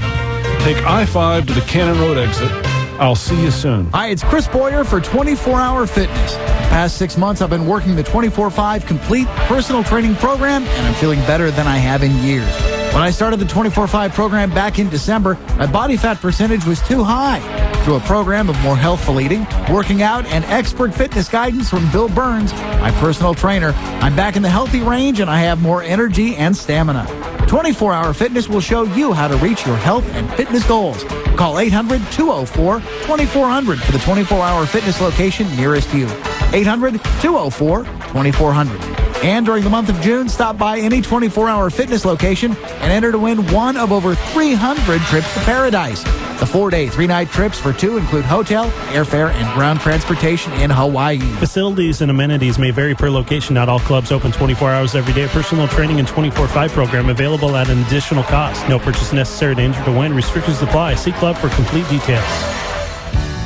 Take I-5 to the Cannon Road exit. I'll see you soon. Hi, it's Chris Boyer for 24-Hour Fitness. The past 6 months, I've been working the 24/5 complete personal training program, and I'm feeling better than I have in years. When I started the 24/5 program back in December, my body fat percentage was too high. Through a program of more healthful eating, working out, and expert fitness guidance from Bill Burns, my personal trainer, I'm back in the healthy range and I have more energy and stamina. 24-Hour Fitness will show you how to reach your health and fitness goals. Call 800-204-2400 for the 24-Hour Fitness location nearest you. 800-204-2400. And during the month of June, stop by any 24-Hour Fitness location and enter to win one of over 300 trips to paradise. The 4-day, 3-night trips for two include hotel, airfare, and ground transportation in Hawaii. Facilities and amenities may vary per location. Not all clubs open 24 hours every day. A personal training and 24/5 program available at an additional cost. No purchase necessary to enter to win. Restrictions apply. See club for complete details.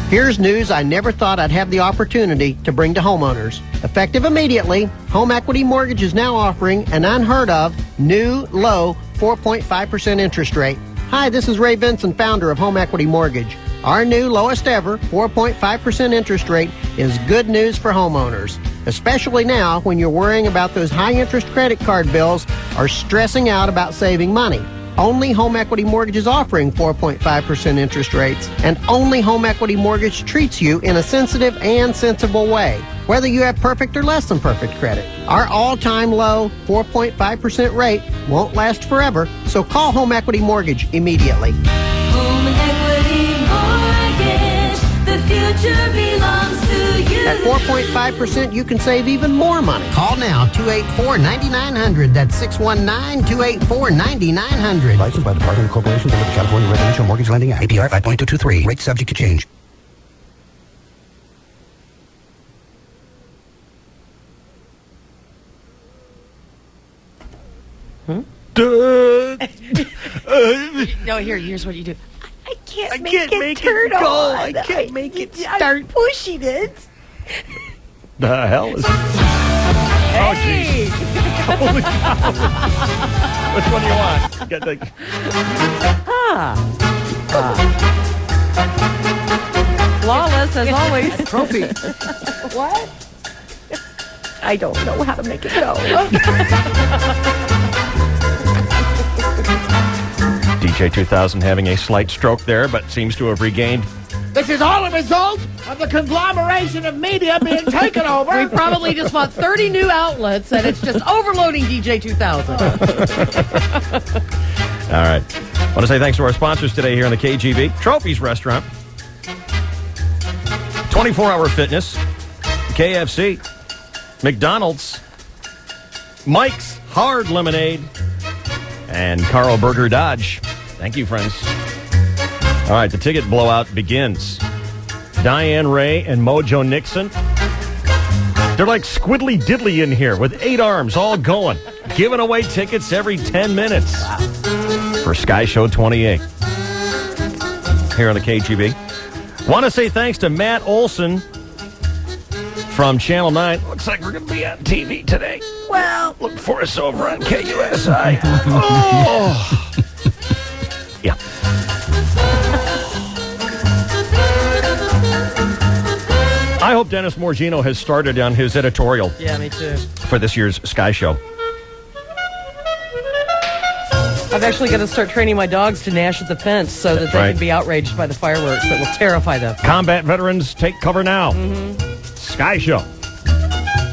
Here's news I never thought I'd have the opportunity to bring to homeowners. Effective immediately, Home Equity Mortgage is now offering an unheard of, new, low 4.5% interest rate. Hi, this is Ray Benson, founder of Home Equity Mortgage. Our new lowest ever 4.5% interest rate is good news for homeowners, especially now when you're worrying about those high interest credit card bills or stressing out about saving money. Only Home Equity Mortgage is offering 4.5% interest rates, and only Home Equity Mortgage treats you in a sensitive and sensible way, whether you have perfect or less than perfect credit. Our all-time low 4.5% rate won't last forever, so call Home Equity Mortgage immediately. Home Equity Mortgage, the future belongs to you. At 4.5%, you can save even more money. Call now, 284-9900. That's 619-284-9900. Licensed by the Department of Corporations under the California Residential Mortgage Lending Act. APR 5.223. Rates subject to change. No, here's what you do. I can't make it turn on. I can't make it start. I'm pushing it. The hell is... Hey! Oh, jeez. Holy cow. Which one do you want? Get the... Flawless, as always. Trophy. What? I don't know how to make it go. DJ 2000 having a slight stroke there, but seems to have regained. This is all a result of the conglomeration of media being taken over. We probably just bought 30 new outlets, and it's just overloading DJ 2000. All right. I want to say thanks to our sponsors today here on the KGB. Trophies Restaurant, 24-Hour Fitness, KFC, McDonald's, Mike's Hard Lemonade, and Carl Berger Dodge. Thank you, friends. All right, the ticket blowout begins. Diane Ray and Mojo Nixon. They're like Squiddly Diddly in here with 8 arms all going, giving away tickets every 10 minutes for Sky Show 28 here on the KGB. Want to say thanks to Matt Olson from Channel 9. Looks like we're going to be on TV today. Well, look for us over on KUSI. Oh. Yeah. I hope Dennis Morgino has started on his editorial. Yeah, me too. For this year's Sky Show. I've actually got to start training my dogs to gnash at the fence so that they can be outraged by the fireworks that will terrify them. Combat veterans, take cover now. Sky Show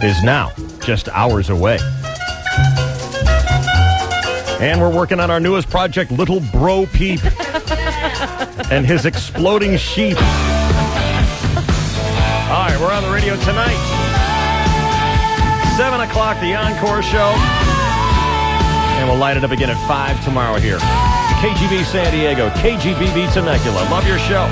is now just hours away. And we're working on our newest project, Little Bro Peep and his exploding sheep. All right, we're on the radio tonight. 7 o'clock, the Encore Show. And we'll light it up again at 5 tomorrow here. KGB San Diego, KGBB Temecula. Love your show.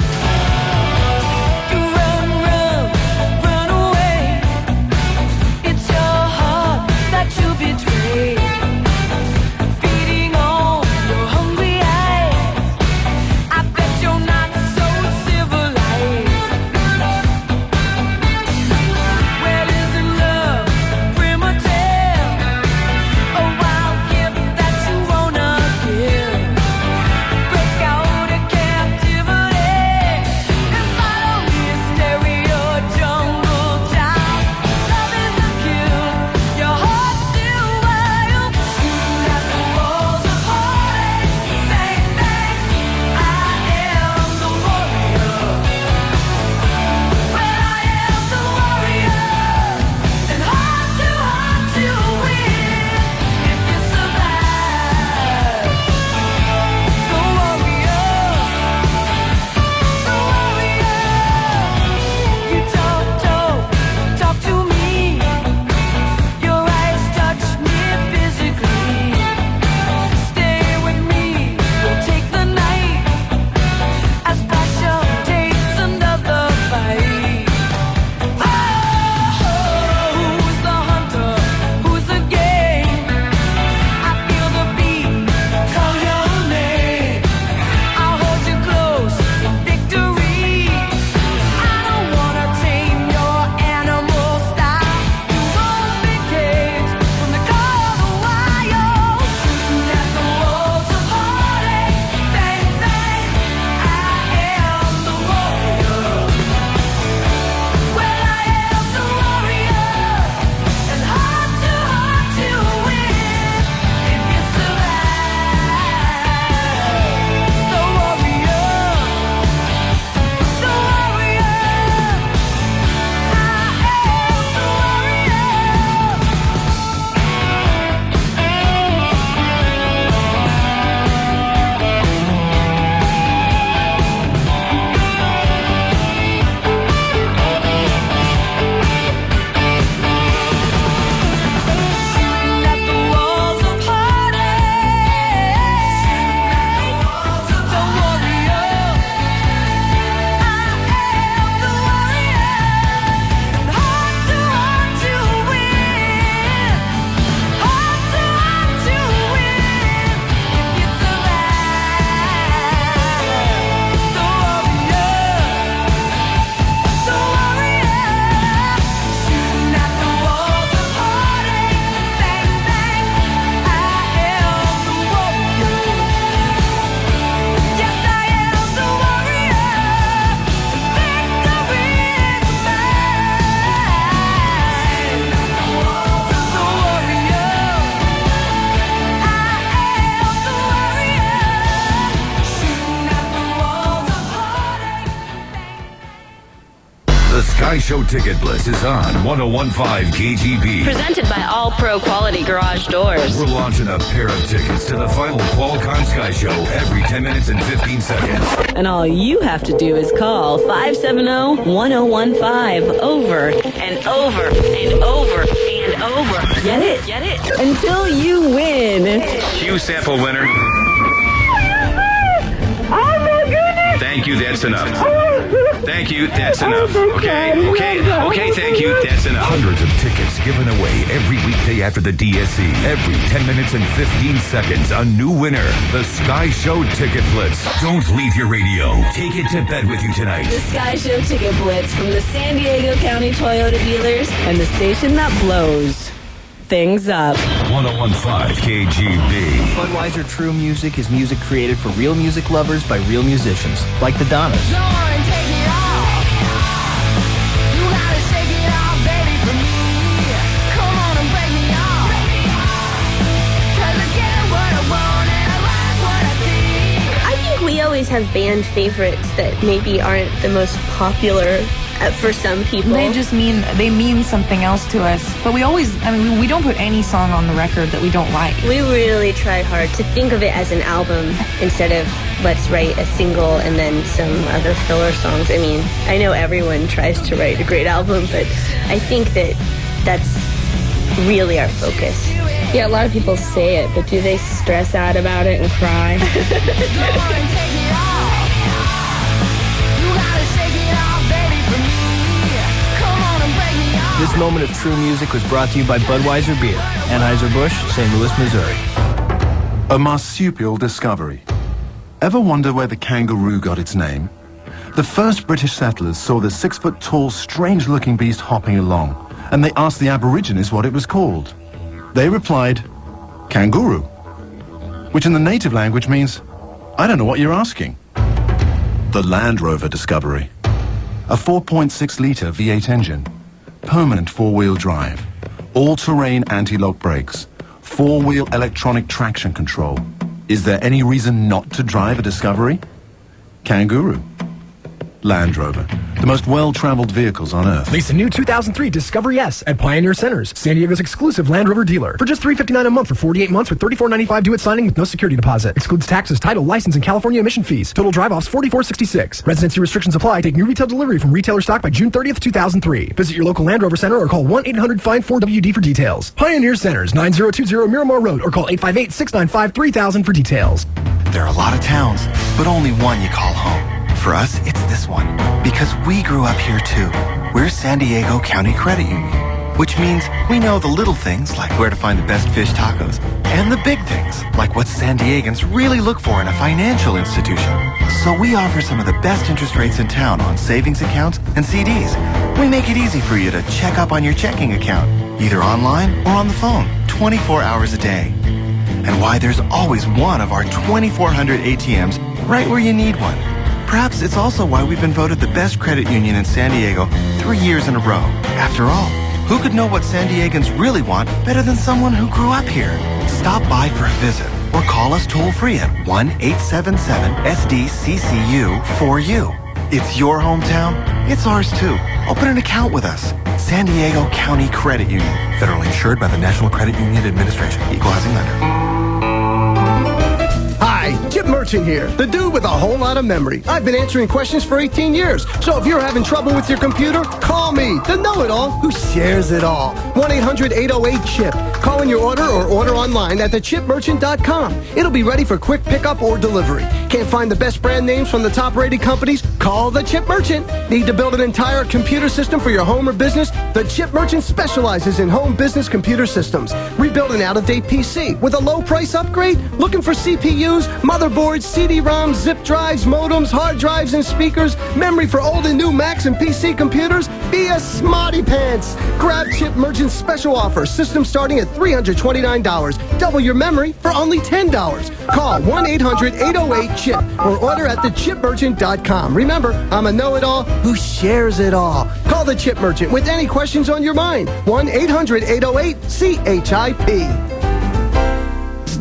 Sky Show Ticket Blitz is on 101.5 KGB. Presented by All Pro Quality Garage Doors. We're launching a pair of tickets to the final Qualcomm Sky Show every 10 minutes and 15 seconds. And all you have to do is call 570-1015 over and over and over and over. Get it? Get it? Until you win. Q sample winner. Oh my goodness! Thank you, that's enough. Thank you, that's enough. Okay, thank you, that's enough. Hundreds of tickets given away every weekday after the DSC. Every 10 minutes and 15 seconds, a new winner. The Sky Show Ticket Blitz. Don't leave your radio. Take it to bed with you tonight. The Sky Show Ticket Blitz from the San Diego County Toyota dealers and the station that blows things up. 101.5 KGB. Budweiser True Music is music created for real music lovers by real musicians, like the Donnas. I think we always have band favorites that maybe aren't the most popular for some people. They mean something else to us. But we don't put any song on the record that we don't like. We really try hard to think of it as an album instead of let's write a single and then some other filler songs. I mean, I know everyone tries to write a great album, but I think that that's really our focus. Yeah, a lot of people say it, but do they stress out about it and cry? This moment of true music was brought to you by Budweiser Beer, Anheuser-Busch, St. Louis, Missouri. A marsupial discovery. Ever wonder where the kangaroo got its name? The first British settlers saw the 6-foot-tall, strange-looking beast hopping along, and they asked the Aborigines what it was called. They replied, kangaroo, which in the native language means, I don't know what you're asking. The Land Rover discovery. A 4.6-liter V8 engine, permanent 4-wheel drive, all-terrain anti-lock brakes, 4-wheel electronic traction control. Is there any reason not to drive a Discovery? Kangaroo. Land Rover, the most well-traveled vehicles on Earth. Lease a new 2003 Discovery S at Pioneer Centers, San Diego's exclusive Land Rover dealer. For just $359 a month for 48 months with $34.95 due at signing with no security deposit. Excludes taxes, title, license, and California emission fees. Total drive-offs $44.66. Residency restrictions apply. Take new retail delivery from retailer stock by June 30th, 2003. Visit your local Land Rover center or call 1-800-FIND-4WD for details. Pioneer Centers, 9020 Miramar Road, or call 858-695-3000 for details. There are a lot of towns, but only one you call home. For us, it's this one, because we grew up here too. We're San Diego County Credit Union, which means we know the little things like where to find the best fish tacos, and the big things like what San Diegans really look for in a financial institution. So we offer some of the best interest rates in town on savings accounts and CDs. We make it easy for you to check up on your checking account, either online or on the phone, 24 hours a day. And why there's always one of our 2,400 ATMs right where you need one. Perhaps it's also why we've been voted the best credit union in San Diego 3 years in a row. After all, who could know what San Diegans really want better than someone who grew up here? Stop by for a visit or call us toll-free at 1-877-SDCCU-4U. It's your hometown. It's ours too. Open an account with us. San Diego County Credit Union. Federally insured by the National Credit Union Administration. Equal housing lender. Hi, Chip Merchant here, the dude with a whole lot of memory. I've been answering questions for 18 years, so if you're having trouble with your computer, call me, the know-it-all who shares it all. 1-800-808-CHIP. Call in your order or order online at thechipmerchant.com. It'll be ready for quick pickup or delivery. Can't find the best brand names from the top-rated companies? Call the Chip Merchant. Need to build an entire computer system for your home or business? The Chip Merchant specializes in home business computer systems. Rebuild an out-of-date PC with a low-price upgrade? Looking for CPUs, motherboards, CD-ROMs, zip drives, modems, hard drives, and speakers, memory for old and new Macs and PC computers? Be a smarty pants. Grab Chip Merchant's special offer. System starting at $329. Double your memory for only $10. Call 1-800-808-CHIP or order at thechipmerchant.com. Remember, I'm a know-it-all who shares it all. Call the Chip Merchant with any questions on your mind. 1-800-808-CHIP.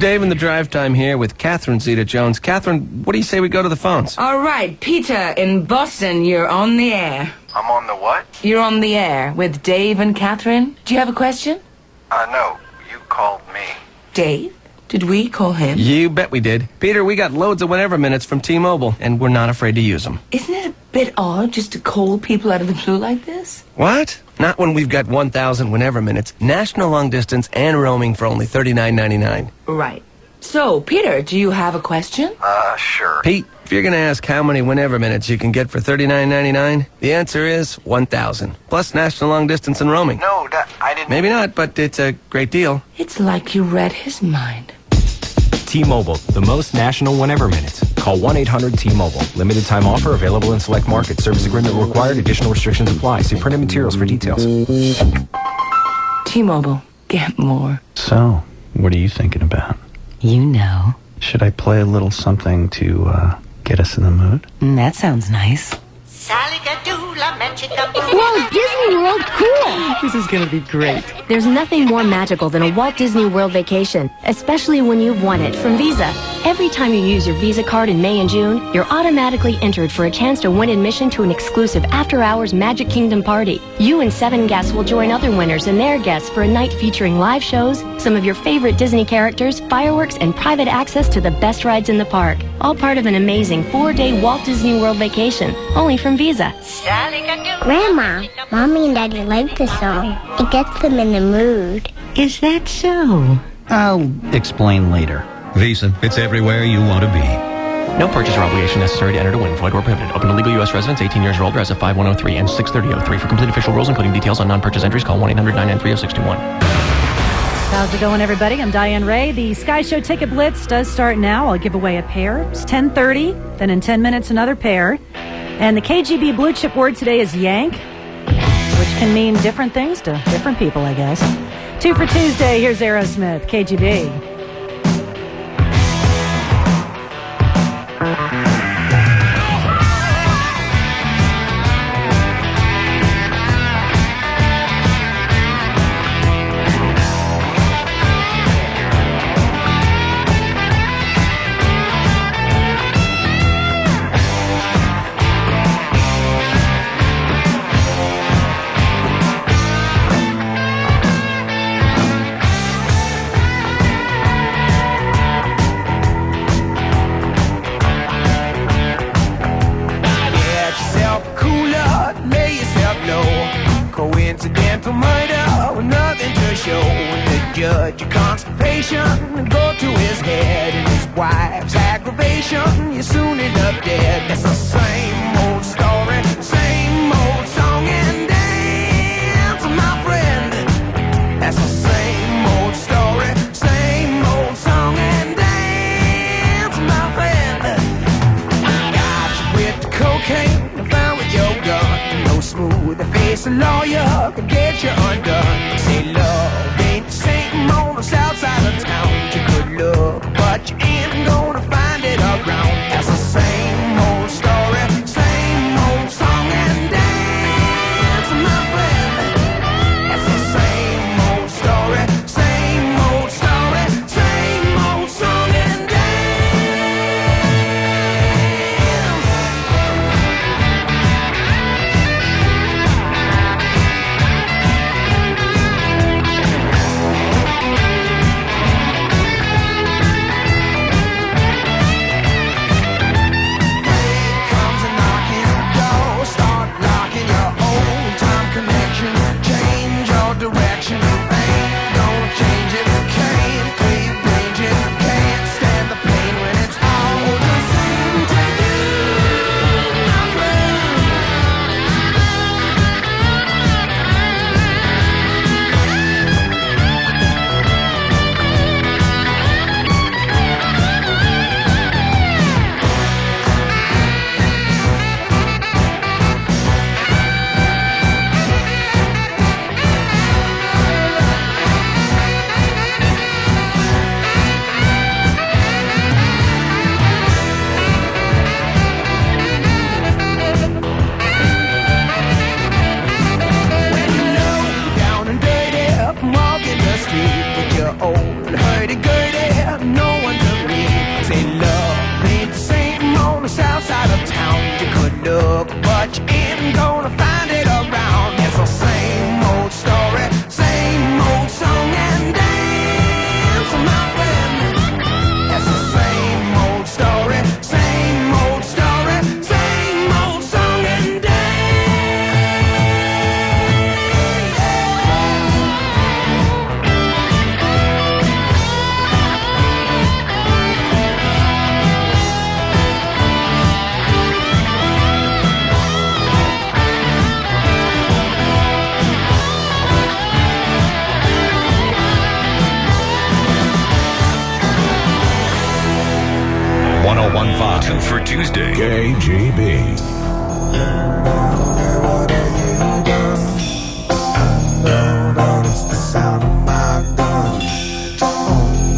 Dave in the Drive Time here with Catherine Zeta-Jones. Catherine, what do you say we go to the phones? All right, Peter in Boston, you're on the air. I'm on the what? You're on the air with Dave and Catherine. Do you have a question? No. You called me. Dave? Did we call him? You bet we did. Peter, we got loads of whenever minutes from T-Mobile, and we're not afraid to use them. Isn't it a bit odd just to call people out of the blue like this? What? Not when we've got 1,000 whenever minutes, national long distance, and roaming for only $39.99. Right. So, Peter, do you have a question? Sure. Pete, if you're going to ask how many whenever minutes you can get for $39.99, the answer is 1,000. Plus national long distance and roaming. No, I didn't... Maybe not, but it's a great deal. It's like you read his mind. T-Mobile, the most national whenever minutes. Call 1-800-T-Mobile. Limited time offer available in select markets. Service agreement required. Additional restrictions apply. See printed materials for details. T-Mobile. Get more. So, what are you thinking about? You know. Should I play a little something to get us in the mood? That sounds nice. Whoa, Disney World, cool! This is going to be great. There's nothing more magical than a Walt Disney World vacation, especially when you've won it from Visa. Every time you use your Visa card in May and June, you're automatically entered for a chance to win admission to an exclusive after-hours Magic Kingdom party. You and 7 guests will join other winners and their guests for a night featuring live shows, some of your favorite Disney characters, fireworks, and private access to the best rides in the park. All part of an amazing 4-day Walt Disney World vacation, only from Visa. Grandma, Mommy and Daddy like this song. It gets them in the mood. Is that so? I'll explain later. Visa, it's everywhere you want to be. No purchase or obligation necessary to enter to win. Void or prohibited. Open to legal U.S. residents 18 years or older as of 5/103 and 6/30/03. For complete official rules, including details on non-purchase entries, call 1-800-993-0621. How's it going, everybody? I'm Diane Ray. The Sky Show Ticket Blitz does start now. I'll give away a pair. It's 10:30. Then in 10 minutes, another pair. And the KGB blue chip word today is yank, which can mean different things to different people, I guess. 2 for Tuesday. Here's Aerosmith, KGB. Coincidental murder with nothing to show. The judge, your constipation, go to his head, and his wife's aggravation, you're soon end up dead. It's the same old story, same old song and dance, my friend. That's the same old story, same old song and dance, my friend. Got you with the cocaine, found with your gun. No smooth face, a lawyer can get you undone. Say love ain't the same on the south side of town. You could look, but you ain't gonna find it around. That's the same old story, same old song and dance, my friend. That's the same old story, same old story, same old song and dance. Tuesday. KGB. It's the sound of my gun. Oh,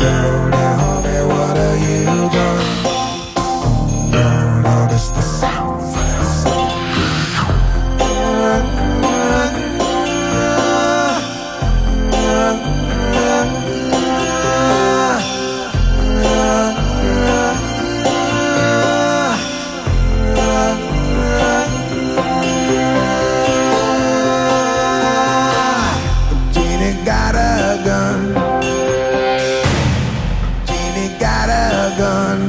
honey, what have you done? Notice the sound. Jeannie got a gun. Jeannie got a gun.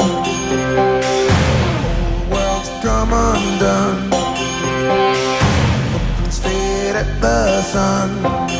Whole world's come undone. Looking straight at the sun.